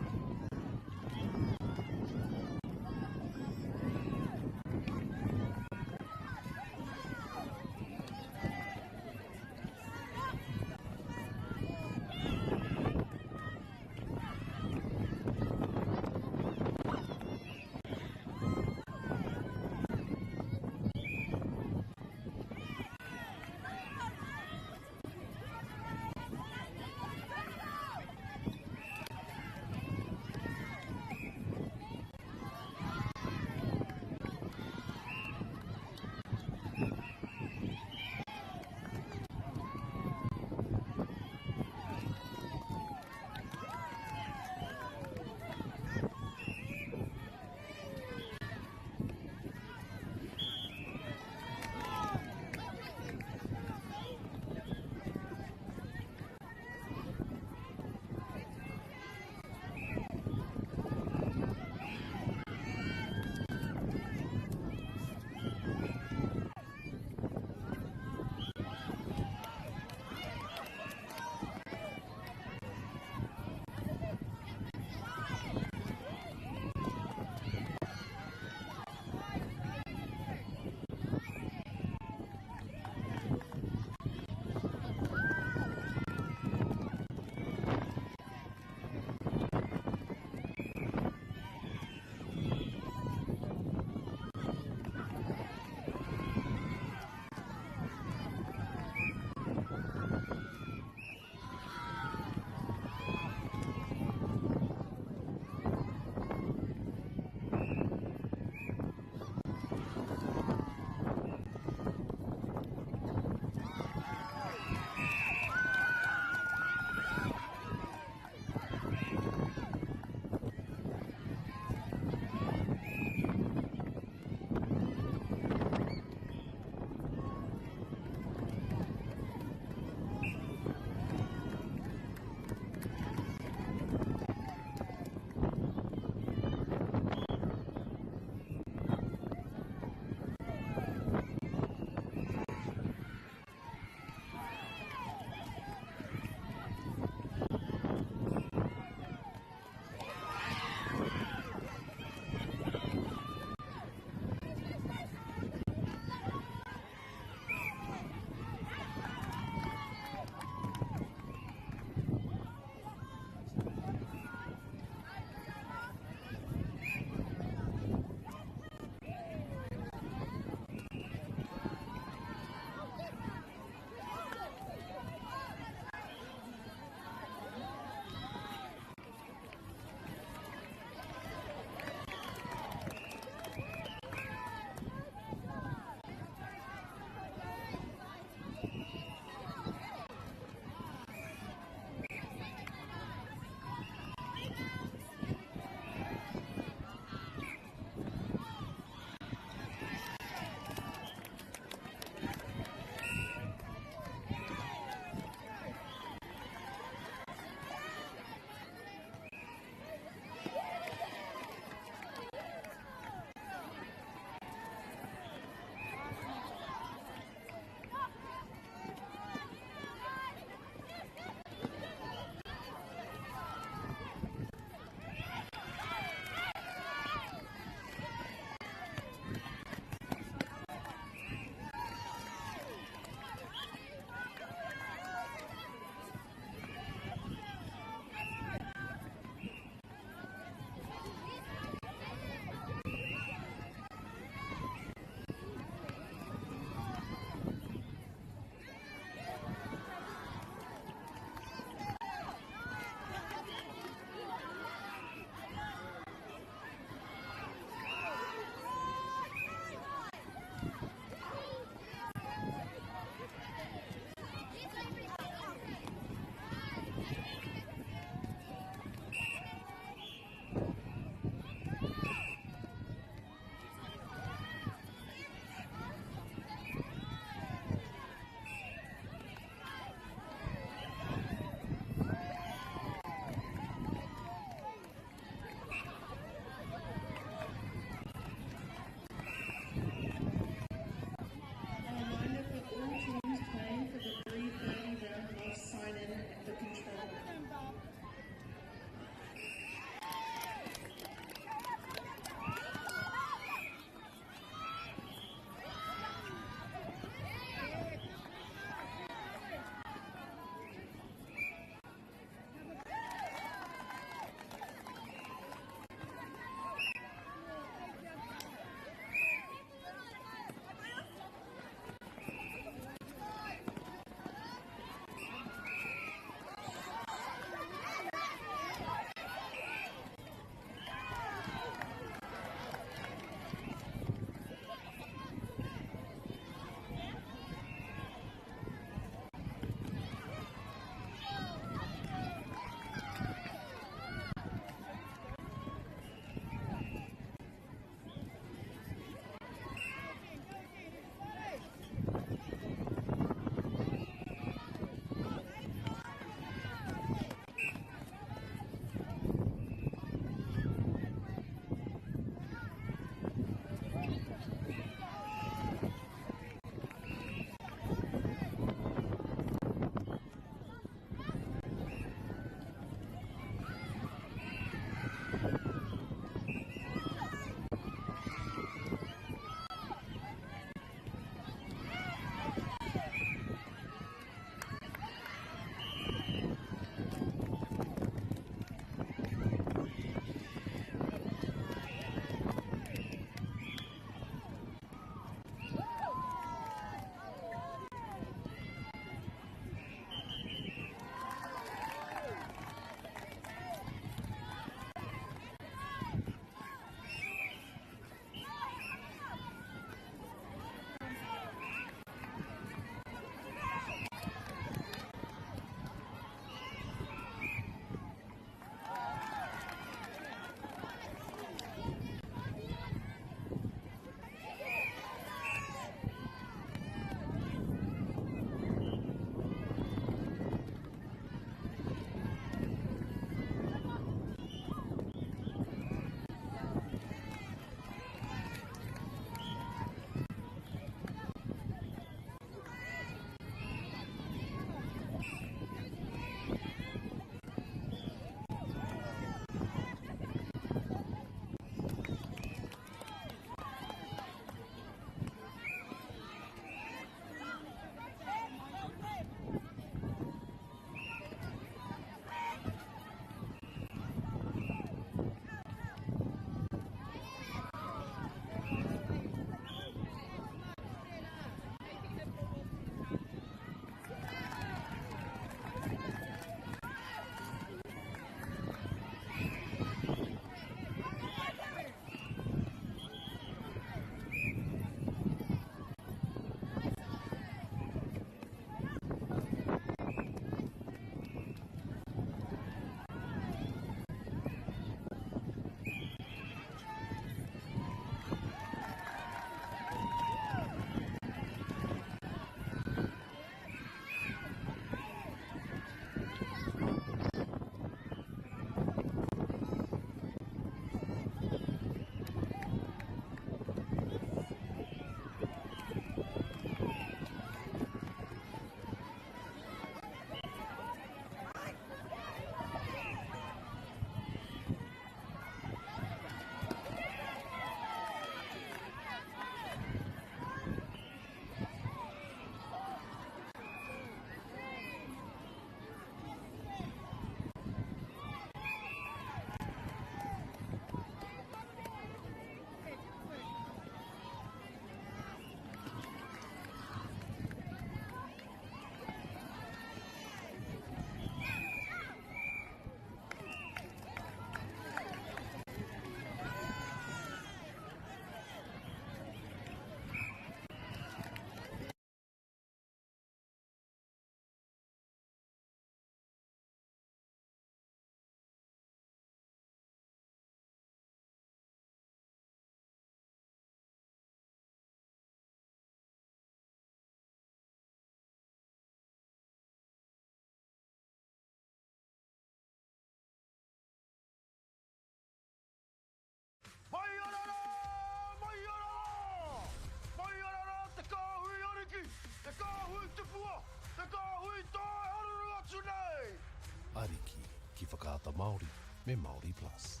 Māori, me Māori Plus.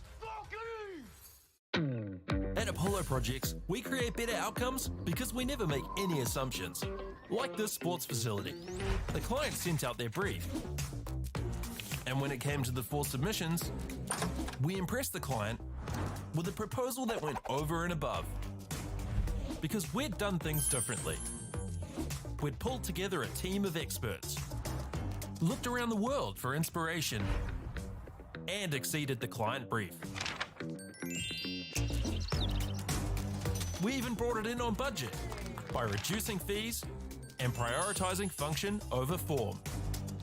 At Apollo Projects, we create better outcomes because we never make any assumptions. Like this sports facility. The client sent out their brief. And when it came to the 4 submissions, we impressed the client with a proposal that went over and above. Because we'd done things differently. We'd pulled together a team of experts, looked around the world for inspiration, and exceeded the client brief. We even brought it in on budget by reducing fees and prioritising function over form.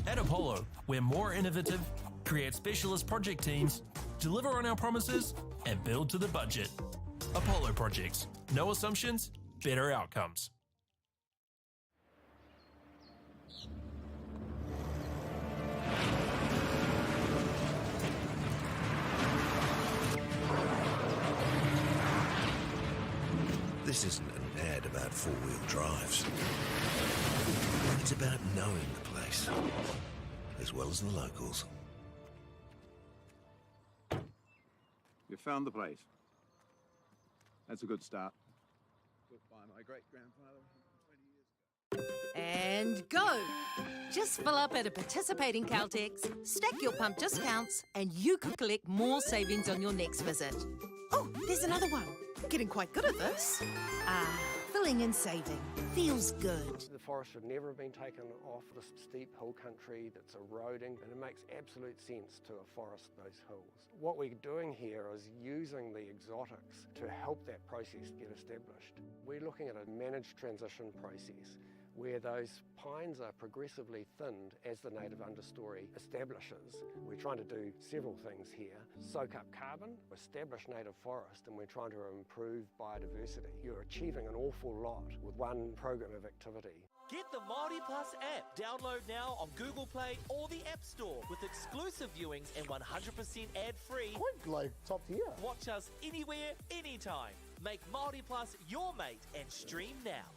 At Apollo, we're more innovative, create specialist project teams, deliver on our promises, and build to the budget. Apollo Projects. No assumptions, better outcomes. This isn't an ad about four-wheel drives. It's about knowing the place, as well as the locals. You found the place. That's a good start. Built by my great-grandfather 20 years ago. And go! Just fill up at a participating Caltex, stack your pump discounts, and you could collect more savings on your next visit. Oh, there's another one. Getting quite good at this. Filling and saving. Feels good. The forest should never have been taken off this steep hill country that's eroding, and it makes absolute sense to afforest those hills. What we're doing here is using the exotics to help that process get established. We're looking at a managed transition process where those pines are progressively thinned as the native understory establishes. We're trying to do several things here. Soak up carbon, establish native forest, and we're trying to improve biodiversity. You're achieving an awful lot with one program of activity. Get the Māori Plus app. Download now on Google Play or the App Store with exclusive viewings and 100% ad-free. Quite like top tier. Watch us anywhere, anytime. Make Māori Plus your mate and stream now.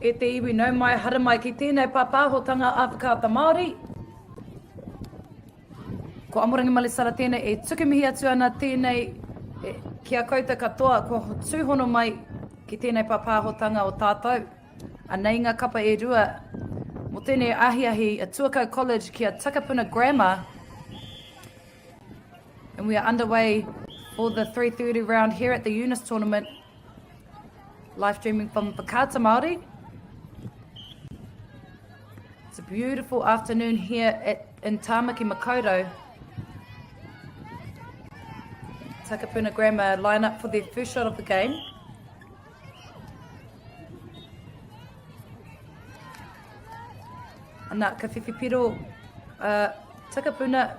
E te iwi nau mai hara mai ki tēnei pāpāhotanga Awhakaata Māori. Ko amorangi malisara tēnei e tukimihi atu ana tēnei kia koutou katoa ko tūhono mai ki tēnei pāpāhotanga o tātou. A nei ngā kapa e rua mo tēnei ahiahi a Tuco College kia Takapuna Grammar. And we are underway for the 3:30 round here at the UNISS tournament. Live streaming from Whakaata Māori. It's a beautiful afternoon here in Tāmaki Makaurau. Takapuna Grammar line up for their first shot of the game. Ana ka whiwhipiro Takapuna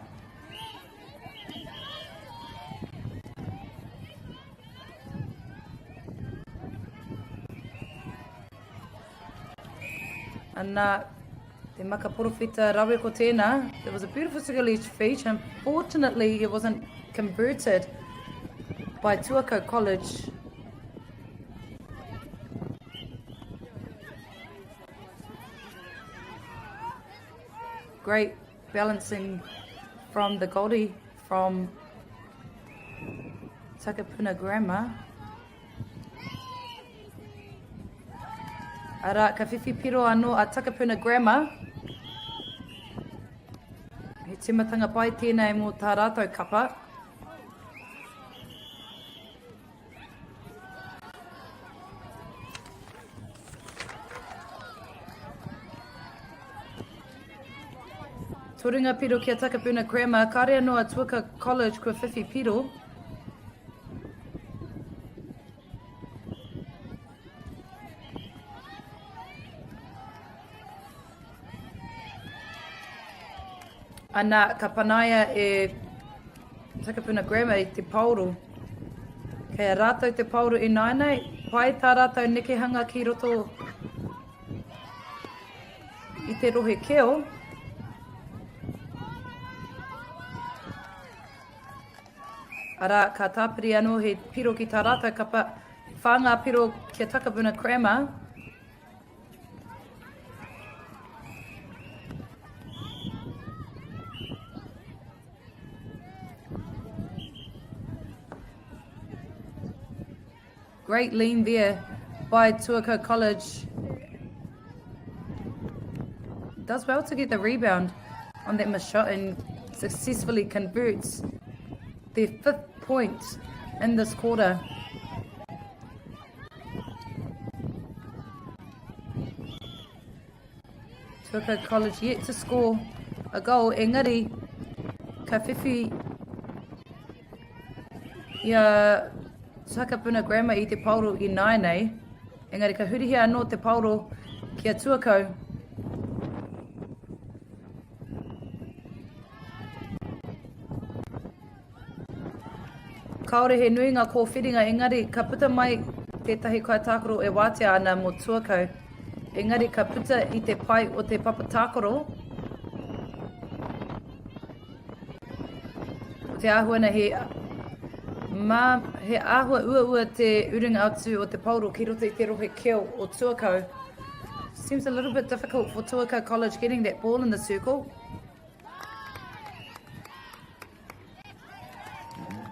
ana te makaporowhita rawe ko tēnā. There was a beautiful single edge feat. Unfortunately, it wasn't converted by Tuco College. Great balancing from the Goldie from Takapuna Grammar. Ara ka whiwhipiro anō a Takapuna Grammar. He timatanga pai tēnei mō tā rātou kapa. Toringa piro kia Takapuna Grammar, kare anō a Tuco College kua whiwhipiro. Ana ka panaia e Takapuna Grammar i te pauru. Kei a rātou te pauru i nainei, pai tā rātou nekehanga ki roto i te rohe keo. Ara ka tāpiri anō he piro ki tā rātou kapa, whāngā piro kia Takapuna Grammar. Great lean there by Tuco College. Does well to get the rebound on that miss shot and successfully converts their 5th point in this quarter. Tuco College yet to score a goal. Engari, ka whiwhi ia Takapuna Grammar i te pauro i nainei. Engari ka hurihi anō te pauro kia Tuco. Kaore he nui ngā kōwhiringa, engari ka puta mai tētahi kaitākaro e wātea ana mō Tuco. Engari ka puta i te pai o te papatākaro. O te āhuana he āhua ua te uringa atu o te pauro ki roto I te rohe keo o Tuco. Seems a little bit difficult for Tuco College getting that ball in the circle.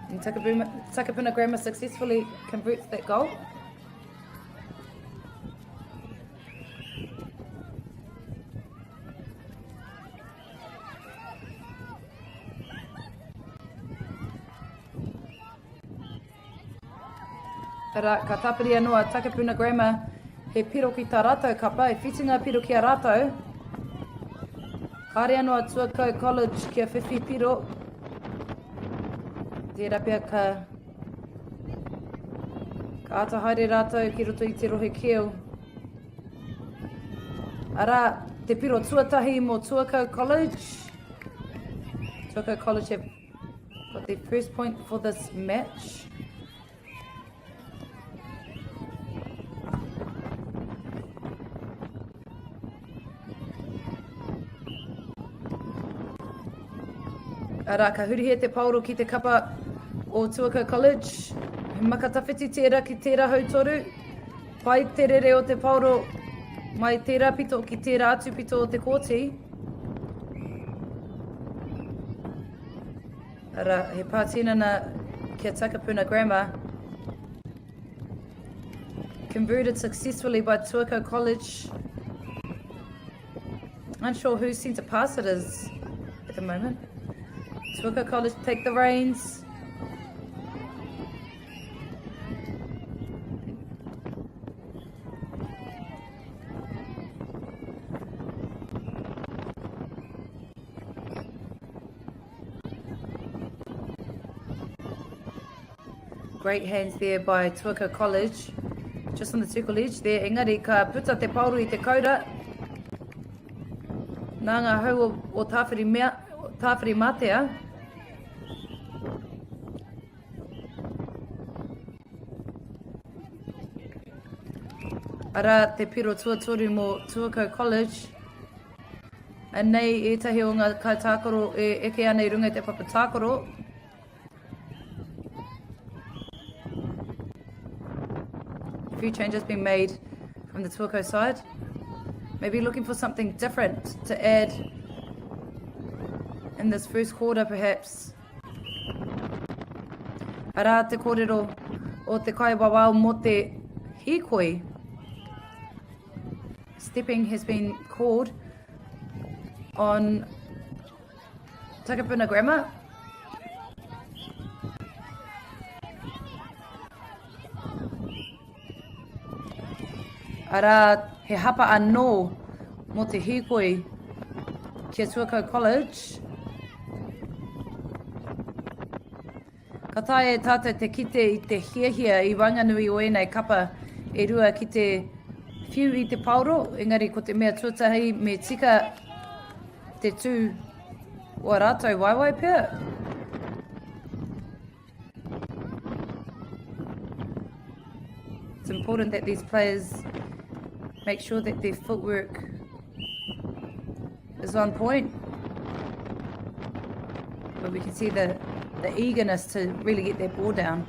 And Takapuna Grammar successfully converts that goal. Ara, ka tāpiri anō a Takapuna Grammar, he piro ki tā rātou kapa, he whitinga piro ki a rātou. Kāre anō a Tuco College kia whiwhi piro. Tērā pia ka ātahaere rātou ki roto I te rohe keo. Ara, te piro tuatahi mō Tuco College. Tuco College have got their first point for this match. Ara, ka hurihe te pauro ki te kapa o Tuco College. He makatawhiti tērā ki tērā hautoru. Pai te rere o te pauro Mai tērā pito ki tērā atu pito o te kōti. Ara, he pātinana kia Takapuna Grammar. Converted successfully by Tuco College. Unsure whose centre pass it is at the moment. Tuco College take the reins. Great hands there by Tuco College. Just on the circle edge there, engari ka puta te pauru I te kaura. Nā ngā hau o tāwhiri mātea. Ara te piro tuatoru mō Tuco College. Anei etahi o ngā kaitākoro e eke anei runga te papatākoro. Few changes being made from the Tuco side. Maybe looking for something different to add in this first quarter, perhaps. Ara te kōrero o te kaiwawao mo te hikoi. Stepping has been called on Takapuna Grammar. Ara he hapa anō mo te hikoi kia Tuco College. Ka tae tātou te kite I te hiahia I Wanganui o enei kapa e rua ki te whiu I te pauro. Engari ko te mea tuatahi me tika te tū o rātou waiwai pia. It's important that these players make sure that their footwork is on point. But we can see the eagerness to really get their ball down.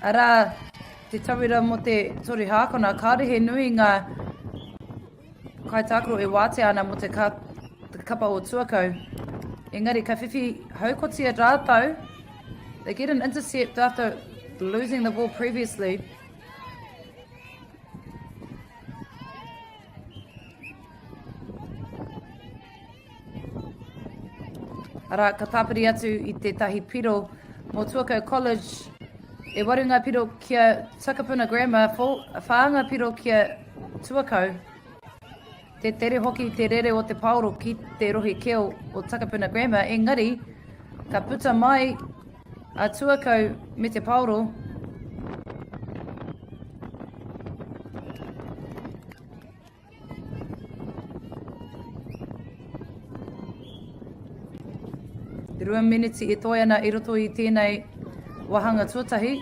Ara, te tawira mo te tori hākona, kāre he nui ngā kaitākoro e wāte ana mo te kapa o Tuco. Engari, ka whiwhi haukotia rātau. They get an intercept after losing the ball previously. Ara, ka tāpiri atu I te tahi piro mo Tuco College. E warunga piro kia Takapuna Grammar, whaanga piro kia Tuco. Te tere hoki te rere o te pauro ki te rohi keo o Takapuna Grammar. Engari, ka puta mai a Tuco me te pauro. Te 2 miniti e toi ana I roto I tēnei wahanga tuatahi.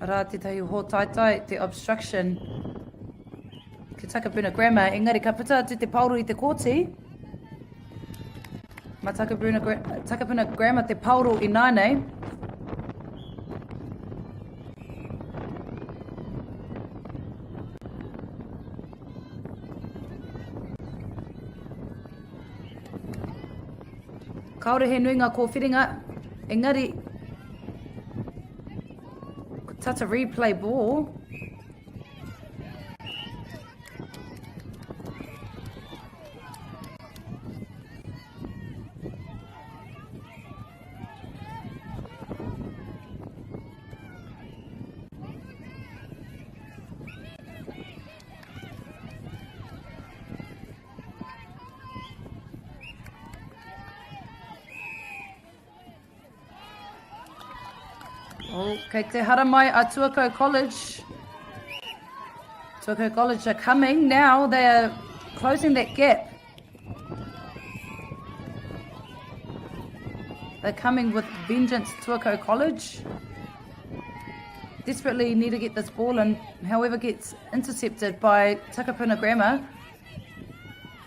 Ara te tahi ho taitai, te obstruction. Ki Takapuna Grammar, engari ka puta atu te pauro I te kōti. Ma Takapuna Grammar te pauro I nānei. Kaore he nui ngā kōwhiringa, engari, tata replay ball. Okay, te hara mai a Tuco College. Tuco College are coming now. They are closing that gap. They're coming with vengeance, Tuco College. Desperately need to get this ball in, however gets intercepted by Takapuna Grammar.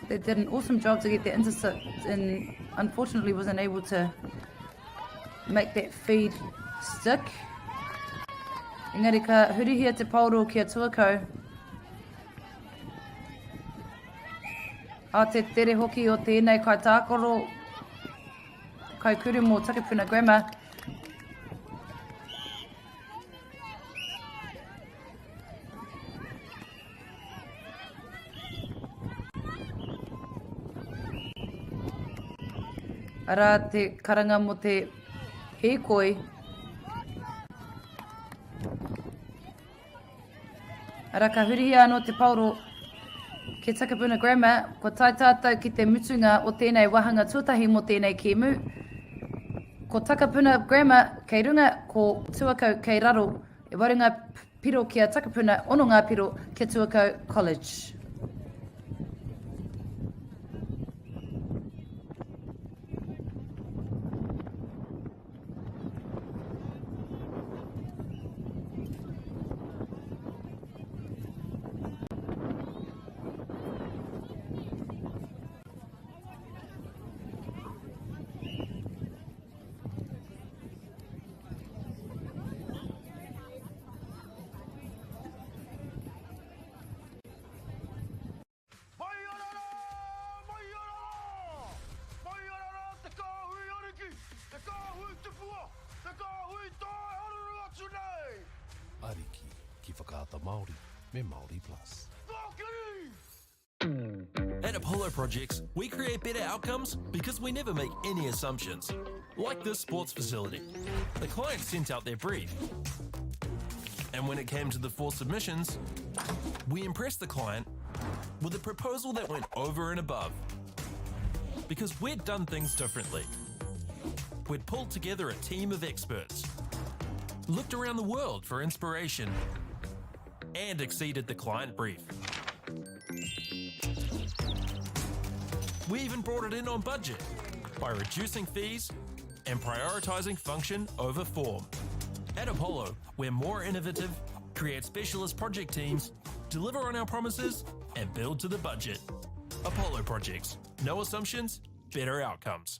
They did an awesome job to get the intercept and unfortunately wasn't able to make that feed stick. Engari ka hurihia te pauro kia Tuco. A te tere hoki o tēnei kai tākoro, kai kuru mō Takapuna grammar. Ara te karanga mo te hēkoi. Ara ka hurihia anō te pauro ke Takapuna grammar, ko tai tātou ki te mutunga o tēnei wahanga tuatahi mo tēnei kēmu. Ko Takapuna grammar kei runga, ko Tuco kei raro, e warunga piro kia Takapuna, ono ngā piro kia Tuco College. Ariki ki whakaata Māori me Māori Plus. At Apollo Projects, we create better outcomes because we never make any assumptions. Like this sports facility. The client sent out their brief. And when it came to the 4 submissions, we impressed the client with a proposal that went over and above. Because we'd done things differently. We'd pulled together a team of experts, looked around the world for inspiration, and exceeded the client brief. We even brought it in on budget by reducing fees and prioritising function over form. At Apollo, we're more innovative, create specialist project teams, deliver on our promises, and build to the budget. Apollo Projects. No assumptions, better outcomes.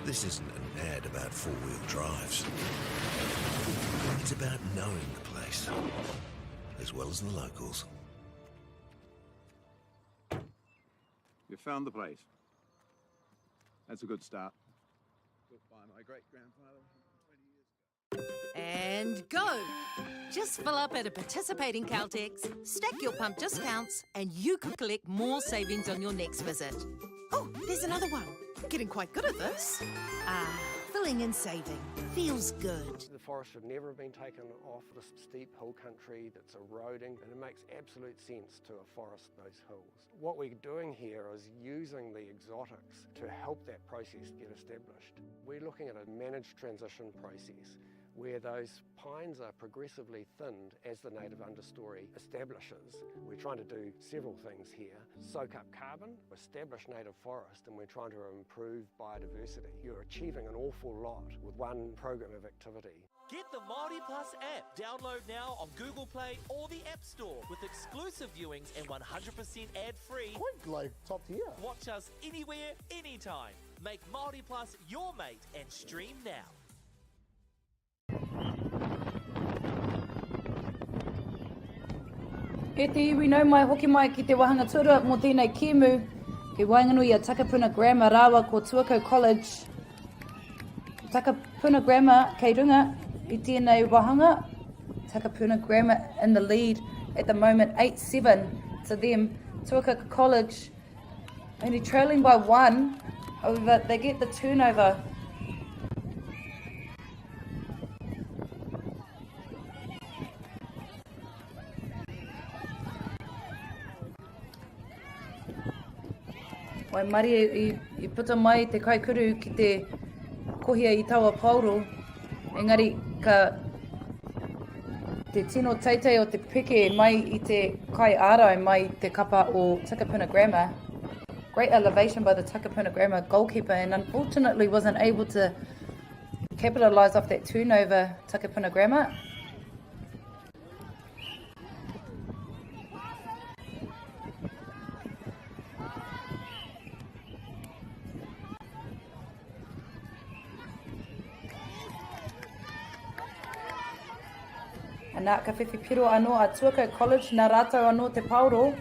This isn't an ad about four-wheel drives. It's about knowing the place, as well as the locals. You found the place. That's a good start. Built by my great-grandfather 20 years ago. And go! Just fill up at a participating Caltex, stack your pump discounts, and you could collect more savings on your next visit. Oh, there's another one. Getting quite good at this. Filling and saving. Feels good. The forest should never have been taken off the steep hill country that's eroding, and it makes absolute sense to afforest those hills. What we're doing here is using the exotics to help that process get established. We're looking at a managed transition process where those pines are progressively thinned as the native understory establishes. We're trying to do several things here. Soak up carbon, establish native forest, and we're trying to improve biodiversity. You're achieving an awful lot with one program of activity. Get the Māori Plus app. Download now on Google Play or the App Store with exclusive viewings and 100% ad-free. Quite like top tier. Watch us anywhere, anytime. Make Māori Plus your mate and stream now. E te iwi nau mai hoki mai ki te wahanga tura mō tēnei kēmu, ke wainganui a Takapuna Grammar Rawa ko Tuco College. Takapuna Grammar kei runga i tēnei wahanga. Takapuna Grammar in the lead at the moment, 8-7 to them. Tuco College only trailing by 1, however they get the turnover. Wai mari I puta mai te kaikuru ki te kohia I taua pauro. Engari ka te tino teitei o te peke mai I te kai ārau mai te kapa o Takapuna Grammar. great elevation by the Takapuna Grammar goalkeeper, and unfortunately wasn't able to capitalise off that turnover, Takapuna Grammar. Nā ka whiwhi piro anō a Tuco College, nā rātou anō te pauro.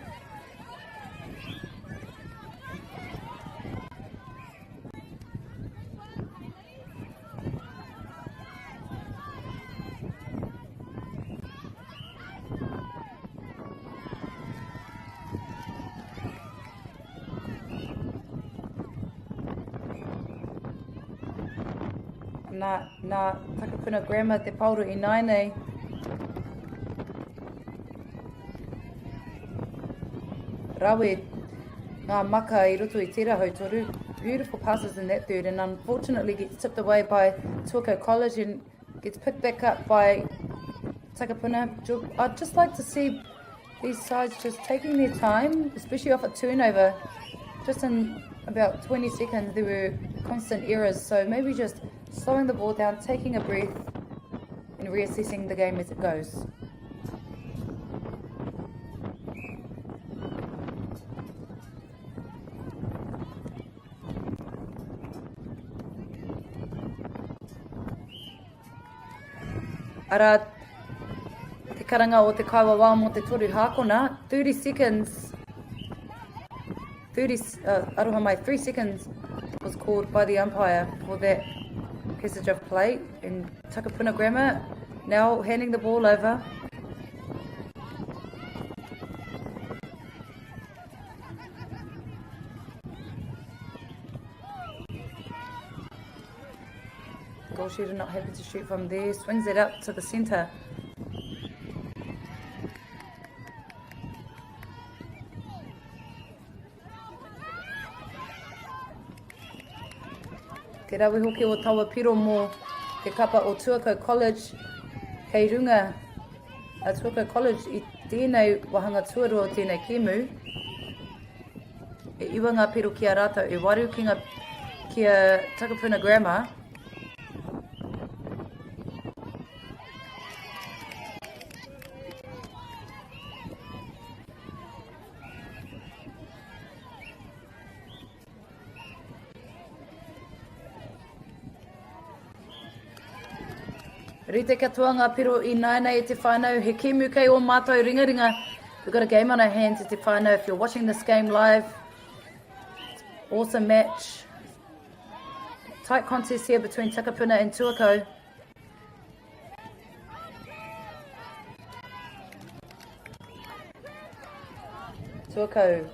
Nā Takapuna Grammar te pauro I nai nei. Rawe, ngā maka I roto I tērā hautoru. Beautiful passes in that third, and unfortunately gets tipped away by Tuco College and gets picked back up by Takapuna. I'd just like to see these sides just taking their time, especially off a turnover. Just in about 20 seconds there were constant errors, so maybe just slowing the ball down, taking a breath and reassessing the game as it goes. Ara, te karanga o te kaiwa wā mo te toru hākona, 30 seconds, aroha mai, 3 seconds was called by the umpire for that passage of play. And Takapuna Grammar now handing the ball over. Goal shooter not happy to shoot from there, swings it up to the centre. Te rawi hoki o taua piro mō te kapa o Tuco College kei runga a Tuco College I tēnei wahanga tuarua o tēnei kēmu. E iwa ngā piro ki a rātou, e waru ki a Takapuna Grammar. Rite katoa ngā piro I naina e te whānau, he kēmu kei o mātou ringaringa. We've got a game on our hands e te whānau. If you're watching this game live, awesome match. Tight contest here between Takapuna and Tuco. Tuco,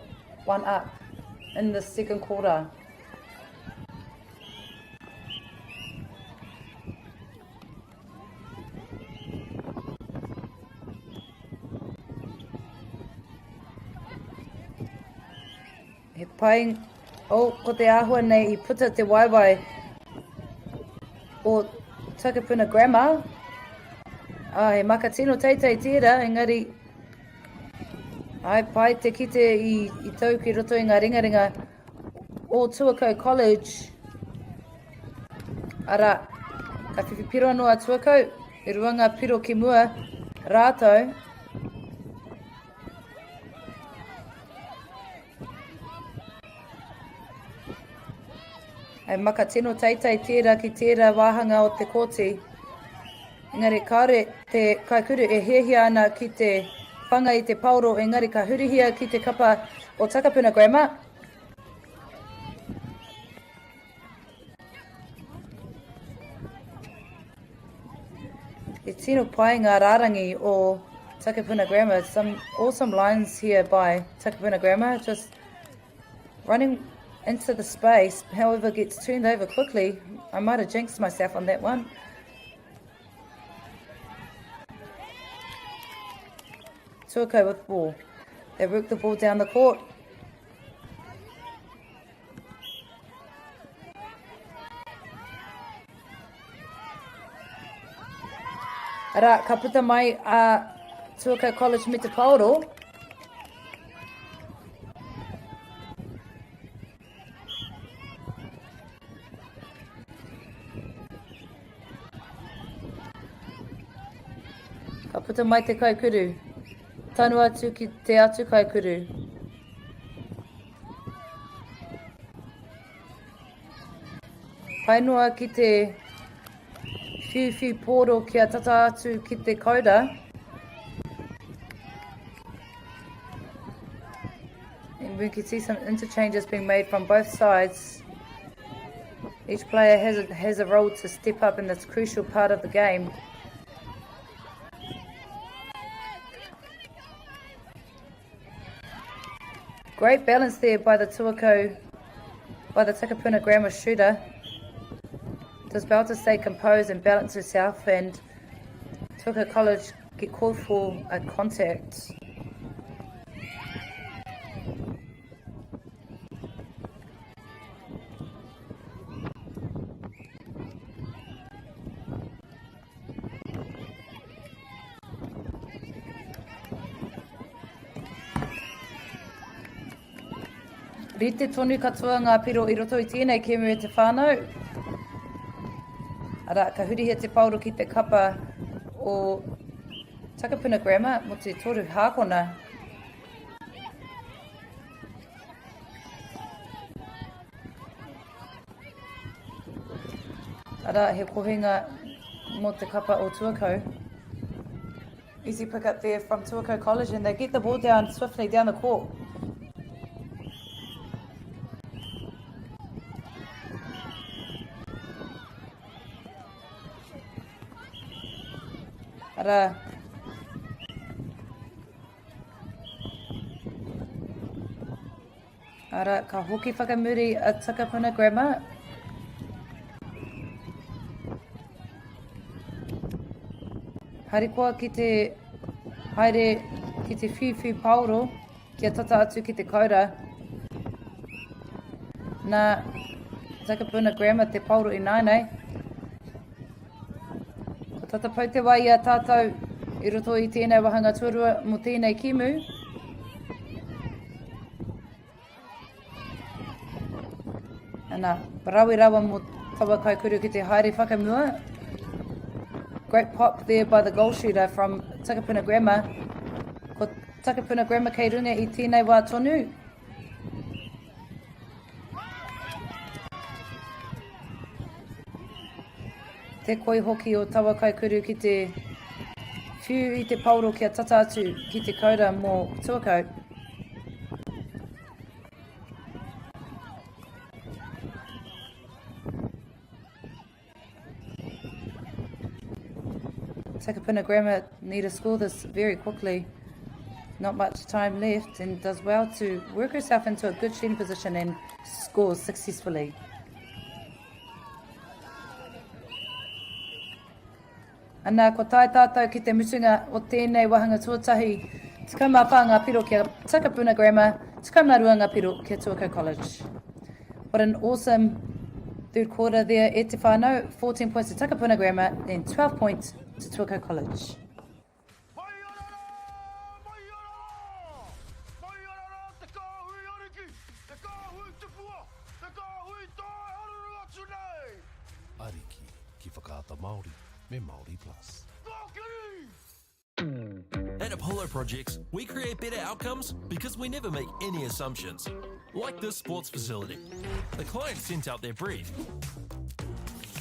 1 up in the second quarter. He pai, ko te āhua nei I puta te waiwai o Takapuna Grammar. He maka tino teitei tērā, engari ai pai te kite I tau ki roto I ngā ringaringa o Tuco College. Ara, ka whiwhi piro anō a Tuco, e rua ngā piro ki mua rātou. Ai maka tino teitei tērā ki tērā wāhanga o te kōti. Engari kāre te kaikuru e hiahia ana ki te whanga I te pauro, engari ka hurihia ki te kapa o Takapuna Grammar. E tino pai ngā rārangi o Takapuna Grammar. Some awesome lines here by Takapuna Grammar, just running into the space, however gets turned over quickly. I might have jinxed myself on that one. Tuco with ball. They work the ball down the court. Ara, ka puta mai a Tuco College me te pauro. Ka puta mai te kaikuru. Tanu atu ki te atu kaikuru. Painua ki te whiwhi poro kia tata atu ki te kauda. And we can see some interchanges being made from both sides. Each player has a role to step up in this crucial part of the game. Great balance there by the Tuco, by the Takapuna grammar shooter. Does well to stay composed and balance herself, and Tuco College get called for a contact. Rite tonu katoa ngā piro I roto I tēnei kemu e te whānau. Ara, ka huri he te pauro ki te kapa o Takapuna Grammar mo te toru hākona. Ara, he kohinga mo te kapa o Tuco. Easy pick up there from Tuco College, and they get the ball down swiftly down the court. Ara, ka hoki whakamuri a Takapuna Grammar. Harikoa ki te haere ki te whiwhi pauro kia tata atu ki te kaura. Nā Takapuna Grammar te pauro I nainei. Ko tata pau te wai a tātou I roto I tēnei wahanga tuarua mo tēnei kimu. Nā, parawi rawa mo tawa kaikuru ki te haere whakamua. Great pop there by the goal shooter from Takapuna Grammar. Ko Takapuna Grammar kei runga I tēnei wā tonu. Te koi hoki o tawa kaikuru ki te whiu I te pauro kia tata atu ki te kaura mō Tuco. Takapuna Grammar need to score this very quickly. Not much time left, and does well to work herself into a good shooting position and scores successfully. Anā, ko tai tātou ki te mutunga o tēnei wahanga tuatahi. Tikau mā whā ngā piro kia Takapuna Grammar, tikau mā rua ngā piro kia Tuco College. What an awesome third quarter there e te whānau. 14 points to Takapuna Grammar and 12 points to Tuco College. Ariki ki whakaata Māori me Māori Plus. At Apollo Projects, we create better outcomes because we never make any assumptions. Like this sports facility. The client sent out their brief.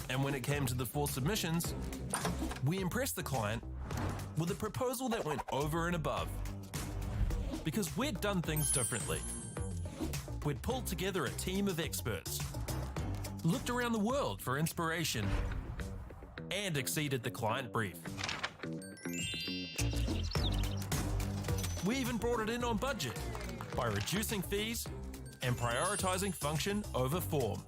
And when it came to the 4 submissions, we impressed the client with a proposal that went over and above. Because we'd done things differently. We'd pulled together a team of experts, looked around the world for inspiration, and exceeded the client brief. We even brought it in on budget by reducing fees and prioritizing function over form.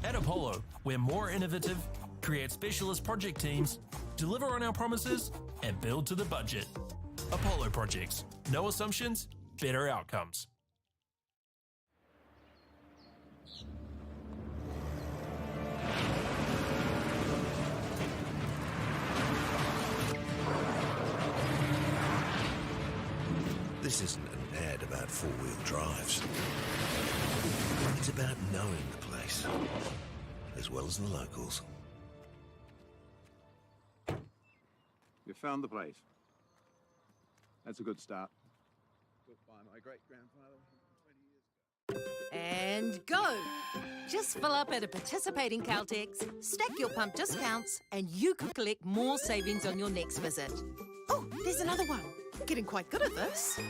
At Apollo, we're more innovative, create specialist project teams, deliver on our promises, and build to the budget. Apollo Projects. No assumptions, better outcomes. This isn't an ad about four-wheel drives. It's about knowing the place, as well as the locals. You found the place. That's a good start. Built by my great-grandfather 20 years ago. And go! Just fill up at a participating Caltex, stack your pump discounts, and you could collect more savings on your next visit. Oh, there's another one. Getting quite good at this.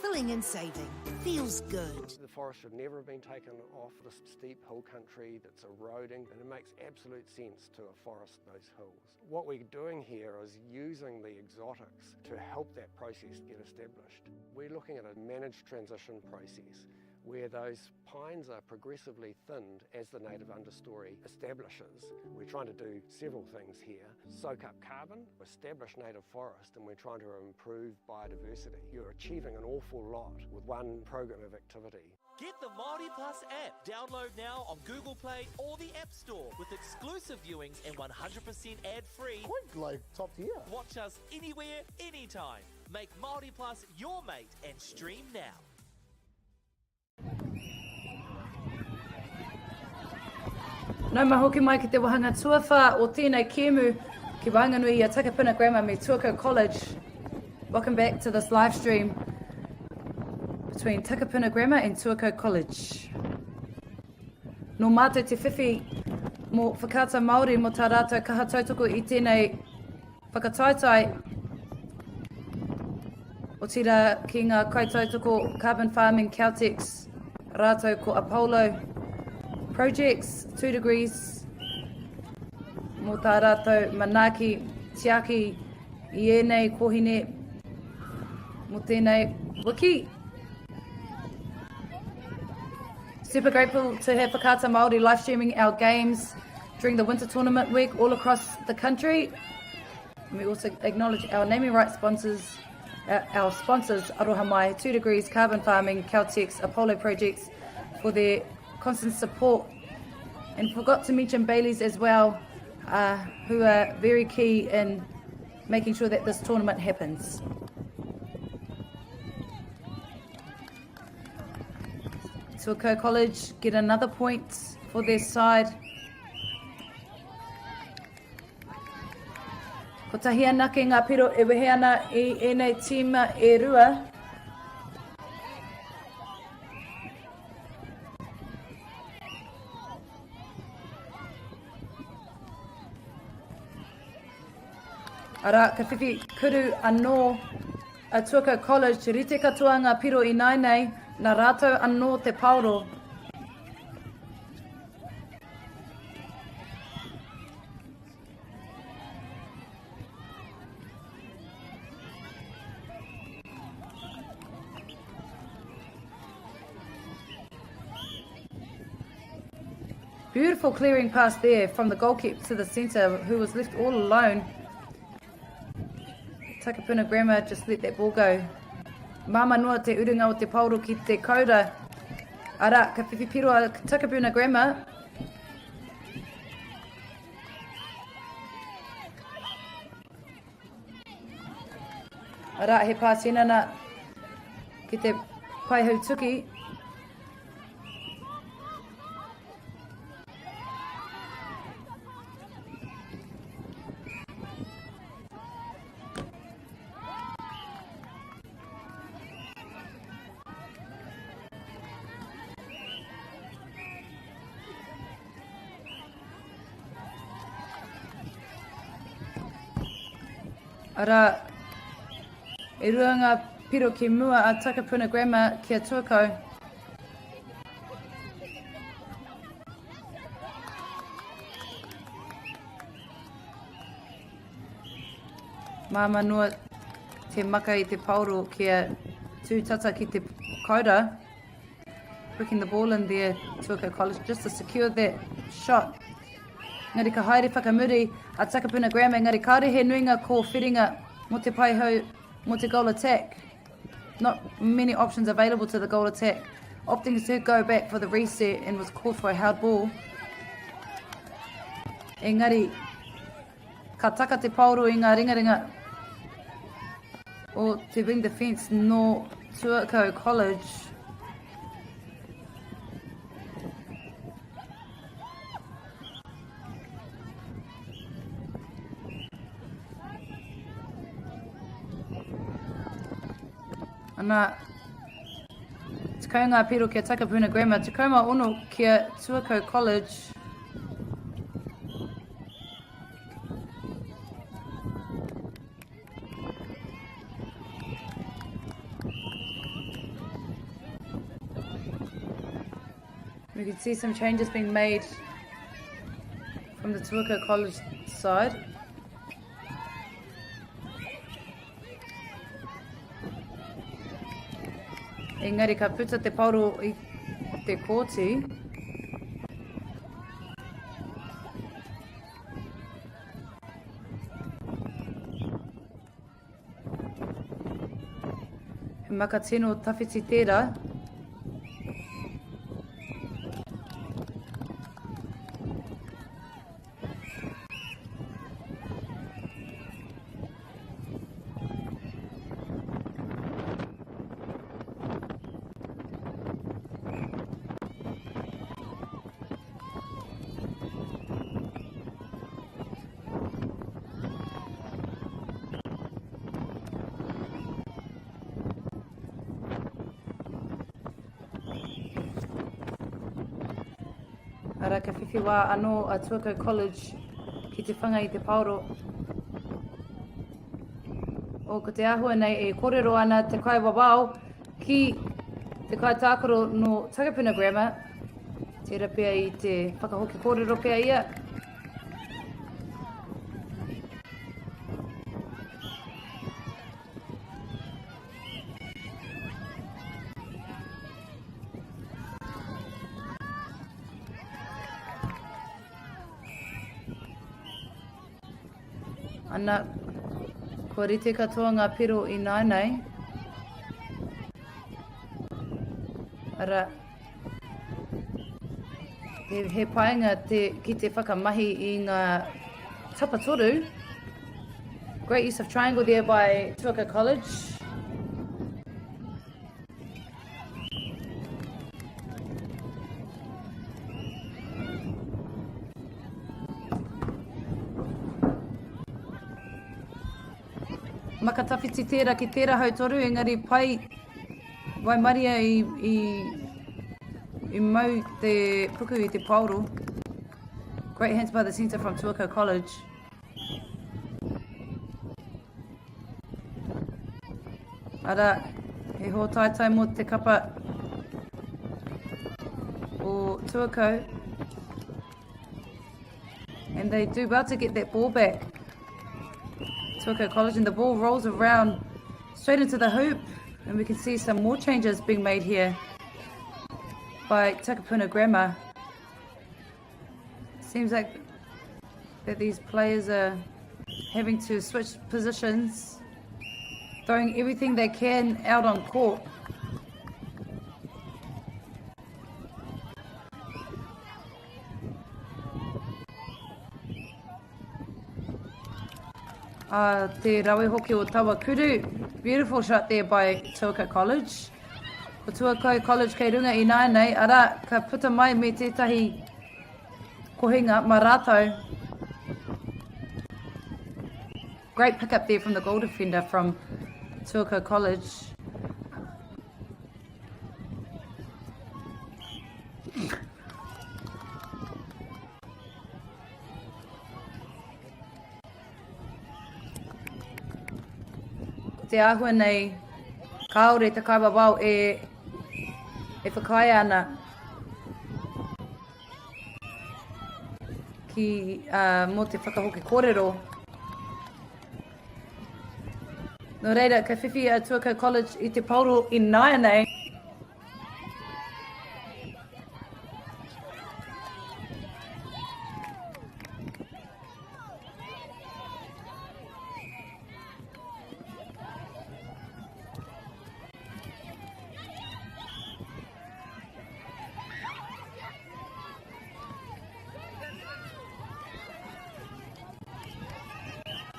Filling and saving. Feels good. The forest should never have been taken off this steep hill country that's eroding, and it makes absolute sense to afforest those hills. What we're doing here is using the exotics to help that process get established. We're looking at a managed transition process where those pines are progressively thinned as the native understory establishes. We're trying to do several things here. Soak up carbon, establish native forest, and we're trying to improve biodiversity. You're achieving an awful lot with one program of activity. Get the Māori Plus app. Download now on Google Play or the App Store with exclusive viewings and 100% ad-free. Quite like top tier. Watch us anywhere, anytime. Make Māori Plus your mate and stream now. Nau mahoki mai ki te wahanga tuawha o tēnei kēmu ki Wainganui a Takapuna Grammar me Tuco College. Welcome back to this live stream between Takapuna Grammar and Tuco College. No mātou te whiwhi mō whakata Māori mo tā rātou kaha tautoko I tēnei whakataitai o tira ki ngā kaitautoko carbon farming Caltex rātou ko Apollo projects 2 degrees mō tā rātou manaki tiaki I ēnei kohine mō tēnei wiki. Super grateful to have Whakata Māori live streaming our games during the winter tournament week all across the country. And we also acknowledge our naming rights sponsors, our sponsors Aroha Mai, 2 Degrees, Carbon Farming, Caltex, Apollo Projects for their constant support. And forgot to mention Bailey's as well, who are very key in making sure that this tournament happens. Tuco College get another point for their side. Ko tahi ana ki ngā piro e wehe ana I ēnei tīma e rua. Ara, ka whiwhi kuru anō a Tuco College, rite katoa ngā piro I nainei, nā rātou anō te pauro. Beautiful clearing pass there from the goalkeeper to the centre, who was left all alone. Takapuna Grammar just let that ball go. Mama noa te urunga o te pauro ki te kaura. Ara, ka whiwhi piro a Takapuna Grammar. Ara, he pāsi nana ki te paihau tuki. Ara, e rua ngā piro ki mua a Takapuna Grammar kia Tuco. Māma noa te maka I te pauro kia tūtata ki te kaura. Breaking the ball in there, Tuco College, just to secure that shot. Ngari ka haere whakamuri a Takapuna Grammar, ngari kāre he nuinga ko whiringa mo te paihau mo te goal attack. Not many options available to the goal attack. Opting to go back for the reset and was called for a hard ball. Engari, ka taka te pauro I ngā ringaringa o te wing defence no Tuco College. Ana Tekau ngā piro kia Takapuna Grammar, Tekoma ono kia Tuco College. We can see some changes being made from the Tuco College side. Engari ka puta te pauro I te kōti. He maka tino tawhiti tērā. Ara ka whiwhi wā anō a Tuco College ki te whanga I te pauro. O ko te ahua nei e kōrero ana te kai wawao ki te kai tākoro no Takapuna Grammar. Tērā pia I te whakahoki kōrero pia ia. Ana, kua rite katoa ngā piro I nānei. Ara, he paenga ki te whakamahi I ngā tapatoru. Great use of triangle there by Tuco College. Maka tawhiti tērā ki tērā hautoru, engari pai waimaria I mau te puku I te pauro. Great hands by the centre from Tuco College. Ara, he hōtaitai mo te kapa o Tuco. And they do well to get that ball back. Tuco College, and the ball rolls around straight into the hoop, and we can see some more changes being made here by Takapuna Grammar. Seems like that these players are having to switch positions, throwing everything they can out on court. Te rawe hoki o tawa kuru. Beautiful shot there by Tuco College. O Tuco College kei runga I nānei, ara ka puta mai me tētahi kohinga ma rātou. Great pick up there from the goal defender from Tuco College. Te ahua nei, kaore te kai wawao e whakai ana ki mo te whakahoki kōrero. No reira, ka whiwhi a Tuco College I te pauro I nāianei.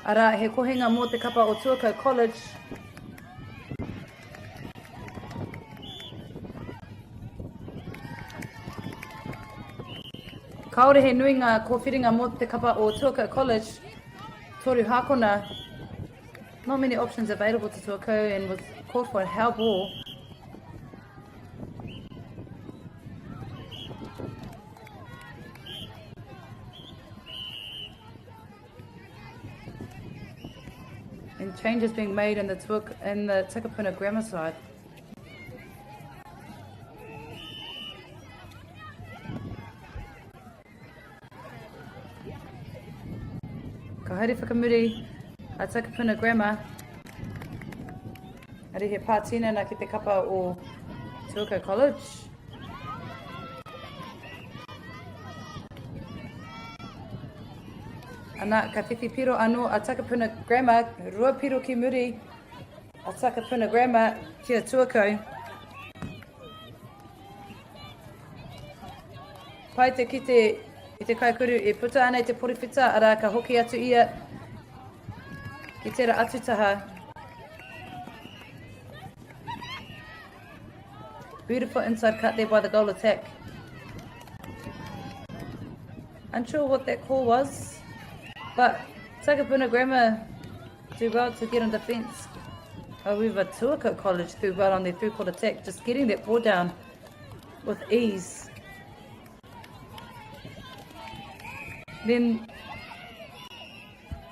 Ara, he kohinga mō te kapa o Tuco College. Kaore he nui ngā kōwhiringa mō te kapa o Tuco College. Toru Hakona. Not many options available to Tuco and was called for a hell ball. And changes being made in the Takapuna grammar side. Ka haere whakamuri a Takapuna grammar. Ari he pātina na ki te kapa o Tuco College. Ana ka whiwhi piro anō a Takapuna grammar, rua piro ki muri a Takapuna grammar kia Tuco. Pai te kite i te kaikuru e puta ana i te poriwhita ara ka hoki atu ia ki tera atu taha. Beautiful inside cut there by the goal attack. Unsure what that call was, but Takapuna grammar do well to get on defence. However, Tuco College do well on their through-court attack, just getting that ball down with ease. Then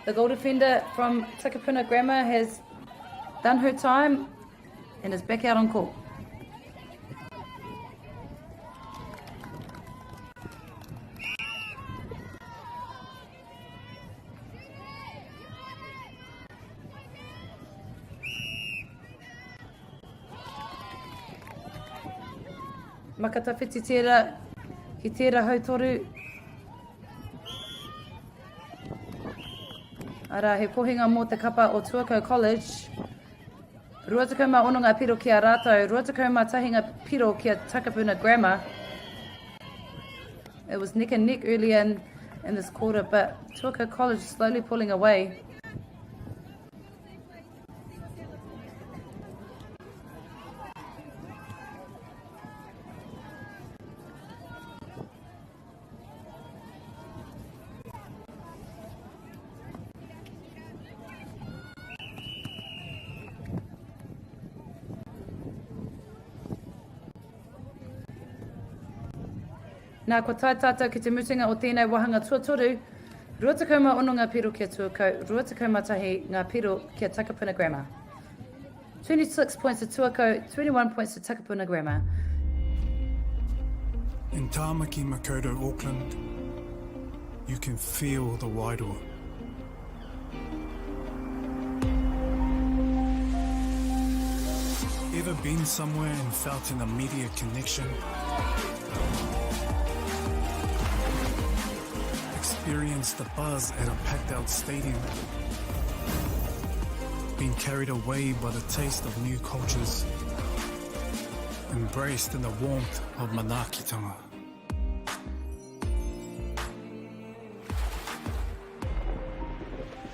the goal defender from Takapuna grammar has done her time and is back out on court. Makatawhiti tērā, ki tērā hautoru. Ara, he kohinga mō te kapa o Tuco College. Rua tekau mā ono ngā piro ki a rātou, rua tekau mā tahinga piro ki a Takapuna grammar. It was neck and neck earlier in this quarter, but Tuco College slowly pulling away. Nā ko tai tātou ki te mutinga o tēnei wahanga tuatoru, rua tekau mā ono ngā piro kia Tuco, rua tekau mā tahi ngā piro kia Takapuna grammar. 26 points to Tuco, 21 points to Takapuna grammar. In Tāmaki, Makoto, Auckland, you can feel the wairoa. Ever been somewhere and felt an immediate connection? Experienced the buzz at a packed-out stadium? Been carried away by the taste of new cultures? Embraced in the warmth of manaakitanga?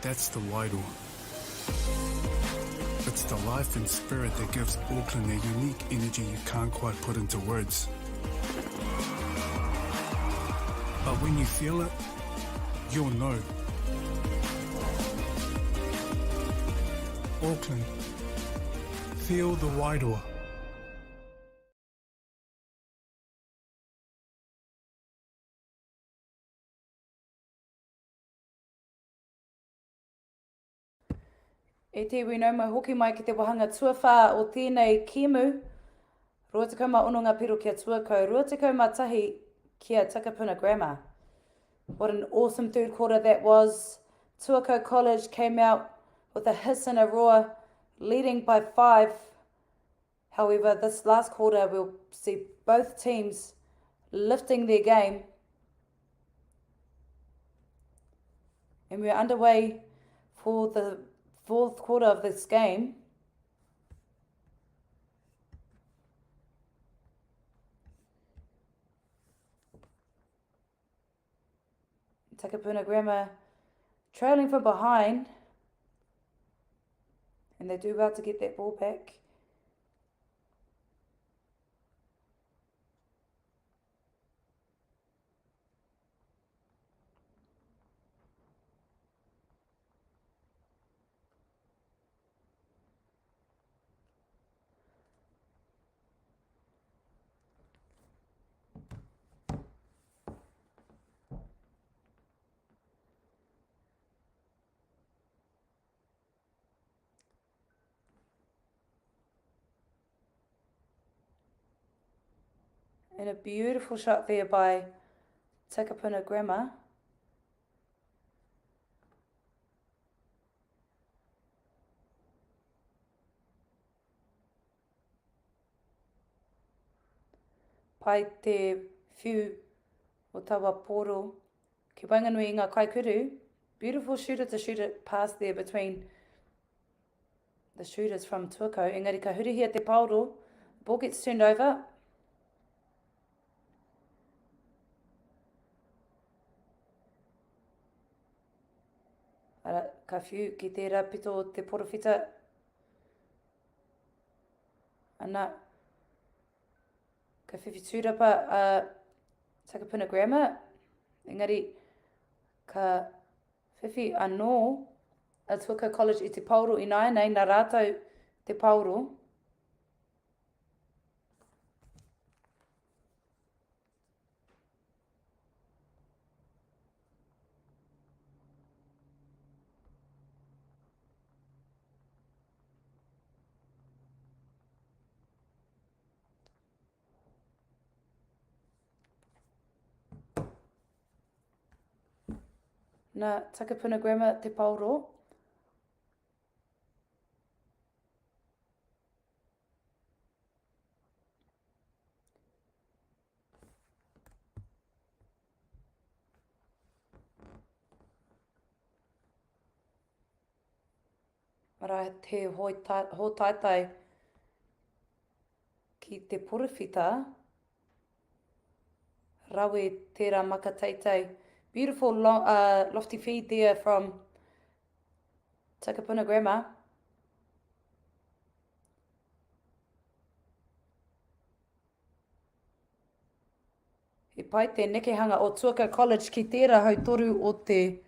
That's the wairoa. It's the life and spirit that gives Auckland a unique energy you can't quite put into words. But when you feel it, you'll know. Auckland, feel the wairoa. E te wino mai hoki mai ki te wahanga tuawha o tēnei kiemu. Rua tekau mā ono ngā piro kia Tuco, rua tekau mā tahi kia Takapuna grammar. What an awesome third quarter that was. Tuco College came out with a hiss and a roar, leading by 5. However, this last quarter we'll see both teams lifting their game. And we're underway for the fourth quarter of this game. Takapuna grammar trailing from behind, and they do well to get that ball back. And a beautiful shot there by Takapuna Grammar. Pai te whiu o tawa poro. Ki wainganui i ngā kaikuru. Beautiful shooter to shoot it past there between the shooters from Tuco. Engari ka hurihia te pauro. Ball gets turned over. Ara, ka whiu ki tērā pito o te porowhita. Ana, ka whiwhiturapa Takapuna Grammar. Engari, ka whiwhi anō a Tuco College i te pauro i nai nei, nā rātou te pauro. Nā Takapuna Grammar te pauro. Mara te hōtaitai ki te porowhita. Rawe tērā makateitei. Beautiful long, lofty feed there from Takapuna Grammar. He pai te nekehanga o Tuco College ki tērā hautoru o te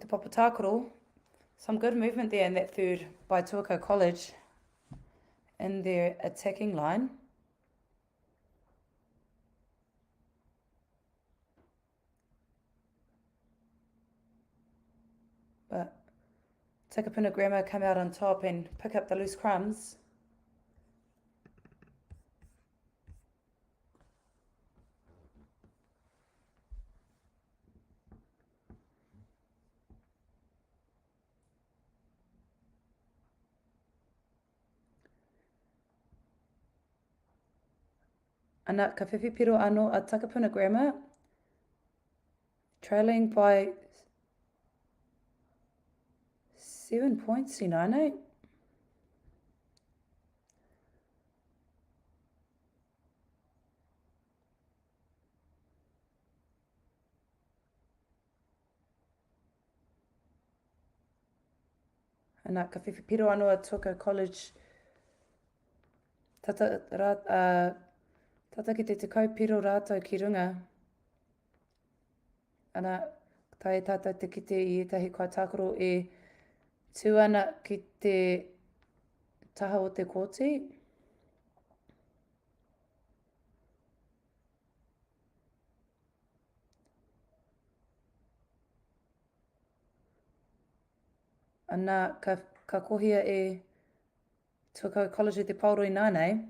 papatākoro. Some good movement there in that third by Tuco College in their attacking line. But Takapuna Grammar come out on top and pick up the loose crumbs. Ana ka whiwhipiro anō a Takapuna Grammar, trailing by 7 points in Ainei. Ana ka whiwhipiro anō a Tuco College, tata ki te kaupiro rātou ki runga. Ana tae tata te kite i etahi kaitākaro e tuana ki te taha o te kōti. Ana ka kohia e Tuco College i te pauro i nānei.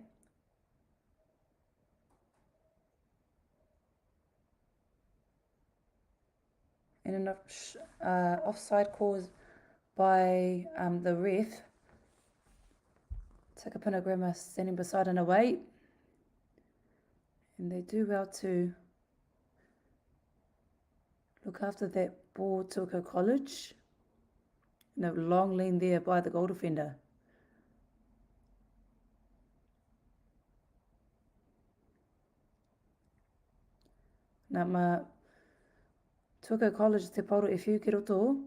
And an offside cause by the ref. Takapuna Grammar standing beside and away. And they do well to look after that ball, Tuco College. And a long lean there by the goal defender. Nā mā Tuco College te pauro e whiu ki roto.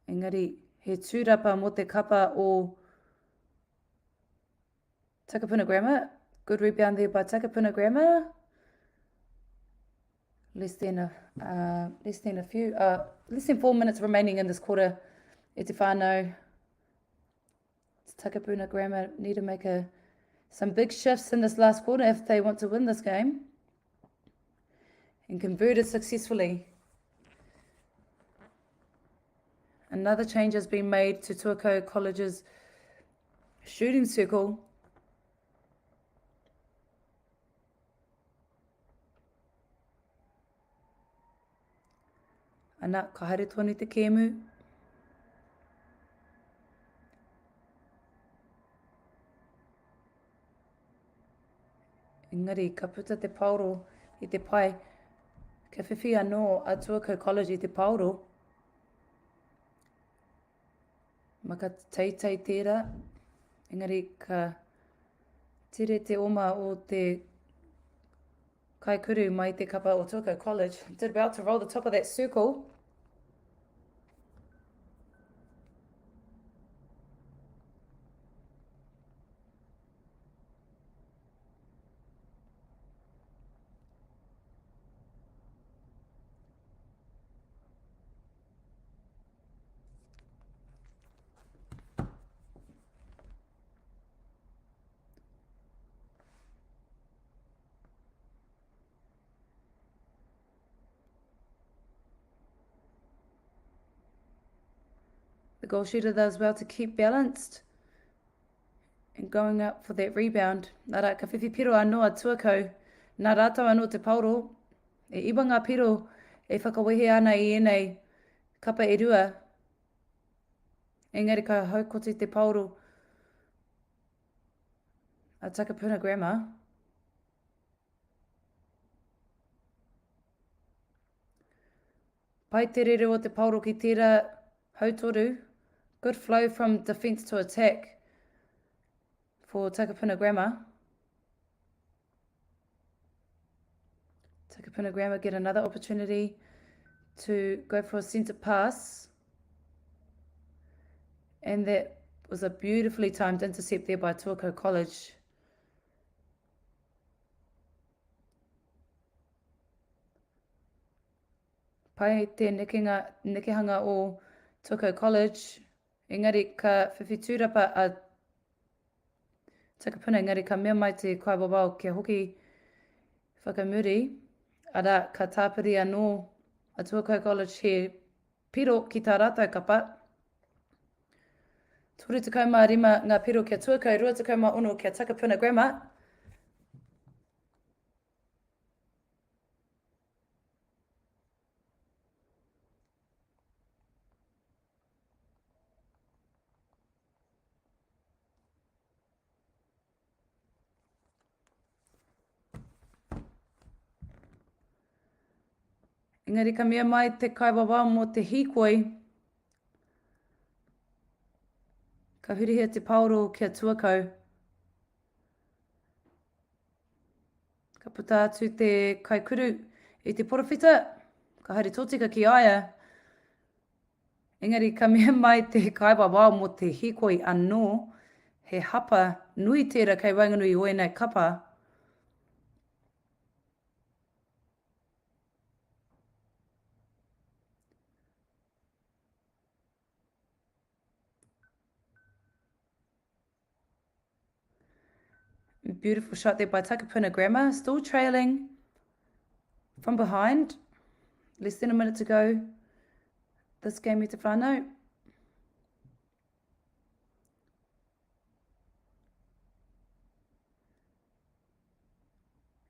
Engari, he tūrapa mo te kapa o Takapuna Grammar. Good rebound there by Takapuna Grammar. Less than 4 minutes remaining in this quarter. E te whānau. Takapuna Grammar need to make some big shifts in this last quarter if they want to win this game. And convert it successfully. Another change has been made to Tuco College's shooting circle. Ana, ka haere tonu te kēmu. Engari, ka puta te pauro i te pai. Ka whiwhi anō a Tuco College i te pauro. Maka teitei tērā. Engari, ka tere te oma o te kaikuru mai te kapa o Tuco College. Did about to roll the top of that circle. The goal shooter does well to keep balanced and going up for that rebound. Nā rā, ka whiwhi piro anō a Tuco. Nā rātau anō te pauro. E iwa ngā piro e whakawehe ana i enei kapa e rua. Engari ka haukoti te pauro a Takapuna Grammar. Pai te rere o te pauro ki tērā hautoru. Good flow from defence to attack for Takapuna Grammar. Takapuna Grammar get another opportunity to go for a centre pass. And that was a beautifully timed intercept there by Tuco College. Pai te nekehanga o Tuco College. Engari ka whiwhi a Takapuna, engari ka mea mai te kaibawao kia hoki whakamuri. Ara ka tāpiri anō a Tuco College he piro ki tā rātou kapa. 25 ngā piro kia Tuco, 26 kia Takapuna Grammar. Engari ka mea mai te kaiwawa mo te hikoi. Ka hurihia te pauro kia Tuco. Ka puta atu te kaikuru i te porowhita. Ka haere tōtika ki aia. Engari ka mea mai te kaiwawa mo te hikoi anō. He hapa nui tērā kei wainganui o enei kapa. Beautiful shot there by Takapuna Grammar. Still trailing from behind. Less than a minute to go. This game is te whānau.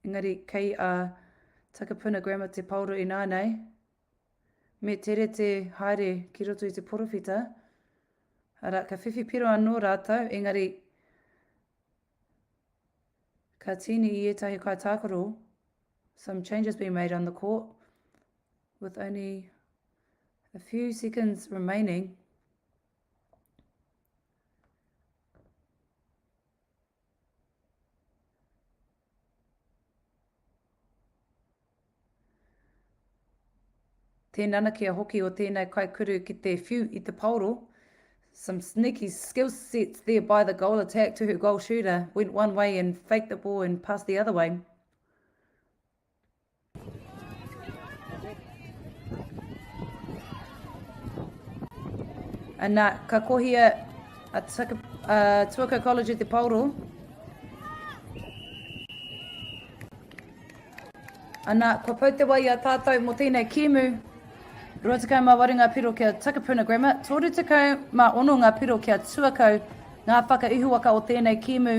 Engari, kei a Takapuna Grammar te pauro i nānei. Me tere te haere ki roto i te porowhita. Ara, ka whiwhi piro anō rātou. Engari, ka tini I etahi kai tākaro. Some changes being made on the court with only a few seconds remaining. Tēnana kia hoki o tēnei kaikuru ki te whiu I te pauro. Some sneaky skill sets there by the goal attack to her goal shooter. Went one way and faked the ball and passed the other way. Ana, ka kohia a Tuco College te pauro. Ana, ko pau te wai a tātou mo tēnei kēmu. 20 ngā piro kia Takapuna Grammar. 30 ngā piro kia Tuco. Ngā whakaihuaka o tēnei kēmu.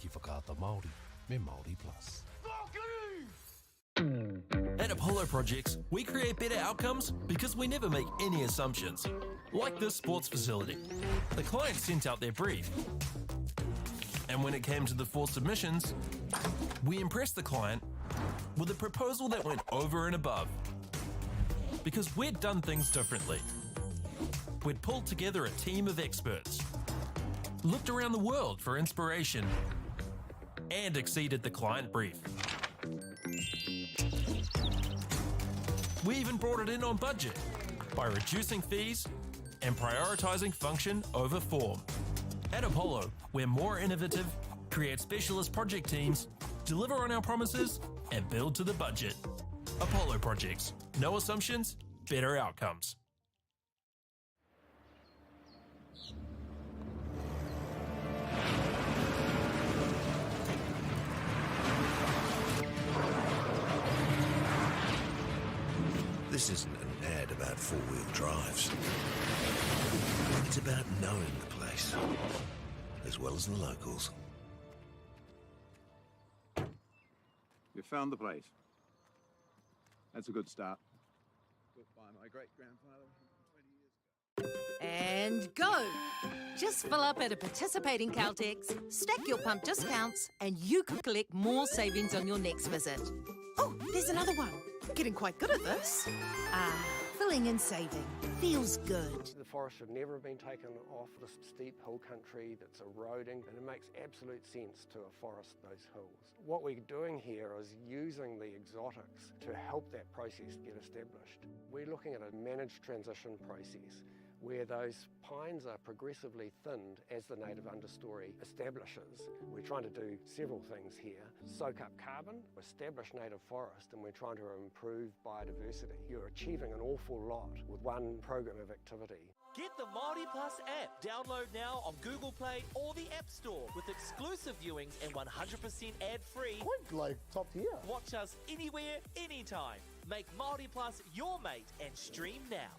ki whakaata Māori me Māori Plus. At Apollo Projects, we create better outcomes because we never make any assumptions. Like this sports facility. The client sent out their brief. And when it came to the 4 submissions, we impressed the client with a proposal that went over and above. Because we'd done things differently. We'd pulled together a team of experts, looked around the world for inspiration, and exceeded the client brief. We even brought it in on budget by reducing fees and prioritising function over form. At Apollo, we're more innovative, create specialist project teams, deliver on our promises, and build to the budget. Apollo Projects. No assumptions, better outcomes. This isn't an ad about four-wheel drives. It's about knowing the place, as well as the locals. You found the place. That's a good start. Built by my great-grandfather 20 years ago. And go! Just fill up at a participating Caltex, stack your pump discounts, and you could collect more savings on your next visit. Oh, there's another one. Getting quite good at this. Filling and saving. Feels good. The forest should never have been taken off the steep hill country that's eroding, and it makes absolute sense to afforest those hills. What we're doing here is using the exotics to help that process get established. We're looking at a managed transition process where those pines are progressively thinned as the native understory establishes. We're trying to do several things here. Soak up carbon, establish native forest, and we're trying to improve biodiversity. You're achieving an awful lot with one program of activity. Get the Māori Plus app. Download now on Google Play or the App Store with exclusive viewings and 100% ad-free. Quite like top tier. Watch us anywhere, anytime. Make Māori Plus your mate and stream now.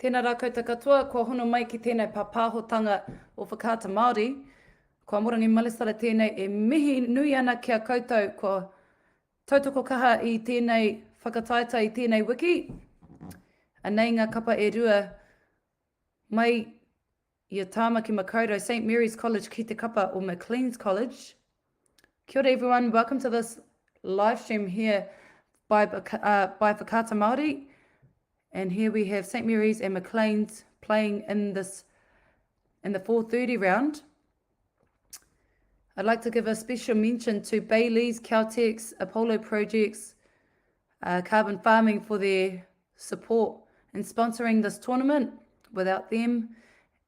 Tēnā rākau te katoa, kua hono mai ki tēnei pāpāhotanga o whakaata Māori. Kua morangi malesara tēnei e mihi nui ana kia koutou, kua tautoko kaha i tēnei whakataita i tēnei wiki. Anei ngā kapa e rua mai i a tāma ki Makaurau, St. Mary's College ki te kapa o McLean's College. Kia ora everyone, welcome to this live stream here by Whakaata Māori. And here we have St. Mary's and McLean's playing in the 4:30 round. I'd like to give a special mention to Bailey's, Caltex, Apollo Projects, Carbon Farming for their support in sponsoring this tournament. Without them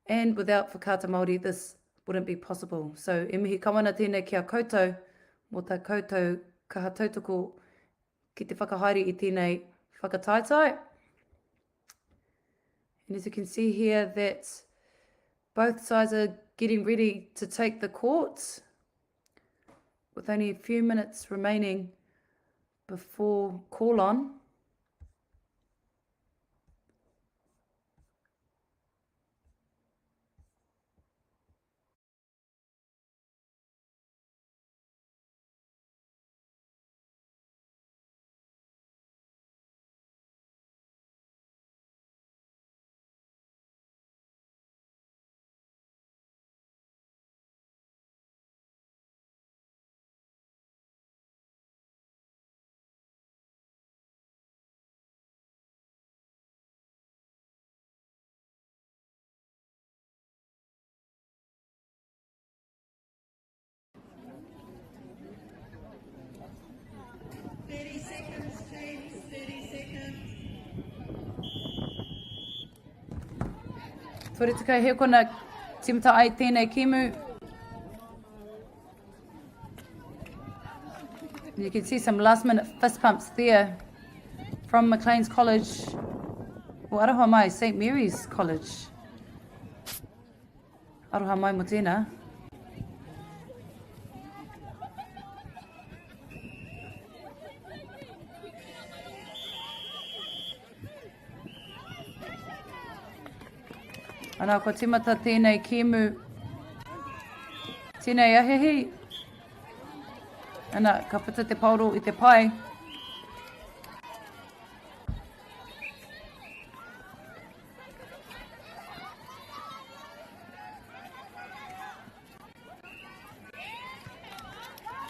and without Whakaata Māori, this wouldn't be possible. So e mihi kawana tēnei kia koutou, mō tā koutou kaha tautoko ki te whakahaere i tēnei whakataitai. And as you can see here that both sides are getting ready to take the court with only a few minutes remaining before call on. Tore tukai he kona timata ai tēnei kimu. You can see some last minute fist pumps there from McLean's College, or aroha mai, St. Mary's College. Aroha mai mo tēnā. Anā, ko timata tēnei kimu, tēnei ahehi. Anā, ka puta te pauro i te pai.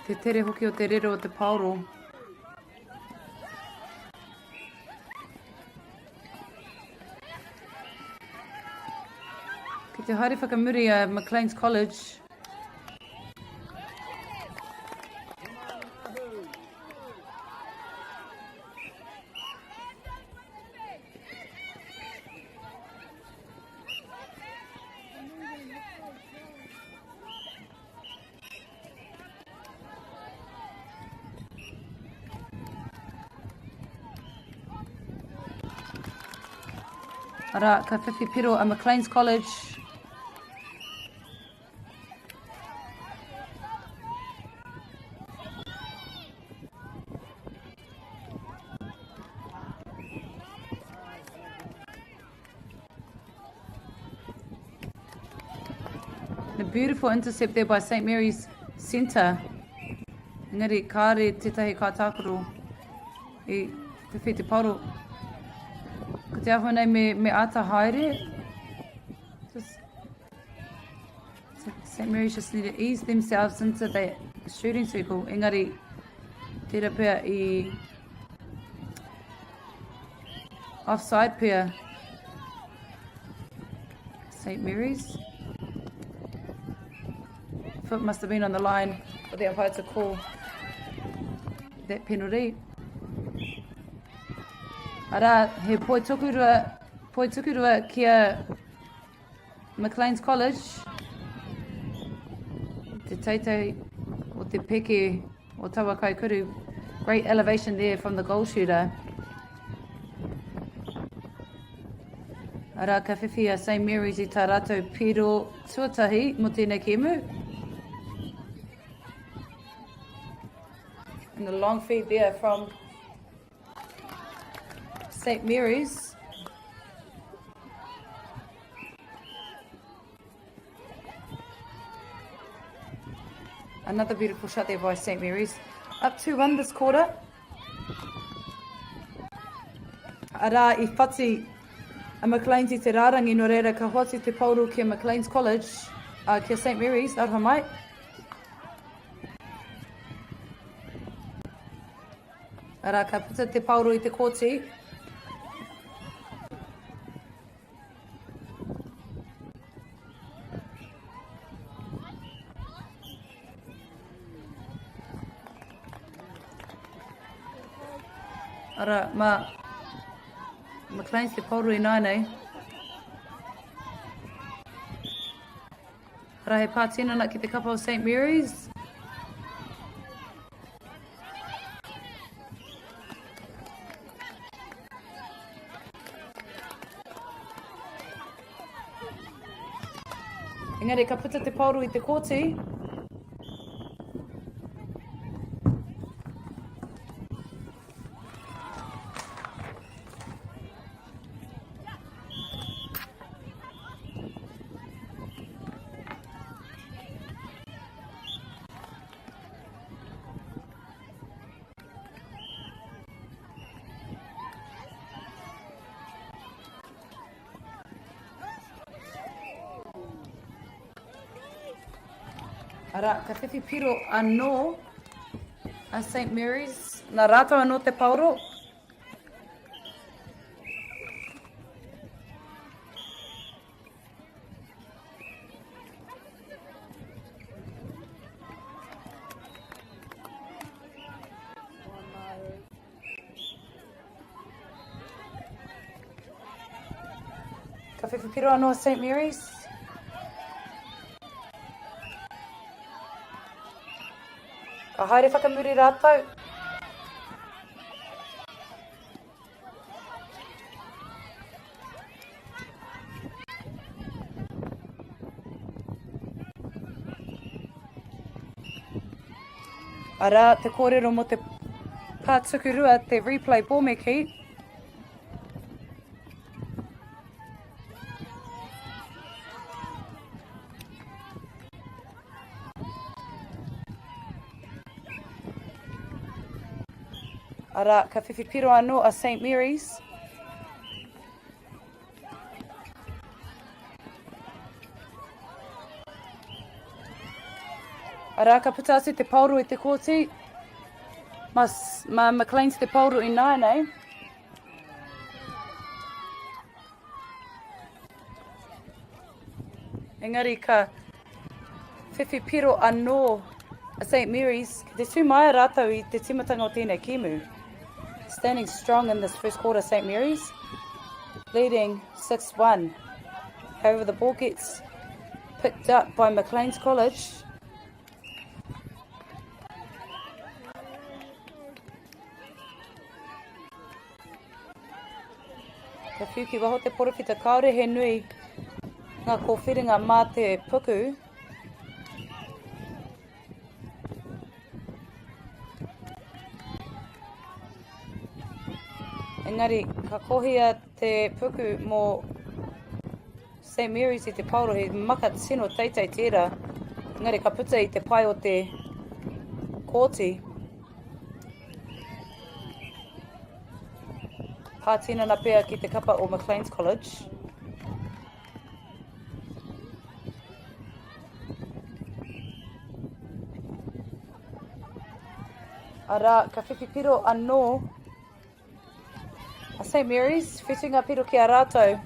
Te tere hoki o te rero o te pauro. Te haere whakamuri a McLean's College. Ara, ka whiwhi piro a McLean's College. A beautiful intercept there by St. Mary's Centre. Engari, kāre tētahi kātākoro I whiwhi te pauro. Ko te aho nei me ata haere. St. Mary's just need to ease themselves into that shooting circle. Engari, tērā pēr I offside pēr. St. Mary's. Foot must have been on the line for the umpire to call that penalty. Ara, he poi tukurua kia McLean's College. Te teitei o te peke o tawa kaikuru. Great elevation there from the goal shooter. Ara, ka whiwhi a St. Mary's I tā rātou piro tuatahi mo tēnei kemu. And the long feed there from St. Mary's. Another beautiful shot there by St. Mary's. Up 2-1 this quarter. Ara I whati a McLean te rārangi no reira ka hoati te pauru ki McLean's College ki St. Mary's, arha mai. Ara ka puta te pauru I te kōti. Ara, McLean's te pauru I nai nei. Ara he pātina na ki te kapa o St. Mary's. Engari ka puta te pauru I te kōti. Ara, ka whiwhi piro anō a St. Mary's. Nā rātou anō te pauro. Ka whiwhi piro anō a St. Mary's. Ka haere whakamuri rātou. Ara, te kōrero mo te pātukurua, te replay pōmeki. Ara, ka whiwhi piro anō a St. Mary's. Ara, ka puta atu te pauru I te kōti. Ma McLean's te pauru I nai nei. Engari ka whiwhi piro anō a St. Mary's. Te tū mai rātou I te timatanga o tēnei kimu. Standing strong in this first quarter, St. Mary's, leading 6-1. However, the ball gets picked up by McLean's College. Ka whiuki waho te porowhita kaore he nui ngā kōwhiringa mā te puku. Engari, ka kohia te puku mō St. Mary's I te pauro he maka tino teitei tērā. Engari, ka puta I te pai o te kōti. Pātina na pēa ki te kapa o McLean's College. Ara, ka whiwhi piro anō a St. Mary's, whitunga piro ki a rātou.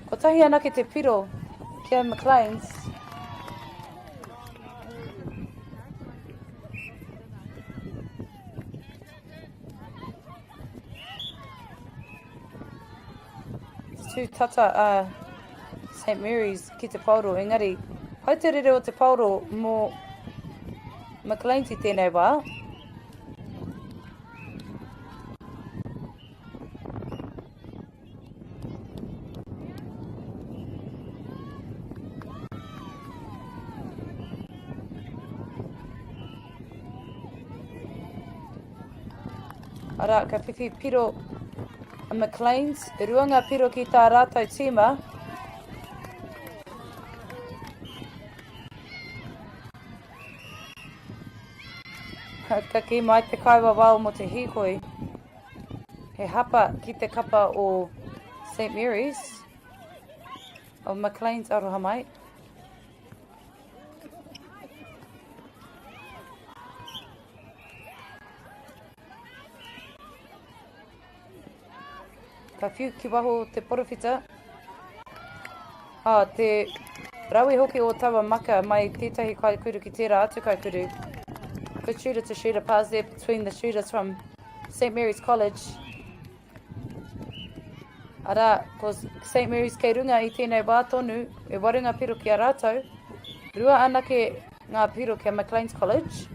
Ko tahi ana ki te piro ki a McLean's. Tū tata a St. Mary's ki te pauro. Engari, hau te rere o te pauro mō McLean ti tēnei wā. Ara, ka whiwhi piro a McLean's, ruanga piro ki tā rātou tīma. Ka ki mai te kaiwa wao mo te hikoi. He hapa ki te kapa o St. Mary's. O McLean's aroha mai. Ka whiu ki waho te porowhita. Te rawi hoki o tawa maka mai tētahi kaikuru ki tērā atu kaikuru. Good shooter to shooter pass there between the shooters from St. Mary's College. Ara, ko St. Mary's kei runga I tēnei wā tonu, e warunga piro ki a rātou. Rua anake ngā piro ki a McLean's College.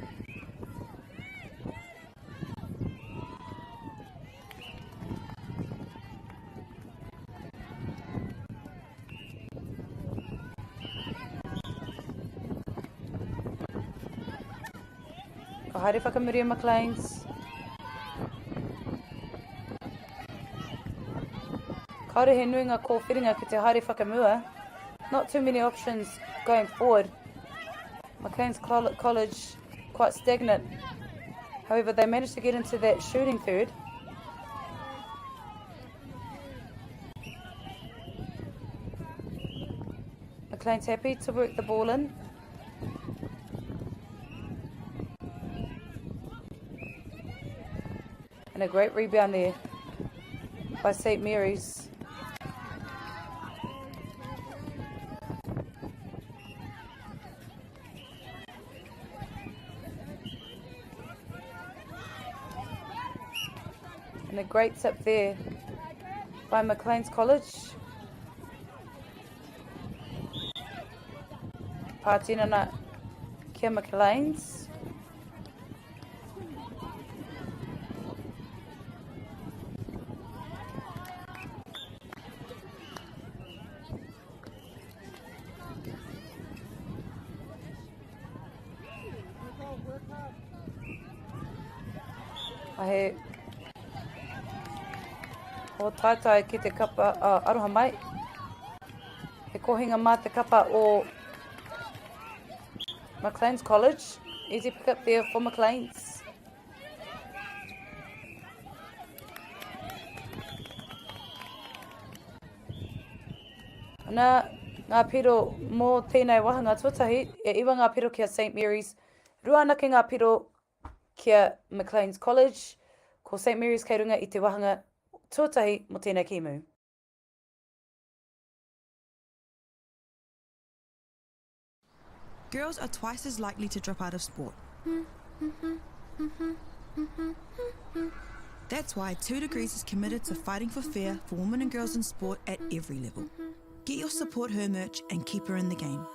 Ka haere whakamuri a McLean's. Kaore he nui ngā kōwhiringa ki te haere whakamua. Not too many options going forward. McLean's College quite stagnant. However, they managed to get into that shooting third. McLean's happy to work the ball in. And a great rebound there by St. Mary's. And a great tip there by McLean's College. Pātinana kia McLean's. Ahe o tātai ki te kapa aroha mai. He kohinga mā te kapa o McLean's College. Easy pick up there for McLean's. Ana ngā piro mō tēnei wahanga tuatahi, e iwa ngā piro kia St. Mary's. Rua anake ngā piro kia McLean's College, ko St. Mary's kei runga I te wahanga tuatahi mo tēnei kimu. Girls are twice as likely to drop out of sport. That's why 2 Degrees is committed to fighting for fair for women and girls in sport at every level. Get your Support Her merch and keep her in the game.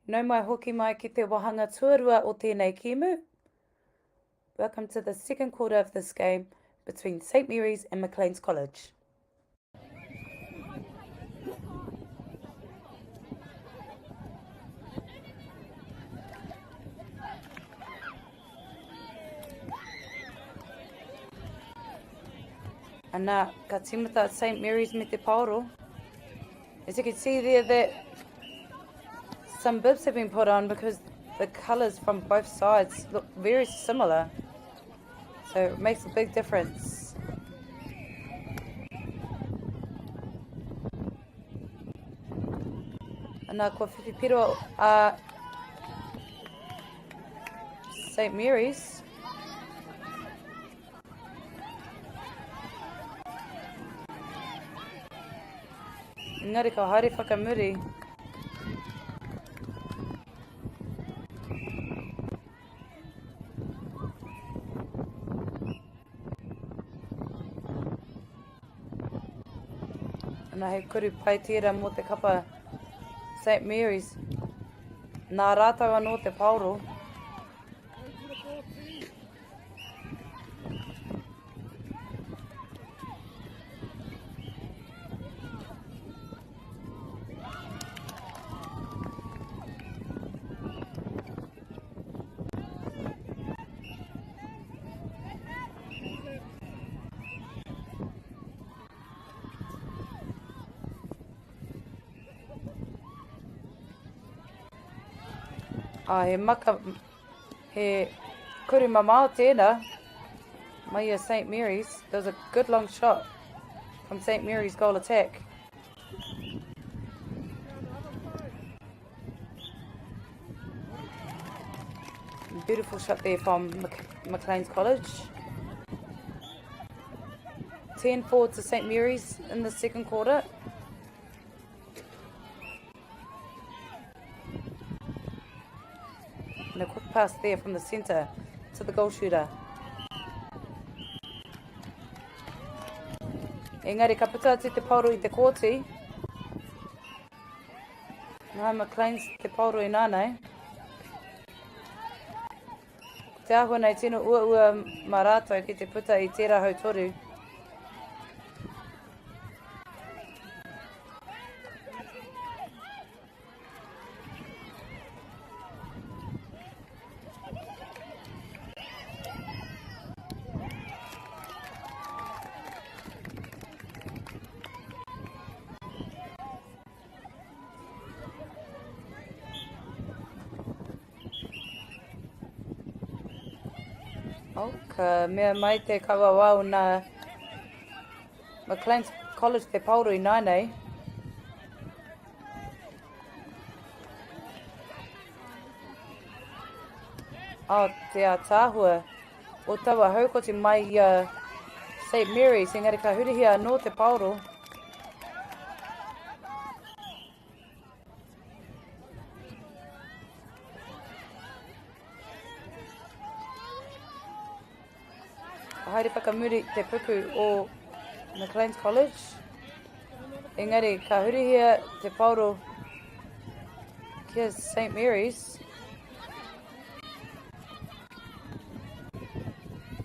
Nau mai hoki mai ki te wahanga tuarua o tēnei kimu. Welcome to the second quarter of this game between St. Mary's and McLean's College. Ana, ka timata St. Mary's me te paoro. As you can see there that some bibs have been put on because the colours from both sides look very similar. So it makes a big difference. Ana, kua whiwhipiro a St. Mary's. Engari ka haere whakamuri. Ana he kuru pai tira mo te kapa St. Mary's. Nā rātau anō te pauro. He maka, he kuri mamao tēnā, mai a St. Mary's. There was a good long shot from St. Mary's goal attack. Beautiful shot there from McLean's College. 10 forward to St. Mary's in the second quarter. And a quick pass there from the centre to the goal shooter. Engari, ka puta te pauro i te kōti. Nā McLean's te pauro i nānei. Te ahua nei tino ua mā rātou ki te puta i tērā hau toru. Ka mea mai te kawa wau nā McLean's College te pauro i nānei. Te tāhua o taua haukoti mai St. Mary's, engari ka hurihia anō te pauro. Haere whakamuri te puku o McLean's College. Engari, ka hurihia te pauro kia St. Mary's.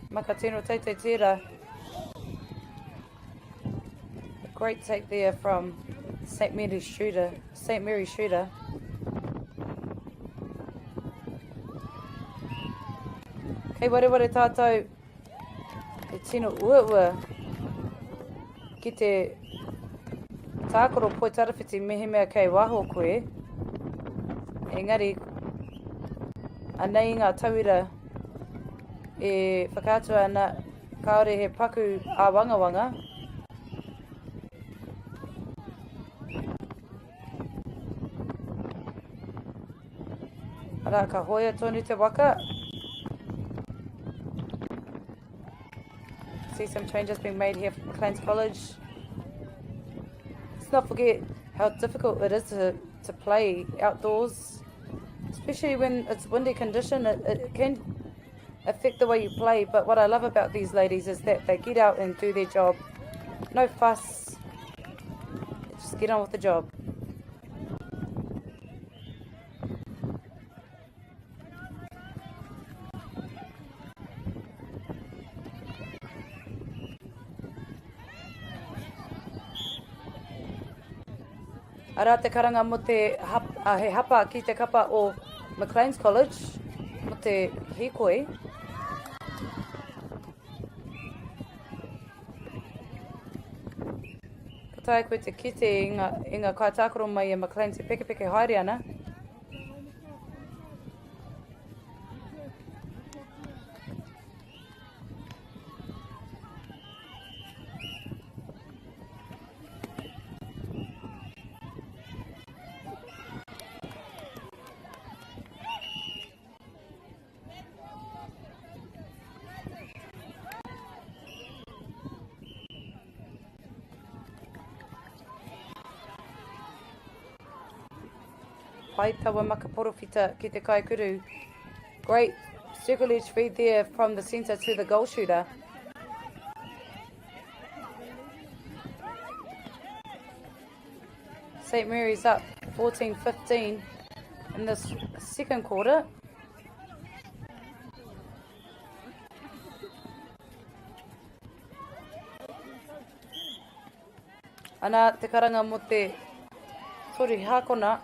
Maka tino teitei tira. A great take there from St. Mary's shooter. Kei ware tātou e tino ua ki te tākoro poi tarawhiti mihi mea kei waho koe. Engari, anei ngā tauira e whakātua ana kaore he paku a wangawanga. Ara ka hoia tonu te waka. See some changes being made here for McLean's College. Let's not forget how difficult it is to play outdoors, especially when it's windy condition. It can affect the way you play, but what I love about these ladies is that they get out and do their job. No fuss, just get on with the job. Ara te karanga mo te he hapa ki te kapa o McLean's College, mo te hikoi. Ka tae koe te kite i ngā kaitākoro mai e McLean te peke haere ana. Pai tawa makaporowhita ki te kaikuru. Great circulage feed there from the centre to the goal shooter. St. Mary's up 14-15 in this second quarter. Ana te karanga mo te tori hakona.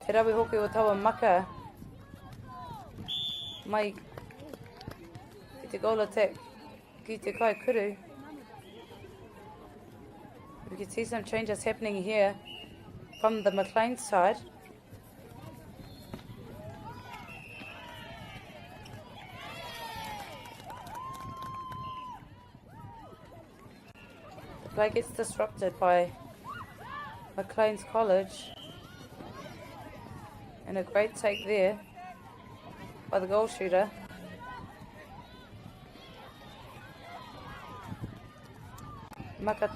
Te rawi hoki o taua maka mai ki te goal attack ki te kai kuru. We can see some changes happening here from the McLean side. The play gets disrupted by McLean's College, and a great take there by the goal shooter. Maka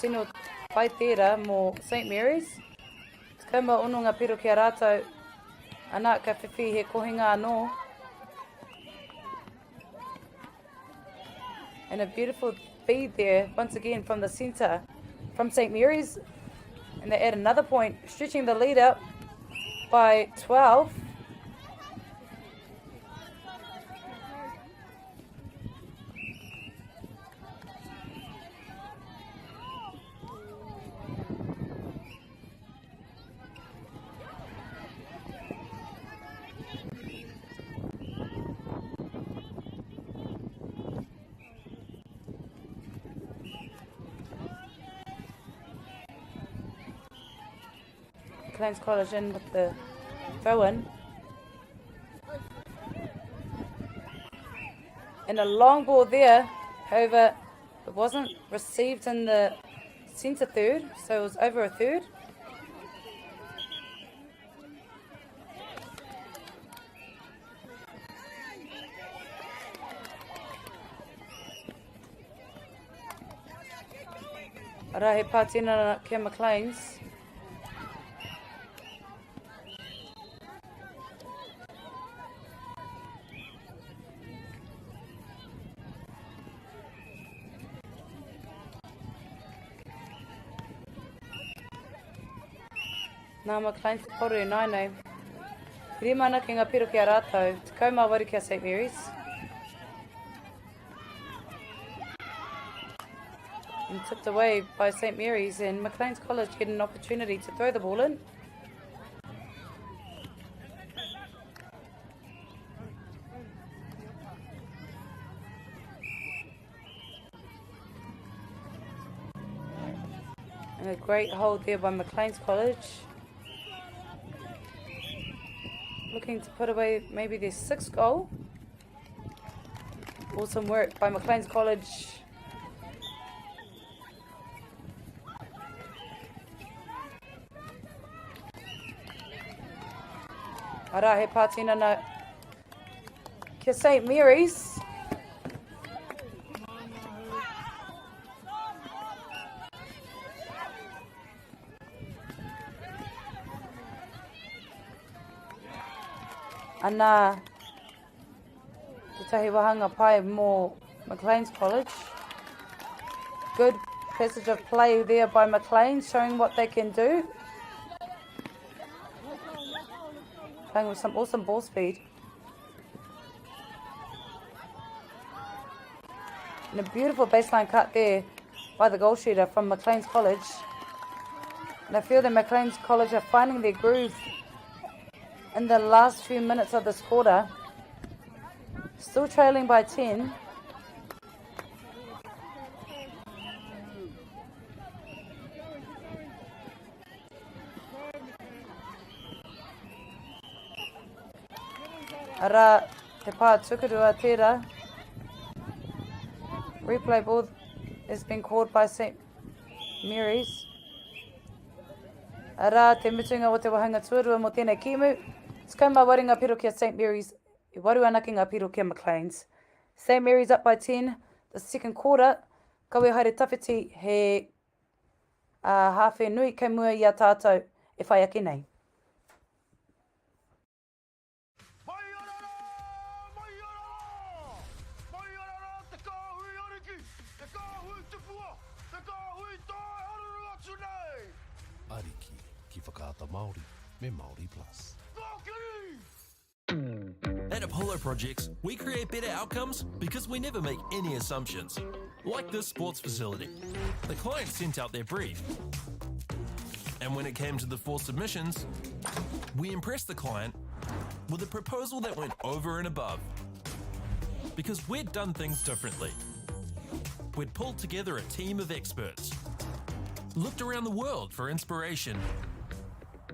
tino pai tērā mō St. Mary's. Tekamo ono ngā piro ki a rātou, ana ka whiwhi he kohinga anō. And a beautiful feed there, once again from the centre, from St. Mary's. And they add another point, stretching the lead out by 12. McLean's College in with the throw-in. And a long ball there, however, it wasn't received in the centre third, so it was over a third. Ara he pātina kia McLean's. Nā McLean's poru e nainei. Hiri mana ki ngā piro ki a rātou, te kaumā wari ki a St. Mary's. And tipped away by St. Mary's, and McLean's College get an opportunity to throw the ball in. And a great hold there by McLean's College. Looking to put away maybe their sixth goal. Awesome work by McLean's College. Ara he pātina na kia St. Mary's. Ana te tahi wahanga pai mō McLean's College. Good passage of play there by McLean, showing what they can do. Playing with some awesome ball speed. And a beautiful baseline cut there by the goal shooter from McLean's College. And I feel that McLean's College are finding their groove in the last few minutes of this quarter. Still trailing by 10. Ara te pā tukurua tērā. Replay ball has been called by St. Mary's. Ara te mutunga o te wahanga tuarua mo tēnei kimu. Skauma wari ngā piro kia St. Mary's. I waru ana ki ngā piro kia McLean's. St. Mary's up by 10. The second quarter. Kawe haere tawhiti he hawhi nui kei mua i a tātou e whai ake nei. Ariki ki whakaata Māori me Māori Plus. At Apollo Projects, we create better outcomes because we never make any assumptions. Like this sports facility. The client sent out their brief. And when it came to the 4 submissions, we impressed the client with a proposal that went over and above. Because we'd done things differently. We'd pulled together a team of experts, looked around the world for inspiration,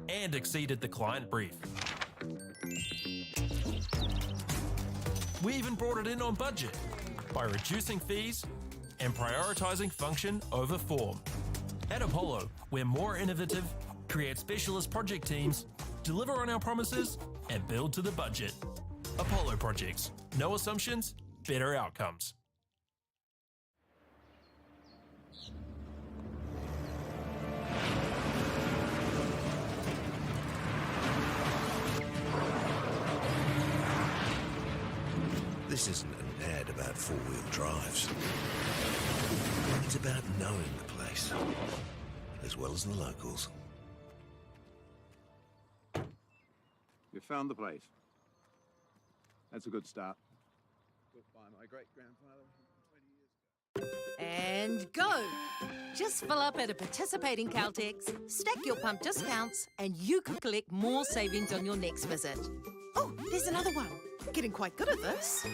and exceeded the client brief. We even brought it in on budget by reducing fees and prioritising function over form. At Apollo, we're more innovative, create specialist project teams, deliver on our promises, and build to the budget. Apollo Projects. No assumptions, better outcomes. This isn't an ad about four-wheel drives. It's about knowing the place, as well as the locals. You found the place. That's a good start. Built by my great-grandfather 20 years ago. And go! Just fill up at a participating Caltex, stack your pump discounts, and you could collect more savings on your next visit. Oh, there's another one. Getting quite good at this.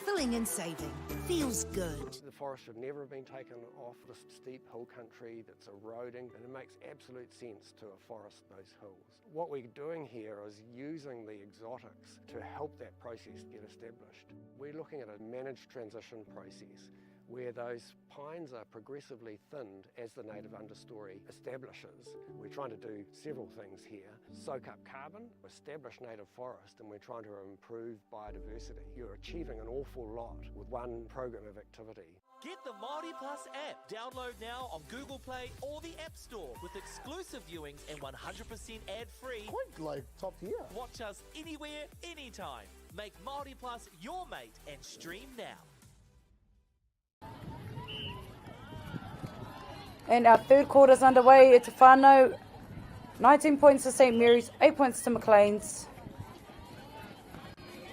Filling and saving. Feels good. The forest should never have been taken off this steep hill country that's eroding, and it makes absolute sense to afforest those hills. What we're doing here is using the exotics to help that process get established. We're looking at a managed transition process where those pines are progressively thinned as the native understory establishes. We're trying to do several things here. Soak up carbon, establish native forest, and we're trying to improve biodiversity. You're achieving an awful lot with one program of activity. Get the Māori Plus app. Download now on Google Play or the App Store with exclusive viewings and 100% ad-free. Quite like top tier. Watch us anywhere, anytime. Make Māori Plus your mate and stream now. And our third quarter's underway. It's a whānau. 19 points to St. Mary's, 8 points to McLean's.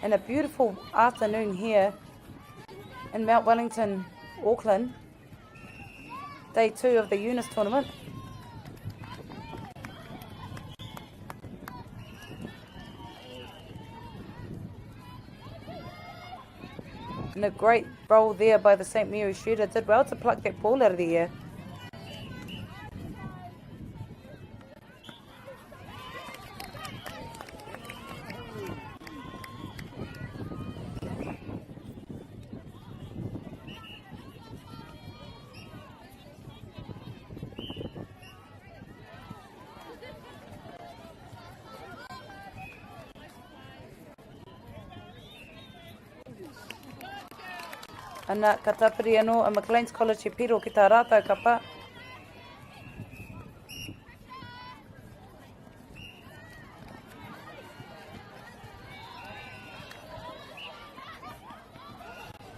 And a beautiful afternoon here in Mount Wellington, Auckland. Day 2 of the UNISS tournament. And a great roll there by the St. Mary's shooter. Did well to pluck that ball out of the air. Ana katapiri anō a McLean's College e piro ki tā rātou kapa.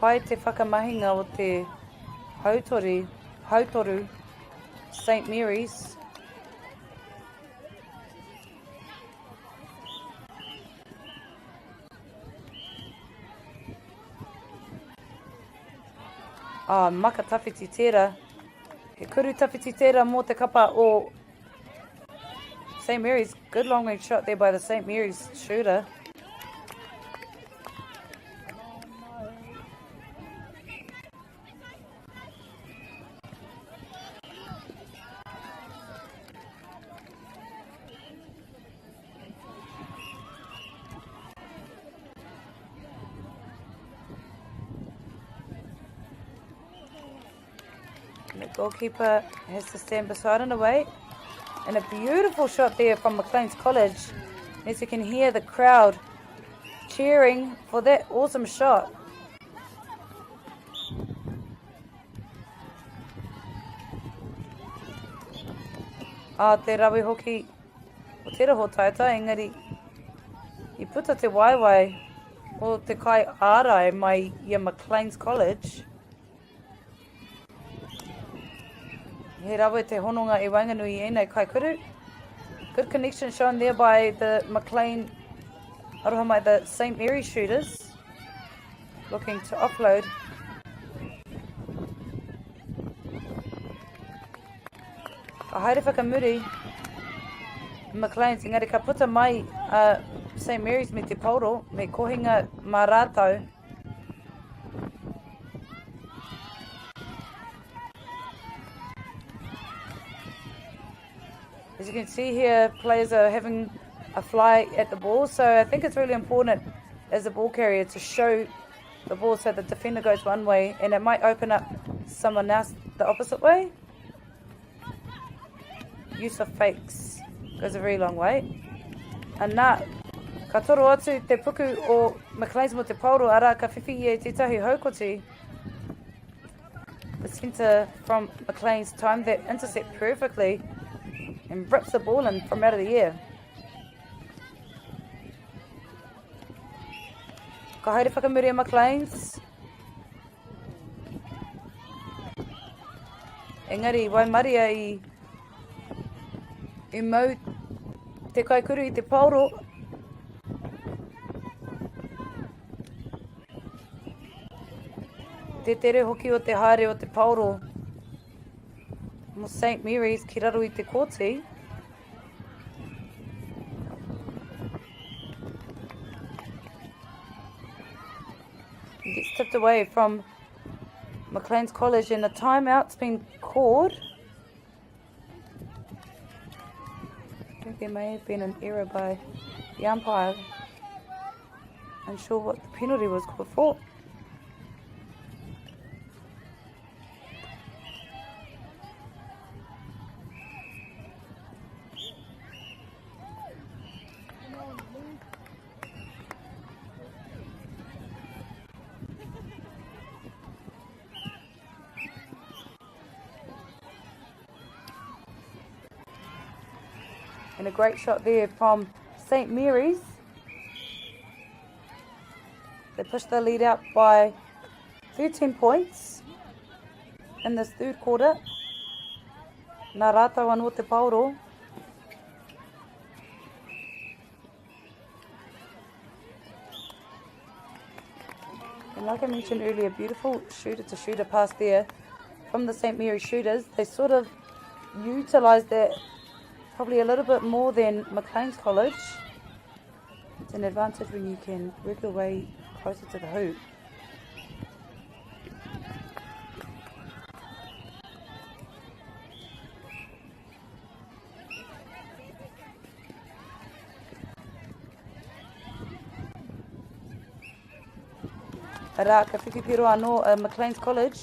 Pai te whakamahinga o te hautoru St. Mary's. Maka tawhiti tērā. He kuru tawhiti tērā mō te kapa o St. Mary's. Good long range shot there by the St. Mary's shooter. The goalkeeper has to stand beside and away. And a beautiful shot there from McLean's College. As you can hear the crowd cheering for that awesome shot. te rawe hoki o te raho taita, engari I puta te waiwai o te kai ārai mai I McLean's College. He rawe te hononga I Wainganui I nei kai kuru. Good connection shown there by the McLean, aroha mai the St. Mary's shooters, looking to offload. Ka haere whakamuri, McLean's, engari ka puta mai St. Mary's me te pauro, me kohinga mā rātau. As you can see here, players are having a fly at the ball, so I think it's really important as a ball carrier to show the ball so the defender goes one way and it might open up someone else the opposite way. Use of fakes goes a very long way. And nā, ka toro atu te puku o McLean's mo te pauro, ara ka whiwhi e te tahi haukoti. The centre from McLean's timed that intercept perfectly and rips the ball in from out of the air. Ka haere whakamuri McLean's. Engari, wai maria I mau te kaikuru I te pauro. Te tere hoki o te haere o te pauro. Mo St. Mary's ki raro I te kōti. It gets tipped away from McLean's College and a timeout's been called. I think there may have been an error by the umpire. Unsure what the penalty was called for. And a great shot there from St. Mary's. They pushed the lead out by 13 points in this third quarter. Nā rātau anō te pauro. And like I mentioned earlier, beautiful shooter-to-shooter pass there from the St. Mary's shooters. They sort of utilised that probably a little bit more than McLean's College. It's an advantage when you can work your way closer to the hoop. Ara, ka whiwhipiro anō McLean's College.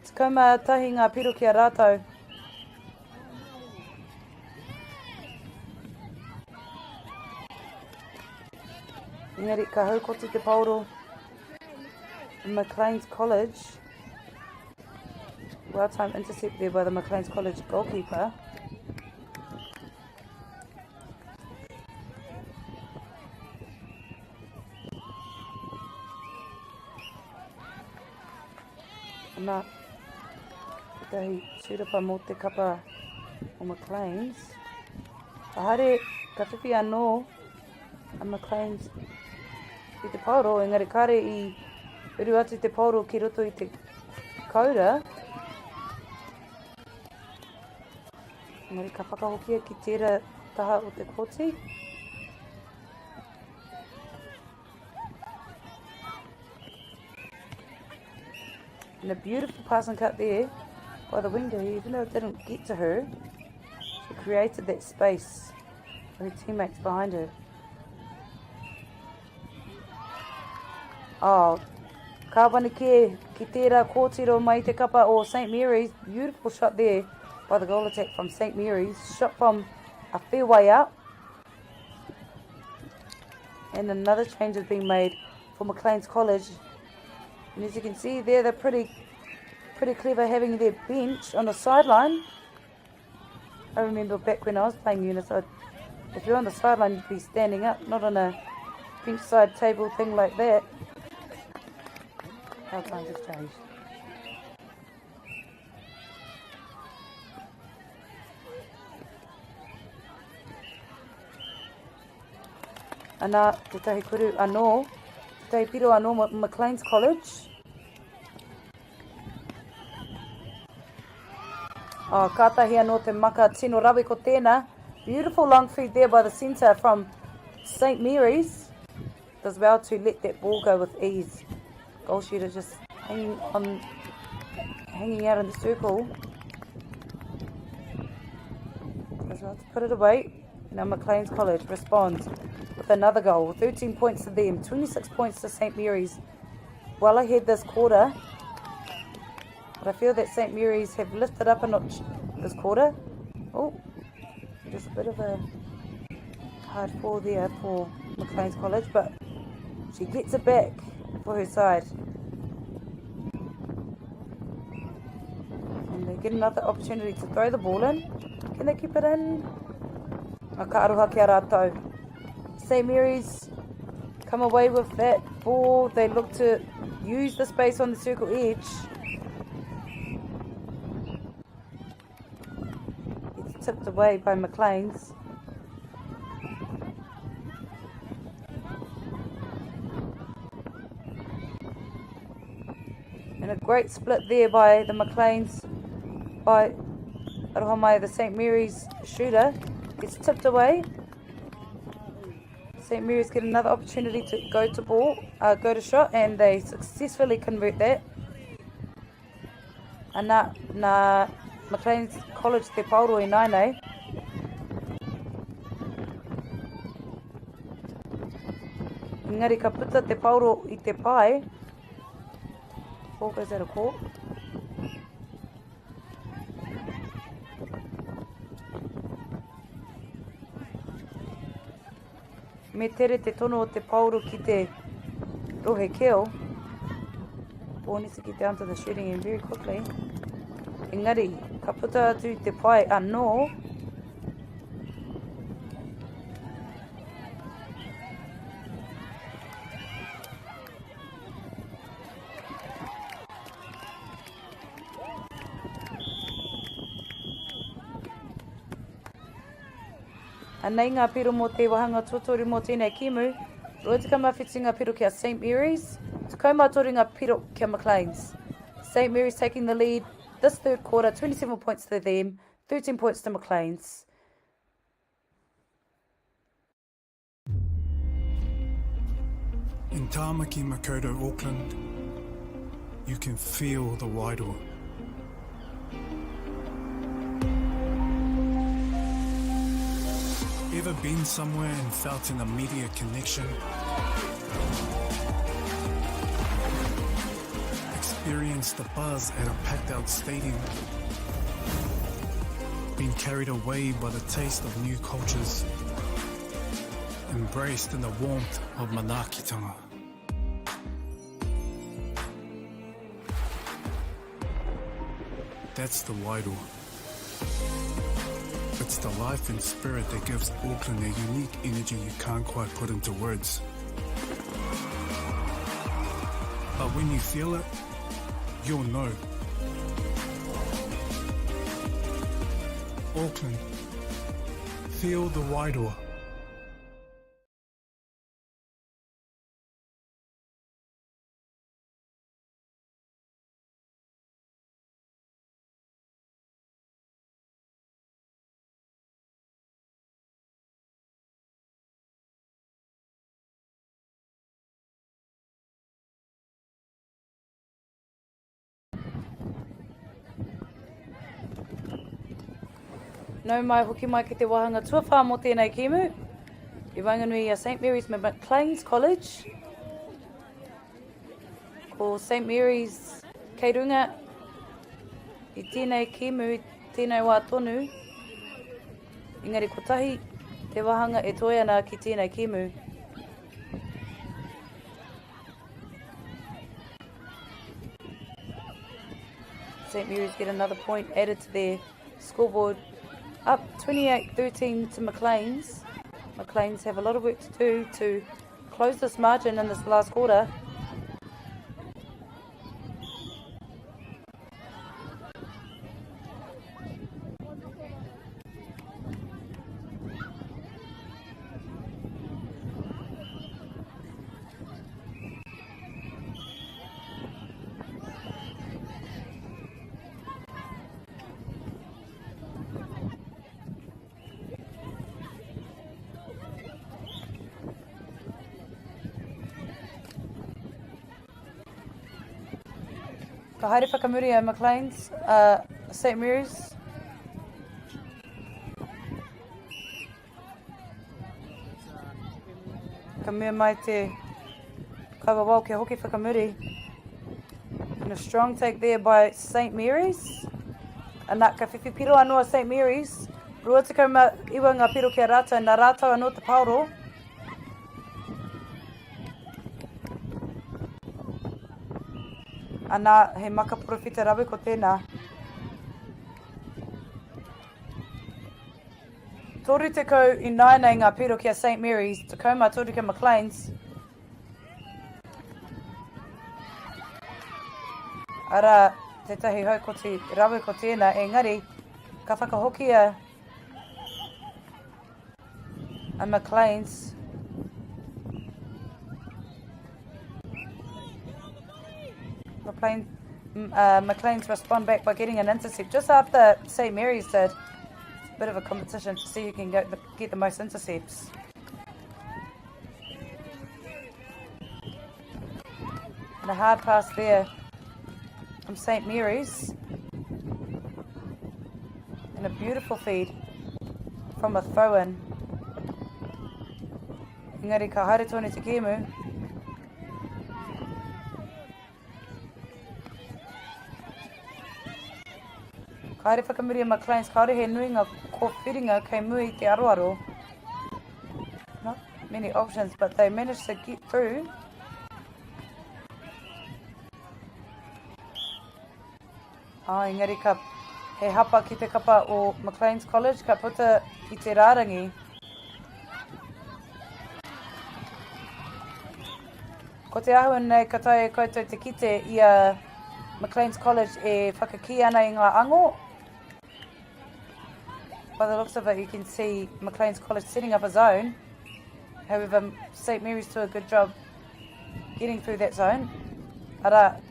Tekamo tahi ngā piro ki a rātau. Engari, ka haukoti te pauro McLean's College. Well-timed intercept there by the McLean's College goalkeeper. Nā, tahi shūrapa mō te kapa o McLean's. Ahare, ka whiwhi anō a McLean's I te pauro, engari kare I uru atu te pauro ki roto I te kaura. Engari ka whakahokia ki tērā taha o te kōti. And a beautiful pass and cut there by the winger, even though it didn't get to her, she created that space for her teammates behind her. Oh, ka wanike ki tērā kōtiro mai te kapa o St. Mary's. Beautiful shot there by the goal attack from St. Mary's. Shot from a fair way out. And another change has been made for McLean's College. And as you can see there, they're pretty clever having their bench on the sideline. I remember back when I was playing UNISS, if you're on the sideline, you'd be standing up, not on a bench side table thing like that. Our times have changed. Ana te tahi kuru anō, te tahi piro anō McLean's College. Kātahi anō te maka tino rawe ko tēnā. Beautiful long feed there by the centre from St. Mary's. Does well to let that ball go with ease. Goal shooter just hanging out in the circle. Does well to put it away. Now McLean's College responds with another goal. 13 points to them, 26 points to St. Mary's. Well ahead this quarter. But I feel that St. Mary's have lifted up a notch this quarter. Oh, just a bit of a hard fall there for McLean's College, but she gets it back for her side. And they get another opportunity to throw the ball in. Can they keep it in? Ka aroha kia rātou. St. Mary's come away with that ball. They look to use the space on the circle edge. It's tipped away by McLean's. And a great split there by the McLean's, by Arohamai, the St. Mary's shooter. Gets tipped away. St. Mary's get another opportunity to go to shot, and they successfully convert that. And na McLean's College te pauro I nainei. Engari ka puta te pauro I te pai. Ball goes out of court. Me tere te tono o te pauro ki te rohe keo. Ball needs to get down to the shooting end very quickly. Engari, ka puta atu te pai anō. Anei ngā piro mō te wahanga tōtori mō tēnei kimu, roa te kamawhiti ngā piro kia St. Mary's, te kaumātori ngā piro kia McLean's. St. Mary's taking the lead this third quarter, 27 points to them, 13 points to McLean's. In Tāmaki Makaurau, Auckland, you can feel the wairoa. Ever been somewhere and felt an immediate connection? Experienced the buzz at a packed-out stadium? Been carried away by the taste of new cultures? Embraced in the warmth of manaakitanga? That's the wairoa. It's the life and spirit that gives Auckland a unique energy you can't quite put into words. But when you feel it, you'll know. Auckland, feel the wairoa. Nau mai hoki mai ki te wahanga tuawha mō tēnei kimu. I wanganui a St. Mary's McLean's College. Ko St. Mary's kei runga I tēnei kimu, I tēnei wā tonu. Engari ko tahi te wahanga e toi ana ki tēnei kimu. St. Mary's get another point added to their scoreboard. Up 28-13 to McLean's. McLean's have a lot of work to do to close this margin in this last quarter. Ka haere whakamuri o McLean's, St. Mary's. Ka mea mai te kawa wau ke hoki whakamuri. And a strong take there by St. Mary's. Ana ka whiwhi piro anō St. Mary's. Rua te kauma iwa ngā piro kia rātou, nā rātou anō te pauro. Ana he maka profita rawe ko tēnā. Toru te kau I nainei ngā piro kia St. Mary's, te kauma toru kia McLean's. Ara, te tahi hau ko te rawe ko tēnā, engari, ka whakahokia a McLean's. McLean's respond back by getting an intercept just after St. Mary's did. It's a bit of a competition to see who can get the most intercepts. And a hard pass there from St. Mary's. And a beautiful feed from a throw-in. Engari ka haere tōne Tekamo. Kaere whakamuri o McLean's, kaore he nui ngā kōwhiringa kei mui te aroaro. Not many options, but they managed to get through. Engari ka he hapa ki te kapa o McLean's College, ka puta ki te rārangi. Ko te ahu nei ka tae koutou te kite I a McLean's College e whakaki ana I ngā ango. By the looks of it, you can see McLean's College setting up a zone. However, St. Mary's do a good job getting through that zone. Ara,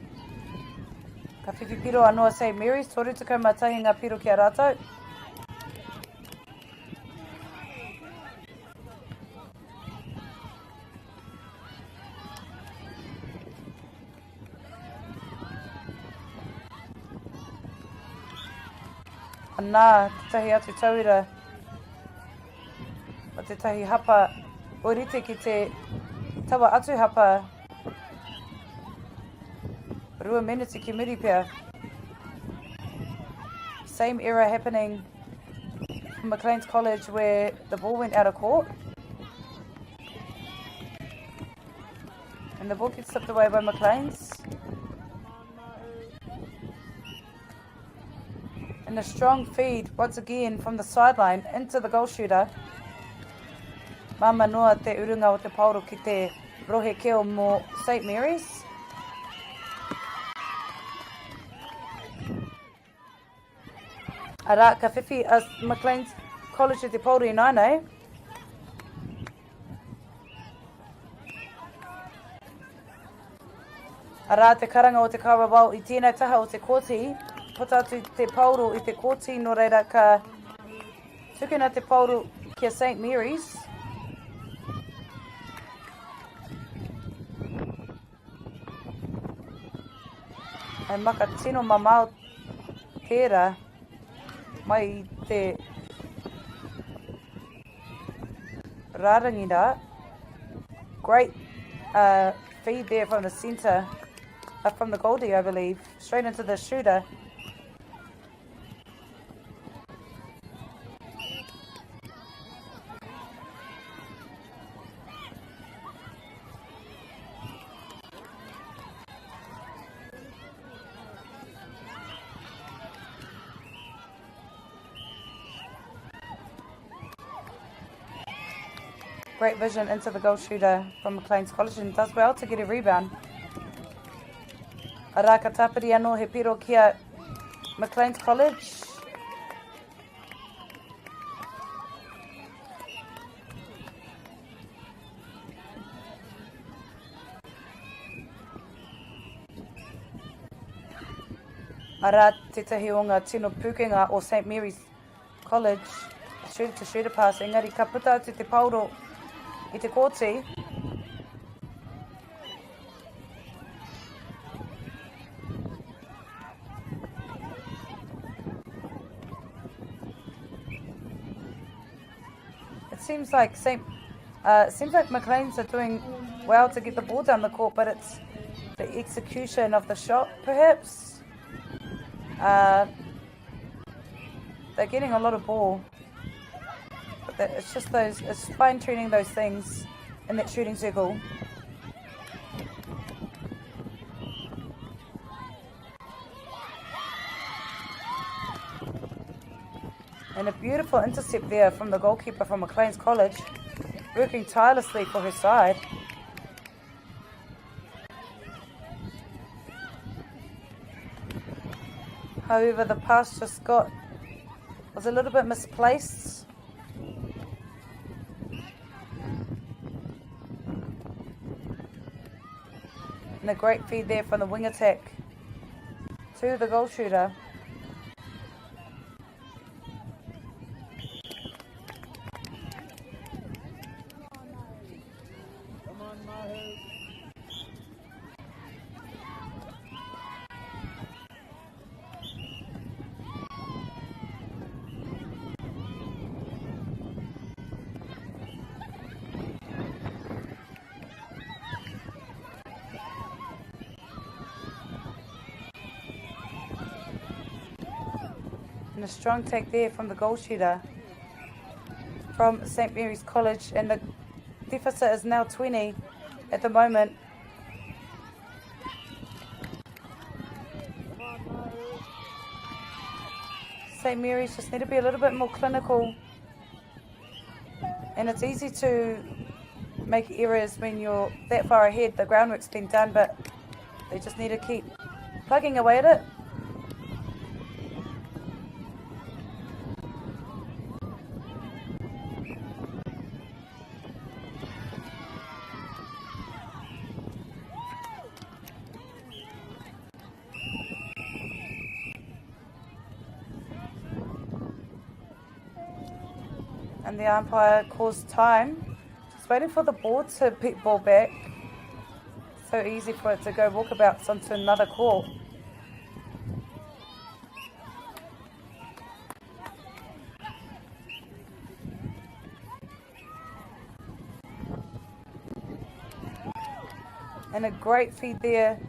ka whiwhi piro anō St. Mary's, toru te kaumatahi ngā piro ki a rātou. Nā, te tahi atu tauira o te tahi hapa orite ki te tawa atu hapa 2 minutes ki muri pia. Same era happening from McLean's College where the ball went out of court. And the ball gets slipped away by McLean's. And a strong feed once again from the sideline into the goal shooter. Mama noa te urunga o te pauro ki te rohe keo mo St. Mary's. Ara, ka whiwhi a McLean's College te pauro I nainei. Ara, te karanga o te kawa wau I tēnei taha o te kōti. Pota atu te pauro I te kōti, no reira ka tukuna te pauro kia St. Mary's. E maka tino mamau tērā mai I te rārangi rā. Great feed there from the centre, from the Goldie I believe, straight into the shooter. Great vision into the goal shooter from McLean's College and does well to get a rebound. A raka tapiri anō he piro kia McLean's College. Ara te tahi o ngā tino pukenga o St. Mary's College. Shooter to shooter pass. Engari ka puta atu te pauro i te kōti. It seems like McLean's are doing well to get the ball down the court, but it's the execution of the shot, perhaps. They're getting a lot of ball, but it's just it's fine-tuning those things in that shooting circle. And a beautiful intercept there from the goalkeeper from McLean's College, working tirelessly for her side. However, the pass was a little bit misplaced. And a great feed there from the wing attack to the goal shooter. And a strong take there from the goal shooter from St. Mary's College, and the deficit is now 20 at the moment. St. Mary's just need to be a little bit more clinical, and it's easy to make errors when you're that far ahead. The groundwork's been done, but they just need to keep plugging away at it. And the umpire calls time. Just waiting for the ball to pick ball back. So easy for it to go walkabouts onto another court. And a great feed there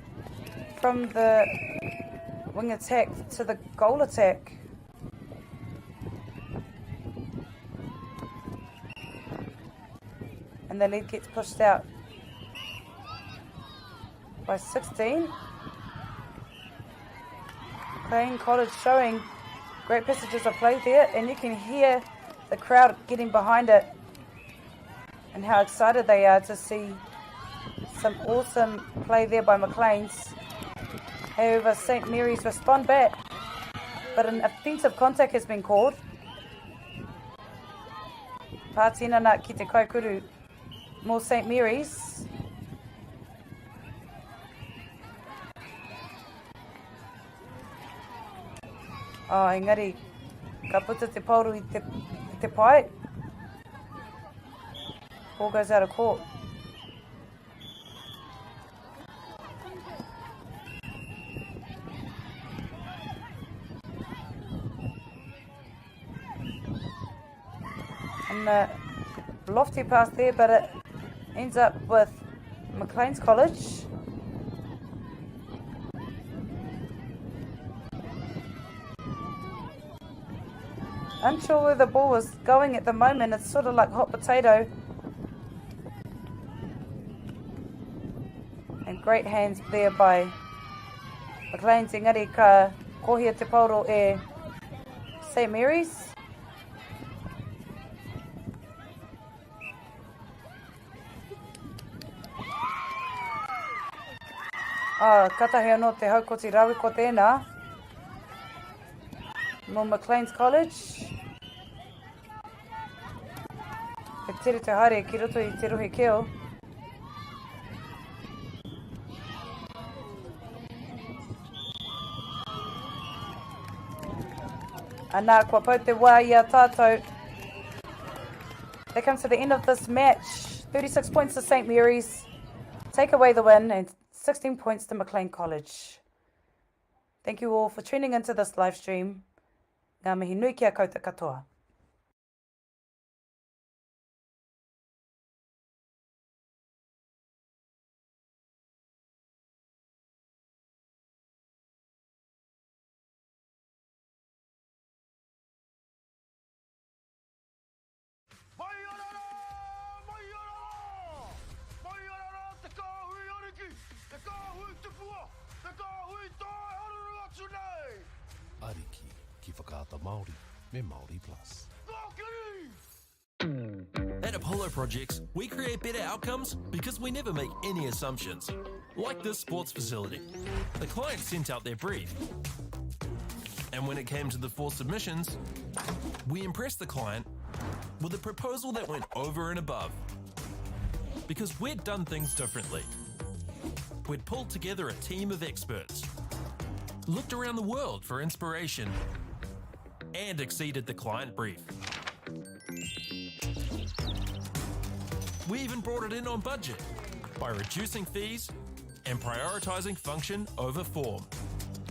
from the wing attack to the goal attack. And the lead gets pushed out by 16. McLean College showing great passages of play there, and you can hear the crowd getting behind it and how excited they are to see some awesome play there by McLean's. However, St. Mary's respond back, but an offensive contact has been called. Pātinana ki te kaikuru more St. Mary's. Oh, engari, ka puta te pauru i te pai. Ball goes out of court. And a lofty pass there, but it ends up with McLean's College. Unsure where the ball was going at the moment. It's sort of like hot potato. And great hands there by McLean's. Engari ka kohia te pauro e St. Mary's. Katahi anō te haukoti rawi ko tēnā. No McLean's College. Te tiri te haere ki roto I te rohe keo. Anā, kua pau te wā I a tātou. That comes to the end of this match. 36 points to St. Mary's. Take away the win and 16 points to McLean College. Thank you all for tuning into this live stream. Ngā mihi nui kia koutou katoa. Ariki ki whakaata Māori me Māori Plus. At Apollo Projects, we create better outcomes because we never make any assumptions. Like this sports facility. The client sent out their brief. And when it came to the 4 submissions, we impressed the client with a proposal that went over and above. Because we'd done things differently. We'd pulled together a team of experts, looked around the world for inspiration, and exceeded the client brief. We even brought it in on budget by reducing fees and prioritising function over form.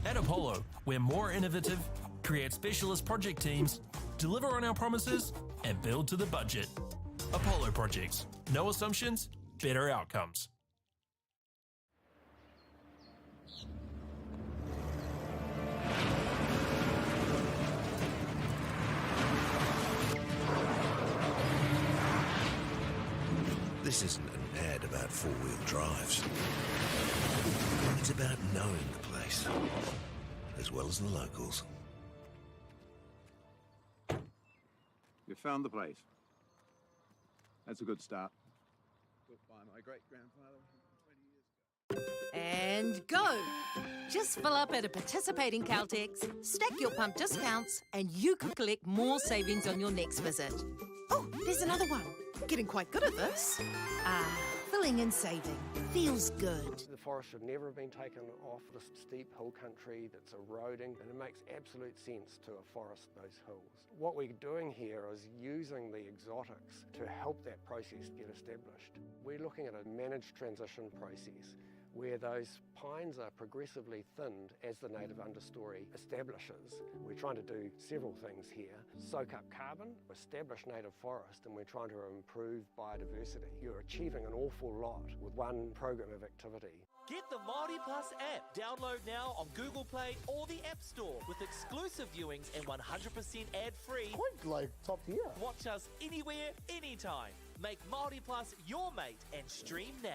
At Apollo, we're more innovative, create specialist project teams, deliver on our promises, and build to the budget. Apollo Projects. No assumptions, better outcomes. This isn't an ad about four-wheel drives. It's about knowing the place, as well as the locals. You found the place. That's a good start. Built by my great-grandfather 20 years ago. And go! Just fill up at a participating Caltex, stack your pump discounts, and you could collect more savings on your next visit. Oh, there's another one. Getting quite good at this. Filling and saving. Feels good. The forest should never have been taken off the steep hill country that's eroding, and it makes absolute sense to afforest those hills. What we're doing here is using the exotics to help that process get established. We're looking at a managed transition process where those pines are progressively thinned as the native understory establishes. We're trying to do several things here. Soak up carbon, establish native forest, and we're trying to improve biodiversity. You're achieving an awful lot with one program of activity. Get the Māori Plus app. Download now on Google Play or the App Store with exclusive viewings and 100% ad-free. Quite like top tier. Watch us anywhere, anytime. Make Māori Plus your mate and stream now.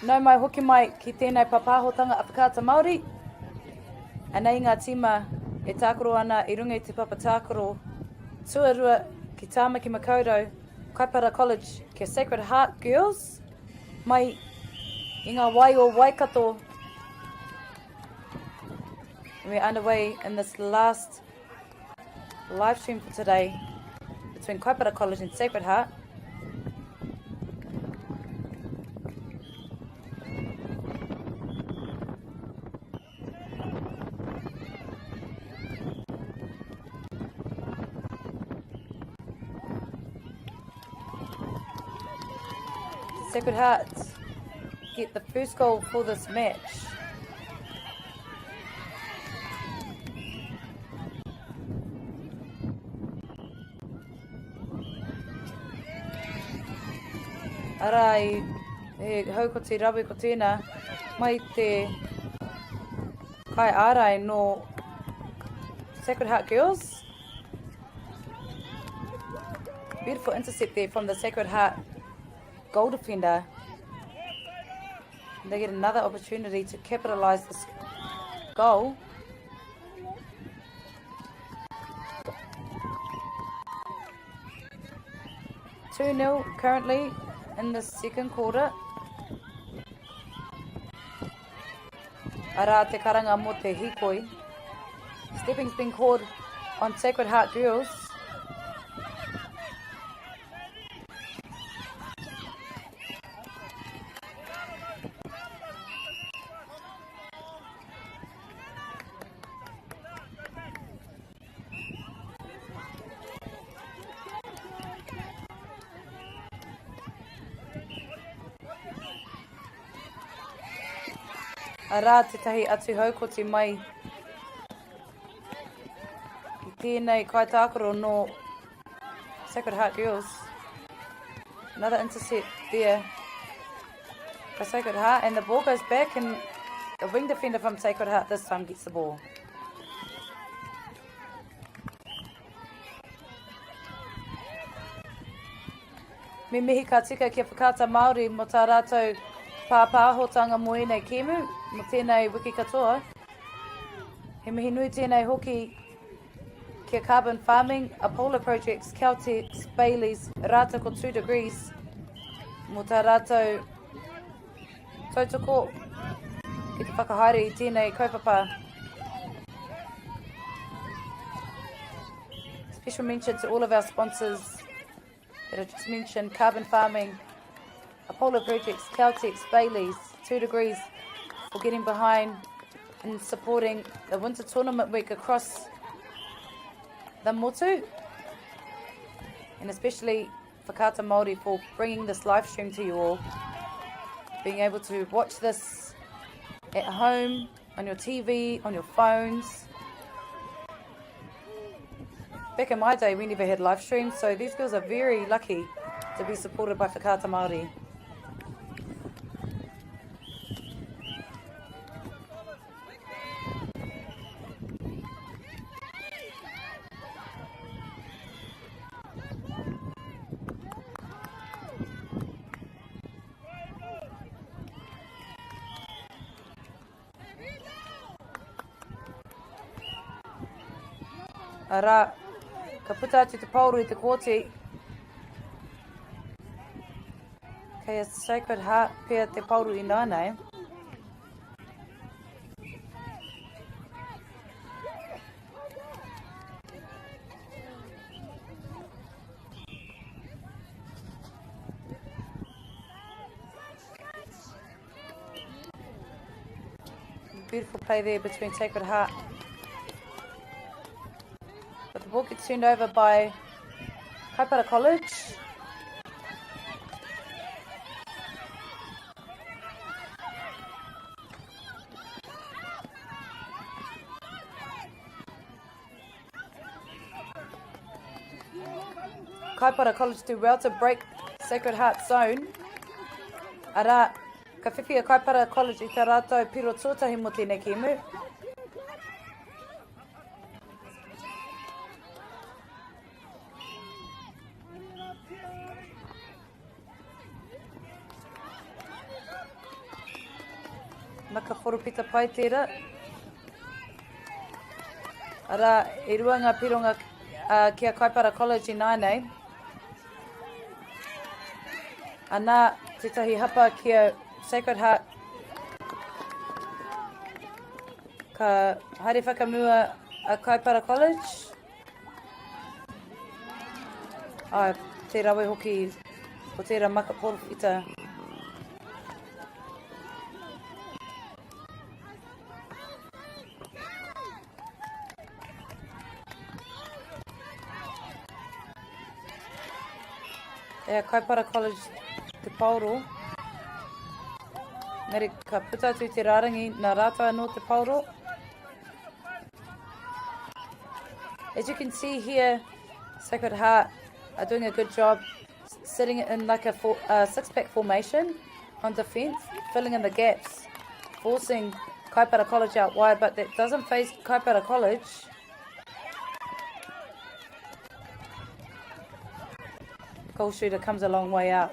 Nau mai hoki mai ki tēnei papahotanga a whakaata Māori. Anei ngā tima e tākoro ana I runga I te papa tākoro. Tuarua ki Tāmaki Makaurau, Kaipara College ki Sacred Heart Girls. Mai I ngā wai o Waikato. We're underway in this last live stream for today between Kaipara College and Sacred Heart. Sacred Heart get the first goal for this match. Arai, e hau ko te rawe ko tēnā, mai te kai ārai no Sacred Heart Girls. Beautiful intercept there from the Sacred Heart goal defender. And they get another opportunity to capitalise this goal. Two-0 currently in the second quarter. Ara te karanga mo te hikoi. Stepping's been called on Sacred Heart Girls. Ara te tahi atu haukoti mai I tēnei kai tākoro no Sacred Heart Girls. Another intercept there for Sacred Heart, and the ball goes back, and the wing defender from Sacred Heart this time gets the ball. Me mihi ka tika kia whakaata Māori mo tā rātou pāpāhotanga moe nei kemu, mo tēnei wiki katoa. He mihi nui tēnei hoki kia carbon farming, Apollo projects, Caltex, Bailey's, Rako 2 degrees, mo tā rātou tautoko ki te whakahaere I tēnei kaupapa. Special mention to all of our sponsors that I just mentioned, carbon farming, Apollo projects, Caltex, Bailey's, 2 degrees for getting behind and supporting the winter tournament week across the motu, and especially Whakaata Māori for bringing this live stream to you all. Being able to watch this at home, on your TV, on your phones. Back in my day, we never had live streams, so these girls are very lucky to be supported by Whakaata Māori. Ara, ka puta atu te pauru I te kōti. Kei a Sacred Heart pia te pauru I nānei. Beautiful play there between Sacred Heart. But the ball gets turned over by Kaipara College. Kaipara College do well to break Sacred Heart zone. Ara, ka whiwhi a Kaipara College I tā rātou piro tōtahi mo tēnei kēmu. Maka whorupita pai tērā. Ara, I rua ngā pironga kia Kaipara College I Nainei. Anā, tētahi hapa kia Sacred Heart. Ka haere whakamua a Kaipara College. Te rawe hoki o tērā maka porowhita. E a Kaipara College te Pauro. Nere ka puta atu te rārangi nā rātou anō te Pauro. As you can see here, Sacred Heart are doing a good job sitting in like a six-pack formation on defence, filling in the gaps, forcing Kaipara College out wide, but that doesn't faze Kaipara College. Goal shooter comes a long way out.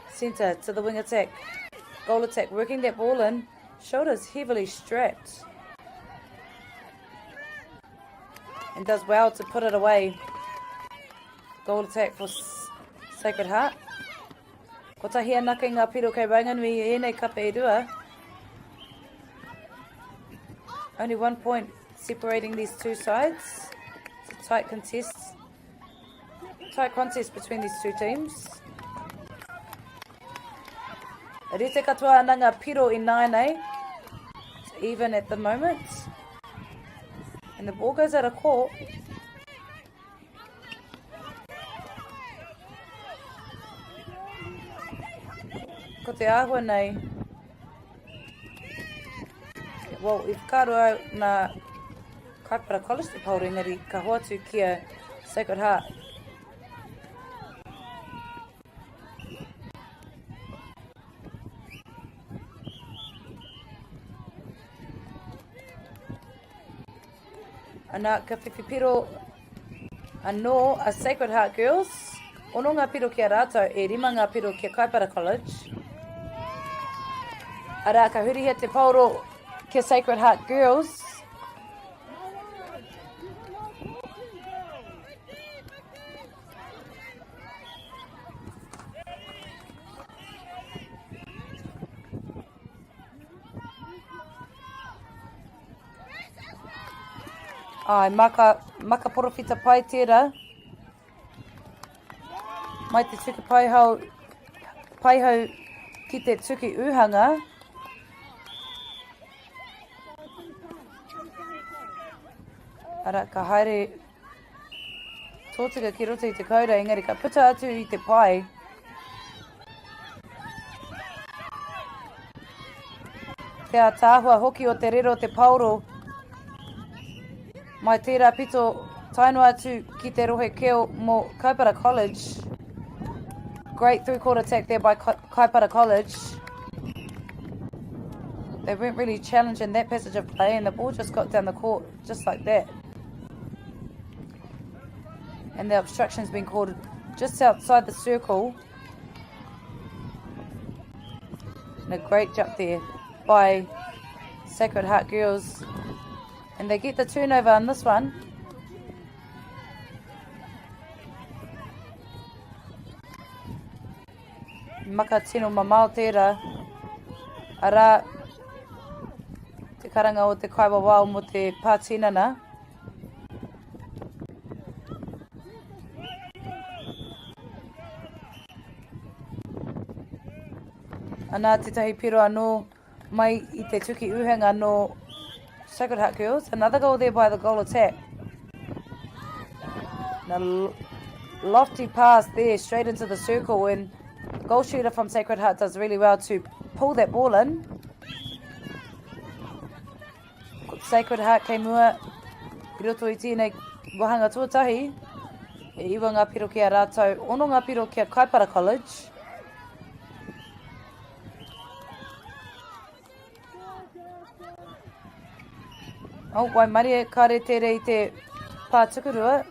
Centre to the wing attack. Goal attack, working that ball in. Shoulders heavily strapped. And does well to put it away. Goal attack for Sacred Heart. Ko tahia naka ngā piro kei Ranganui e nei kapa e rua. Only 1 point separating these two sides. It's a tight contest. Tight contest between these two teams. Rete katoa ana ngā piro I Nainei. It's even at the moment. And the ball goes out of court. Ko te āhua nei. Well, if kāroa nā Kaipara College te Pauri, ngari ka hoatu kia Sacred Heart. Ana ka whiwhipiro anō a Sacred Heart girls. Ono ngā piro kia rātou e rima ngā piro kia Kaipara College. Ara ka hurihia te pauro kia Sacred Heart girls. Ai, maka porowhita pai tērā. Mai te tuku paihau ki te tuku uhanga. Ara, ka haere tōtika ki roto I te kaura, engari ka puta atu I te pai. Te a tāhua hoki o te rero te pauro. Mai tērā pito taino atu ki te rohe keo mō Kaipara College. Great three-quarter attack there by Kaipara College. They weren't really challenged in that passage of play and the ball just got down the court just like that. And the obstruction's been called just outside the circle. And a great jump there by Sacred Heart girls. And they get the turnover on this one. Maka tino mamao tērā. Ara, te karanga o te kaiwawao mo te pātinana. Ana tētahi piro anō mai I te tuki uhanga no Sacred Heart girls. Another goal there by the goal attack. Now, lofty pass there straight into the circle and the goal shooter from Sacred Heart does really well to pull that ball in. Sacred Heart kei mua I roto I tēnei wahanga tuatahi. E iwa ngā piro kia rātou. Ono ngā piro kia Kaipara College. Oh, wai maria kare tere I te pātukurua.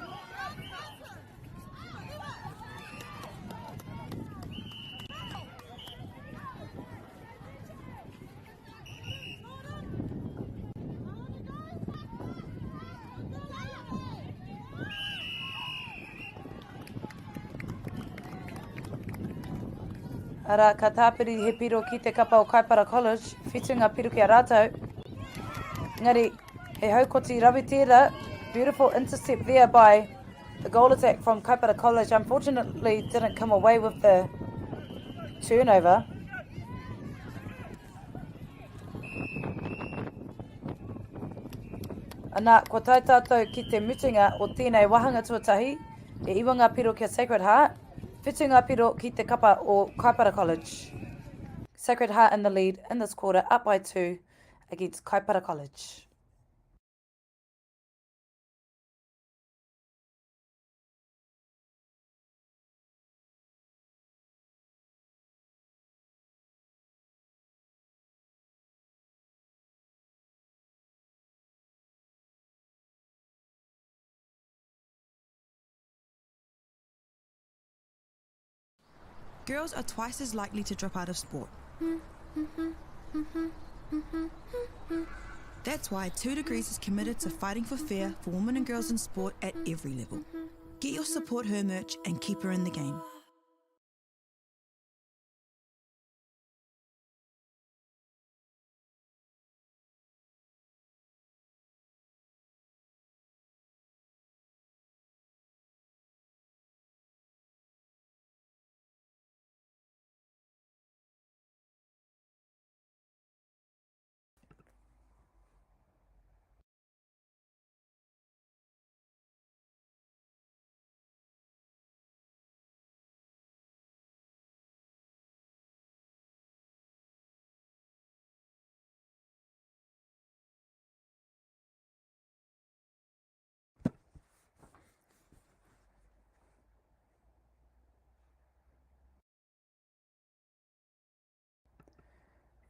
Ara, ka tāpiri he piro ki te kapa o Kaipara College, whitunga piro ki a rātou. Ngari, he haukoti rawi tērā, beautiful intercept there by the goal attack from Kaipara College. Unfortunately, didn't come away with the turnover. Anā, kua tai tātou ki te mutunga o tēnei wahanga tuatahi, e iwa ngā piro kia Sacred Heart, whitu ngā piro ki te kapa o Kaipara College. Sacred Heart in the lead in this quarter, up by 2 against Kaipara College. Girls are twice as likely to drop out of sport. That's why 2 Degrees is committed to fighting for fair for women and girls in sport at every level. Get your support her merch and keep her in the game.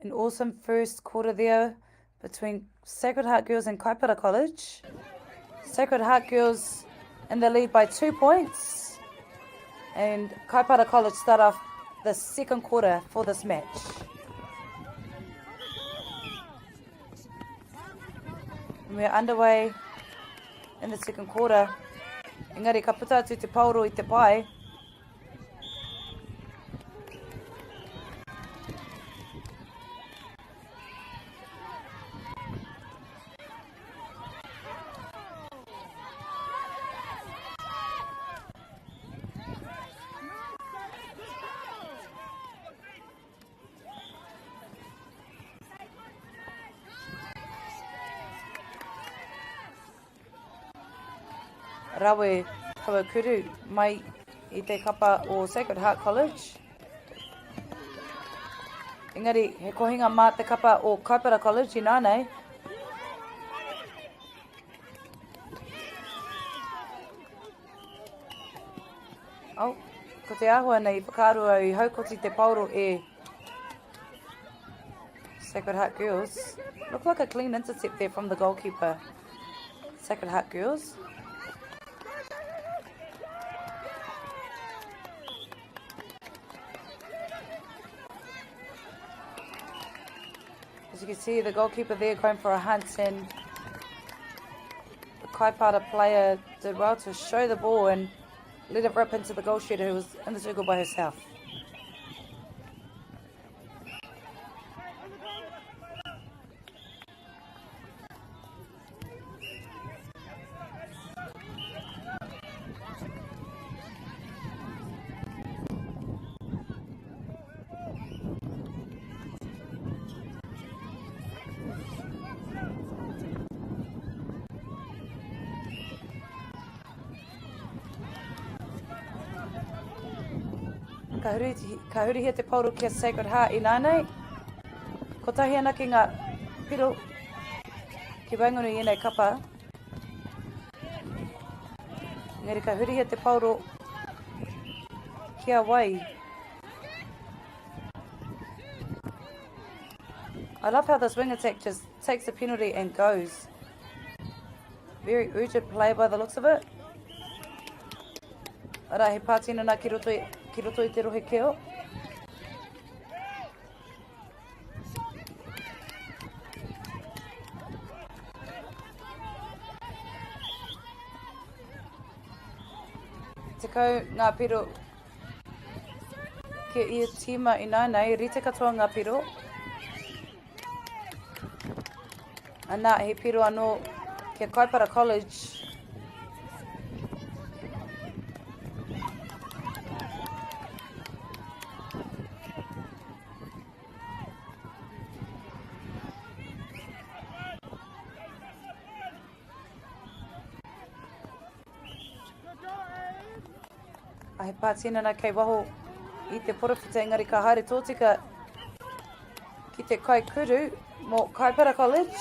An awesome first quarter there between Sacred Heart Girls and Kaipara College. Sacred Heart Girls in the lead by 2 points. And Kaipara College start off the second quarter for this match. And we're underway in the second quarter. Engari, ka puta atu te pauro I te pai. Rawe kawa kuru mai I te kapa o Sacred Heart College. Engari, he kohinga mā te kapa o Kaipara College I nānei. Oh, ko te āhua nei whakaarua I haukoti te pauro e Sacred Heart Girls. Looked like a clean intercept there from the goalkeeper. Sacred Heart Girls. As you can see, the goalkeeper there going for a hunt, and the Kaipara player did well to show the ball and let it rip into the goal shooter who was in the circle by herself. Ka huri he te pauro kia Sacred Heart I nānei. Ko tahi ana ki ngā piro ki waingunu I nei kapa. Ngeri ka huri he te pauro kia wai. I love how this wing attack just takes the penalty and goes. Very urgent play by the looks of it. Ara he pātino nā ki roto I te rohe keo. Te kau ngā piro Ke ia tima I nei, rite katoa ngā piro. Ana he piro anō kia Kaipara College. A he pātina nā kei waho I te porowhita engari ka haere tōtika ki te kai kuru mō Kaipara College.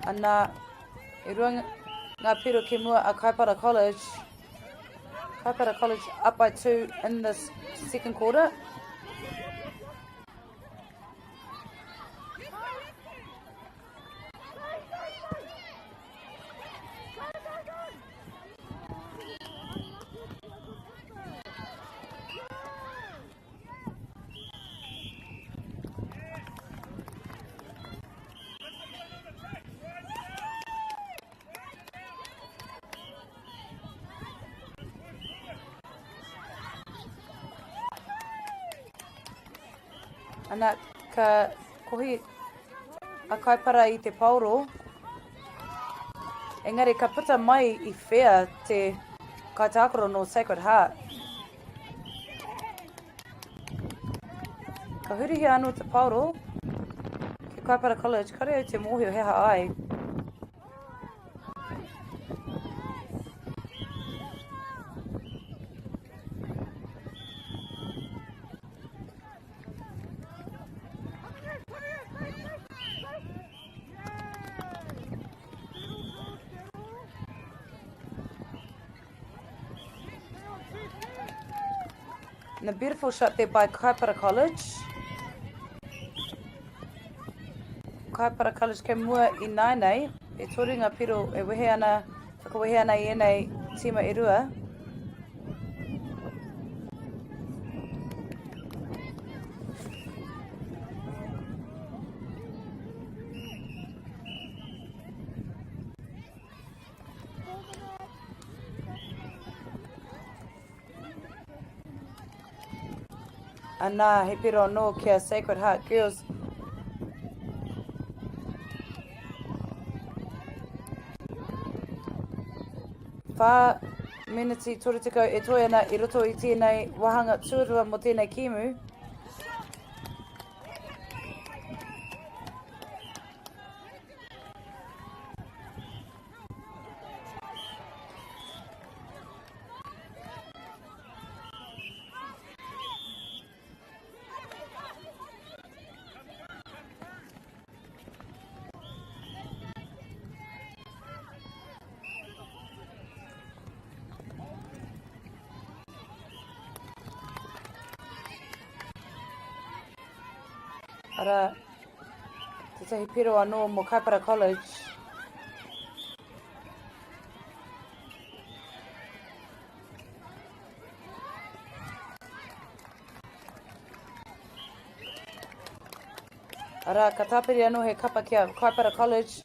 Ana e rua ngā piro ki mua a Kaipara College. Kaipara College up by 2 in this second quarter. Ana ka kohi a Kaipara I te pauro. Engari ka puta mai I whea te kaitākaro no Sacred Heart. Ka hurihi anō te pauro ki Kaipara College, kare au te mōhio heha ai. And a beautiful shot there by Kaipara College. Kaipara College ke mua I nei, e toru ngā piro e wehe ana, whakawehe ana I enei tima e rua. Ana he piro no kia Sacred Heart Girls. Wha miniti toritiko e toi ana I roto I tēnei wahanga tuarua mo tēnei kimu. Ara, te tahi piro anō mo Kaipara College. Ara, ka tāpiri anō he kapa kia Kaipara College.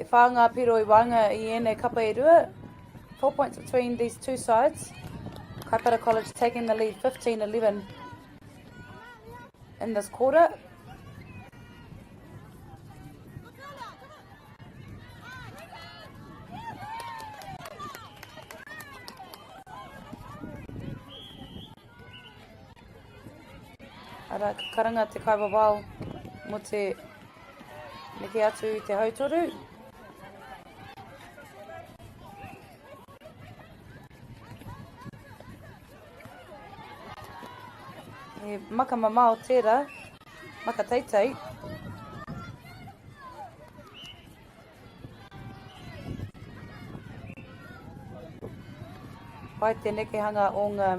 E whā ngā piro I wanga I ēnei kapa e rua. 4 points between these two sides. Kaipara College taking the lead 15-11 in this quarter. Ara, ka karanga te kaiwawao mo te neke atu I te hautoru. E maka mamao tērā, maka teitei. Pai te nekehanga o ngā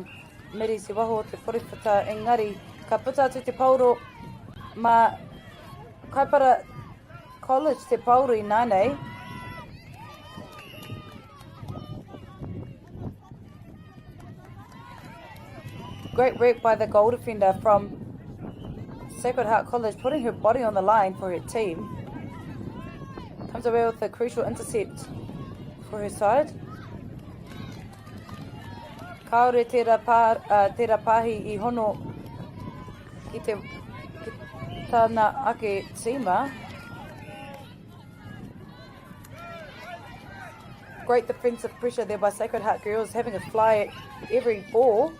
mirisi waho te porewhata engari. Ka puta atu te pauro ma Kaipara College te pauro I nānei. Great work by the goal defender from Sacred Heart College, putting her body on the line for her team. Comes away with a crucial intercept. for her side. Kaore tērā pāhi I hono ki tāna ake tīma. Great defensive pressure there by Sacred Heart Girls, having a fly at every ball.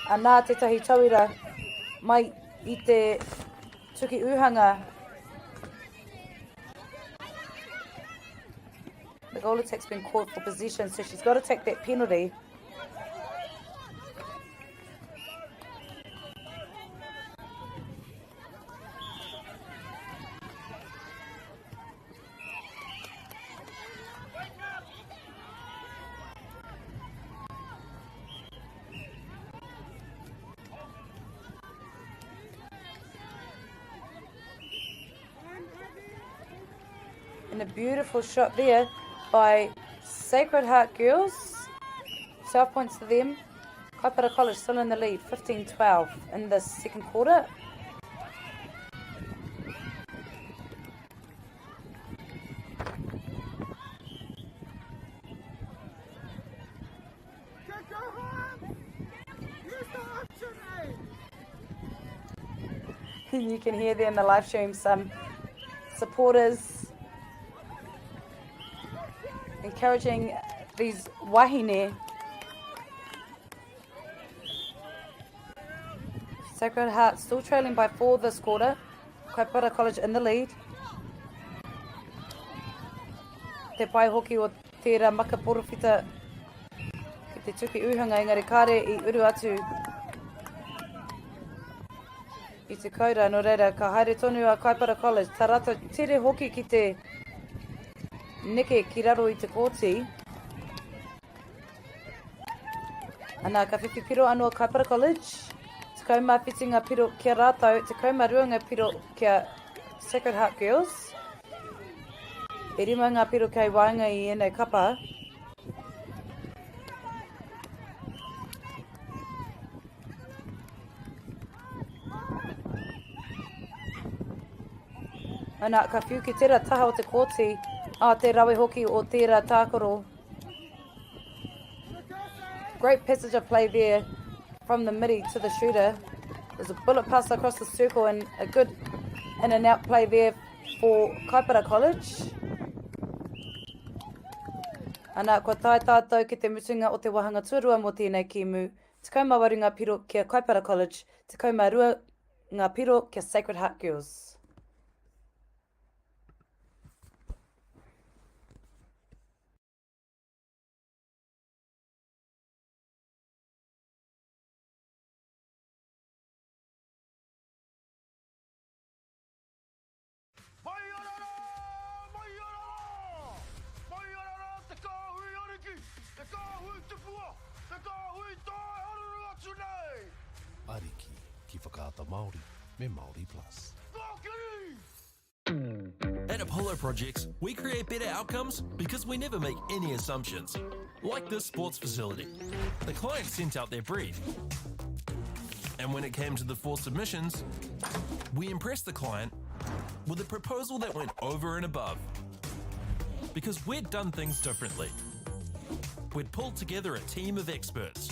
Anā tētahi tauira mai I te tuki uhanga. The goal attack's been called for possession, so she's got to take that penalty. And a beautiful shot there by Sacred Heart Girls. 12 points to them. Kaipara College still in the lead, 15-12 in the second quarter. And you can hear there in the live stream some supporters encouraging these wahine. Sacred Heart still trailing by 4 this quarter. Kaipara College in the lead. Te pai hoki o tērā maka porowhita ki te tuki uhanga engari kāre I uru atu I te kaura no reira ka haere tonu a Kaipara College. Tā rata tere hoki ki te neke ki raro I te kōti. Ana ka whiwhi piro anō Kaipara College. Tekau mā whitinga piro kia rātau, tekau mā ruanga piro kia Sacred Heart Girls. E rima ngā piro kei wainga I ēnei kapa. Ana ka whiu ki tērā taha o te kōti, te rawe hoki o tērā tākoro. Great passage of play there from the midi to the shooter. There's a bullet pass across the circle and a good in and out play there for Kaipara College. Ana, kua tae tātou ki te mutunga o te wahanga tuarua mo tēnei kimu. Tekau mā waru ngā piro kia Kaipara College, tekau mā rua ngā piro kia Sacred Heart Girls. Ariki ki whakaata Māori me Māori Plus. At Apollo Projects, we create better outcomes because we never make any assumptions. Like this sports facility. The client sent out their brief. And when it came to the 4 submissions, we impressed the client with a proposal that went over and above. Because we'd done things differently. We'd pulled together a team of experts,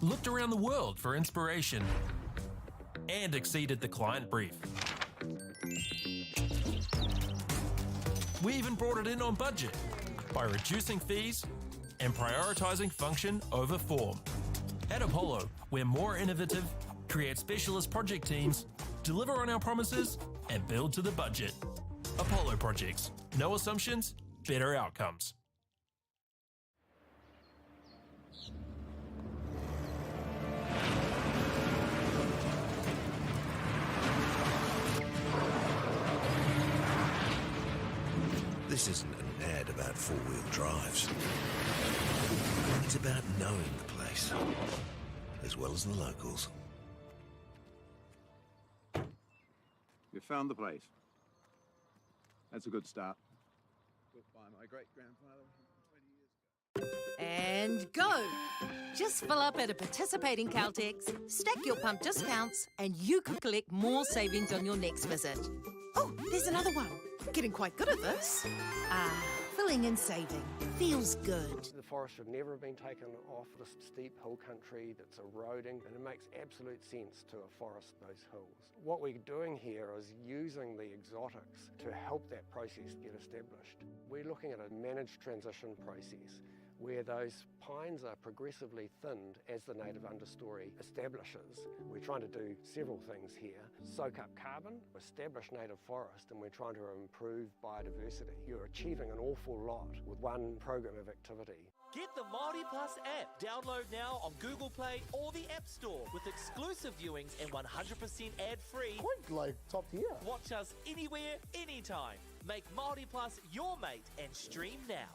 looked around the world for inspiration, and exceeded the client brief. We even brought it in on budget by reducing fees and prioritising function over form. At Apollo, we're more innovative, create specialist project teams, deliver on our promises, and build to the budget. Apollo Projects. No assumptions, better outcomes. This isn't an ad about four-wheel drives. It's about knowing the place, as well as the locals. You found the place. That's a good start. Built by my great-grandfather 20 years ago. And go! Just fill up at a participating Caltex, stack your pump discounts, and you could collect more savings on your next visit. Oh, there's another one. Getting quite good at this. Filling and saving. Feels good. The forest should never have been taken off this steep hill country that's eroding, and it makes absolute sense to afforest those hills. What we're doing here is using the exotics to help that process get established. We're looking at a managed transition process where those pines are progressively thinned as the native understory establishes. We're trying to do several things here. Soak up carbon, establish native forest, and we're trying to improve biodiversity. You're achieving an awful lot with one program of activity. Get the Māori Plus app. Download now on Google Play or the App Store with exclusive viewings and 100% ad-free. Quite like top tier. Watch us anywhere, anytime. Make Māori Plus your mate and stream now.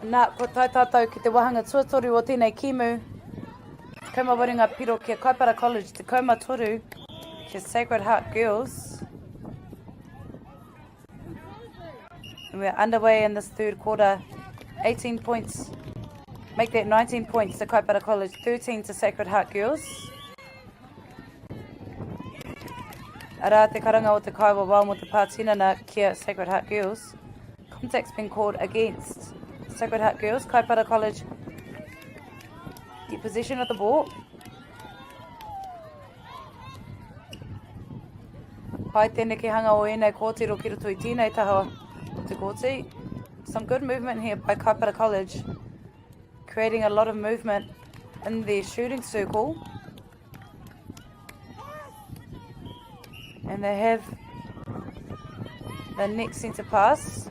Nā, ko tai tātou ki te wahanga tuatoru o tēnei kimu. Tekamo waringa piro kia Kaipara College, Tekamo toru kia Sacred Heart Girls. And we're underway in this third quarter. 18 points. Make that 19 points to Kaipara College, 13 to Sacred Heart Girls. Ara te karanga o te kaiwa wā mo te pātinana kia Sacred Heart Girls. Contact's been called against Sacred Heart Girls. Kaipara College get possession of the ball. Pai tēnei ki hanga o ēnei kōtiro ki roto I tēnei taha te kōti. Some good movement here by Kaipara College, creating a lot of movement in their shooting circle. And they have the next centre pass.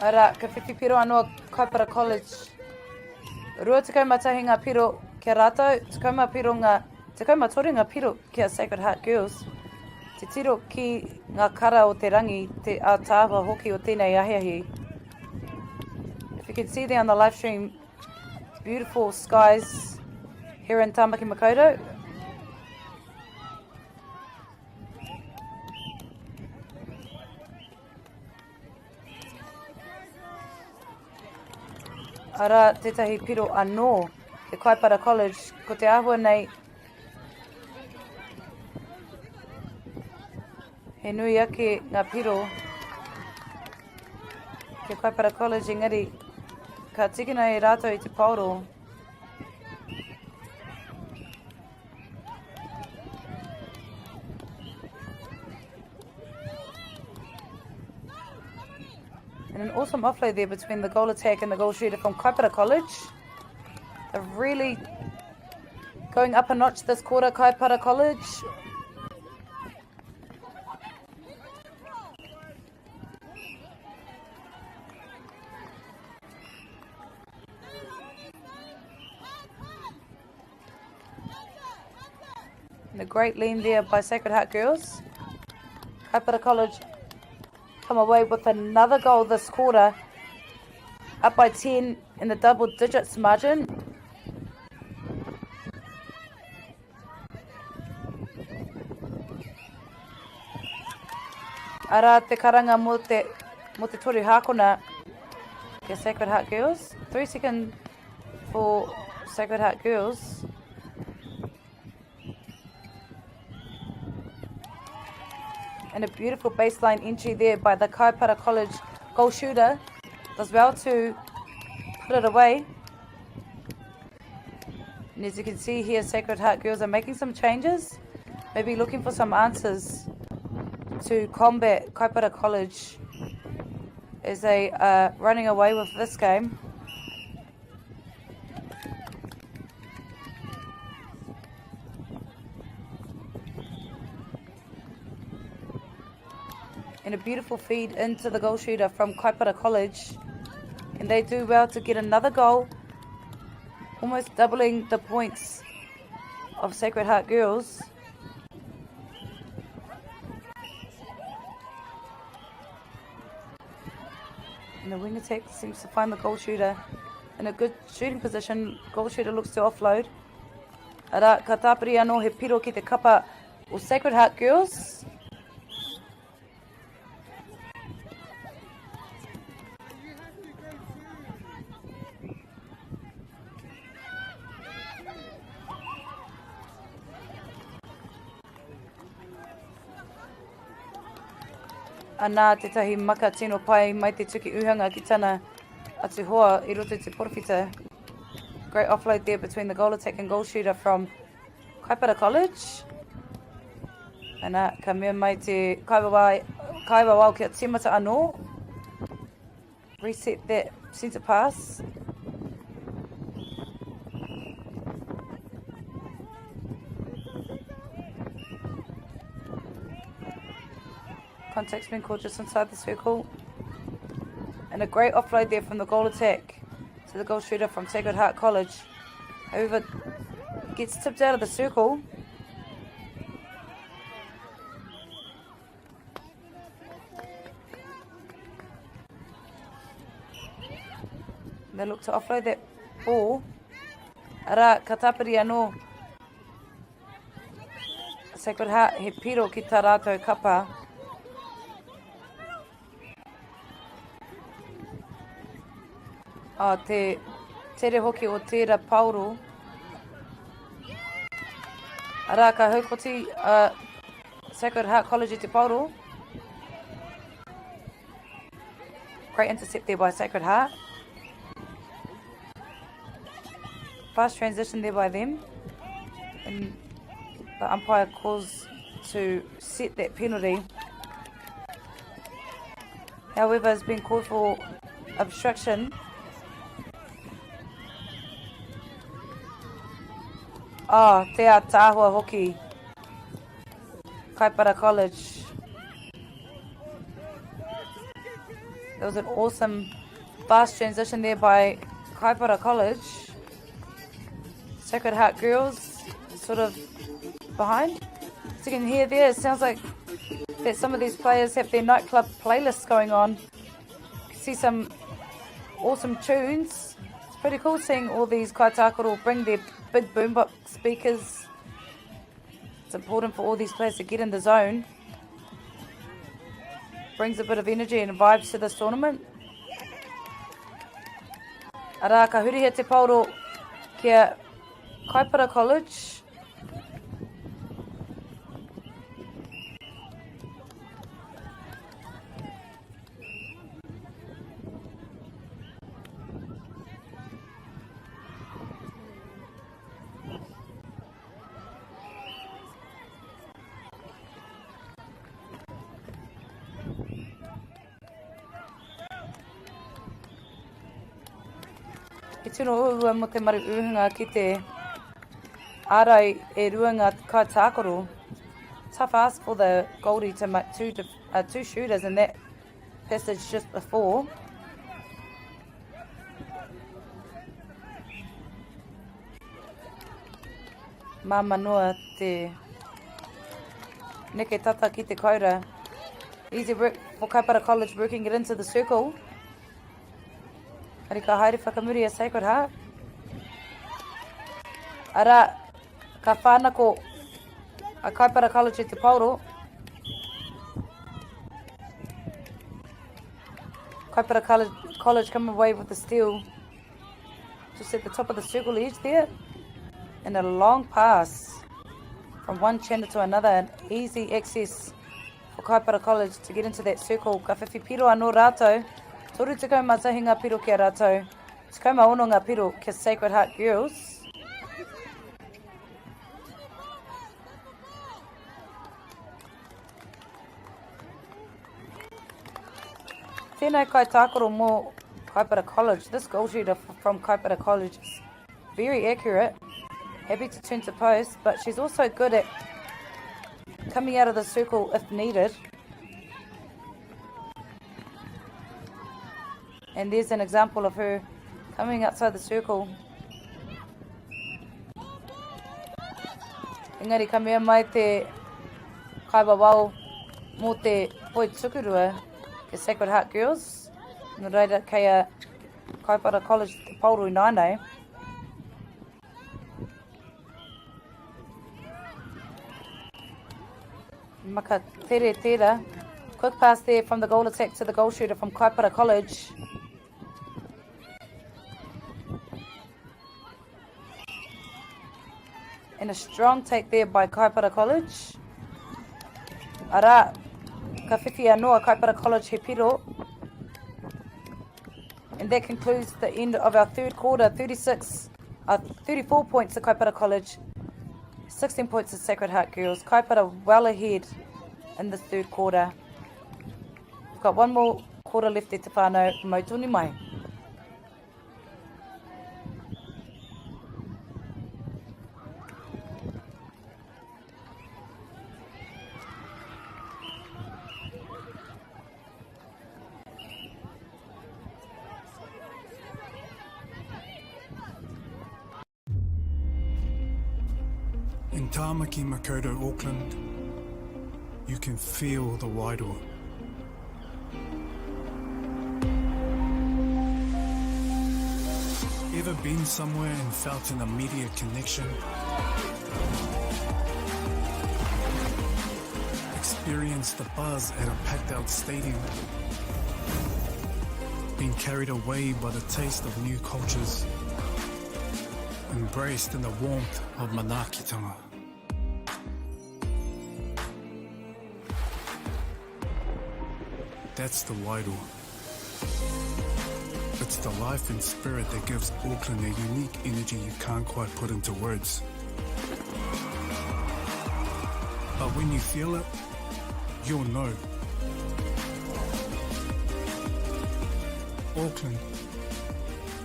Ara, ka whiwhi piro anō Kaipara College. Rua tekoma tahinga piro kia Rako, tekoma toringa piro kia Sacred Heart Girls. Te tiro ki ngā kara o te rangi, te ātāwa hoki o tēnei ahiahi. If you can see there on the live stream, beautiful skies here in Tāmaki Makaurau. Ara, tētahi piro anō te Kaipara College, ko te āhua nei he nui ake ngā piro ke Kaipara College, engari ka tikina I rātou I te pauro. And an awesome offload there between the goal attack and the goal shooter from Kaipara College. They're really going up a notch this quarter, Kaipara College. And a great lean there by Sacred Heart Girls. Kaipara College come away with another goal this quarter, up by 10 in the double digits margin. Ara te karanga mo te toru hākona kia Sacred Heart Girls. 3 seconds for Sacred Heart Girls. And a beautiful baseline entry there by the Kaipara College goal shooter. Does well to put it away. And as you can see here, Sacred Heart Girls are making some changes. Maybe looking for some answers to combat Kaipara College as they are running away with this game. And a beautiful feed into the goal shooter from Kaipara College. And they do well to get another goal, almost doubling the points of Sacred Heart Girls. And the wing attack seems to find the goal shooter in a good shooting position. Goal shooter looks to offload. Ara, ka tāpiri anō he piro ki te kapa o Sacred Heart Girls. Anā tetahi maka tino pai mai te tuki uhanga ki tana atu hoa I roto te porowhita. Great offload there between the goal attack and goal shooter from Kaipara College. Anā ka mea mai te kaiwa wau kia timata anō. Reset that centre pass. Contact's been called just inside the circle. And a great offload there from the goal attack to the goal shooter from Sacred Heart College. However, gets tipped out of the circle. They look to offload that ball. Ara, ka tāpiri anō. Sacred Heart, he piro ki tā rātou kapa. Te tere hoki o tērā pauro. Ara ka haukoti Sacred Heart College I te pauro. Great intercept there by Sacred Heart. Fast transition there by them. And the umpire calls to set that penalty. However, it's been called for obstruction. Te a tāhua hoki. Kaipara College. That was an awesome fast transition there by Kaipara College. Sacred Heart Girls sort of behind. So you can hear there, it sounds like that some of these players have their nightclub playlists going on. You can see some awesome tunes. It's pretty cool seeing all these kaitākaro bring their big boombox speakers. It's important for all these players to get in the zone. Brings a bit of energy and vibes to this tournament. Ara ka hurihia te pauro kia Kaipara College. He tino uua mo te maru uhunga ki te ārai e rua ngā kaitākaro. Tough ask for the Goldie to make two shooters in that passage just before. Mā manua te neke tata ki te kaura. Easy work for Kaipara College working it into the circle. Ari ka haere whakamuri a Sacred Heart. Ara, ka whānako a Kaipara College te pauro. Kaipara College come away with the steal. Just at the top of the circle edge there. And a long pass from one channel to another. An easy access for Kaipara College to get into that circle. Ka whiwhi piro anō rātou. Toru Tuco matahi ngā piro kia rātou. Tuco maono ngā piro kia Sacred Heart Girls. Tēnei kaitākaro mō Kaipara College. This goal shooter from Kaipara College is very accurate. Happy to turn to post, but she's also good at coming out of the circle if needed. And there's an example of her coming outside the circle. Engari ka mea mai te kaiwa wau mō te poi tukurua ke Sacred Heart Girls. Nō reira kei a Kaipara College te pauru nānei. Maka tere tera. Quick pass there from the goal attack to the goal shooter from Kaipara College. And a strong take there by Kaipara College. Ara, ka whiwhi anō Kaipara College he piro. And that concludes the end of our third quarter. 34 points to Kaipara College. 16 points to Sacred Heart Girls. Kaipara well ahead in this third quarter. We've got one more quarter left there te whānau. Mautoni mai. In Tāmaki Makaurau, Auckland, you can feel the wairoa. Ever been somewhere and felt an immediate connection? Experienced the buzz at a packed out stadium? Been carried away by the taste of new cultures? Embraced in the warmth of manaakitanga? That's the wairoa. It's the life and spirit that gives Auckland a unique energy you can't quite put into words. But when you feel it, you'll know. Auckland,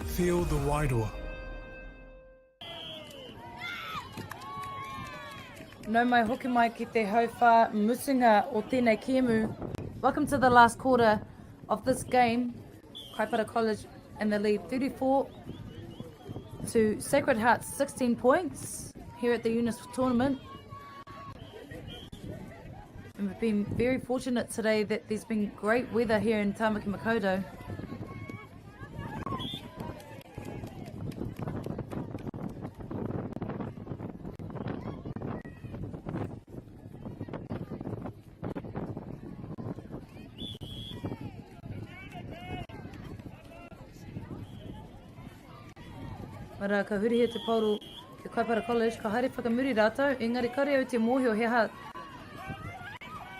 feel the wairoa. No mai hoki mai ki te hauwha musinga o tēnei kiemu. Welcome to the last quarter of this game. Kaipara College in the lead 34 to Sacred Heart's 16 points here at the UNISS tournament. And we've been very fortunate today that there's been great weather here in Tāmaki Makaurau. Mara ka huri he te pauru ki Kaipara College, ka haere whakamuri rātou, engari kare au te mōhio he ha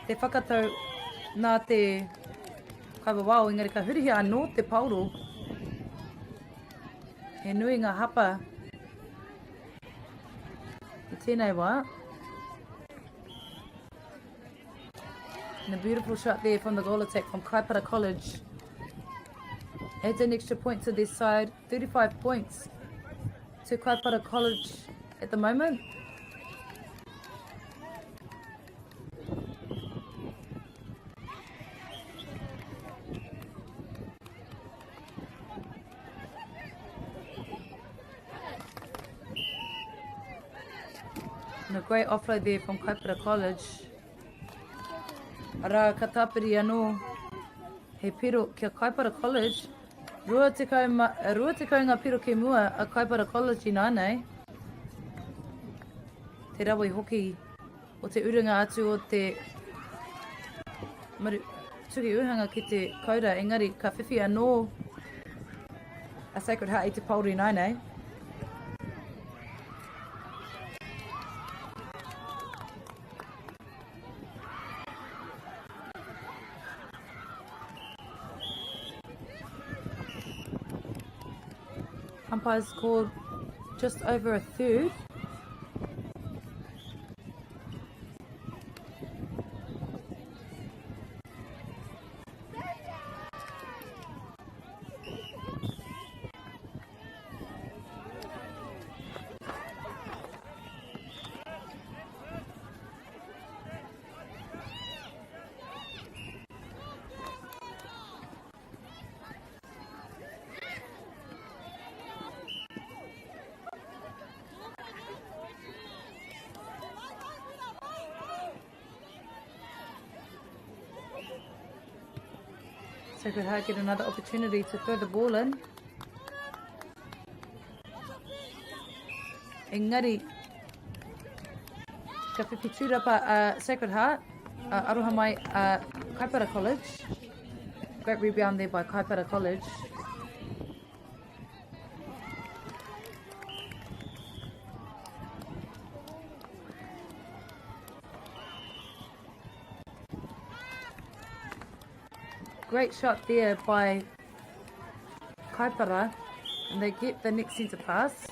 te whakatau nā te kaiwawao, engari ka huri he anō te pauru. He nui ngā hapa i tēnei wā. And a beautiful shot there from the goal attack from Kaipara College. Adds an extra point to their side, 35 points. To Kaipara College at the moment. And a great offload there from Kaipara College. Ara ka tāpiri anō he piro kia Kaipara College. Rua te kaunga piro ke mua a Kaipara College i nānei. Te rawai hoki o te urunga atu o te tuki uhanga ki te kaura. Engari ka whiwhi anō a Sacred Heart i te pauri nānei. Umpires scored just over a third. Sacred Heart get another opportunity to throw the ball in. Engari, ka whiwhi tūrapa a Sacred Heart. Aroha mai Kaipara College. Great rebound there by Kaipara College. Great shot there by Kaipara, and they get the next centre pass.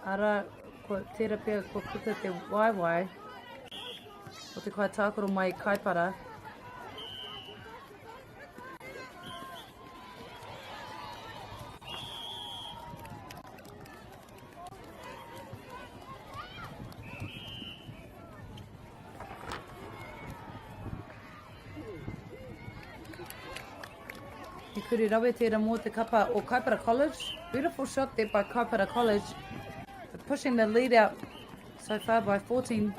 Ara, ko tera pia ko kuta te waiwai o te kai tākoro mai Kaipara. He kuri rawe tērā mō te kapa o Kaipara College. Beautiful shot there by Kaipara College. They're pushing the lead out so far by 14.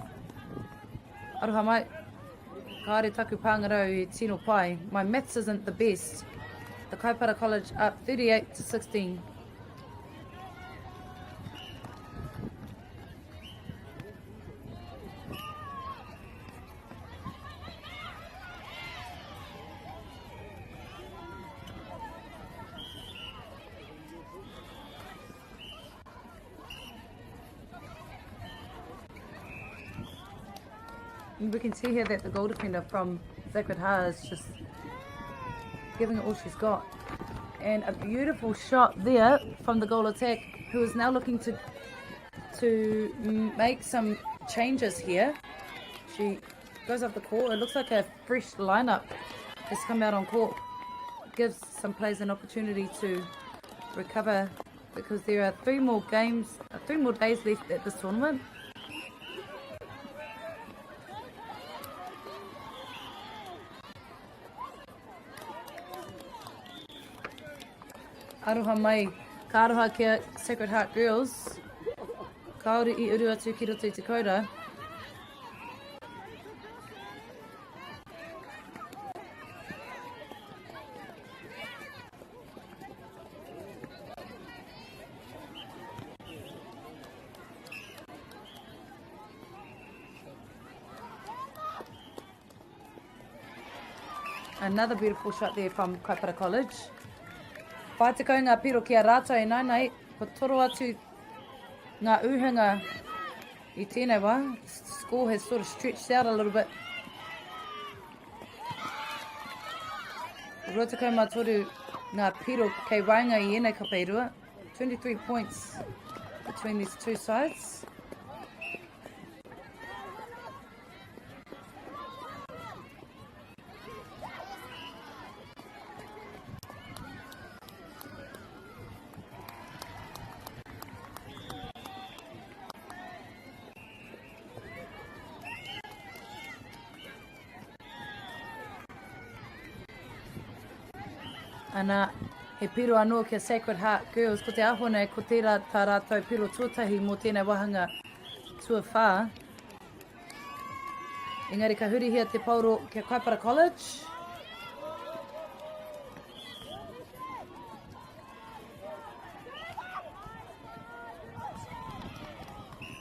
Aroha mai, kāre taku pāngarau e tino pai. My maths isn't the best. The Kaipara College up 38-16. And we can see here that the goal defender from Sacred Heart is just giving it all she's got. And a beautiful shot there from the goal attack, who is now looking to make some changes here. She goes up the court. It looks like a fresh lineup has come out on court. Gives some players an opportunity to recover, because there are 3 more days left at this tournament. Aroha mai, ka aroha kia Sacred Heart Girls. Kaore I uru atu ki roto I te koura. Another beautiful shot there from Kaipara College. Whai te kau ngā piro kia rātou e nainai, ko toro atu ngā uhinga I tēnei wā. Score has sort of stretched out a little bit. Rua te kau mā toru ngā piro kei wainga I ēnei kapeirua. 23 points between these two sides. Ana, he piro anō kia Sacred Heart Girls, ko te ahone, ko tērā tā rātou piro tuatahi mō tēnei wahanga tua whā. Engari ka huri hia te pauro kia Kaipara College.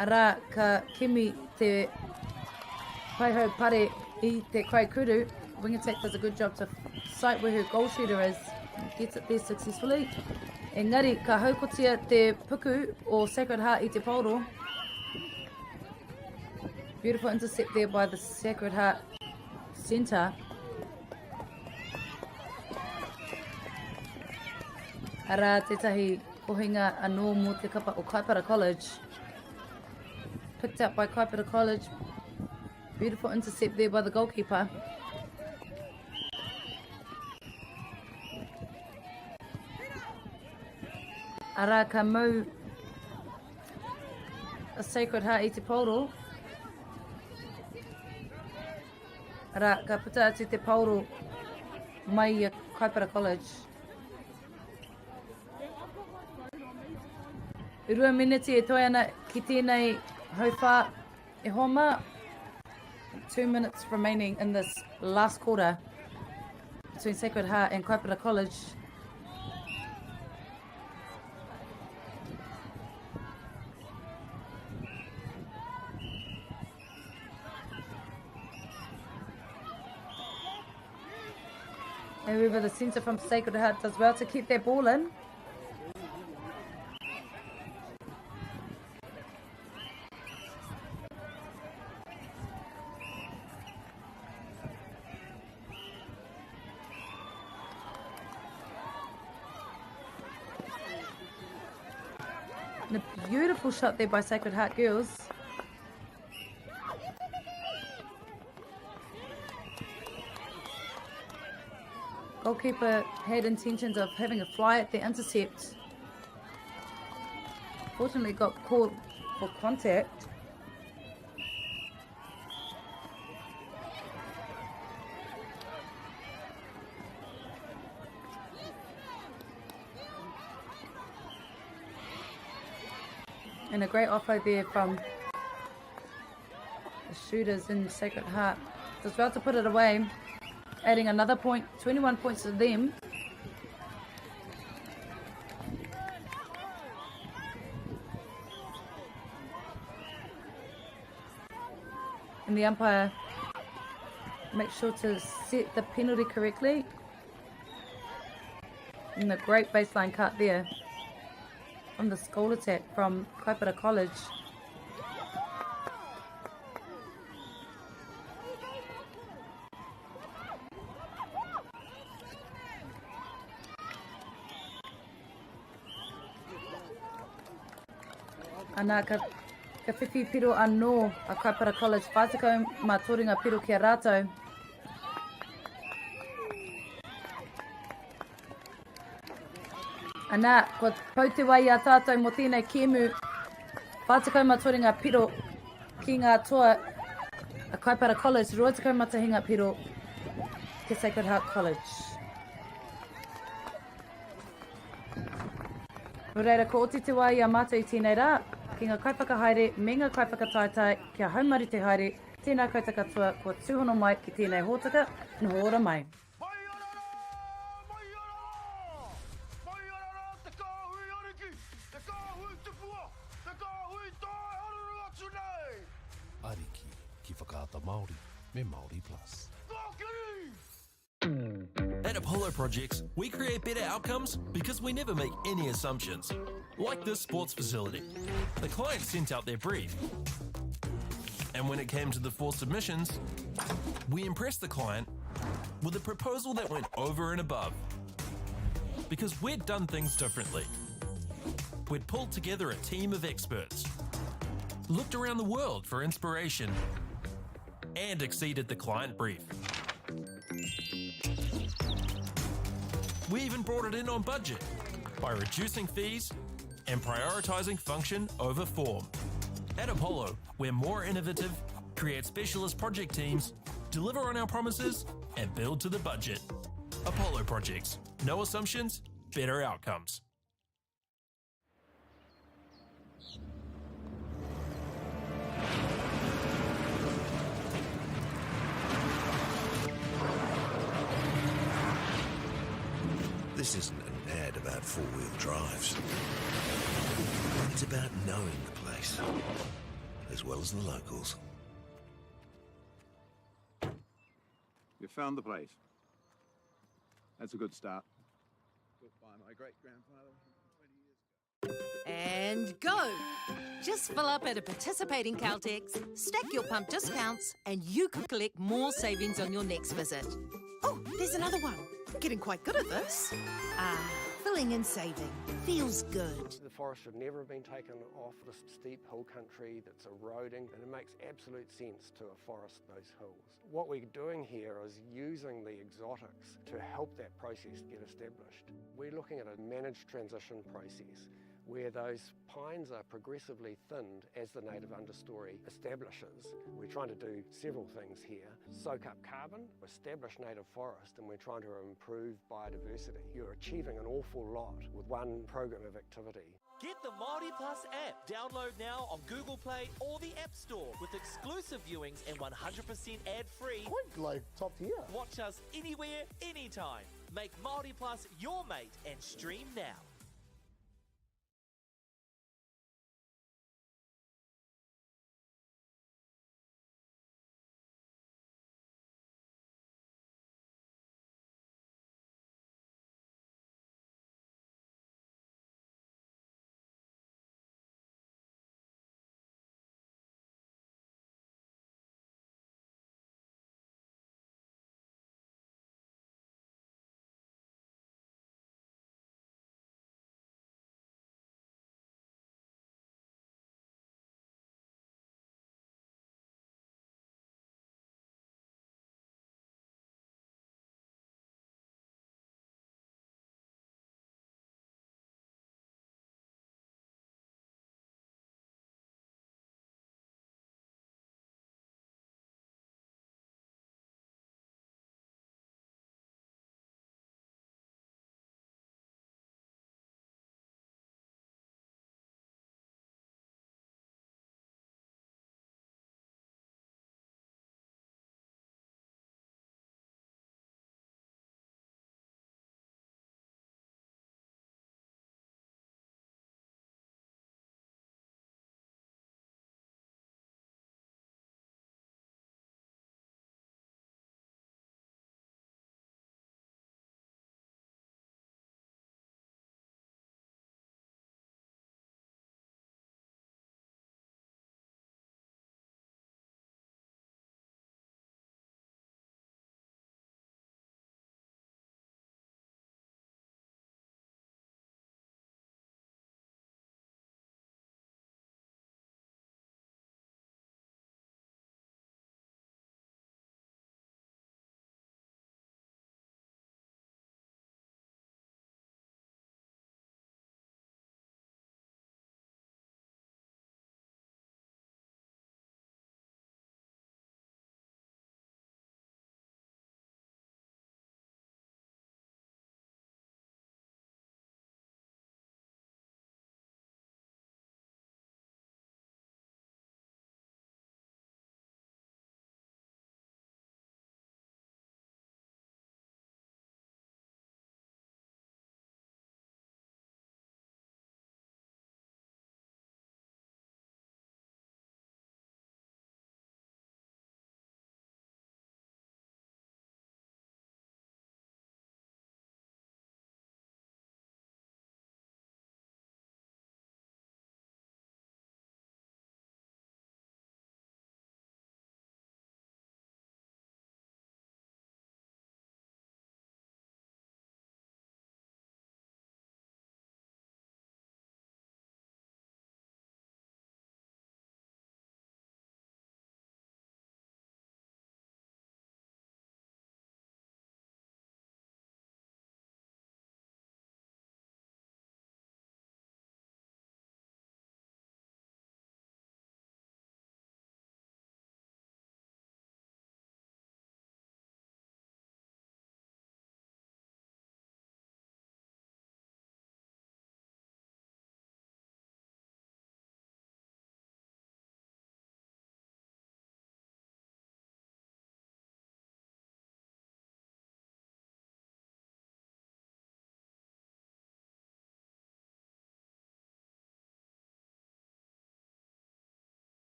Ara ka kimi te paihau pare I te Kaikuru. Wing attack does a good job to sight where her goal shooter is. Gets it there successfully. Engari, ka haukotia te puku o Sacred Heart I te pauro. Beautiful intercept there by the Sacred Heart centre. Ara tētahi kohinga anō mō te kapa o Kaipara College. Picked up by Kaipara College. Beautiful intercept there by the goalkeeper. Ara ka mau a Sacred Heart I te pauro. Ara ka puta atu te pauro mai I Kaipara College. I rua miniti e toi ana ki tēnei hauwha e homa. 2 minutes remaining in this last quarter between Sacred Heart and Kopa College. However, the centre from Sacred Heart does well to keep their ball in. And a beautiful shot there by Sacred Heart girls. Goalkeeper had intentions of having a fly at the intercept. Fortunately got caught for contact. And a great offload there from the shooters in Sacred Heart. Does well to put it away, adding another point, 21 points to them. And the umpire makes sure to set the penalty correctly. And a great baseline cut there on the goal attack from Kopa College. Ana ka whiwhi piro anō a Kopa College, whātakau mā toringa piro kia rātou. Ana, ko pau te wai a tātou mo tēnei kēmu, whātakau mā toringa piro ki ngā toa a Kopa College, roatakau matahinga piro ki Sacred Heart College. Reira, ko oti te wai a mātou i tēnei rā, ki ngā kaipaka haere, me ngā kaipaka taitai, kia haumari te haere, tēnā kautaka tua, kua tūhono mai ki tēnei hōtaka, no hōra mai. Ariki ki whakaata Māori me Māori Plus. At Apollo Projects, we create better outcomes because we never make any assumptions. Like this sports facility. The client sent out their brief. And when it came to the 4 submissions, we impressed the client with a proposal that went over and above. Because we'd done things differently. We'd pulled together a team of experts, looked around the world for inspiration, and exceeded the client brief. We even brought it in on budget by reducing fees and prioritising function over form. At Apollo, we're more innovative, create specialist project teams, deliver on our promises, and build to the budget. Apollo Projects. No assumptions, better outcomes. This isn't an ad about four-wheel drives. It's about knowing the place, as well as the locals. You found the place. That's a good start. Built by my great-grandfather 20 years ago. And go! Just fill up at a participating Caltex, stack your pump discounts, and you could collect more savings on your next visit. Oh, there's another one. Getting quite good at this. Filling and saving. Feels good. The forest should never have been taken off this steep hill country that's eroding, and it makes absolute sense to afforest those hills. What we're doing here is using the exotics to help that process get established. We're looking at a managed transition process where those pines are progressively thinned as the native understory establishes. We're trying to do several things here. Soak up carbon, establish native forest, and we're trying to improve biodiversity. You're achieving an awful lot with one program of activity. Get the Māori Plus app. Download now on Google Play or the App Store with exclusive viewings and 100% ad-free. Quite like top tier. Watch us anywhere, anytime. Make Māori Plus your mate and stream now.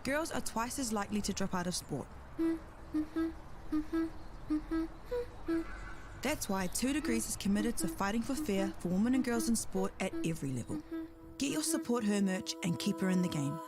girls are twice as likely to drop out of sport. That's why 2 Degrees is committed to fighting for fair for women and girls in sport at every level. Get your Support Her merch and keep her in the game.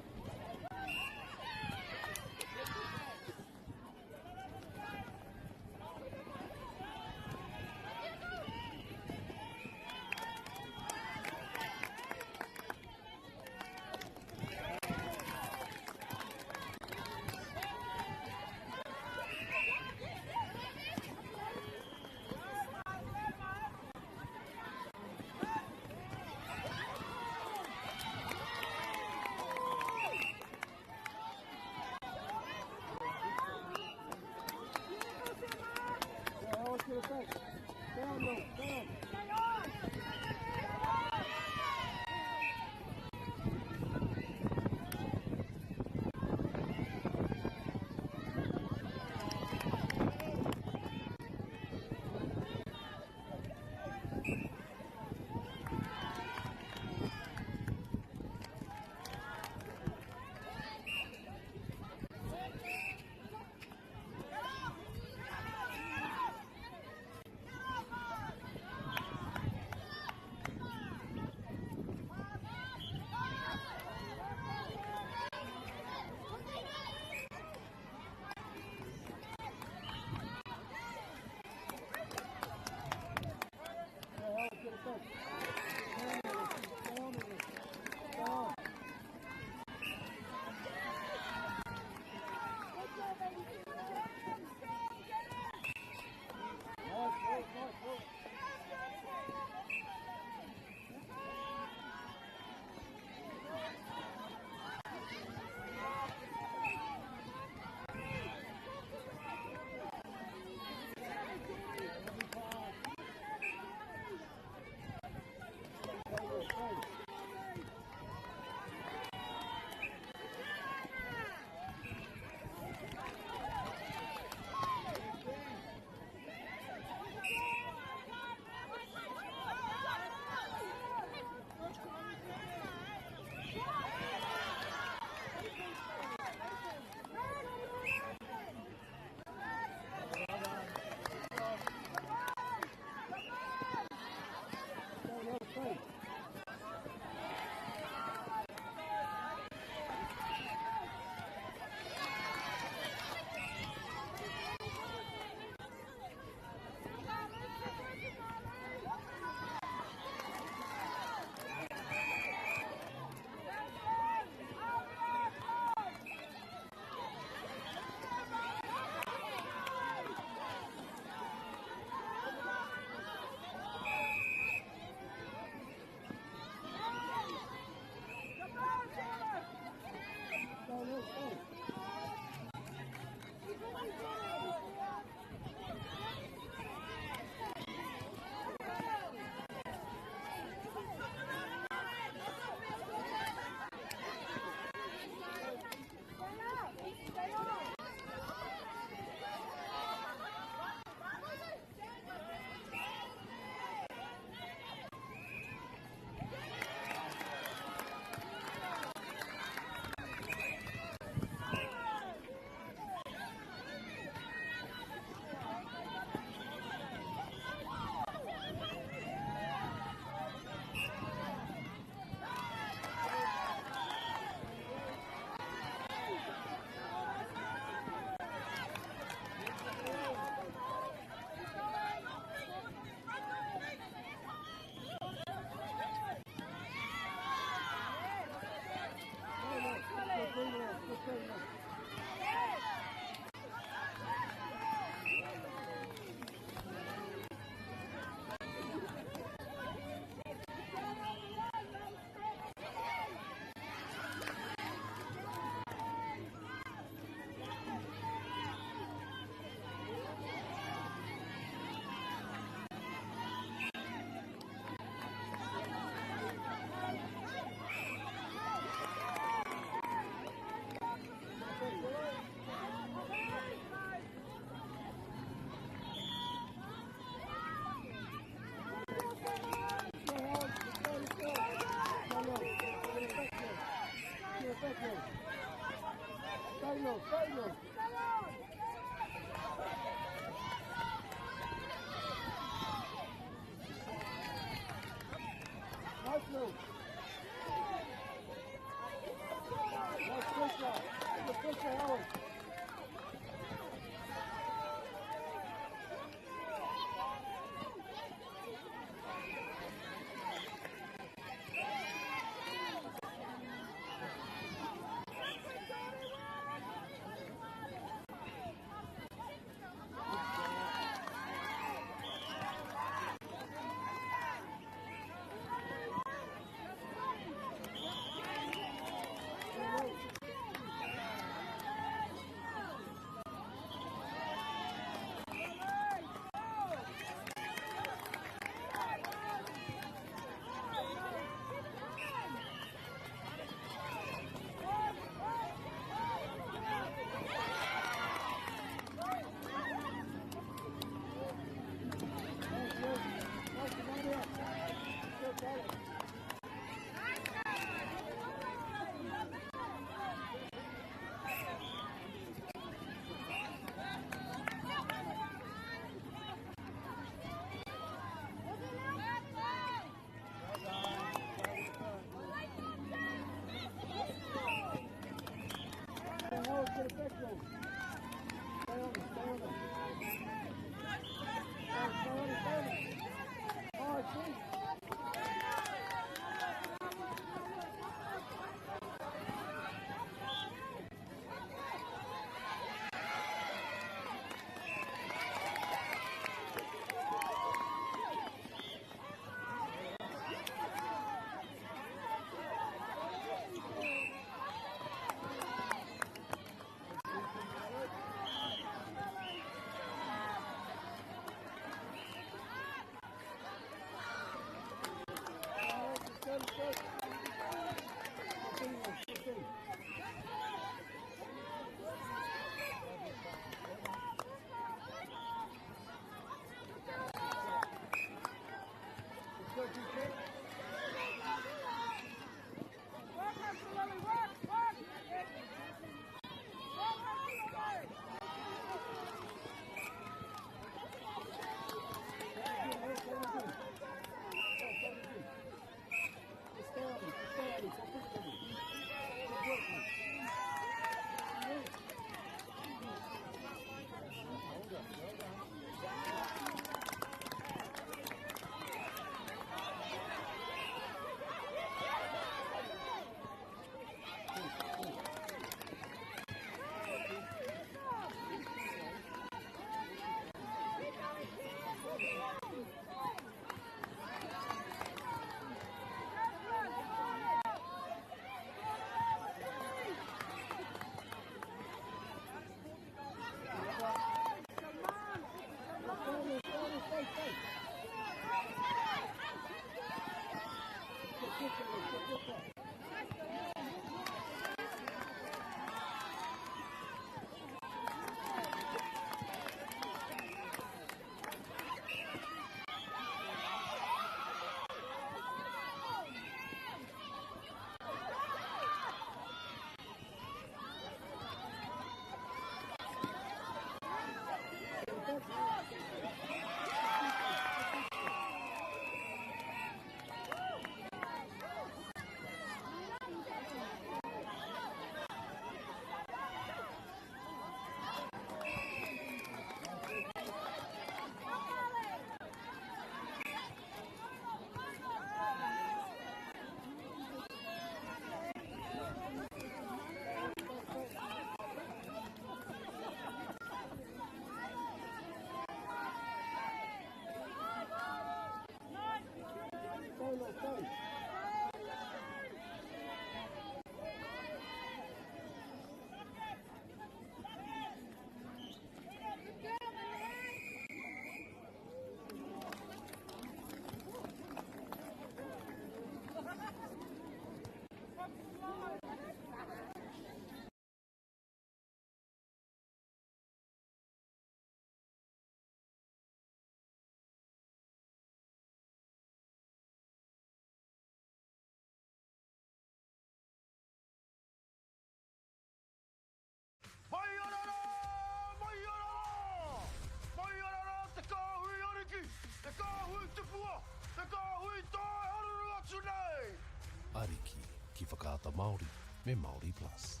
Ariki ki whakaata Māori me Māori Plus.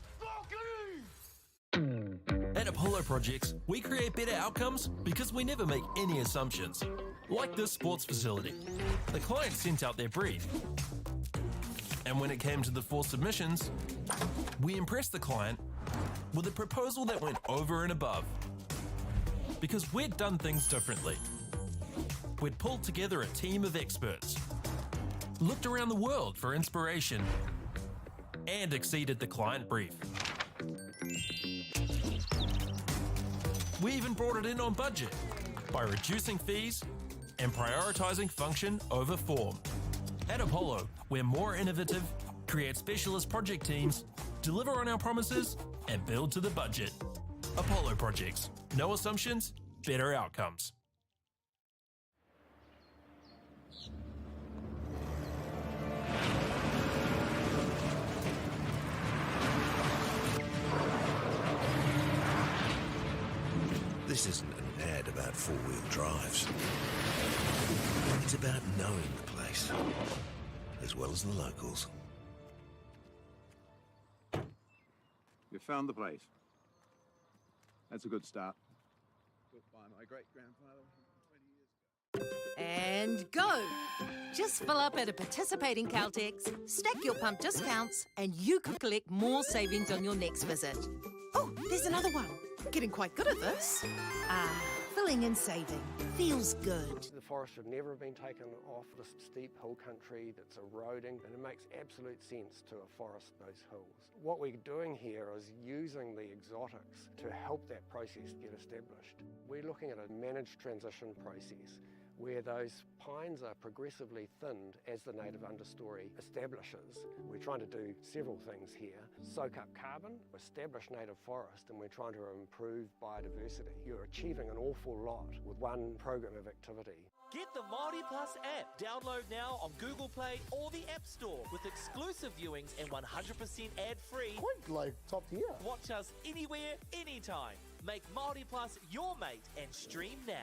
At Apollo Projects, we create better outcomes because we never make any assumptions. Like this sports facility. The client sent out their brief. And when it came to the 4 submissions, we impressed the client with a proposal that went over and above. Because we'd done things differently. We'd pulled together a team of experts, looked around the world for inspiration, and exceeded the client brief. We even brought it in on budget by reducing fees and prioritising function over form. At Apollo, we're more innovative, create specialist project teams, deliver on our promises, and build to the budget. Apollo Projects. No assumptions, better outcomes. This isn't an ad about four-wheel drives. It's about knowing the place, as well as the locals. You found the place. That's a good start. Built by my great-grandfather 20 years ago. And go! Just fill up at a participating Caltex, stack your pump discounts, and you could collect more savings on your next visit. Oh, there's another one. Getting quite good at this. Filling and saving. Feels good. The forest should never have been taken off this steep hill country that's eroding, and it makes absolute sense to afforest those hills. What we're doing here is using the exotics to help that process get established. We're looking at a managed transition process where those pines are progressively thinned as the native understory establishes. We're trying to do several things here. Soak up carbon, establish native forest, and we're trying to improve biodiversity. You're achieving an awful lot with one program of activity. Get the Māori Plus app. Download now on Google Play or the App Store with exclusive viewings and 100% ad-free. Quite like top tier. Watch us anywhere, anytime. Make Māori Plus your mate and stream now.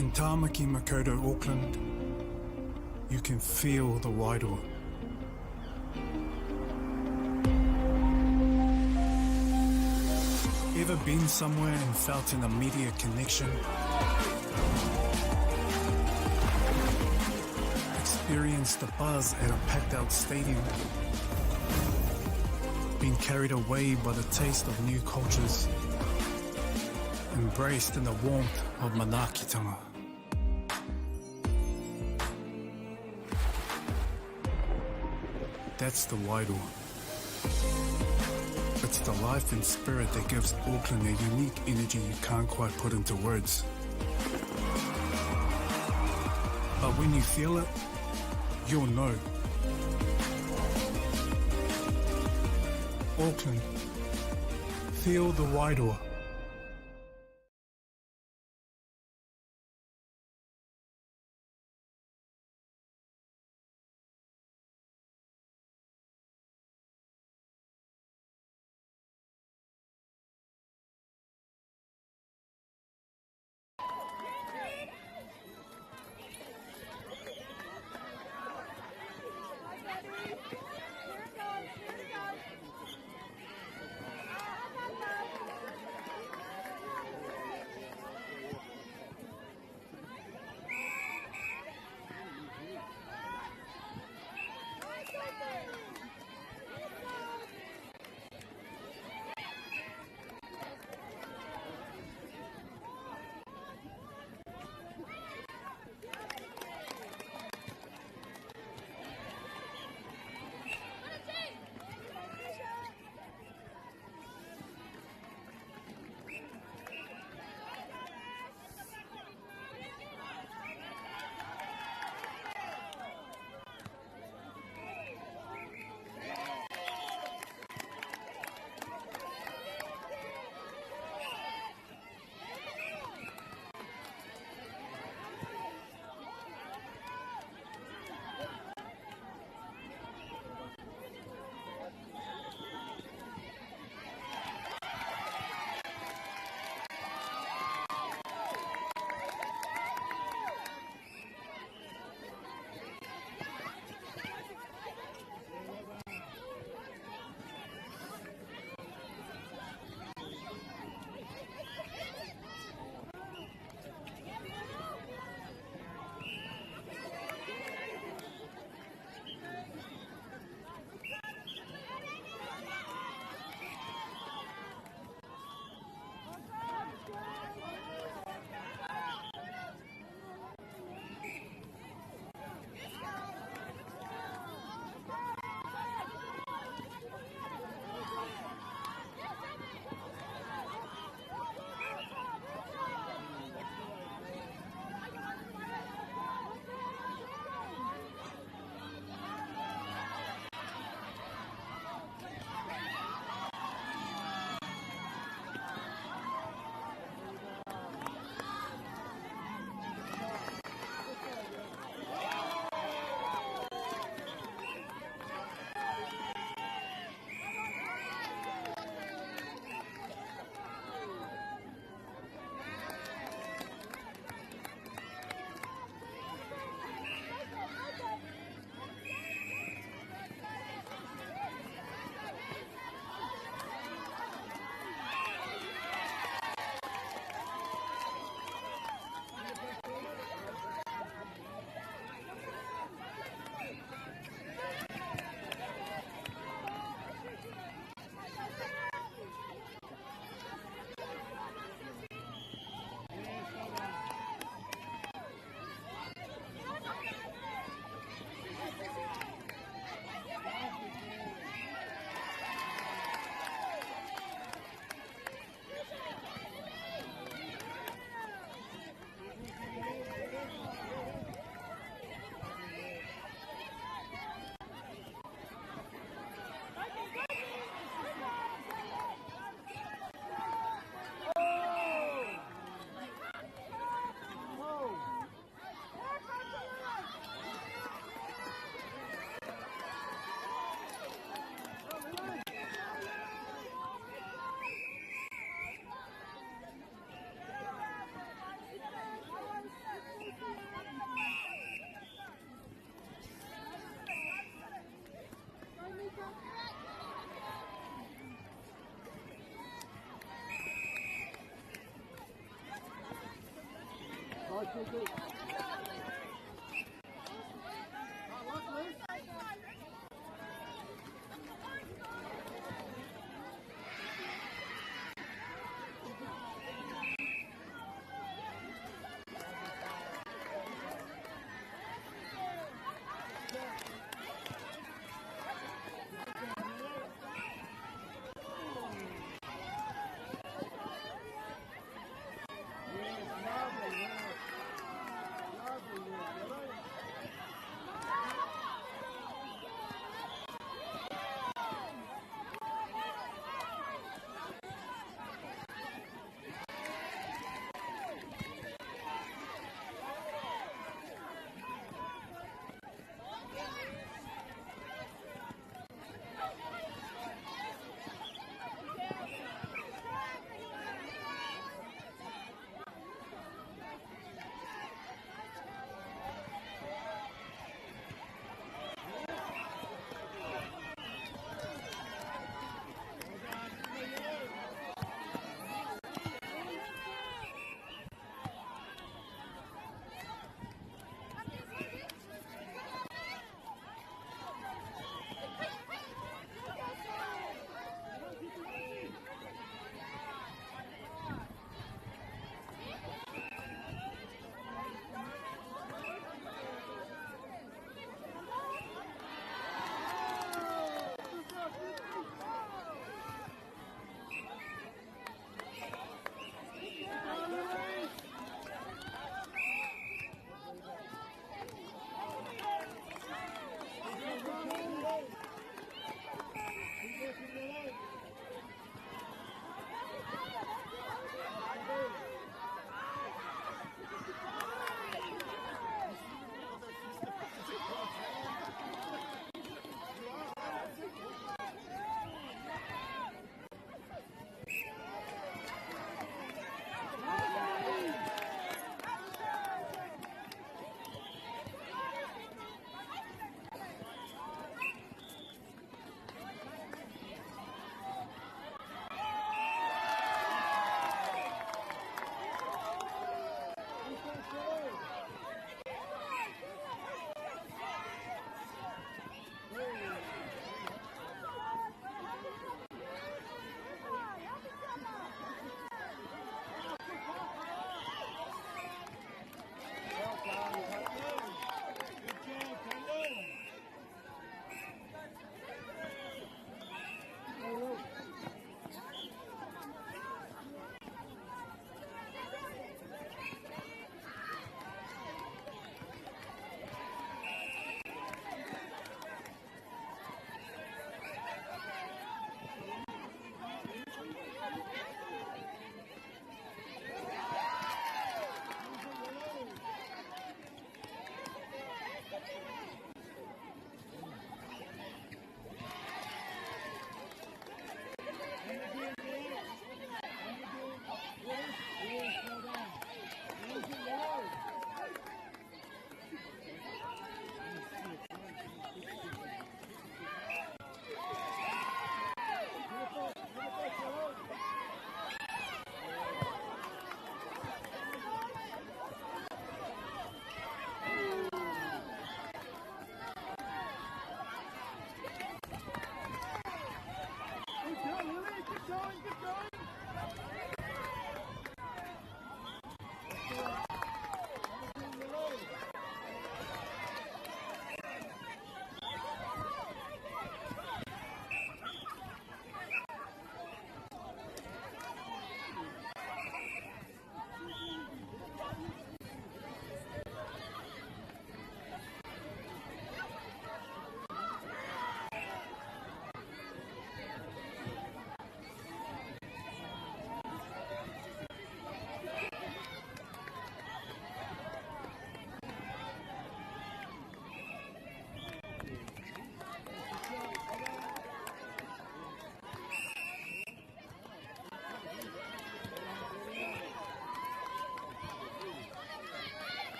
In Tāmaki Makaurau, Auckland, you can feel the wairoa. Ever been somewhere and felt an immediate connection? Experienced the buzz at a packed-out stadium? Been carried away by the taste of new cultures? Embraced in the warmth of manaakitanga? That's the wairoa. It's the life and spirit that gives Auckland a unique energy you can't quite put into words. But when you feel it, you'll know. Auckland, feel the wairoa.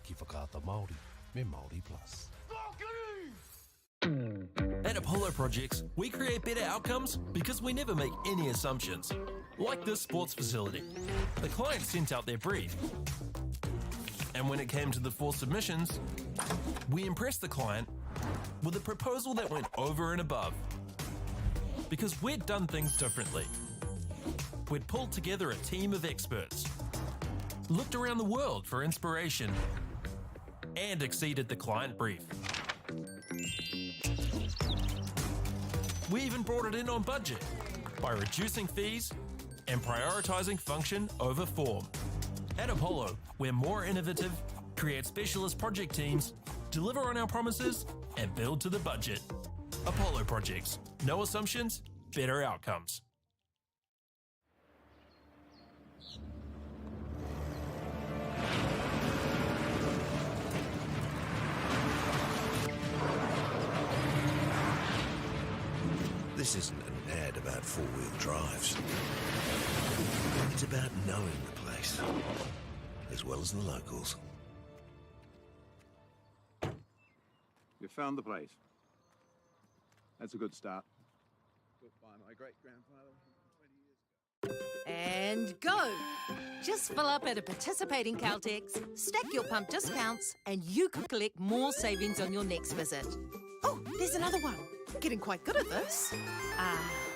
ki whakaata Māori me Māori Plus. At Apollo Projects, we create better outcomes because we never make any assumptions. Like this sports facility. The client sent out their brief. And when it came to the 4 submissions, we impressed the client with a proposal that went over and above. Because we'd done things differently. We'd pulled together a team of experts, looked around the world for inspiration, and exceeded the client brief. We even brought it in on budget by reducing fees and prioritising function over form. At Apollo, we're more innovative, create specialist project teams, deliver on our promises, and build to the budget. Apollo Projects. No assumptions, better outcomes. This isn't an ad about four-wheel drives. It's about knowing the place, as well as the locals. You found the place. That's a good start. Built by my great-grandfather 20 years ago. And go! Just fill up at a participating Caltex, stack your pump discounts, and you could collect more savings on your next visit. Oh, there's another one. Getting quite good at this.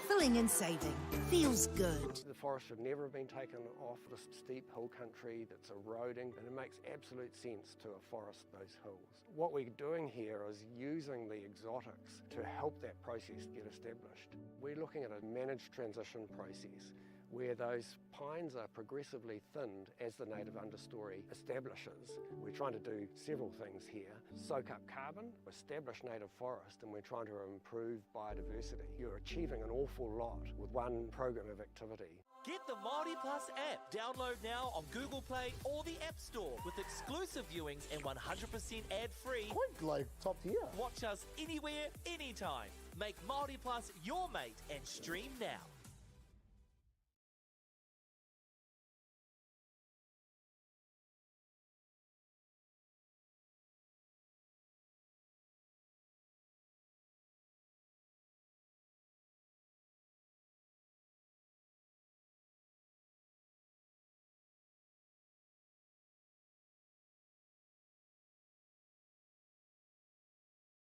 Filling and saving. Feels good. The forest should never have been taken off the steep hill country that's eroding, and it makes absolute sense to afforest those hills. What we're doing here is using the exotics to help that process get established. We're looking at a managed transition process where those pines are progressively thinned as the native understory establishes. We're trying to do several things here. Soak up carbon, establish native forest, and we're trying to improve biodiversity. You're achieving an awful lot with one program of activity. Get the Māori Plus app. Download now on Google Play or the App Store with exclusive viewings and 100% ad-free. Quite like top tier. Watch us anywhere, anytime. Make Māori Plus your mate and stream now.